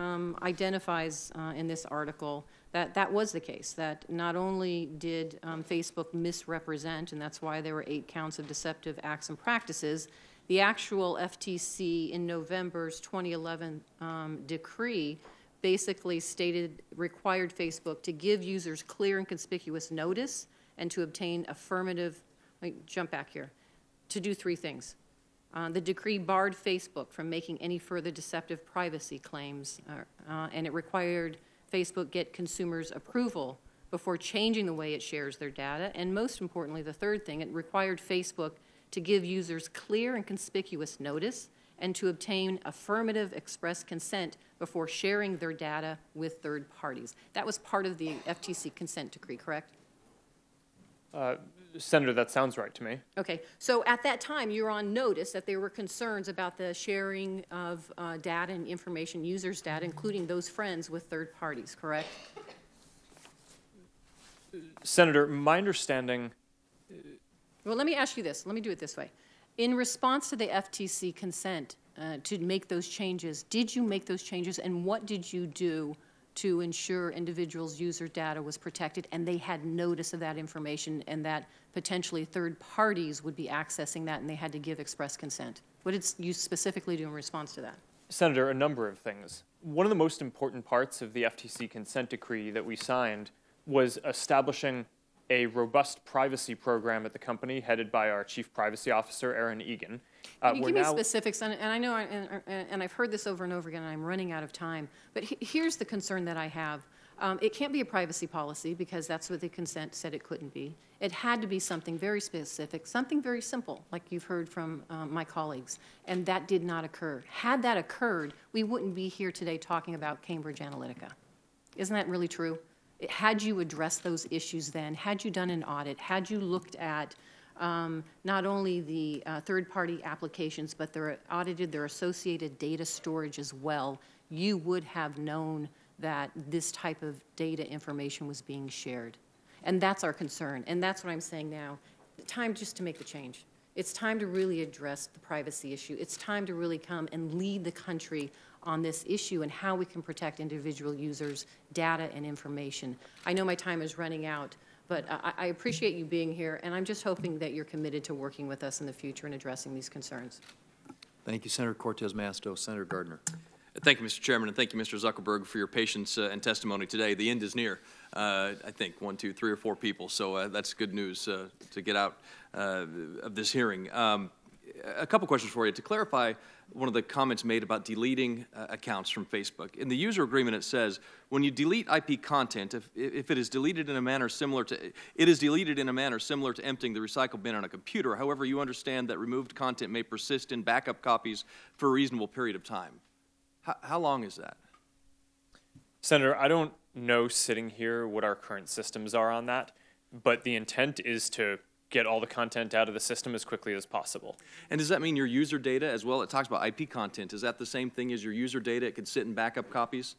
identifies in this article that that was the case, that not only did Facebook misrepresent, and that's why there were 8 counts of deceptive acts and practices, the actual FTC in November's 2011 decree basically required Facebook to give users clear and conspicuous notice and to obtain affirmative, let me jump back here, to do 3 things. The decree barred Facebook from making any further deceptive privacy claims, and it required Facebook get consumers' approval before changing the way it shares their data. And most importantly, the 3rd thing, it required Facebook to give users clear and conspicuous notice and to obtain affirmative express consent before sharing their data with third parties. That was part of the FTC consent decree, correct? Senator, that sounds right to me. Okay, so at that time, you were on notice that there were concerns about the sharing of data and information, users' data, including those friends with third parties, correct? Senator, my understanding... Well, let me ask you this. Let me do it this way. In response to the FTC consent to make those changes, did you make those changes, and what did you do to ensure individuals' user data was protected and they had notice of that information and that potentially third parties would be accessing that and they had to give express consent? What did you specifically do in response to that? Senator, a number of things. One of the most important parts of the FTC consent decree that we signed was establishing a robust privacy program at the company headed by our Chief Privacy Officer, Erin Egan. Can you give me specifics? And I know, and I've heard this over and over again, and I'm running out of time, but here's the concern that I have. It can't be a privacy policy because that's what the consent said it couldn't be. It had to be something very specific, something very simple, like you've heard from my colleagues, and that did not occur. Had that occurred, we wouldn't be here today talking about Cambridge Analytica. Isn't that really true? Had you addressed those issues then, had you done an audit, had you looked at not only the third-party applications, but they're audited their associated data storage as well, you would have known that this type of data information was being shared. And that's our concern, and that's what I'm saying now. Time just to make the change. It's time to really address the privacy issue. It's time to really come and lead the country on this issue and how we can protect individual users' data and information. I know my time is running out, but I appreciate you being here, and I'm just hoping that you're committed to working with us in the future and addressing these concerns. Thank you, Senator Cortez Masto. Senator Gardner. Thank you, Mr. Chairman, and thank you, Mr. Zuckerberg, for your patience and testimony today. The end is near. I think 1, 2, 3, or 4 people, so that's good news to get out of this hearing. A couple questions for you. To clarify one of the comments made about deleting accounts from Facebook. In the user agreement, it says, when you delete IP content, if it is deleted in a manner similar to, emptying the recycle bin on a computer. However, you understand that removed content may persist in backup copies for a reasonable period of time. How long is that? Senator, I don't know sitting here what our current systems are on that, but the intent is to get all the content out of the system as quickly as possible. And does that mean your user data as well? It talks about IP content. Is that the same thing as your user data? It could sit in backup copies?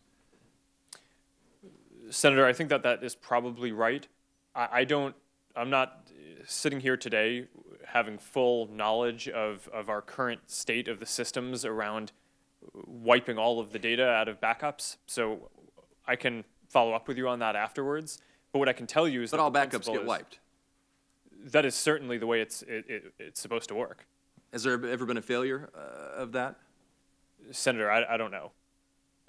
Senator, I think that that is probably right. I'm not sitting here today having full knowledge of our current state of the systems around wiping all of the data out of backups. So I can follow up with you on that afterwards. But what I can tell you is that all backups get wiped. That is certainly the way it's supposed to work. Has there ever been a failure of that? Senator, I don't know.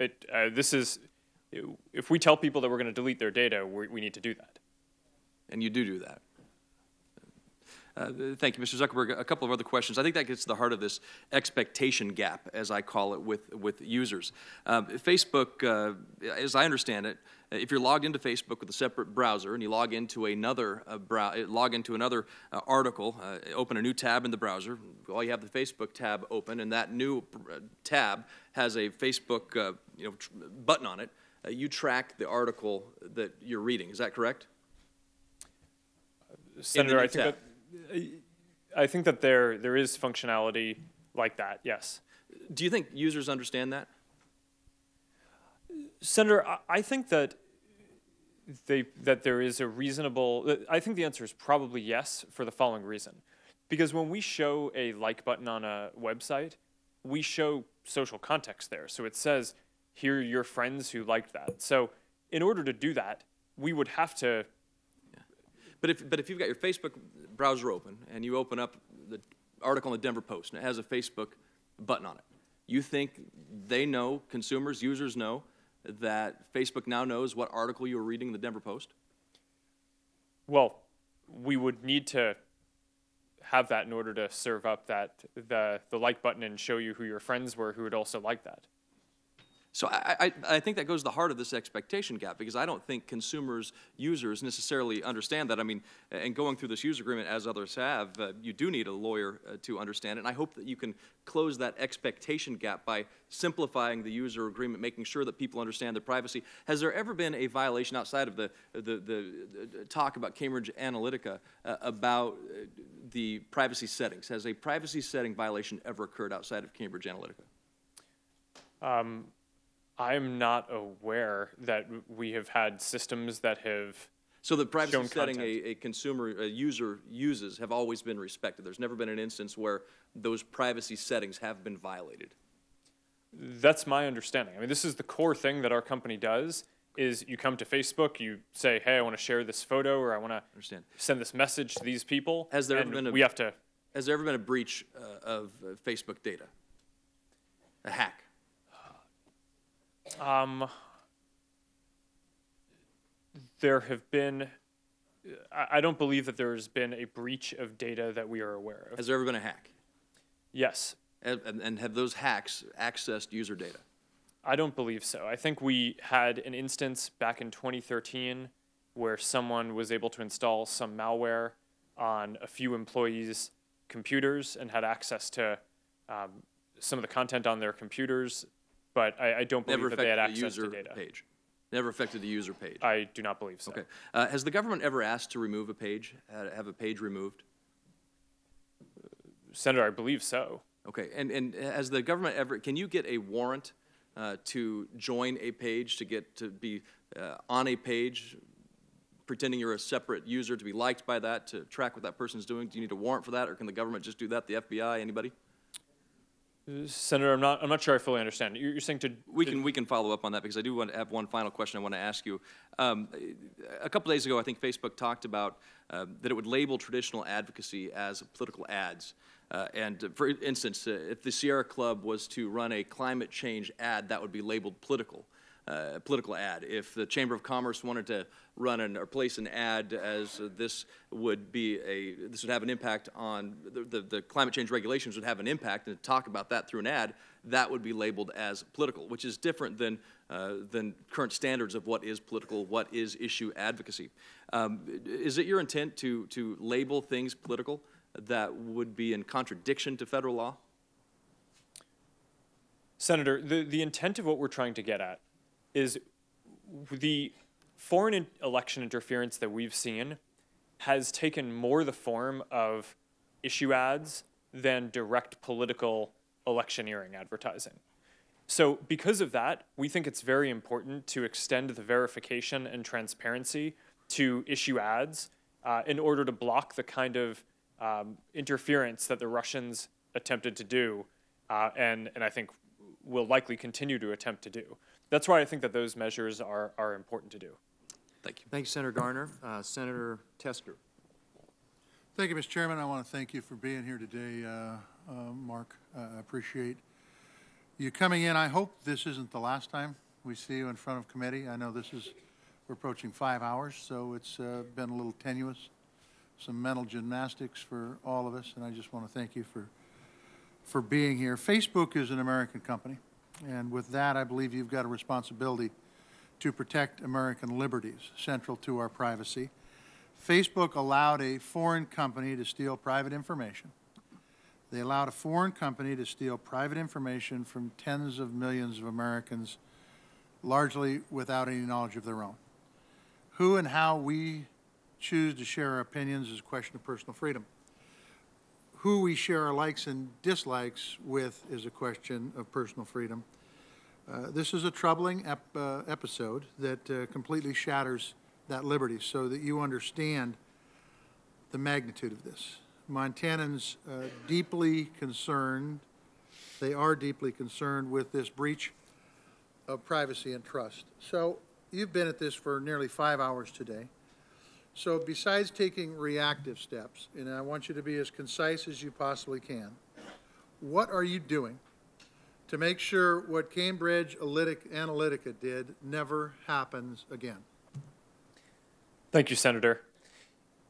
If we tell people that we're going to delete their data, we need to do that. And you do that. Thank you, Mr. Zuckerberg. A couple of other questions. I think that gets to the heart of this expectation gap, as I call it, with users. Facebook, as I understand it, if you're logged into Facebook with a separate browser and you log into another article, open a new tab in the browser, well, you have the Facebook tab open, and that new tab has a Facebook button on it. You track the article that you're reading. Is that correct? Senator, I think that there is functionality like that, yes. Do you think users understand that? Senator, I think that there is a reasonable, I think the answer is probably yes for the following reason. Because when we show a like button on a website, we show social context there. So it says, here are your friends who liked that. So in order to do that, we would have to. But if you've got your Facebook browser open and you open up the article in the Denver Post and it has a Facebook button on it, you think they know, consumers, users know, that Facebook now knows what article you were reading in the Denver Post? Well, we would need to have that in order to serve up the like button and show you who your friends were who would also like that. So I think that goes to the heart of this expectation gap, because I don't think consumers, users necessarily understand that. I mean, and going through this user agreement, as others have, you do need a lawyer to understand it. And I hope that you can close that expectation gap by simplifying the user agreement, making sure that people understand their privacy. Has there ever been a violation outside of the talk about Cambridge Analytica about the privacy settings? Has a privacy setting violation ever occurred outside of Cambridge Analytica? I'm not aware that we have had systems that have. So the privacy setting a user uses have always been respected. There's never been an instance where those privacy settings have been violated. That's my understanding. I mean, this is the core thing that our company does. Is you come to Facebook, you say, "Hey, I want to share this photo, or I want to send this message to these people." Has there ever been Has there ever been a breach of Facebook data? A hack? There have been, I don't believe that there's been a breach of data that we are aware of. Has there ever been a hack? Yes. And have those hacks accessed user data? I don't believe so. I think we had an instance back in 2013 where someone was able to install some malware on a few employees' computers and had access to some of the content on their computers. But I don't believe that they had access to data. Page. Never affected the user page. I do not believe so. Okay. Has the government ever asked to remove a page, have a page removed? Senator, I believe so. Okay, and has the government ever, can you get a warrant to join a page, to be on a page, pretending you're a separate user, to be liked by that, to track what that person's doing? Do you need a warrant for that, or can the government just do that, the FBI, anybody? Senator, I'm not sure I fully understand. You're saying to... We can follow up on that, because I do want to have one final question I want to ask you. A couple days ago, I think Facebook talked about that it would label traditional advocacy as political ads. And for instance, if the Sierra Club was to run a climate change ad, that would be labeled political ad. If the Chamber of Commerce wanted to run or place an ad as this would have an impact on the climate change regulations would have an impact, and to talk about that through an ad, that would be labeled as political, which is different than current standards of what is political, what is issue advocacy. Is it your intent to label things political that would be in contradiction to federal law? Senator, the intent of what we're trying to get at is the foreign election interference that we've seen has taken more the form of issue ads than direct political electioneering advertising. So because of that, we think it's very important to extend the verification and transparency to issue ads in order to block the kind of interference that the Russians attempted to do, and I think will likely continue to attempt to do. That's why I think that those measures are important to do. Thank you. Thank you, Senator Garner. Senator Tester. Thank you, Mr. Chairman. I want to thank you for being here today, Mark. I appreciate you coming in. I hope this isn't the last time we see you in front of committee. I know we're approaching 5 hours, so it's been a little tenuous, some mental gymnastics for all of us, and I just want to thank you for being here. Facebook is an American company, and with that, I believe you've got a responsibility to protect American liberties, central to our privacy. Facebook allowed a foreign company to steal private information. They allowed a foreign company to steal private information from tens of millions of Americans, largely without any knowledge of their own. Who and how we choose to share our opinions is a question of personal freedom. Who we share our likes and dislikes with is a question of personal freedom. This is a troubling episode that completely shatters that liberty, so that you understand the magnitude of this. Montanans deeply concerned, they are deeply concerned with this breach of privacy and trust. So you've been at this for nearly 5 hours today. So besides taking reactive steps, and I want you to be as concise as you possibly can, what are you doing to make sure what Cambridge Analytica did never happens again? Thank you, Senator.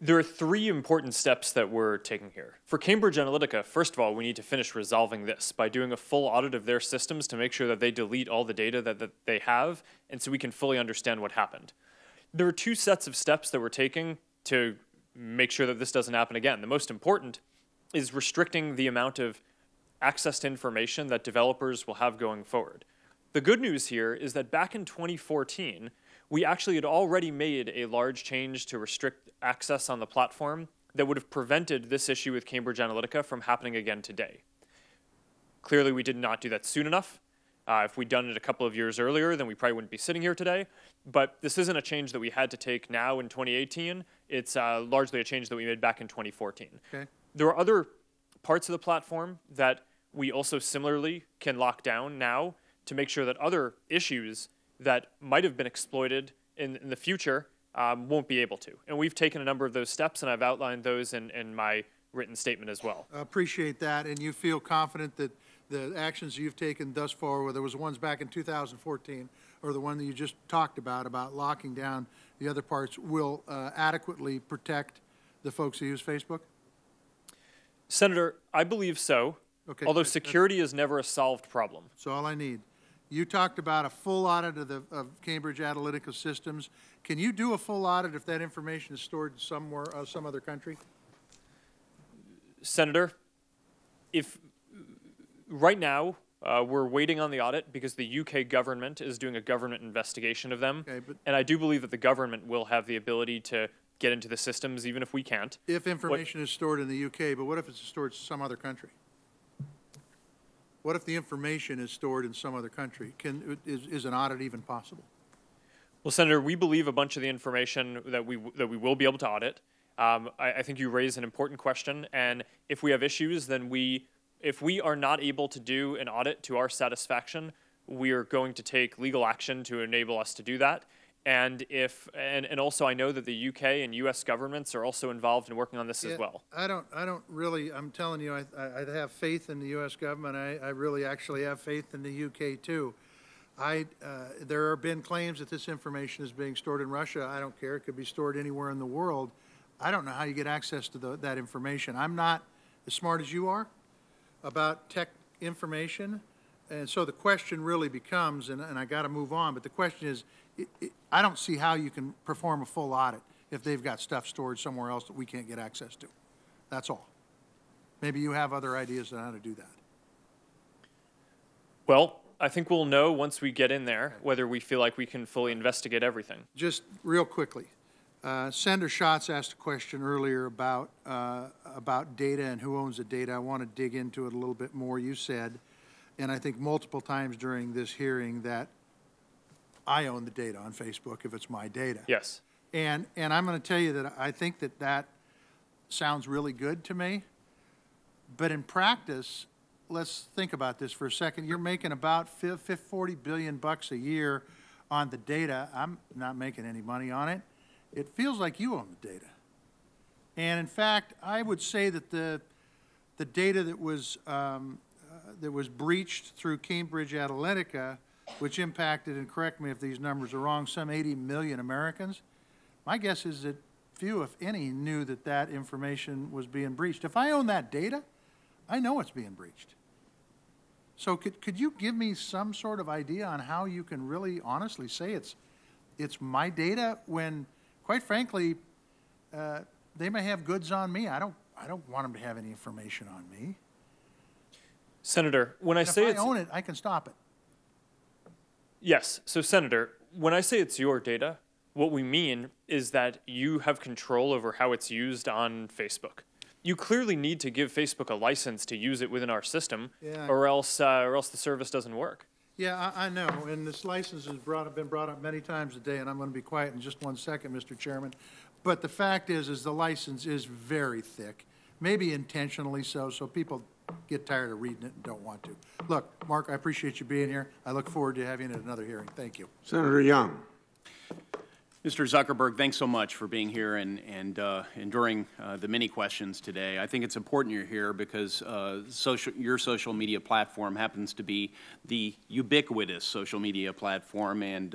There are 3 important steps that we're taking here. For Cambridge Analytica, first of all, we need to finish resolving this by doing a full audit of their systems to make sure that they delete all the data that they have, and so we can fully understand what happened. There are 2 sets of steps that we're taking to make sure that this doesn't happen again. The most important is restricting the amount of access to information that developers will have going forward. The good news here is that back in 2014, we actually had already made a large change to restrict access on the platform that would have prevented this issue with Cambridge Analytica from happening again today. Clearly, we did not do that soon enough. If we'd done it a couple of years earlier, then we probably wouldn't be sitting here today. But this isn't a change that we had to take now in 2018. It's largely a change that we made back in 2014. Okay. There are other parts of the platform that we also similarly can lock down now to make sure that other issues that might have been exploited in the future won't be able to. And we've taken a number of those steps, and I've outlined those in my written statement as well. I appreciate that, and you feel confident that the actions you've taken thus far, whether it was the ones back in 2014 or the one that you just talked about locking down the other parts, will adequately protect the folks who use Facebook? Senator, I believe so, okay, although security is never a solved problem. That's all I need. You talked about a full audit of Cambridge Analytica systems. Can you do a full audit if that information is stored somewhere, some other country? Senator, if right now we're waiting on the audit because the UK government is doing a government investigation of them, okay, and I do believe that the government will have the ability to get into the systems, even if we can't. If information is stored in the UK, but what if it's stored in some other country? What if the information is stored in some other country? Is an audit even possible? Well, Senator, we believe a bunch of the information that we will be able to audit. I think you raise an important question, and if we have issues, then if we are not able to do an audit to our satisfaction, we are going to take legal action to enable us to do that. And also I know that the UK and US governments are also involved in working on this as well. I don't really, I'm telling you, I have faith in the US government. I really actually have faith in the UK too. There have been claims that this information is being stored in Russia. I don't care. It could be stored anywhere in the world. I don't know how you get access to that information. I'm not as smart as you are about tech information. And so the question really becomes, and I got to move on, but the question is, I don't see how you can perform a full audit if they've got stuff stored somewhere else that we can't get access to. That's all. Maybe you have other ideas on how to do that. Well, I think we'll know once we get in there whether we feel like we can fully investigate everything. Just real quickly, Senator Schatz asked a question earlier about data and who owns the data. I want to dig into it a little bit more. You said, and I think multiple times during this hearing, that I own the data on Facebook if it's my data. Yes. And I'm going to tell you that I think that sounds really good to me. But in practice, let's think about this for a second. You're making about $40 billion a year on the data. I'm not making any money on it. It feels like you own the data. And in fact, I would say that the data that was breached through Cambridge Analytica, which impacted, and correct me if these numbers are wrong, some 80 million Americans, my guess is that few, if any, knew that that information was being breached. If I own that data, I know it's being breached. So could you give me some sort of idea on how you can really honestly say it's my data when, quite frankly, they may have goods on me. I don't want them to have any information on me. Senator, when I say if I own it, I can stop it. Yes. So, Senator, when I say it's your data, what we mean is that you have control over how it's used on Facebook. You clearly need to give Facebook a license to use it within our system, or else the service doesn't work. Yeah, I know, and this license has been brought up many times today, and I'm going to be quiet in just 1 second, Mr. Chairman. But the fact is the license is very thick, maybe intentionally so people get tired of reading it and don't want to. Look, Mark, I appreciate you being here. I look forward to having another hearing. Thank you. Senator Young. Mr. Zuckerberg, thanks so much for being here and enduring the many questions today. I think it's important you're here because your social media platform happens to be the ubiquitous social media platform, and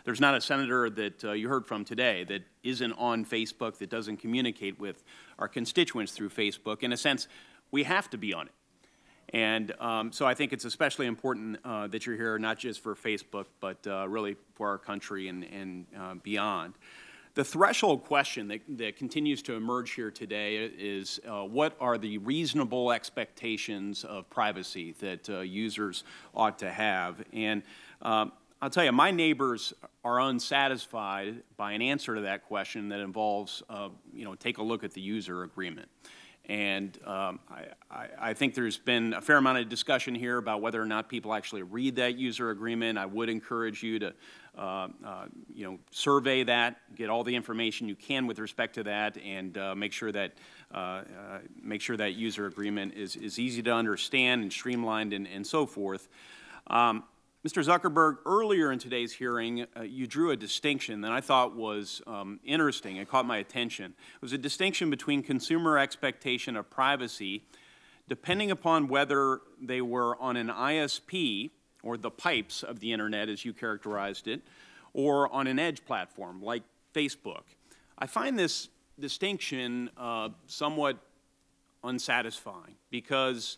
there's not a senator that you heard from today that isn't on Facebook, that doesn't communicate with our constituents through Facebook. In a sense, we have to be on it. And so I think it's especially important that you're here, not just for Facebook, but really for our country and beyond. The threshold question that continues to emerge here today is what are the reasonable expectations of privacy that users ought to have? And I'll tell you, my neighbors are unsatisfied by an answer to that question that involves, take a look at the user agreement. And I think there's been a fair amount of discussion here about whether or not people actually read that user agreement. I would encourage you to, survey that, get all the information you can with respect to that, and make sure that user agreement is easy to understand and streamlined and so forth. Mr. Zuckerberg, earlier in today's hearing, you drew a distinction that I thought was interesting. It caught my attention. It was a distinction between consumer expectation of privacy depending upon whether they were on an ISP, or the pipes of the Internet as you characterized it, or on an edge platform like Facebook. I find this distinction somewhat unsatisfying because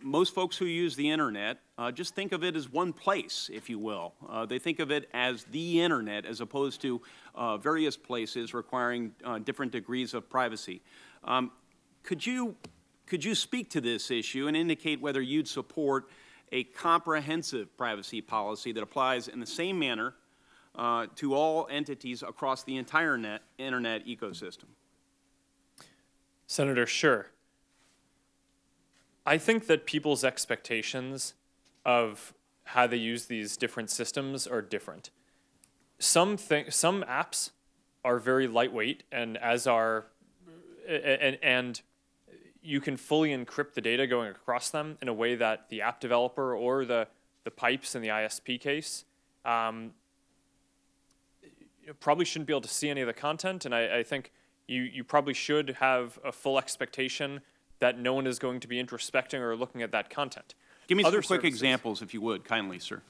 most folks who use the Internet just think of it as one place, if you will. They think of it as the Internet as opposed to various places requiring different degrees of privacy. Could you speak to this issue and indicate whether you'd support a comprehensive privacy policy that applies in the same manner to all entities across the entire internet ecosystem? Senator, sure. I think that people's expectations of how they use these different systems are different. Some apps are very lightweight, and and you can fully encrypt the data going across them in a way that the app developer or the pipes in the ISP case probably shouldn't be able to see any of the content, and I think you probably should have a full expectation that no one is going to be introspecting or looking at that content. Give me some quick examples, if you would, kindly, sir.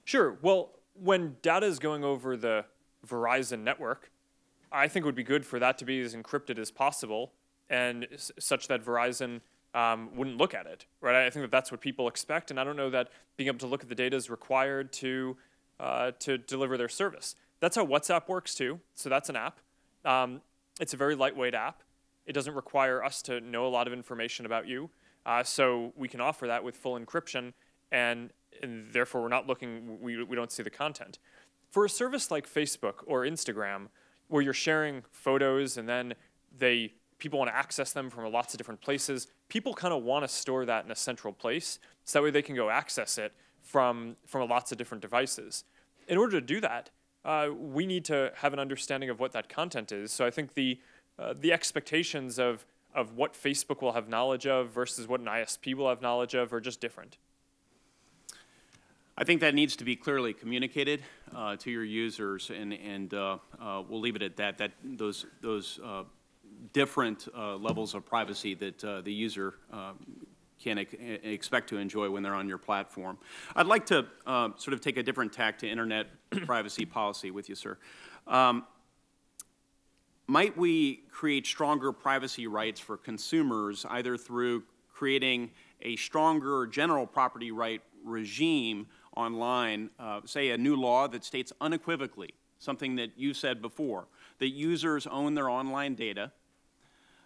Sure. Well, when data is going over the Verizon network, I think it would be good for that to be as encrypted as possible, and such that Verizon wouldn't look at it, right? I think that that's what people expect, and I don't know that being able to look at the data is required to deliver their service. That's how WhatsApp works too. So that's an app. It's a very lightweight app. It doesn't require us to know a lot of information about you, so we can offer that with full encryption, and therefore we're not looking. We don't see the content. For a service like Facebook or Instagram, where you're sharing photos and then people want to access them from lots of different places, people kind of want to store that in a central place, so that way they can go access it from lots of different devices. In order to do that, we need to have an understanding of what that content is. So I think the expectations of what Facebook will have knowledge of versus what an ISP will have knowledge of are just different. I think that needs to be clearly communicated to your users, and we'll leave it at that. Those different levels of privacy that the user can expect to enjoy when they're on your platform. I'd like to sort of take a different tack to internet privacy policy with you, sir. Might we create stronger privacy rights for consumers, either through creating a stronger general property right regime online, say a new law that states unequivocally, something that you said before, that users own their online data,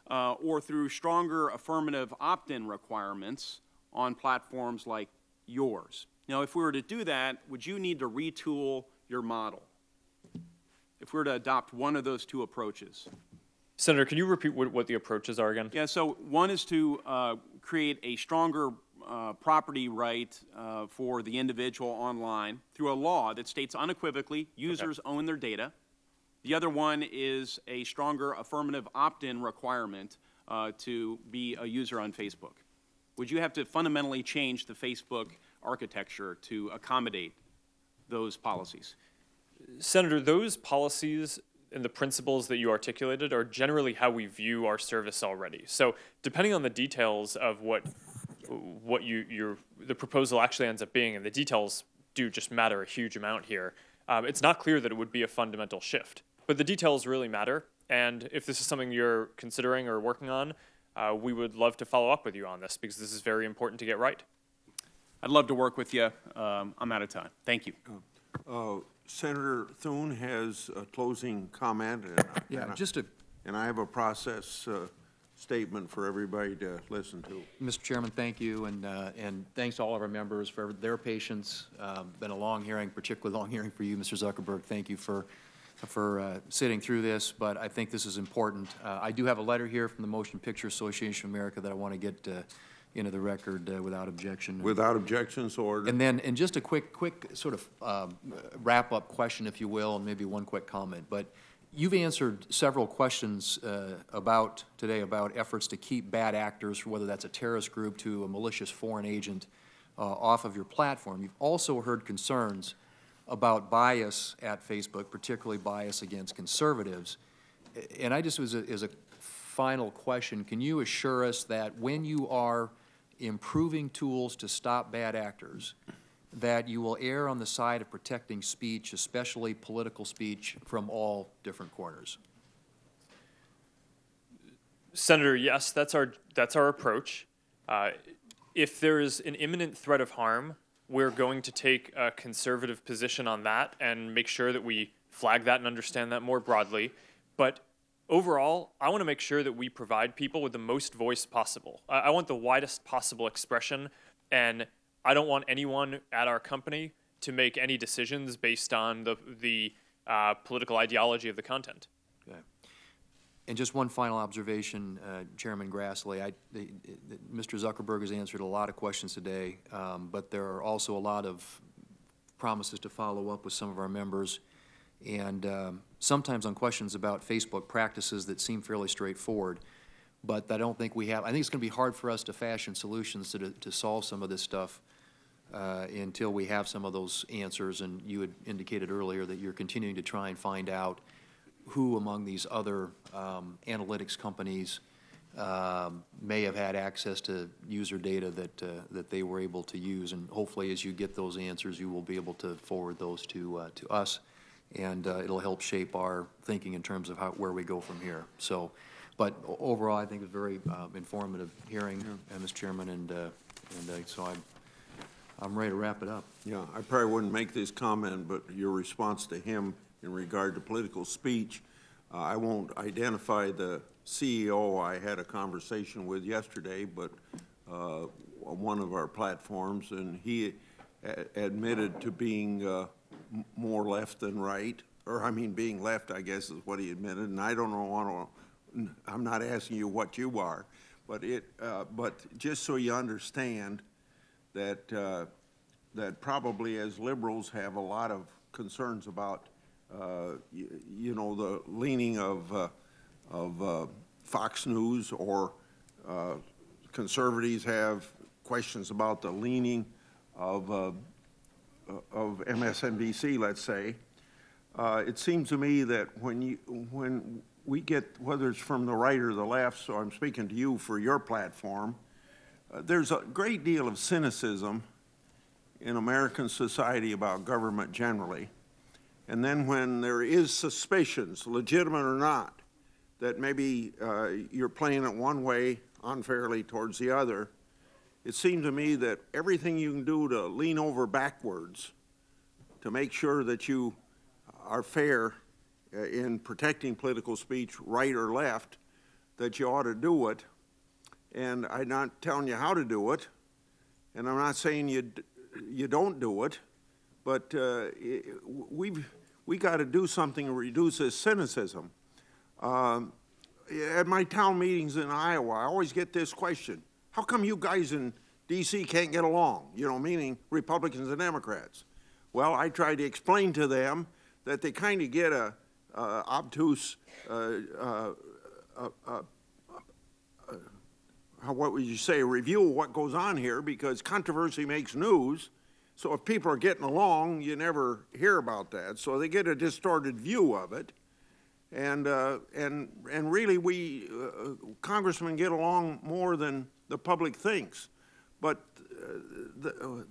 or through stronger affirmative opt-in requirements on platforms like yours? Now, if we were to do that, would you need to retool your model if we were to adopt one of those two approaches? Senator, can you repeat what the approaches are again? Yeah, so one is to create a stronger property right for the individual online through a law that states unequivocally users own their data. The other one is a stronger affirmative opt-in requirement to be a user on Facebook. Would you have to fundamentally change the Facebook architecture to accommodate those policies? Senator, those policies and the principles that you articulated are generally how we view our service already. So depending on the details of what the proposal actually ends up being, and the details do just matter a huge amount here, it's not clear that it would be a fundamental shift. But the details really matter, and if this is something you're considering or working on, we would love to follow up with you on this, because this is very important to get right. I'd love to work with you. I'm out of time. Thank you. Senator Thune has a closing comment. And I have a process statement for everybody to listen to. Mr. Chairman, thank you, and thanks to all of our members for their patience. Been a long hearing, particularly long hearing for you, Mr. Zuckerberg. Thank you for sitting through this, but I think this is important. I do have a letter here from the Motion Picture Association of America that I want to get into the record without objection. Without objection, so ordered. And just a quick sort of wrap-up question, if you will, and maybe one quick comment. But you've answered several questions today about efforts to keep bad actors, whether that's a terrorist group to a malicious foreign agent, off of your platform. You've also heard concerns about bias at Facebook, particularly bias against conservatives. And I just, as a final question, can you assure us that when you are improving tools to stop bad actors, that you will err on the side of protecting speech, especially political speech, from all different corners? Senator, yes, that's our approach. If there is an imminent threat of harm, we're going to take a conservative position on that and make sure that we flag that and understand that more broadly. But overall, I want to make sure that we provide people with the most voice possible. I want the widest possible expression, and I don't want anyone at our company to make any decisions based on the political ideology of the content. Okay. And just one final observation, Chairman Grassley. Mr. Zuckerberg has answered a lot of questions today, but there are also a lot of promises to follow up with some of our members. And sometimes on questions about Facebook practices that seem fairly straightforward, but I don't think we have. I think it's going to be hard for us to fashion solutions to solve some of this stuff until we have some of those answers. And you had indicated earlier that you're continuing to try and find out who among these other analytics companies may have had access to user data that they were able to use. And hopefully, as you get those answers, you will be able to forward those to us, and it'll help shape our thinking in terms of where we go from here. So. But overall, I think it's a very informative hearing, Mr. Chairman, and so I'm ready to wrap it up. Yeah, I probably wouldn't make this comment, but your response to him in regard to political speech, I won't identify the CEO I had a conversation with yesterday, but one of our platforms, and he admitted to being more left than right, or I mean being left, I guess is what he admitted, and I don't know. I'm not asking you what you are, but just so you understand that that probably as liberals have a lot of concerns about you know, the leaning of Fox News, or conservatives have questions about the leaning of MSNBC, let's say. It seems to me that when we get, whether it's from the right or the left, so I'm speaking to you for your platform, there's a great deal of cynicism in American society about government generally. And then when there is suspicions, legitimate or not, that maybe you're playing it one way unfairly towards the other, it seems to me that everything you can do to lean over backwards to make sure that you are fair in protecting political speech, right or left, that you ought to do it. And I'm not telling you how to do it, and I'm not saying you don't do it, but we got to do something to reduce this cynicism. At my town meetings in Iowa, I always get this question: how come you guys in D.C. can't get along? You know, meaning Republicans and Democrats. Well, I try to explain to them that they kind of get a obtuse, what would you say, a review of what goes on here, because controversy makes news. So if people are getting along, you never hear about that. So they get a distorted view of it. And really, we congressmen get along more than the public thinks. But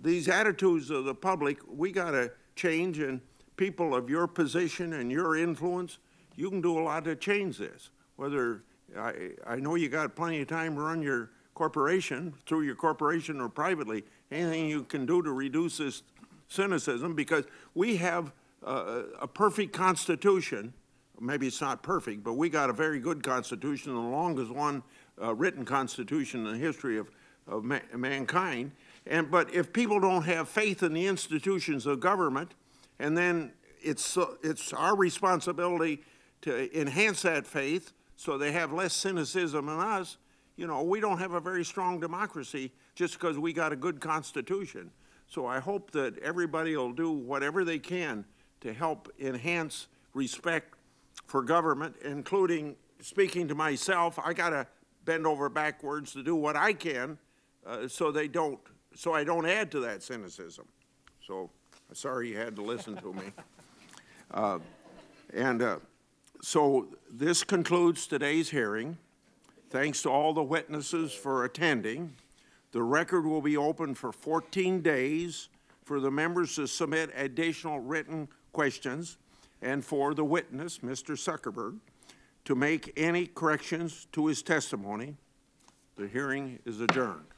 these attitudes of the public, we got to change, and people of your position and your influence, you can do a lot to change this. Whether, I know you got plenty of time to run your corporation, through your corporation or privately, anything you can do to reduce this cynicism, because we have a perfect Constitution. Maybe it's not perfect, but we got a very good Constitution, the longest one written Constitution in the history of mankind. But if people don't have faith in the institutions of government, and then it's our responsibility to enhance that faith so they have less cynicism in us. You know, we don't have a very strong democracy just because we got a good Constitution. So I hope that everybody will do whatever they can to help enhance respect for government, including speaking to myself. I got to bend over backwards to do what I can so I don't add to that cynicism. So sorry you had to listen to me. So this concludes today's hearing. Thanks to all the witnesses for attending. The record will be open for 14 days for the members to submit additional written questions, and for the witness, Mr. Zuckerberg, to make any corrections to his testimony. The hearing is adjourned.